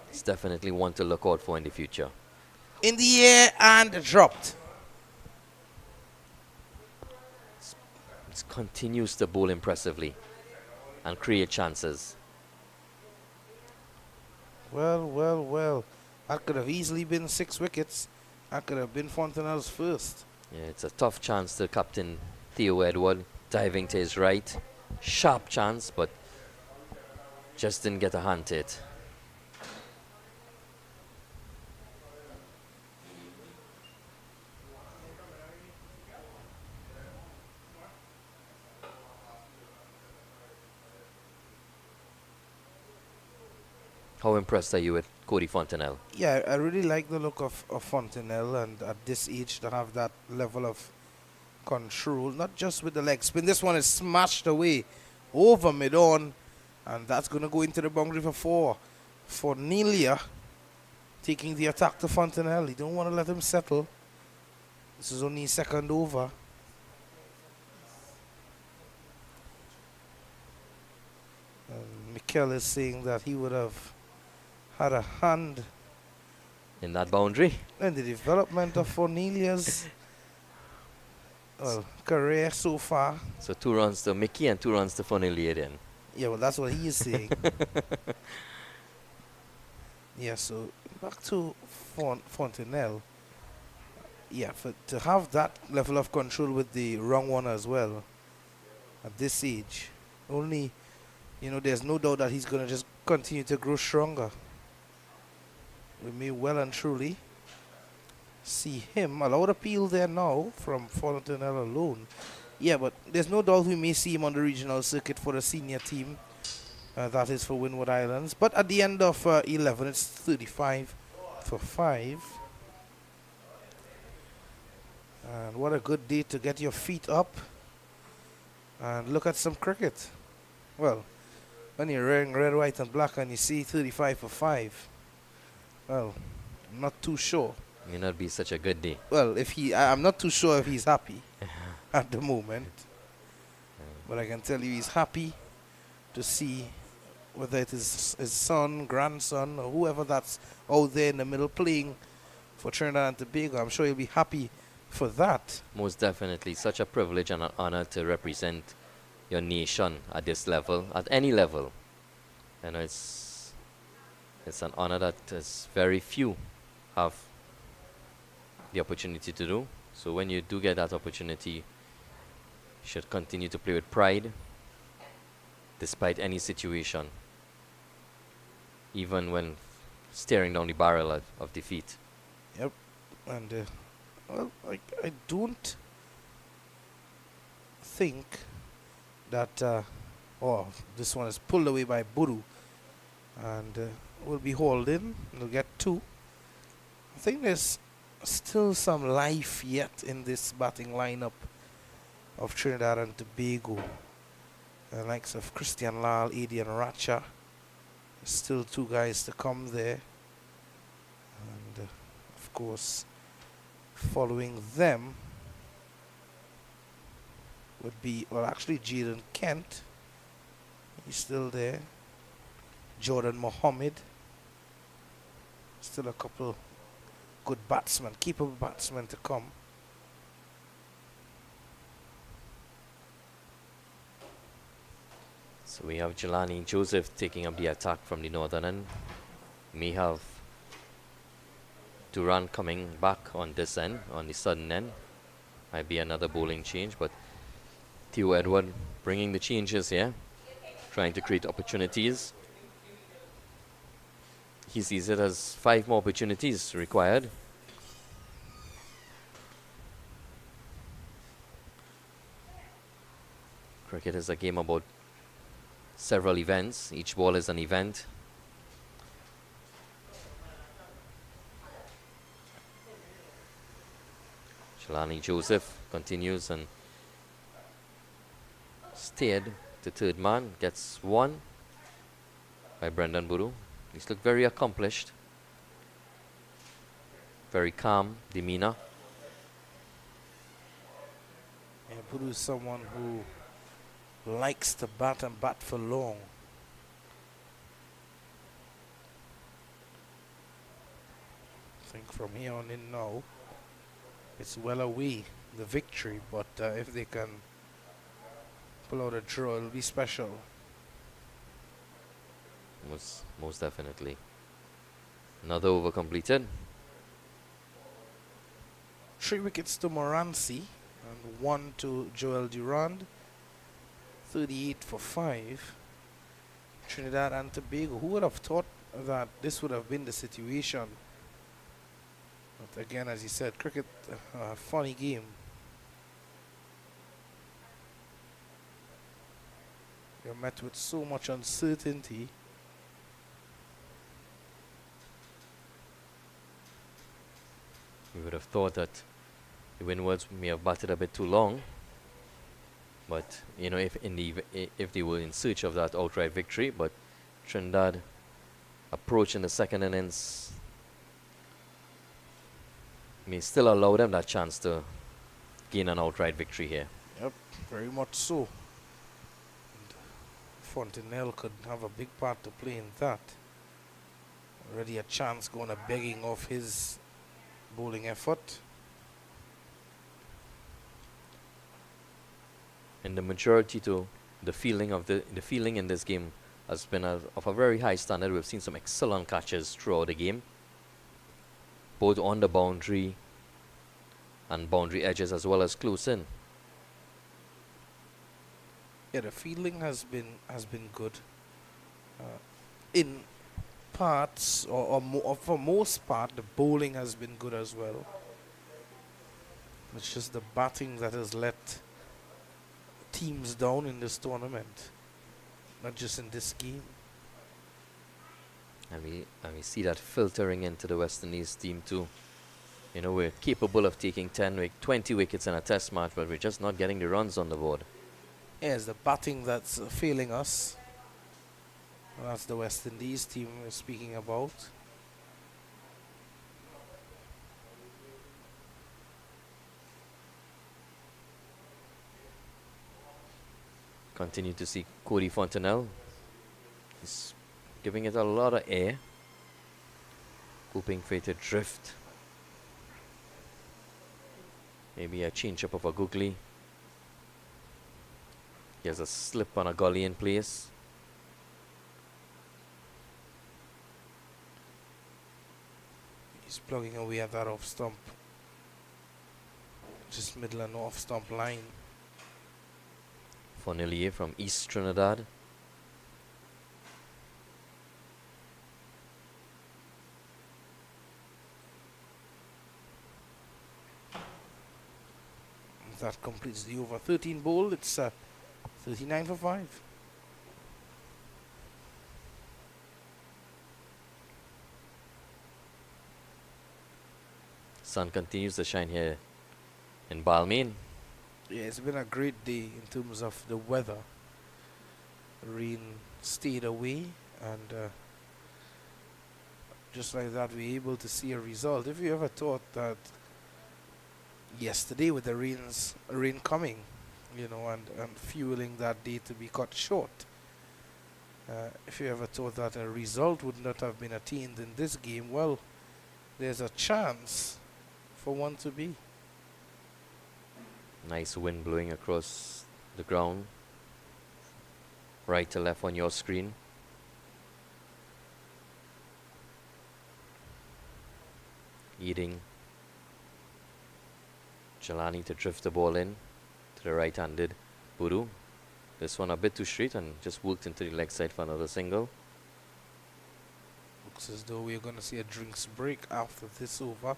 it's definitely one to look out for in the future. In the air and dropped. It continues to bowl impressively and create chances. Well. That could have easily been 6 wickets. That could have been Fontenelle's first. Yeah, it's a tough chance to Captain Theo Edward diving to his right. Sharp chance, but just didn't get a hand to it. How impressed are you with Cody Fontenelle? Yeah, I really like the look of Fontenelle, and at this age to have that level of control, not just with the leg spin. This one is smashed away over mid-on, and that's going to go into the boundary for 4. For Nelia, taking the attack to Fontenelle. You don't want to let him settle. This is only his second over. And Mikel is saying that he would have had a hand in that boundary. And the development of Cornelia's career so far. So 2 runs to Mickey and 2 runs to Fonilia then. Yeah, well, that's what he is saying. Yeah, so back to Fontenelle. Yeah, to have that level of control with the wrong one as well at this age, only, there's no doubt that he's going to just continue to grow stronger. We may well and truly see him. A lot of appeal there now from Fontenelle alone. Yeah, but there's no doubt we may see him on the regional circuit for the senior team. That is for Windward Islands. But at the end of 11, it's 35 for 5. And what a good day to get your feet up and look at some cricket. Well, when you're wearing red, white, and black and you see 35 for 5, well, I'm not too sure. May not be such a good day. Well, I'm not too sure if he's happy at the moment. But I can tell you he's happy to see whether it is his son, grandson, or whoever that's out there in the middle playing for Trinidad and Tobago. I'm sure he'll be happy for that. Most definitely. Such a privilege and an honor to represent your nation at this level, at any level. It's an honor that very few have the opportunity to do. So when you do get that opportunity, you should continue to play with pride despite any situation, even when staring down the barrel of defeat. Yep. And well, I don't think that this one is pulled away by Buru and will be holding. We'll get 2. I think there's still some life yet in this batting lineup of Trinidad and Tobago. The likes of Christian Lal, Adian Racha. Still 2 guys to come there. And of course, following them would be, well, actually Jaden Kent. He's still there. Jordan Mohammed. Still a couple good batsmen, capable batsmen to come. So we have Jelani Joseph taking up the attack from the northern end. We have Duran coming back on this end, on the southern end. Might be another bowling change, but Theo Edward bringing the changes here, trying to create opportunities. He sees it as 5 more opportunities required. Cricket is a game about several events. Each ball is an event. Jelani Joseph continues and steered to third man. Gets 1 by Brendan Buru. He's looked very accomplished. Very calm demeanor. Yeah, Buru is someone who likes to bat and bat for long. I think from here on in now, it's well away, the victory, but if they can pull out a draw, it'll be special. Most definitely. Another over completed. 3 wickets to Moranci and 1 to Joel Durand. 38 for 5. Trinidad and Tobago. Who would have thought that this would have been the situation? But again, as you said, cricket, a funny game. You're met with so much uncertainty. We would have thought that the Windwards may have batted a bit too long. But, if they were in search of that outright victory, but Trinidad approaching the second innings may still allow them that chance to gain an outright victory here. Yep, very much so. And Fontenelle could have a big part to play in that. Already a chance going a begging off his bowling effort. In the majority too, the feeling in this game has been of a very high standard. We've seen some excellent catches throughout the game, both on the boundary and boundary edges as well as close in. Yeah, the fielding has been good. In parts, or for most part, the bowling has been good as well. It's just the batting that has let teams down in this tournament, not just in this game. And we see that filtering into the West Indies team too. You know, we're capable of taking 20 wickets in a test match, but we're just not getting the runs on the board. Yeah, it's the batting that's failing us. That's the West Indies team we're speaking about. Continue to see Cody Fontenelle. He's giving it a lot of air, hoping for it to drift. Maybe a change up of a googly. He has a slip on a gully in place. He's plugging away at that off stump. Just middle and off stump line. Fonelier from East Trinidad. That completes the over 13 ball. It's 39 for 5. Sun continues to shine here in Balmain. Yeah, it's been a great day in terms of the weather. Rain stayed away, and just like that, we're able to see a result. If you ever thought that yesterday with the rain coming, you know, and fueling that day to be cut short, if you ever thought that a result would not have been attained in this game, well, there's a chance for one to be. Nice wind blowing across the ground, right to left on your screen. Eating Jelani to drift the ball in to the right-handed Buru. This one a bit too straight and just worked into the leg side for another single. Looks as though we're going to see a drinks break after this over.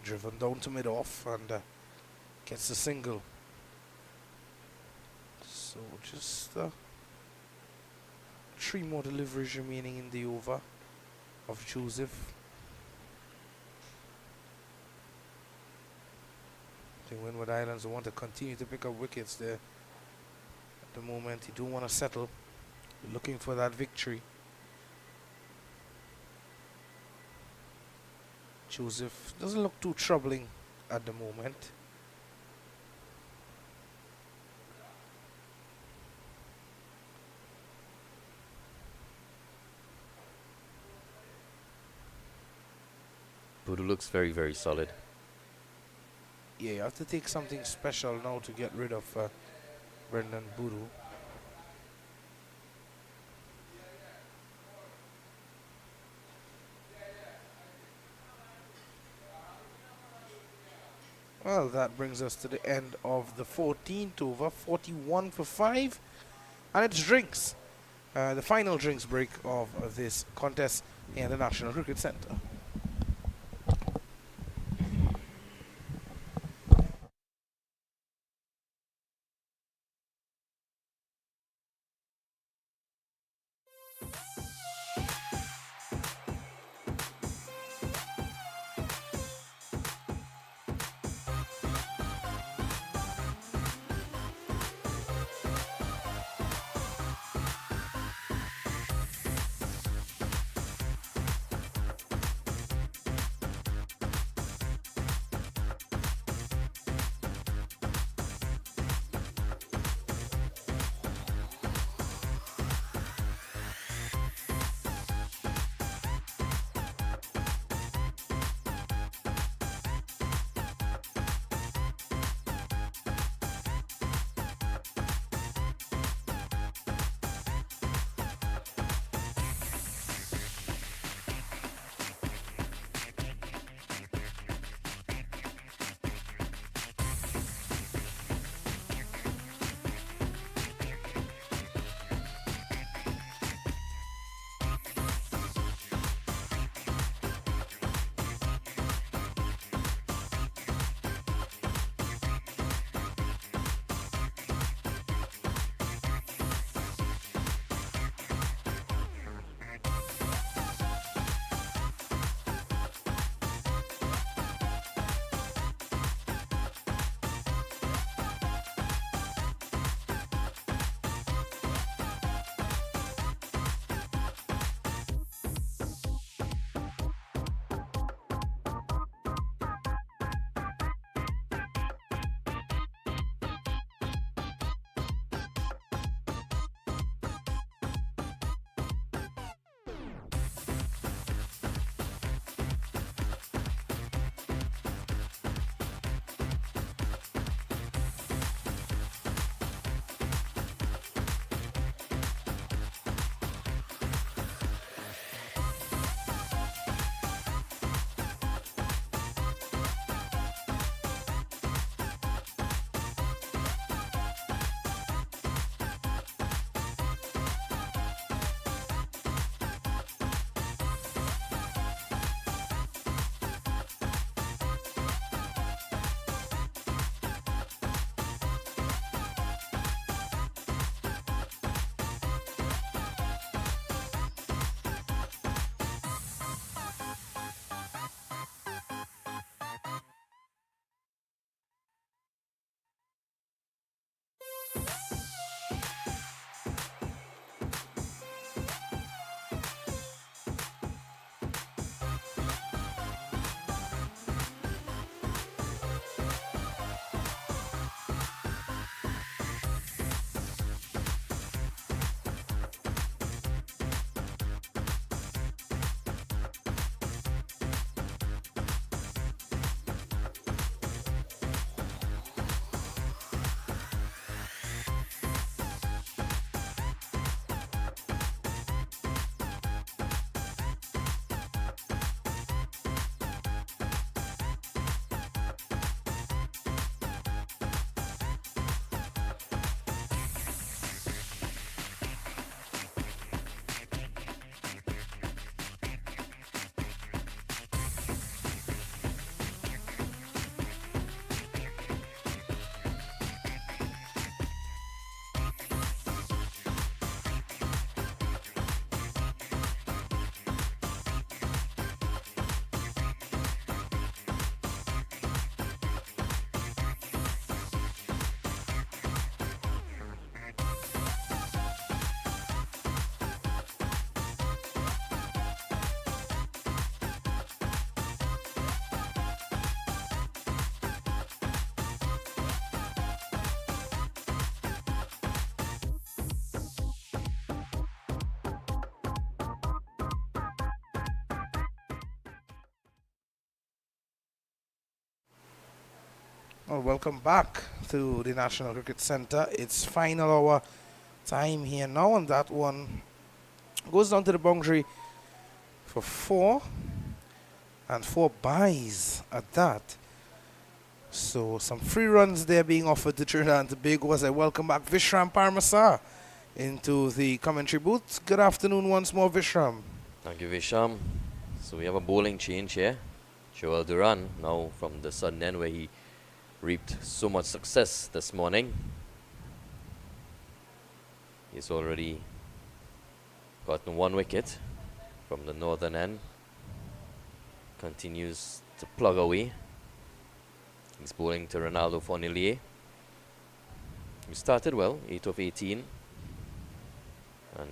Driven down to mid-off and gets the single. So just 3 more deliveries remaining in the over of Joseph. I think Windward Islands want to continue to pick up wickets there. At the moment, you don't want to settle. You're looking for that victory. Joseph doesn't look too troubling at the moment. Buru looks very, very solid. Yeah, you have to take something special now to get rid of Brendan Buru. Well, that brings us to the end of the 14th over, 41 for 5. And it's drinks. The final drinks break of this contest in the National Cricket Centre. Well, welcome back to the National Cricket Centre. It's final hour time here now, and that one goes down to the boundary for 4, and 4 byes at that. So some free runs there being offered to Trinidad and Tobago as I welcome back Vishram Parmasar into the commentary booth. Good afternoon once more, Vishram. Thank you, Visham. So we have a bowling change here. Joel Duran now from the sudden end where he reaped so much success this morning. He's already gotten 1 wicket from the northern end. Continues to plug away. He's bowling to Ronaldo Fornillier. He started well, 8 of 18. And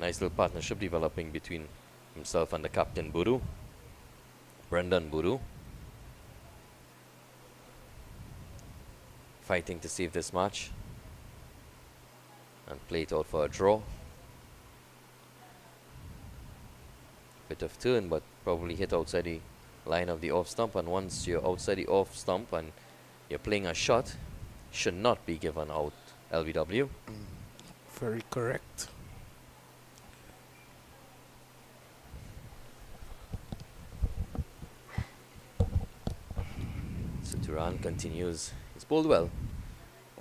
nice little partnership developing between himself and the captain Buru, Brendan Buru. Fighting to save this match and play it out for a draw. Bit of turn, but probably hit outside the line of the off stump, and once you're outside the off stump and you're playing a shot, should not be given out LBW. Very correct. So Duran continues. He's bowled well.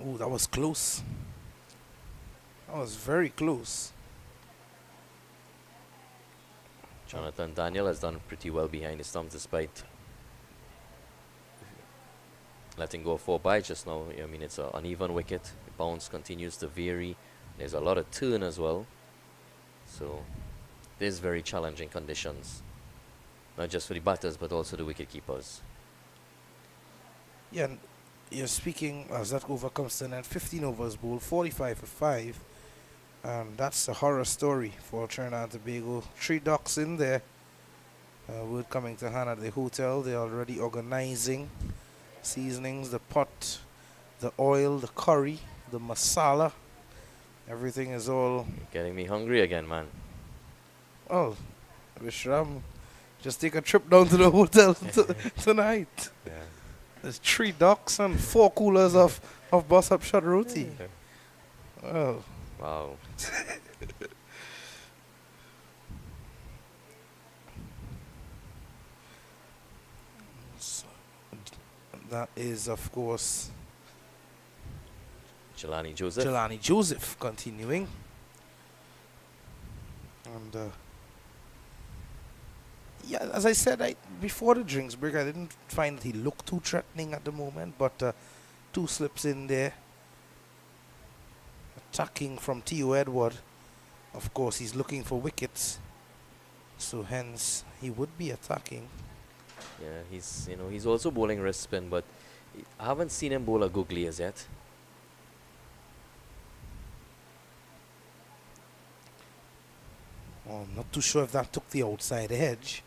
Oh, that was close. That was very close. Jonathan Daniel has done pretty well behind the stumps despite letting go 4 by just now. I mean, it's an uneven wicket. The bounce continues to vary. There's a lot of turn as well. So, there's very challenging conditions. Not just for the batters, but also the wicket keepers. Yeah, and you're speaking as that over comes to an end. 15 overs bowled, 45 for 5. And that's a horror story for Trinidad and Tobago. 3 ducks in there. Word coming to hand at the hotel. They're already organizing seasonings, the pot, the oil, the curry, the masala. Everything is all. You're getting me hungry again, man. Well, Vishram, just take a trip down to the hotel tonight. Yeah. There's 3 ducks and 4 coolers of bus up shot roti. Well. Wow. So, that is, of course, Jelani Joseph. Jelani Joseph continuing. And yeah, as I said, before the drinks break, I didn't find that he looked too threatening at the moment, but 2 slips in there. Attacking from T.O. Windward. Of course, he's looking for wickets, so hence he would be attacking. Yeah, he's also bowling wrist spin, but I haven't seen him bowl a googly as yet. Well, I'm not too sure if that took the outside edge.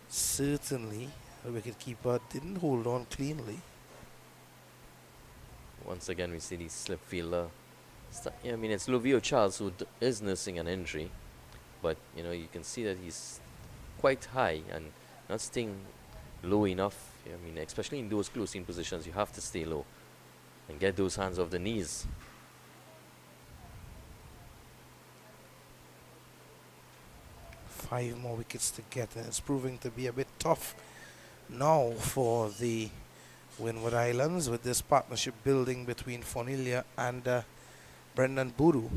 Certainly, the wicketkeeper didn't hold on cleanly. Once again, we see the slip fielder. Yeah, I mean, it's Lovio Charles who is nursing an injury, but you can see that he's quite high and not staying low enough. I mean, especially in those close-in positions, you have to stay low and get those hands off the knees. Five more wickets to get, and it's proving to be a bit tough now for the Windward Islands with this partnership building between Fornillier and Brendan Buru.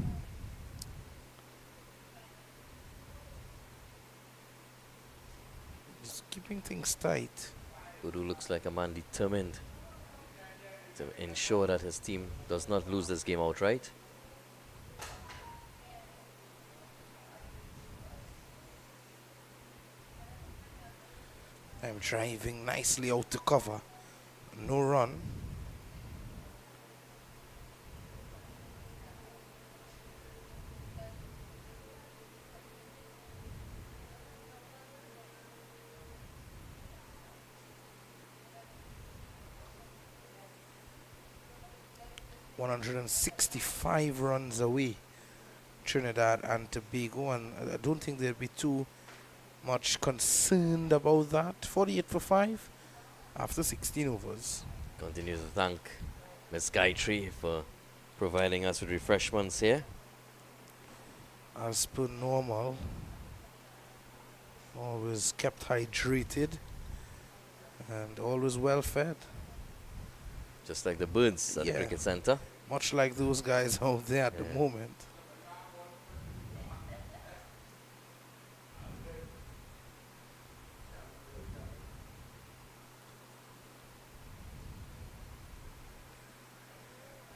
Just keeping things tight. Buru looks like a man determined to ensure that his team does not lose this game outright. I'm driving nicely out to cover. No run. $165 runs away, Trinidad and Tobago, and I don't think they'll be too much concerned about that. 48 for 5 after 16 overs. Continue to thank Miss Gayatri for providing us with refreshments here. As per normal, always kept hydrated and always well fed. Just like the birds at the Yeah. cricket center. Much like those guys out there at the Yeah. moment.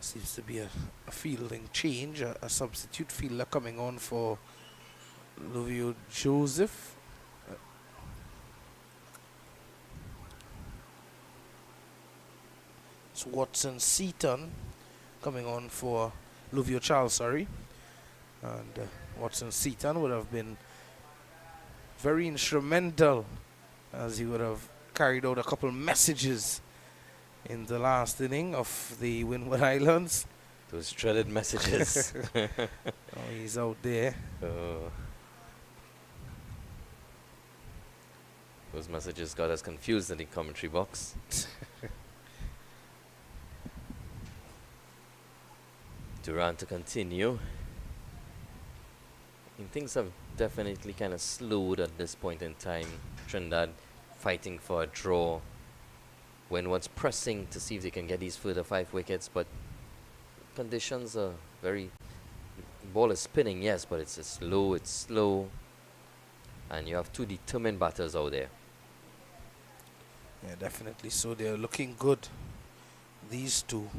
Seems to be a fielding change, a substitute fielder coming on for Lovio Joseph. It's Watson Seaton coming on for Lovio Charles, sorry. And Watson Seaton would have been very instrumental as he would have carried out a couple messages in the last inning of the Windward Islands. Those dreaded messages. Oh, he's out there. Those messages got us confused in the commentary box. Durant to continue. And things have definitely kind of slowed at this point in time. Trinidad fighting for a draw. Windward's pressing to see if they can get these further 5 wickets, but conditions are very... Ball is spinning, yes, but it's slow. And you have 2 determined batters out there. Yeah, definitely. So they're looking good, these two.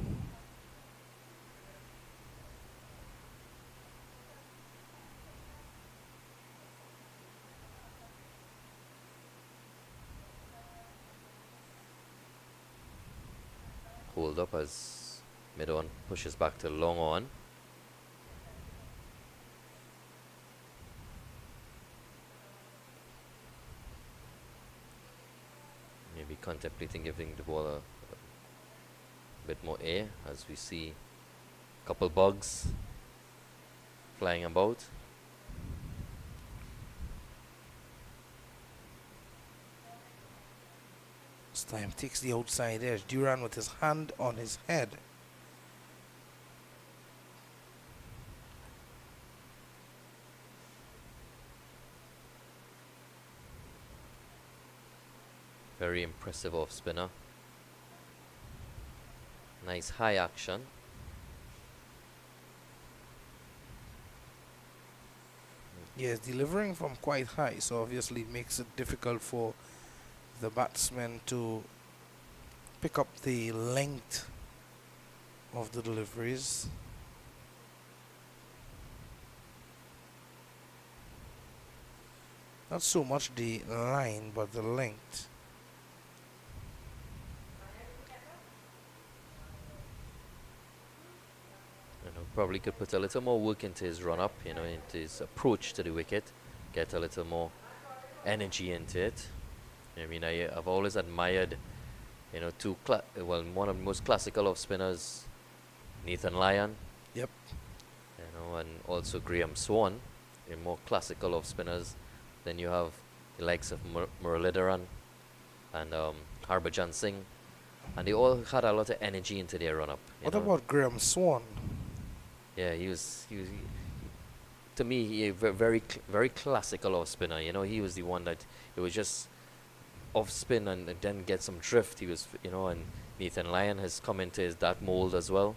Hold up as mid-on pushes back to long on. Maybe contemplating giving the ball a bit more air as we see a couple bugs flying about. This time takes the outside edge. Duran with his hand on his head. Very impressive off spinner. Nice high action. Yes, delivering from quite high, so obviously it makes it difficult for the batsmen to pick up the length of the deliveries. Not so much the line, but the length. Probably could put a little more work into his run-up, into his approach to the wicket, get a little more energy into it. I mean, I've always admired, one of the most classical of spinners, Nathan Lyon. Yep. And also Graham Swan, a more classical of spinners. Then you have the likes of Muralidharan and Harbhajan Singh, and they all had a lot of energy into their run-up. What about Graham Swan? Yeah, he was to me, a very classical off spinner. He was the one that it was just off spin and then get some drift. He was, and Nathan Lyon has come into that mold as well.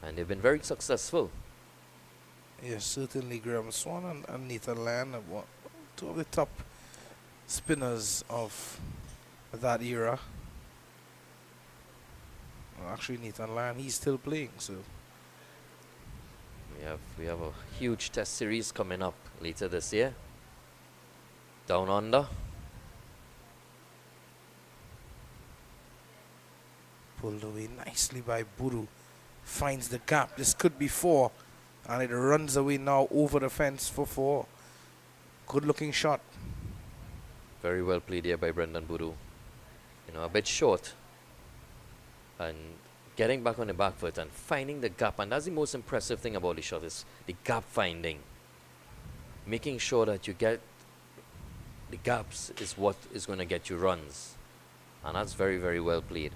And they've been very successful. Yes, certainly Graham Swan and Nathan Lyon are two of the top spinners of that era. Well, actually, Nathan Lyon, he's still playing, so... We have a huge test series coming up later this year. Down under. Pulled away nicely by Buru. Finds the gap. This could be 4. And it runs away now over the fence for 4. Good looking shot. Very well played here by Brendan Boodoo. A bit short. And getting back on the back foot and finding the gap. And that's the most impressive thing about the shot, is the gap finding. Making sure that you get the gaps is what is going to get you runs. And that's very, very well played.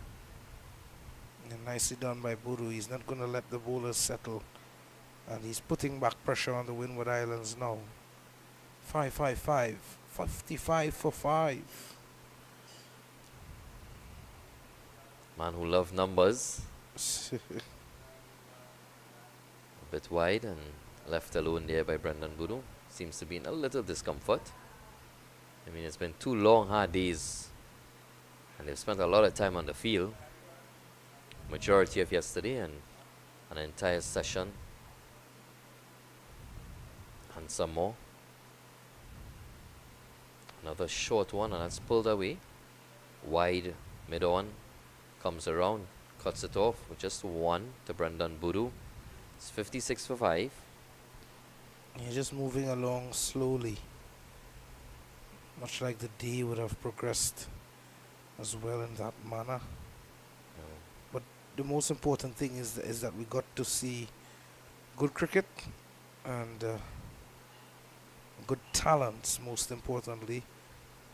And nicely done by Buru. He's not going to let the bowlers settle. And he's putting back pressure on the Windward Islands now. 5-5-5. 55 for 5. Man who loved numbers. A bit wide and left alone there by Brendan Boodoo. Seems to be in a little discomfort. I mean, it's been 2 long, hard days. And they've spent a lot of time on the field. Majority of yesterday and an entire session. And some more. Another short one, and that's pulled away. Wide, mid-on. Comes around, cuts it off with just 1 to Brendan Boodoo. It's 56 for 5. You're just moving along slowly. Much like the day would have progressed as well in that manner. But the most important thing is that we got to see good cricket and good talents, most importantly.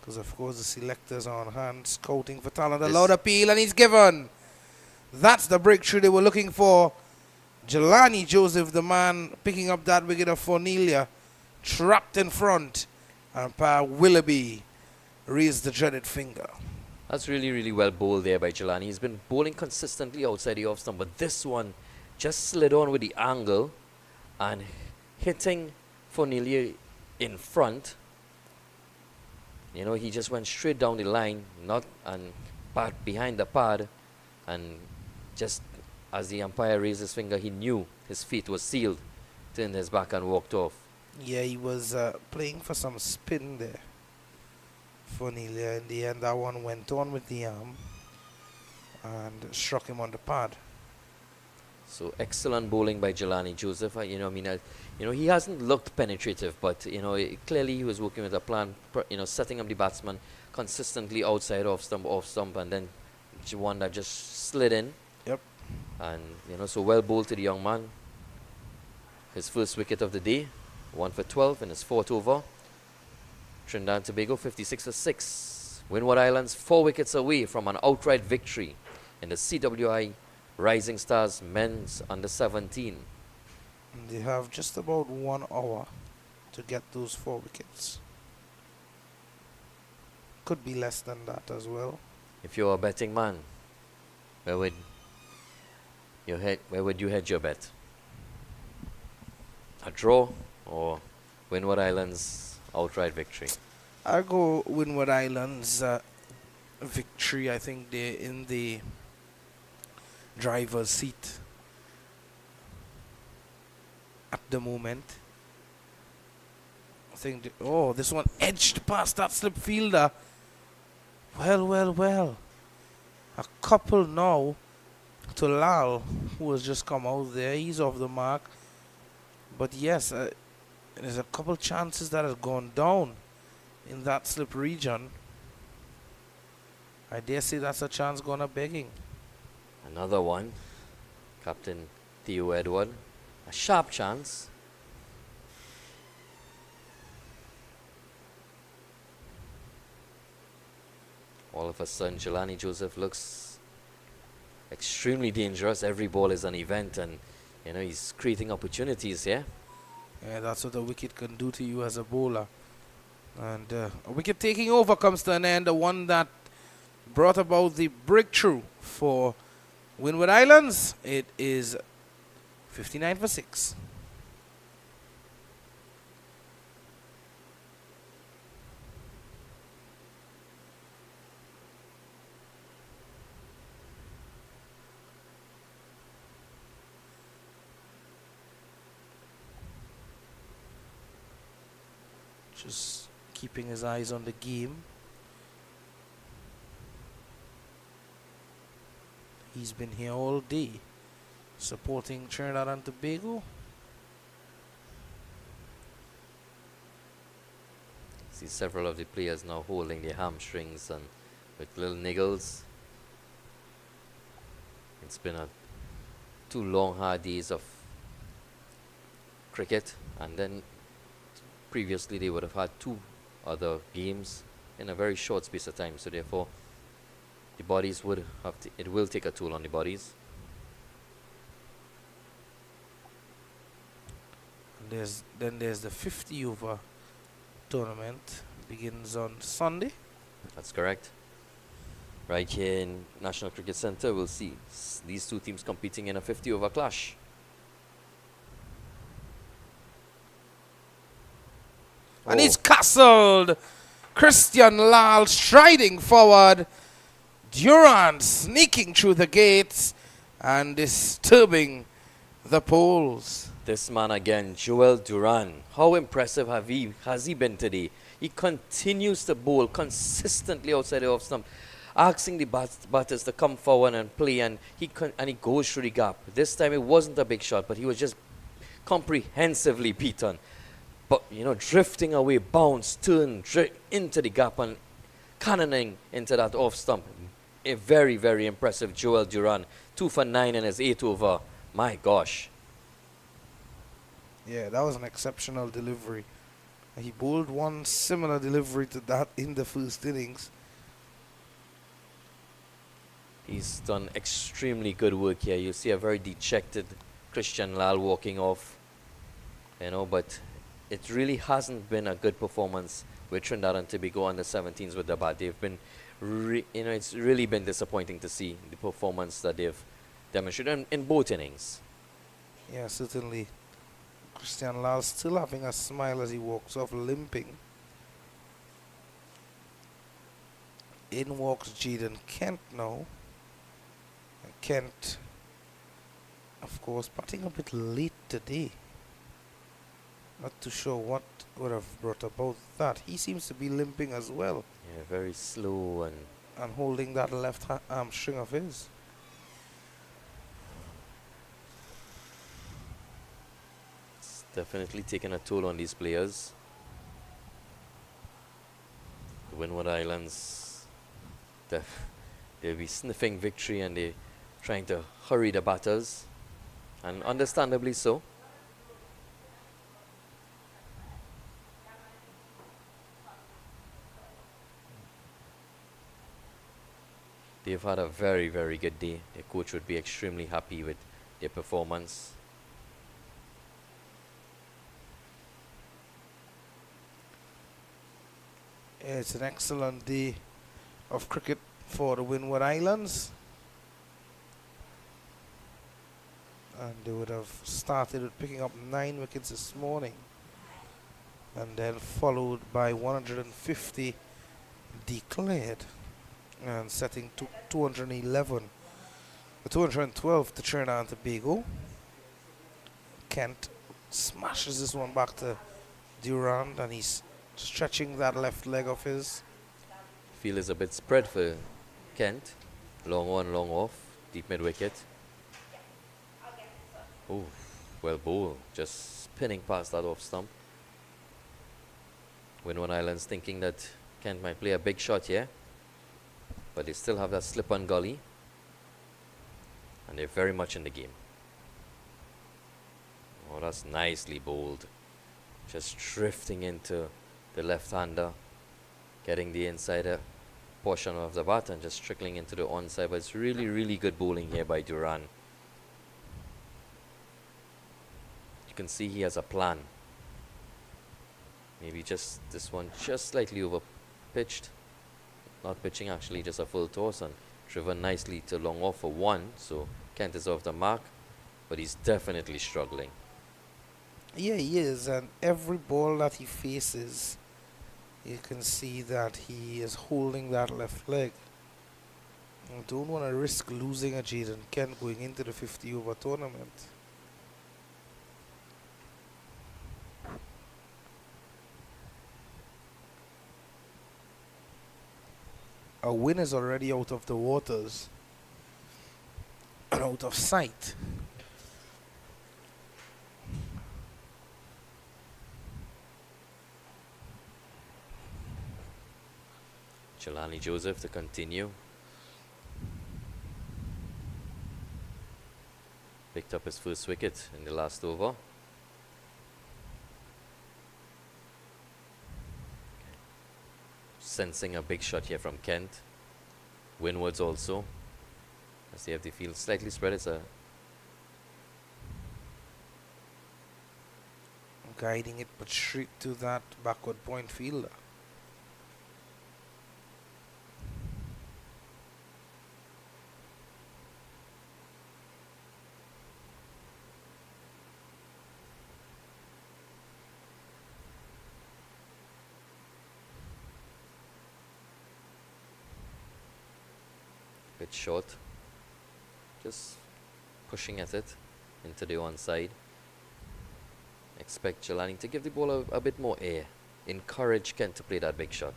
Because of course the selectors are on hand scouting for talent. A loud appeal and he's given. That's the breakthrough they were looking for. Jelani Joseph, the man picking up that wicket of Fornelia, trapped in front. And Pa Willoughby raised the dreaded finger. That's really, really well bowled there by Jelani. He's been bowling consistently outside the off stump, but this one just slid on with the angle and hitting Fornelia in front. You know, he just went straight down the line, not and pad behind the pad, and just as the umpire raised his finger, he knew his feet was sealed, turned his back and walked off. Yeah, he was playing for some spin there. Fornelia, in the end, that one went on with the arm and struck him on the pad. So excellent bowling by Jelani Joseph. He hasn't looked penetrative, but clearly he was working with a plan. Setting up the batsman consistently outside off stump, and then one that just slid in. Yep. And so well bowled to the young man. His first wicket of the day, 1 for 12 in his 4th over. Trinidad and Tobago 56 for 6. Windward Islands 4 wickets away from an outright victory in the CWI Rising Stars Men's Under 17. And they have just about 1 hour to get those 4 wickets. Could be less than that as well. If you're a betting man, where would you hedge your bet? A draw or Windward Islands outright victory? I go Windward Islands victory. I think they're in the driver's seat at the moment. I think this one edged past that slip fielder. Well. A couple now to Lal, who has just come out there. He's off the mark. But yes, there's a couple chances that have gone down in that slip region. I dare say that's a chance gone a begging. Another one. Captain Theo Edward. A sharp chance. All of a sudden, Jelani Joseph looks extremely dangerous. Every ball is an event, and he's creating opportunities here. Yeah, that's what a wicket can do to you as a bowler. And a wicket taking over comes to an end. The one that brought about the breakthrough for Windward Islands. It is 59 for 6. Just keeping his eyes on the game. He's been here all day supporting Trinidad and Tobago. See several of the players now holding their hamstrings and with little niggles. It's been 2 long hard days of cricket, and then previously they would have had 2 other games in a very short space of time, so therefore bodies would have to, it will take a toll on the bodies. There's the 50 over tournament, begins on Sunday. That's correct. Right here in National Cricket Centre, we'll see these two teams competing in a 50 over clash. And he's castled. Christian Lal striding forward. Durant sneaking through the gates and disturbing the poles. This man again, Joel Duran. How impressive has he been today? He continues to bowl consistently outside the off stump, asking the batters to come forward and play, and he goes through the gap. This time it wasn't a big shot, but he was just comprehensively beaten. But, you know, drifting away, bounce, turn into the gap and cannoning into that off stump. A very, very impressive Joel Duran. 2 for 9 in his 8 over. My gosh. Yeah, that was an exceptional delivery. He bowled one similar delivery to that in the first innings. He's done extremely good work here. You see a very dejected Christian Lal walking off. You know, but it really hasn't been a good performance with Trinidad and Tobago under 17s with the bat. They've been, it's really been disappointing to see the performance that they've demonstrated in both innings. Yeah, certainly. Christian Lal still having a smile as he walks off limping. In walks Jaden Kent now. And Kent, of course, batting a bit late today. Not too sure what would have brought about that. He seems to be limping as well. Yeah, very slow and holding that left hamstring of his. It's definitely taken a toll on these players. The Windward Islands, they'll be sniffing victory and they're trying to hurry the batters, and understandably so. They've had a very, very good day. Their coach would be extremely happy with their performance. It's an excellent day of cricket for the Windward Islands. And they would have started with picking up 9 wickets this morning. And then followed by 150 declared. And setting 211, 212 to Trinidad and Tobago. Kent smashes this one back to Durand, and he's stretching that left leg of his. Field is a bit spread for Kent. Long on, long off, deep mid wicket. Oh, well bowled, just spinning past that off stump. Windward Islands thinking that Kent might play a big shot here. But they still have that slip on gully, and they're very much in the game. Oh, that's nicely bowled. Just drifting into the left-hander, getting the insider portion of the bat and just trickling into the onside. But it's really, really good bowling here by Duran. You can see he has a plan. Maybe just this one just slightly over pitched. Not pitching, actually, just a full toss and driven nicely to long off for 1. So Kent is off the mark, but he's definitely struggling. Yeah, he is, and every ball that he faces, you can see that he is holding that left leg. You don't want to risk losing a Jaden Kent going into the 50 over tournament. A win is already out of the waters and out of sight. Jelani Joseph to continue. Picked up his first wicket in the last over. Sensing a big shot here from Kent. Windwards also. As they have the field slightly spread, it's a guiding it, but straight to that backward point fielder. bit short. Just pushing at it into the one side. Expect Jelani to give the ball a bit more air. Encourage Kent to play that big shot.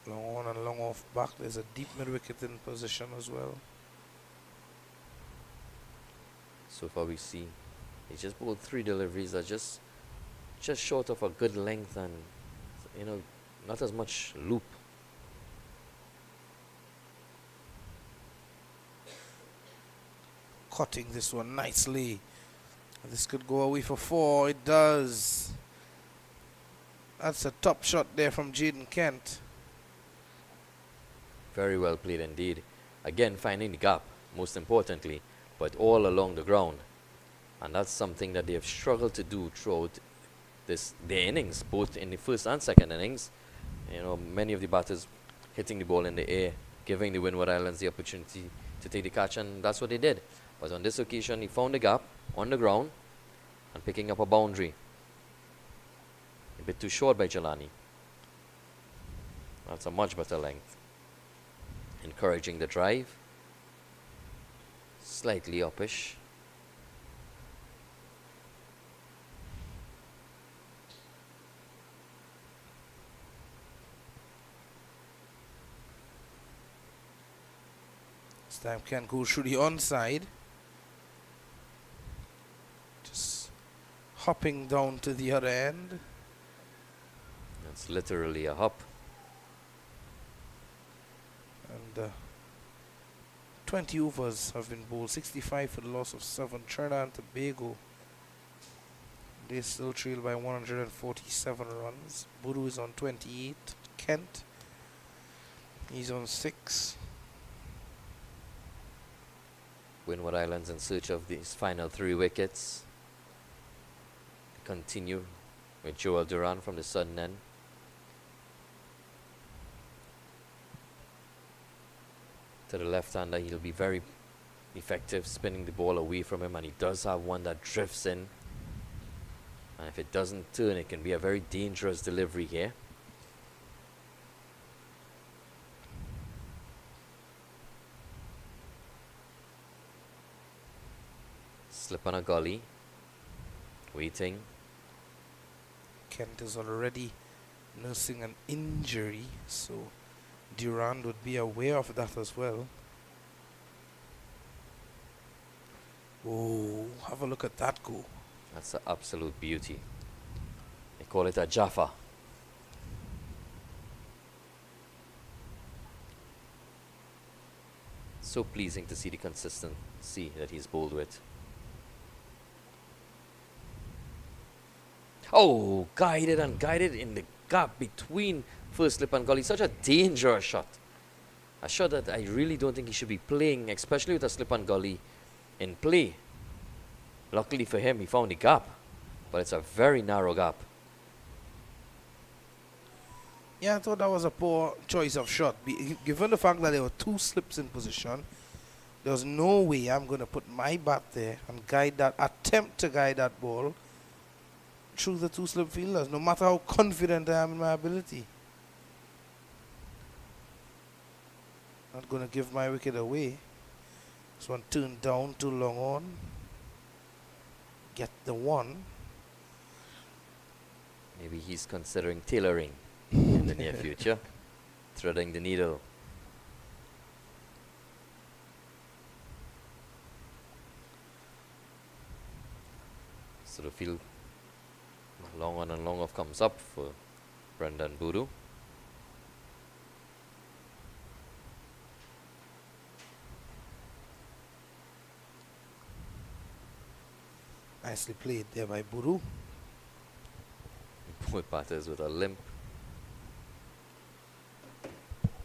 Long on and long off back. There's a deep mid wicket in position as well. So far we see he just bowled 3 deliveries that just short of a good length and, you know, not as much loop. Cutting this one nicely. This could go away for 4. It does. That's a top shot there from Jaden Kent. Very well played indeed. Again, finding the gap, most importantly, but all along the ground. And that's something that they have struggled to do throughout their innings, both in the first and second innings. You know, many of the batters hitting the ball in the air, giving the Windward Islands the opportunity to take the catch, and that's what they did. But on this occasion, he found the gap on the ground and picking up a boundary. A bit too short by Jelani. That's a much better length. Encouraging the drive. Slightly uppish. This time Kent goes through the onside. Just hopping down to the other end. That's literally a hop. And 20 overs have been bowled, 65 for the loss of 7. Trinidad and Tobago, they still trail by 147 runs. Buru is on 28. Kent, he's on 6. Windward Islands in search of these final 3 wickets. Continue with Joel Duran from the sudden end. To the left-hander, he'll be very effective spinning the ball away from him, and he does have one that drifts in. And if it doesn't turn, it can be a very dangerous delivery here. Slip on a gully. Waiting. Kent is already nursing an injury, so Durand would be aware of that as well. Oh, have a look at that go. That's an absolute beauty. They call it a Jaffa. So pleasing to see the consistency that he's bowled with. Oh, guided and guided in the gap between first slip and gully. Such a dangerous shot. A shot that I really don't think he should be playing, especially with a slip and gully in play. Luckily for him, he found the gap, but it's a very narrow gap. Yeah, I thought that was a poor choice of shot. Given the fact that there were 2 slips in position, there was no way I'm going to put my bat there and attempt to guide that ball through the 2 slip fielders, no matter how confident I am in my ability. Not going to give my wicket away. This one turned down, too long on. Get the 1. Maybe he's considering tailoring in the near future, threading the needle. So the field long on and long off comes up for Brendan Boodoo. Nicely played there by Buru. Both batters with a limp.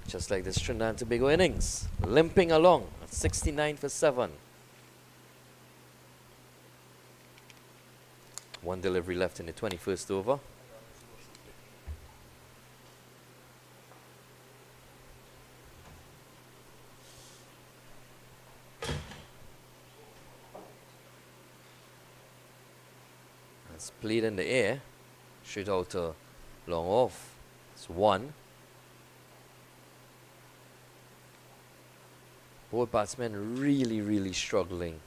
Just like this Trinidad and Tobago innings. Limping along at 69 for 7. One delivery left in the 21st over. It's played in the air. Straight out to long off. It's 1. Both batsmen really struggling.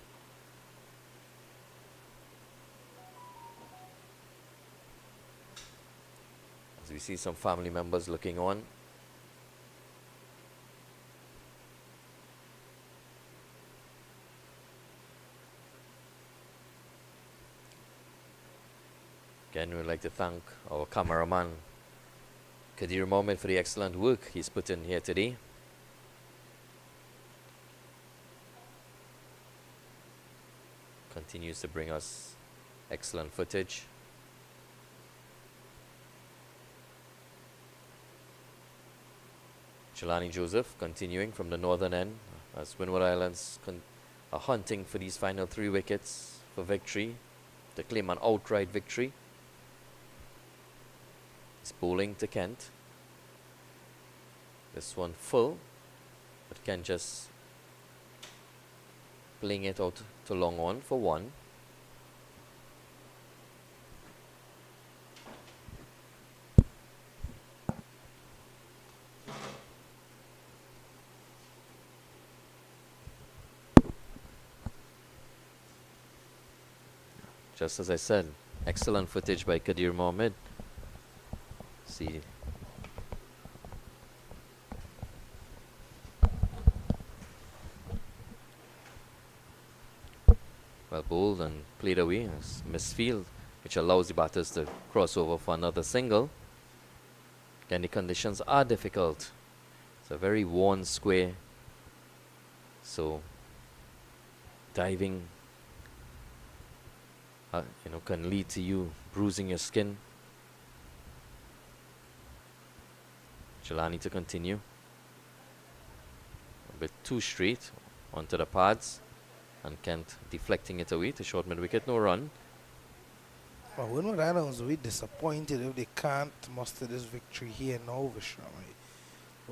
As we see some family members looking on. Again, we'd like to thank our cameraman, Kadir Mohammed, for the excellent work he's put in here today. Continues to bring us excellent footage. Jelani Joseph continuing from the northern end as Windward Islands are hunting for these final 3 wickets for victory, to claim an outright victory. He's bowling to Kent. This one full, but Kent just playing it out to long on for 1. Just as I said, excellent footage by Kadir Mohammed. See. Well bowled and played away. It's misfield, which allows the batters to cross over for another single. Again, the conditions are difficult. It's a very worn square. So, diving can lead to you bruising your skin. Jelani to continue. A bit too straight onto the pads. And Kent deflecting it away to short mid-wicket, no run. Well, Winward Islands will be disappointed if they can't muster this victory here now, Vishram.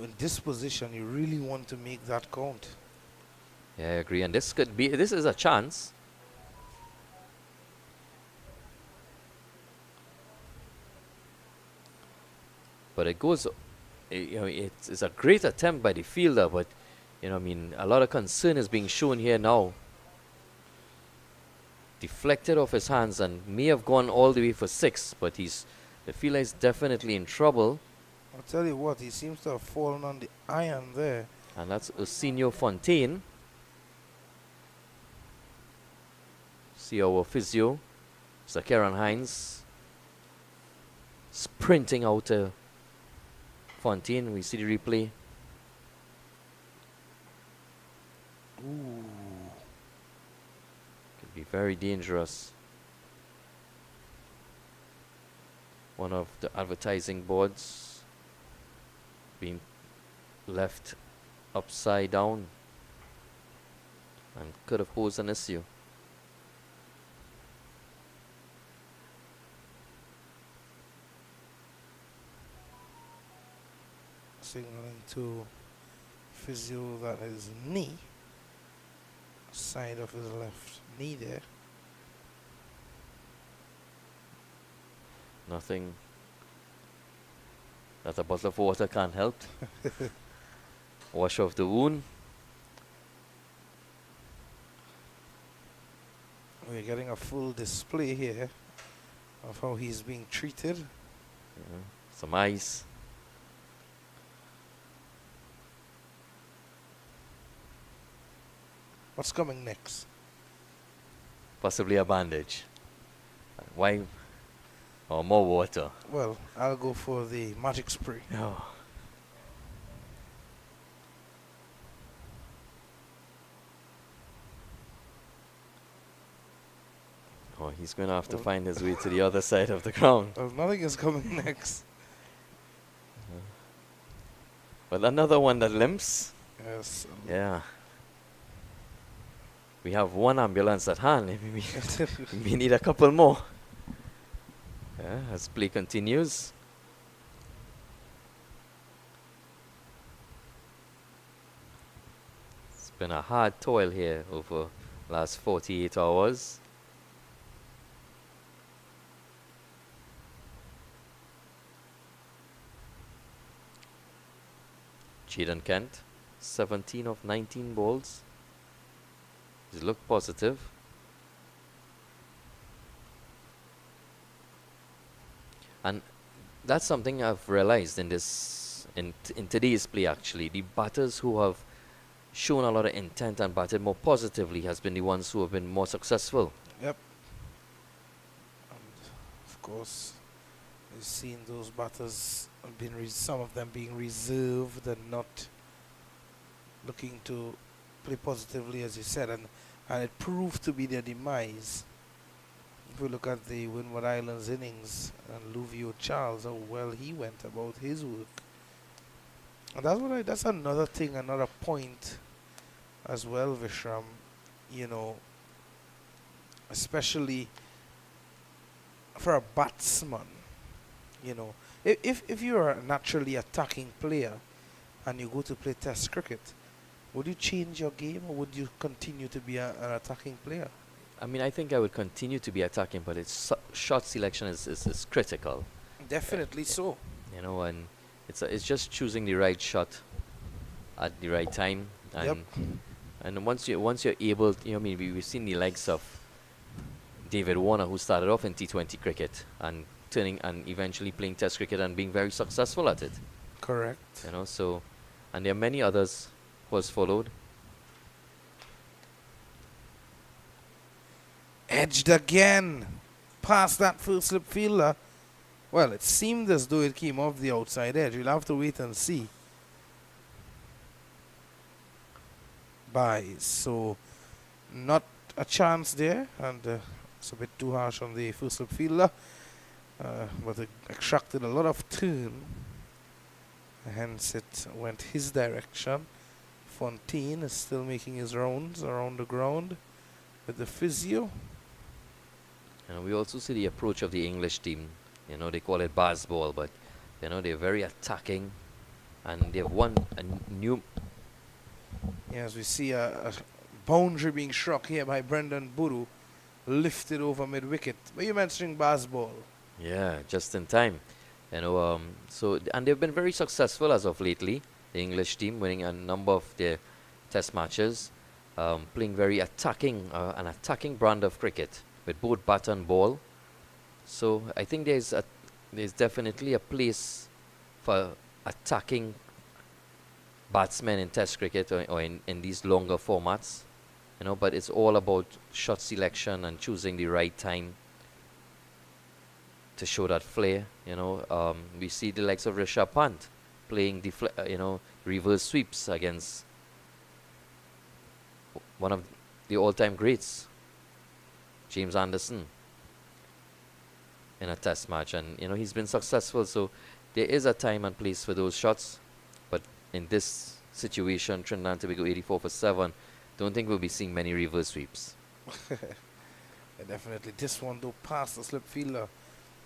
In this position, you really want to make that count. Yeah, I agree. And this is a chance. But it goes, it's a great attempt by the fielder, but, a lot of concern is being shown here now. Deflected off his hands and may have gone all the way for 6, but the fielder is definitely in trouble. I'll tell you what, he seems to have fallen on the iron there. And that's Usinio Fontaine. See our physio, Sir Karen Hines, sprinting out to Fontaine. We see the replay. Ooh. Could be very dangerous. One of the advertising boards being left upside down and could have posed an issue. Signaling to physio that his knee, side of his left knee there. Nothing that a bottle of water can't help. Wash off the wound. We're getting a full display here of how he's being treated. Some ice. What's coming next? Possibly a bandage. Why? Or more water. Well, I'll go for the magic spray. Oh. Oh, he's going to have to Well- find his way to the other side of the ground. Well, nothing is coming next. But another one that limps. Yes. Yeah. We have one ambulance at hand. Maybe we need a couple more. Yeah, as play continues. It's been a hard toil here over last 48 hours. Jaden Kent, 17 of 19 balls. He's looked positive. And that's something I've realized in this in today's play actually. The batters who have shown a lot of intent and batted more positively has been the ones who have been more successful. Yep. And of course, we've seen those batters have been some of them being reserved and not looking to play positively, as you said, and it proved to be their demise. If we look at the Windward Islands innings and Luvio Charles, how well he went about his work. And that's another thing, another point as well, Vishram. You know, especially for a batsman, you know, if you're a naturally attacking player and you go to play Test cricket, would you change your game or would you continue to be an attacking player? I mean, I think I would continue to be attacking, but its shot selection is critical. Definitely so. You know, and it's just choosing the right shot at the right time. And Yep. and once you're able, you know, I mean, we've seen the likes of David Warner, who started off in T20 cricket and turning and eventually playing Test cricket and being very successful at it. Correct. You know, so, and there are many others who has followed. Edged again past that first slip fielder. Well, it seemed as though it came off the outside edge. We'll have to wait and see. Buys. So, not a chance there. And it's a bit too harsh on the first slip fielder. But it extracted a lot of turn. Hence, it went his direction. Fontaine is still making his rounds around the ground with the physio. And we also see the approach of the English team. You know, they call it baseball, but you know, they're very attacking, and they've won a new. Yes, we see a boundary being struck here by Brendan Buru, lifted over mid-wicket. But you're mentioning baseball. Yeah, just in time. You know, and they've been very successful as of lately. The English team winning a number of their Test matches, playing very attacking, an attacking brand of cricket with both bat and ball. So I think there's definitely a place for attacking batsmen in Test cricket or in these longer formats, you know. But it's all about shot selection and choosing the right time to show that flair. You know, we see the likes of Rishabh Pant playing reverse sweeps against one of the all-time greats, James Anderson, in a Test match, and you know, he's been successful. So there is a time and place for those shots, but in this situation, Trinidad and Tobago 84 for 7, don't think we'll be seeing many reverse sweeps. Yeah, definitely. This one though past the slip fielder,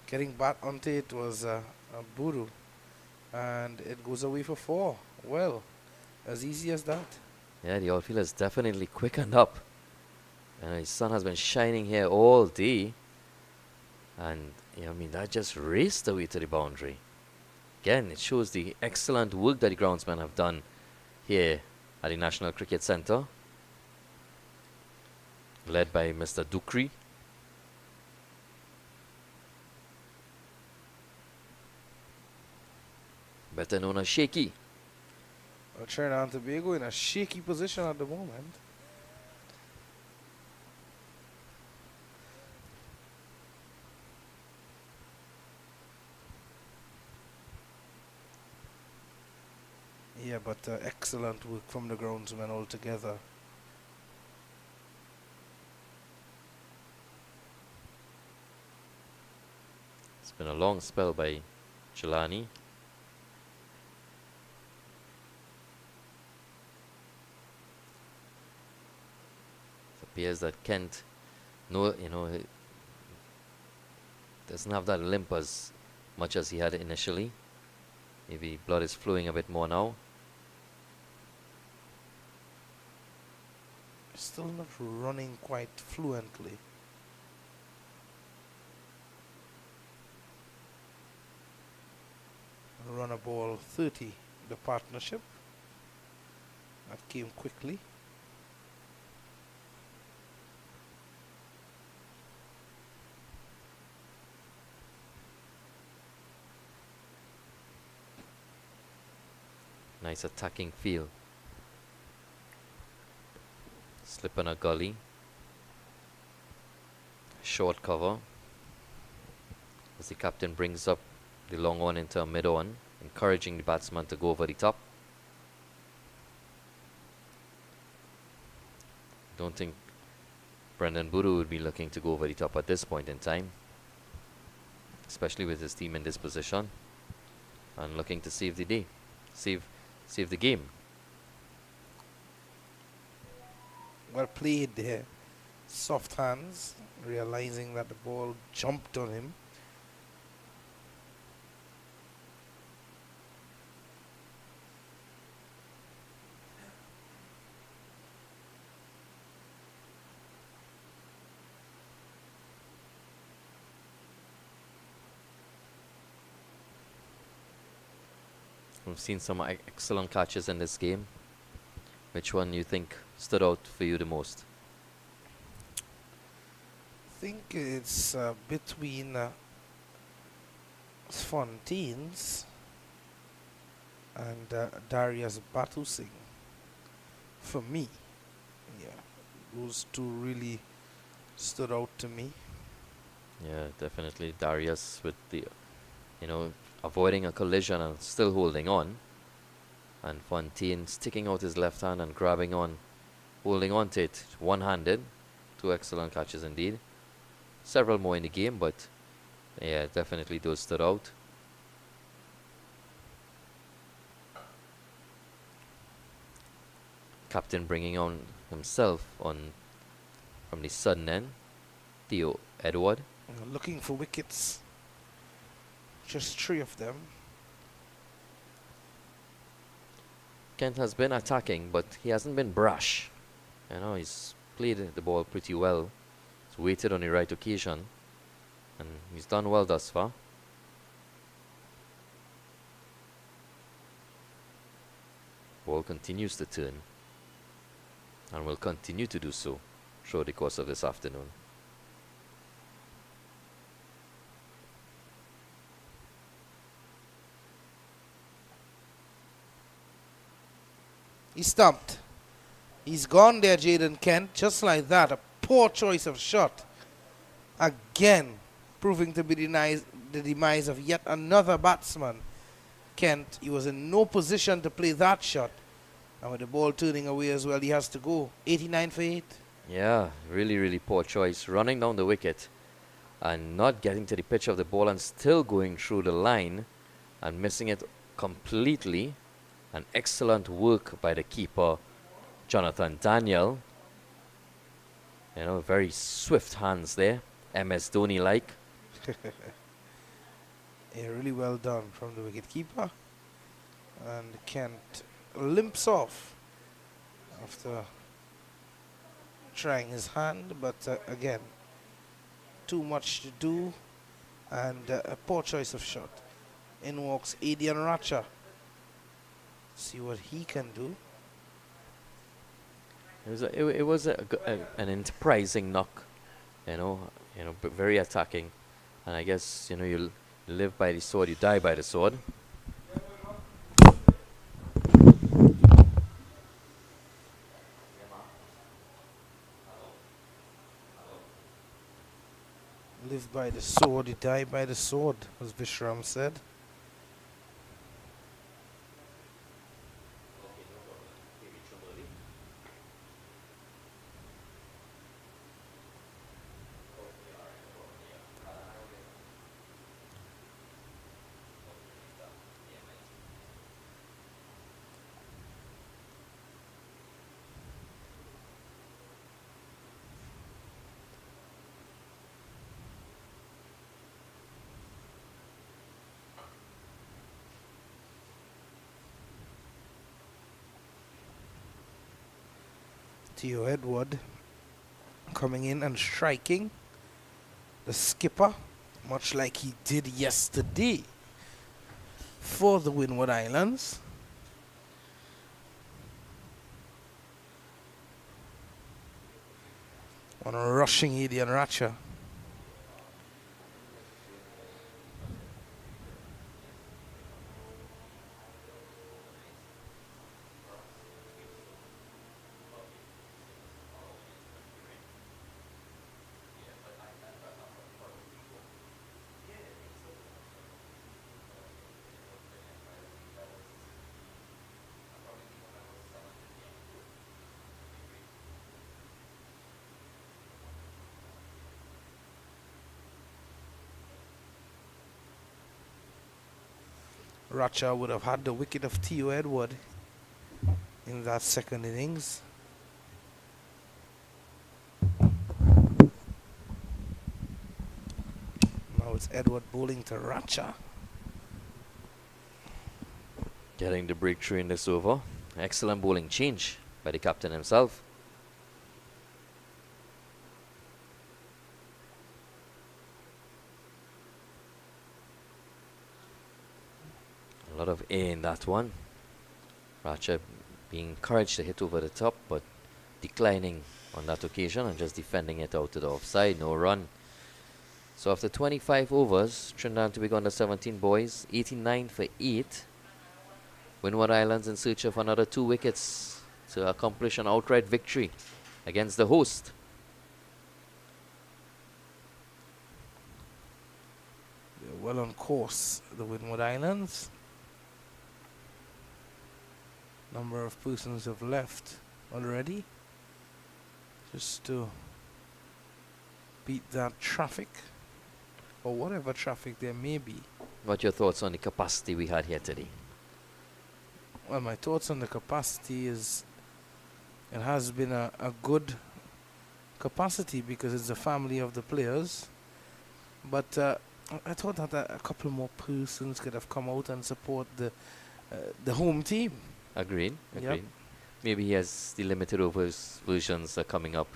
getting back onto it was a Buru, and it goes away for 4. Well, as easy as that. Yeah, the outfielder is definitely quickened up. And his sun has been shining here all day. And, you know, I mean, that just raced away to the boundary. Again, it shows the excellent work that the groundsmen have done here at the National Cricket Centre, led by Mr. Dukri. Better known as Shaky. Trinidad and Tobago in a shaky position at the moment. Yeah, but excellent work from the groundsmen altogether. Been a long spell by Jelani. It appears that Kent, doesn't have that limp as much as he had initially. Maybe blood is flowing a bit more now. Still not running quite fluently. Run a ball 30, the partnership. That came quickly. Nice attacking feel. Slip on a gully. Short cover. As the captain brings up the long on into a mid on, encouraging the batsman to go over the top. Don't think Brendan Boodoo would be looking to go over the top at this point in time, especially with his team in this position and looking to save the day, save the game. Well played there. Soft hands, realizing that the ball jumped on him. We've seen some excellent catches in this game. Which one you think stood out for you the most? I think it's between Fontaines and Darius Batu Singh. For me, yeah, those two really stood out to me. Yeah, definitely Darius with the, avoiding a collision and still holding on. And Fontaine sticking out his left hand and grabbing on, holding on to it one-handed. Two excellent catches indeed. Several more in the game, but yeah, definitely those stood out. Captain bringing on himself on from the sudden end. Theo Edward. Looking for wickets. Just 3 of them. Kent has been attacking, but he hasn't been brash. He's played the ball pretty well. He's waited on the right occasion, and he's done well thus far. Ball continues to turn, and will continue to do so throughout the course of this afternoon. He stumped. He's gone there, Jaden Kent, just like that. A poor choice of shot. Again, proving to be the demise of yet another batsman. Kent, he was in no position to play that shot. And with the ball turning away as well, he has to go. 89 for 8. Yeah, really, really poor choice. Running down the wicket and not getting to the pitch of the ball and still going through the line and missing it completely. An excellent work by the keeper, Jonathan Daniel. Very swift hands there. MS Dhoni-like. Yeah, really well done from the wicket keeper. And Kent limps off after trying his hand, but again, too much to do and a poor choice of shot. In walks Adian Racha. See what he can do. It was an enterprising knock, but very attacking. And I guess you live by the sword, you die by the sword. Live by the sword, you die by the sword, as Vishram said. Theo Edward coming in and striking. The skipper, much like he did yesterday for the Windward Islands. On a rushing Edian Ratcher. Ratcher would have had the wicket of Theo Edward in that second innings. Now it's Edward bowling to Ratcher. Getting the breakthrough in this over. Excellent bowling change by the captain himself. A lot of air in that one. Ratcher being encouraged to hit over the top, but declining on that occasion and just defending it out to the offside. No run. So after 25 overs, Trinidad and Tobago under 17 boys, 89 for 8. Windward Islands in search of another 2 wickets to accomplish an outright victory against the host. They're well on course, the Windward Islands. Number of persons have left already, just to beat that traffic, or whatever traffic there may be. What are your thoughts on the capacity we had here today? Well, my thoughts on the capacity is it has been a good capacity because it's a family of the players. But I thought that a couple more persons could have come out and support the home team. Agreed. Yep. Maybe he has the limited overs versions are coming up.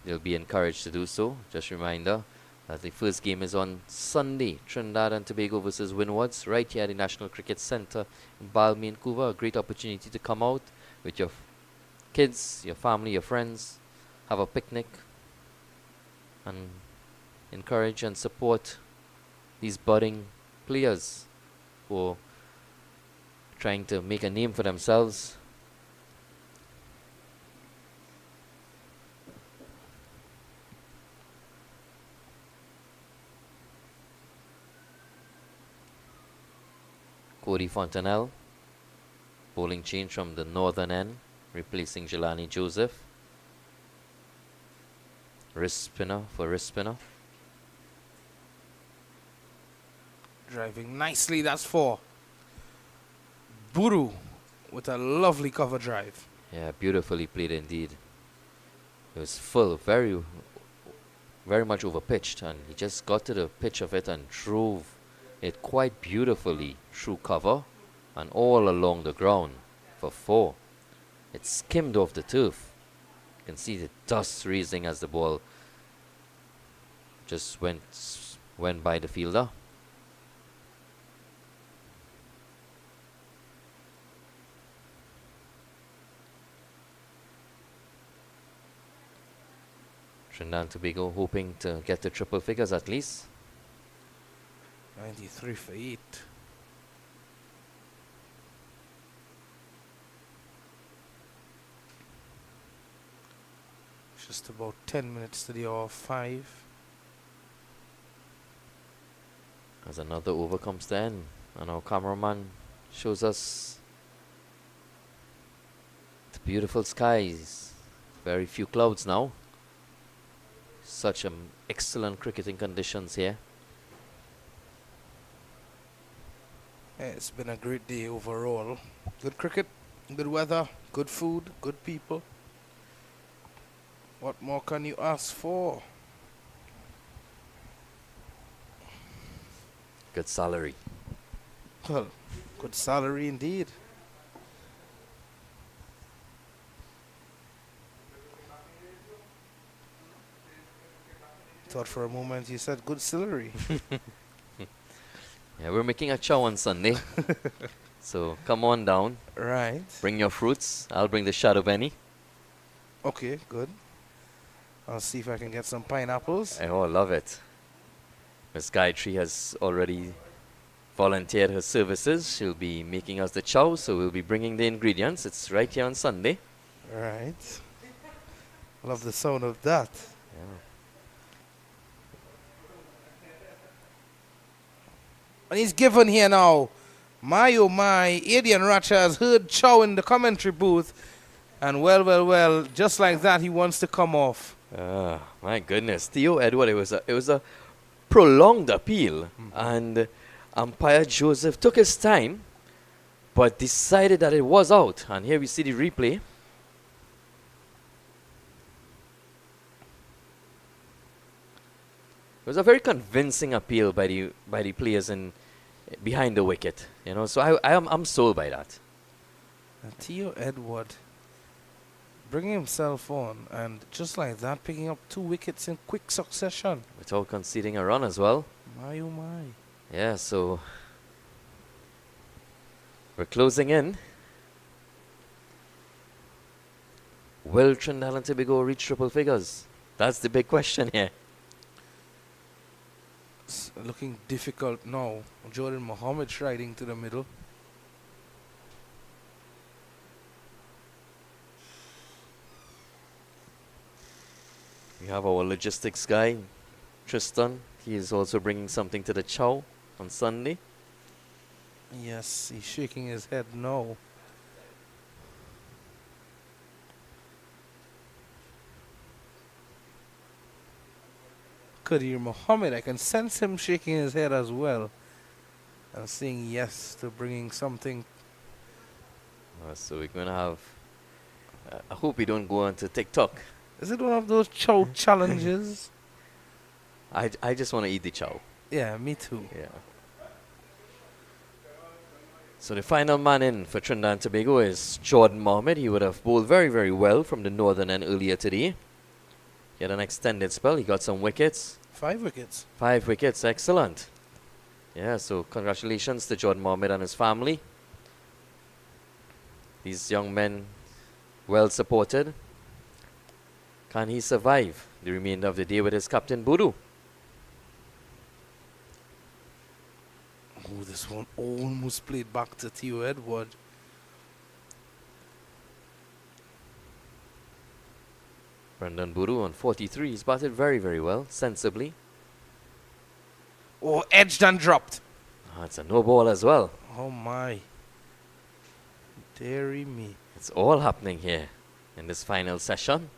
They'll be encouraged to do so. Just a reminder that the first game is on Sunday. Trinidad and Tobago versus Windwards right here at the National Cricket Centre in Balmain, Vancouver. A great opportunity to come out with your kids, your family, your friends, have a picnic and encourage and support these budding players who are trying to make a name for themselves. Cody Fontanelle, bowling change from the northern end, replacing Jelani Joseph. Wrist spinner for wrist spinner. Driving nicely, that's 4. Buru with a lovely cover drive. Yeah, beautifully played indeed. It was full, very much over pitched, and he just got to the pitch of it and drove it quite beautifully through cover and all along the ground for 4. It skimmed off the turf. You can see the dust raising as the ball just went by the fielder. Trinidad and Tobago hoping to get the triple figures at least. 93 for 8. Just about 10 minutes to the hour 5. As another over comes to end, and our cameraman shows us the beautiful skies. Very few clouds now. Such excellent cricketing conditions here. Yeah, it's been a great day overall. Good cricket, good weather, good food, good people. What more can you ask for? Good salary. Well, good salary indeed. Thought for a moment you said good celery. Yeah, we're making a chow on Sunday. So come on down. Right. Bring your fruits. I'll bring the shadow penny. Okay, good. I'll see if I can get some pineapples. Oh, love it. Miss Gayatri has already volunteered her services. She'll be making us the chow, so we'll be bringing the ingredients. It's right here on Sunday. Right. Love the sound of that. Yeah. And he's given here now. My oh my, Adian Ratcha has heard chow in the commentary booth. And well, just like that, he wants to come off. My goodness, Theo Edward, it was a prolonged appeal, and umpire Joseph took his time, but decided that it was out. And here we see the replay. It was a very convincing appeal by the players in behind the wicket, you know. So I'm sold by that. And Theo Edward bringing himself on, and just like that, picking up 2 wickets in quick succession. Without conceding a run as well. My oh my. Yeah, so we're closing in. Will Trinidad and Tobago reach triple figures? That's the big question here. It's looking difficult now. Jordan Mohammed striding to the middle. We have our logistics guy, Tristan. He is also bringing something to the chow on Sunday. Yes, he's shaking his head no. Qadir Mohammed, I can sense him shaking his head as well. And saying yes to bringing something. So we're going to have... I hope we don't go on to TikTok. Is it one of those chow challenges? I just want to eat the chow. Yeah, me too. Yeah. So the final man in for Trinidad and Tobago is Jordan Mohammed. He would have bowled very, very well from the northern end earlier today. He had an extended spell. He got some wickets. 5 wickets. 5 wickets. Excellent. Yeah, so congratulations to Jordan Mohammed and his family. These young men, well supported. Can he survive the remainder of the day with his captain Boodoo? Oh, this one almost played back to Theo Edward. Brendan Boodoo on 43. He's batted very, very well, sensibly. Oh, edged and dropped. It's a no ball as well. Oh my. Dearie me. It's all happening here in this final session.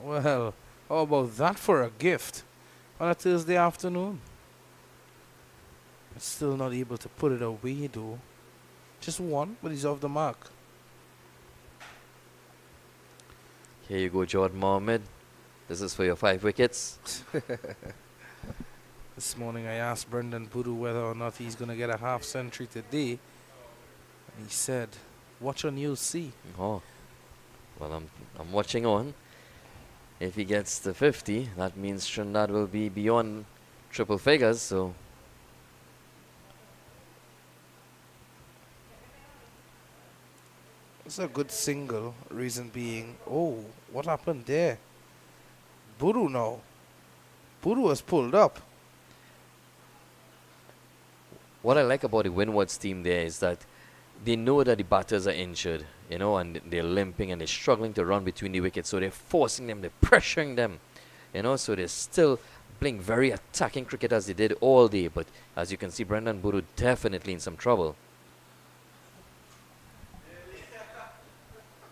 Well, how about that for a gift on a Thursday afternoon? Still not able to put it away though. Just one, but he's off the mark. Here you go, Jordan Mohammed. This is for your 5 wickets. This morning I asked Brendan Boodoo whether or not he's going to get a half century today. And he said, watch and you'll see. Oh, well, I'm watching on. If he gets to 50, that means Trinidad will be beyond triple figures, so... It's a good single, reason being, oh, what happened there? Boodoo now. Boodoo was pulled up. What I like about the Windward's team there is that they know that the batters are injured, you know, and they're limping and they're struggling to run between the wickets, so they're forcing them, they're pressuring them, you know, so they're still playing very attacking cricket as they did all day. But as you can see, Brendan Boodoo definitely in some trouble.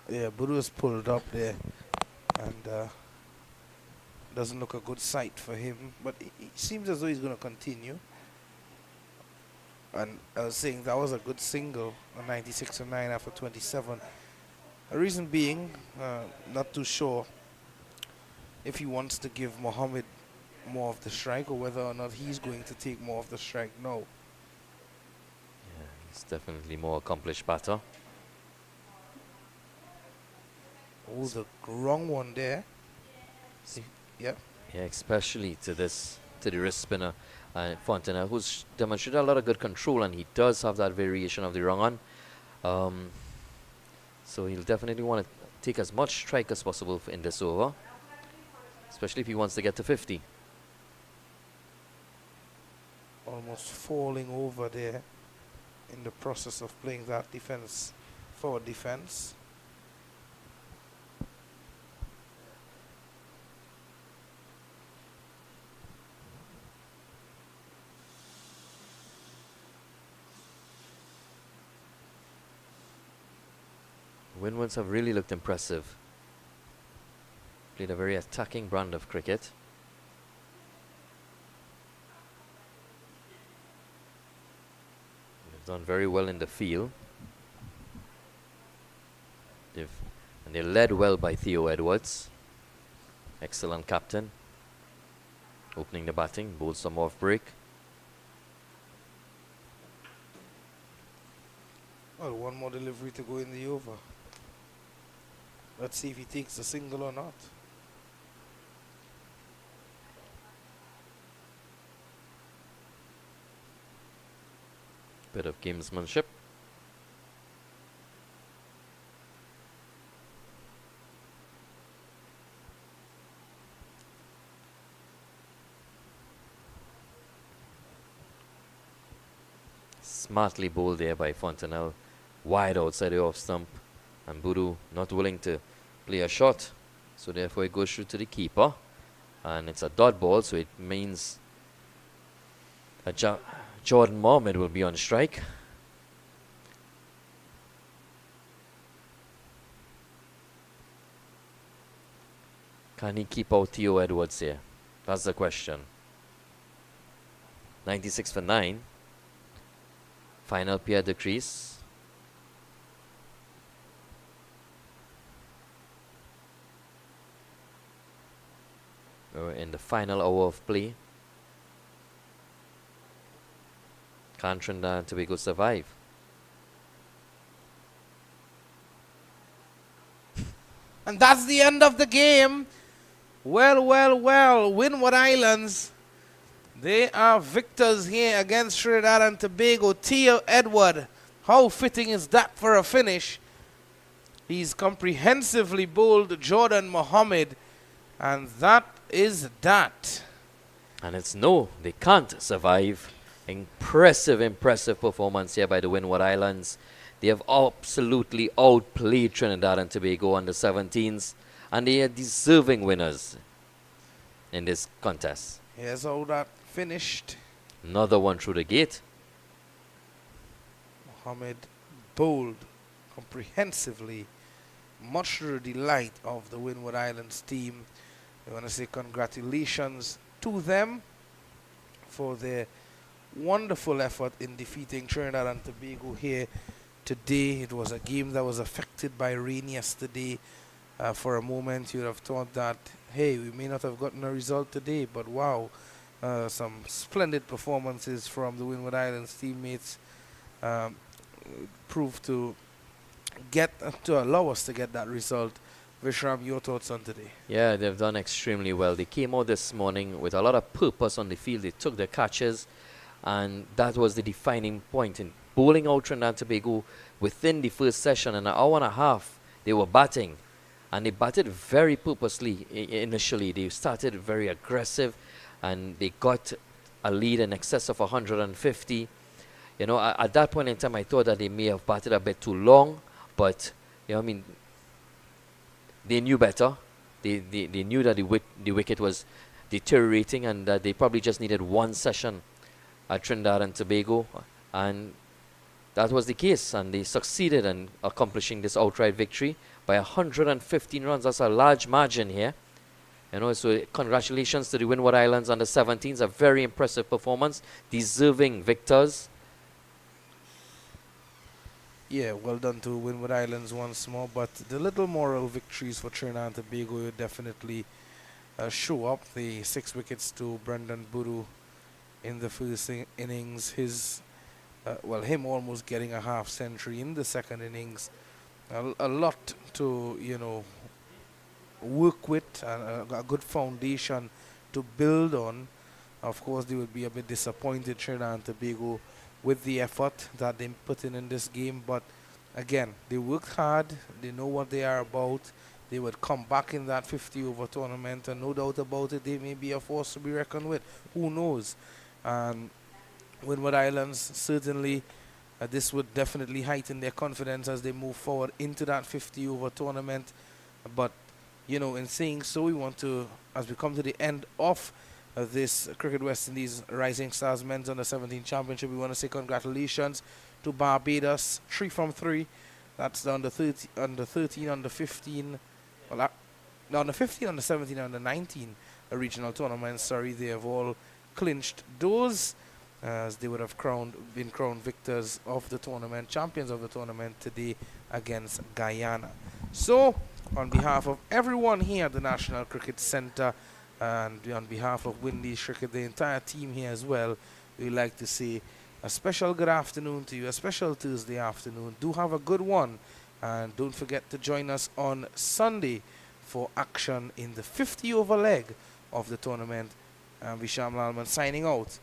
Yeah, Boodoo is pulled up there, and doesn't look a good sight for him, but it seems as though he's going to continue. And I was saying that was a good single, a 96 and 9 after 27. The reason being, not too sure if he wants to give Mohammed more of the strike or whether or not he's going to take more of the strike now. Yeah, he's definitely more accomplished batter. Oh, the wrong one there. See, yeah. Yeah, especially to the wrist spinner, Fontenelle, who's demonstrated a lot of good control, and he does have that variation of the wrong on. So he'll definitely want to take as much strike as possible in this over, especially if he wants to get to 50. Almost falling over there in the process of playing that defense, forward defense. Windwards have really looked impressive. Played a very attacking brand of cricket. They've done very well in the field. And they're led well by Theo Edwards. Excellent captain. Opening the batting, bowled some off break. Well, one more delivery to go in the over. Let's see if he takes a single or not. Bit of gamesmanship. Smartly bowled there by Fontenelle. Wide outside the off stump. And Budu not willing to play a shot. So therefore it goes through to the keeper. And it's a dot ball, so it means Jordan Mohammed will be on strike. Can he keep out Theo Edwards here? That's the question. 96 for 9. Final pair at the crease. We're in the final hour of play. Can Trinidad and Tobago survive? And that's the end of the game. Well, well, well. Windward Islands, they are victors here against Trinidad and Tobago. Theo Edward, how fitting is that for a finish? He's comprehensively bowled Jordan Mohammed, and that is that. And it's no, they can't survive. Impressive performance here by the Windward Islands. They have absolutely outplayed Trinidad and Tobago under 17s, and they are deserving winners in this contest. Here's how that finished. Another one through the gate. Mohammed bowled comprehensively, much to the delight of the Windward Islands team. I want to say congratulations to them for their wonderful effort in defeating Trinidad and Tobago here today. It was a game that was affected by rain yesterday. For a moment you would have thought that, hey, we may not have gotten a result today, but wow, some splendid performances from the Windward Islands teammates proved to allow us to get that result. Vishram, your thoughts on today? Yeah, they've done extremely well. They came out this morning with a lot of purpose on the field. They took their catches, and that was the defining point in bowling out Trinidad and Tobago. Within the first session, an hour and a half, they were batting, and they batted very purposely initially. They started very aggressive, and they got a lead in excess of 150. You know, at that point in time, I thought that they may have batted a bit too long, but, you know, I mean, they knew better. They knew that the wicket was deteriorating, and that they probably just needed one session at Trinidad and Tobago, and that was the case, and they succeeded in accomplishing this outright victory by 115 runs. That's a large margin here. You know, so congratulations to the Windward Islands under 17s. A very impressive performance, deserving victors. Yeah, well done to Windward Islands once more, but the little moral victories for Trinidad and Tobago will definitely show up. The 6 wickets to Brendan Budu in the first innings. Him almost getting a half century in the second innings. A lot to, work with and a good foundation to build on. Of course, they will be a bit disappointed, Trinidad and Tobago, with the effort that they put in this game. But again, they worked hard. They know what they are about. They would come back in that 50-over tournament, and no doubt about it, they may be a force to be reckoned with. Who knows? And Windward Islands, certainly, this would definitely heighten their confidence as they move forward into that 50-over tournament. But, you know, in saying so, we want to, as we come to the end of this Cricket West Indies Rising Stars Men's Under 17 Championship, we want to say congratulations to Barbados, 3 from 3. That's the under 13, under 15, well, the under 15, under 17, under 19 regional tournaments. Sorry, they have all clinched those, as they would have been crowned victors of the tournament, champions of the tournament today against Guyana. So, on behalf of everyone here at the National Cricket Centre, and on behalf of Windies Cricket, the entire team here as well, we'd like to say a special good afternoon to you, a special Thursday afternoon. Do have a good one, and don't forget to join us on Sunday for action in the 50-over leg of the tournament. And Visham Lalman signing out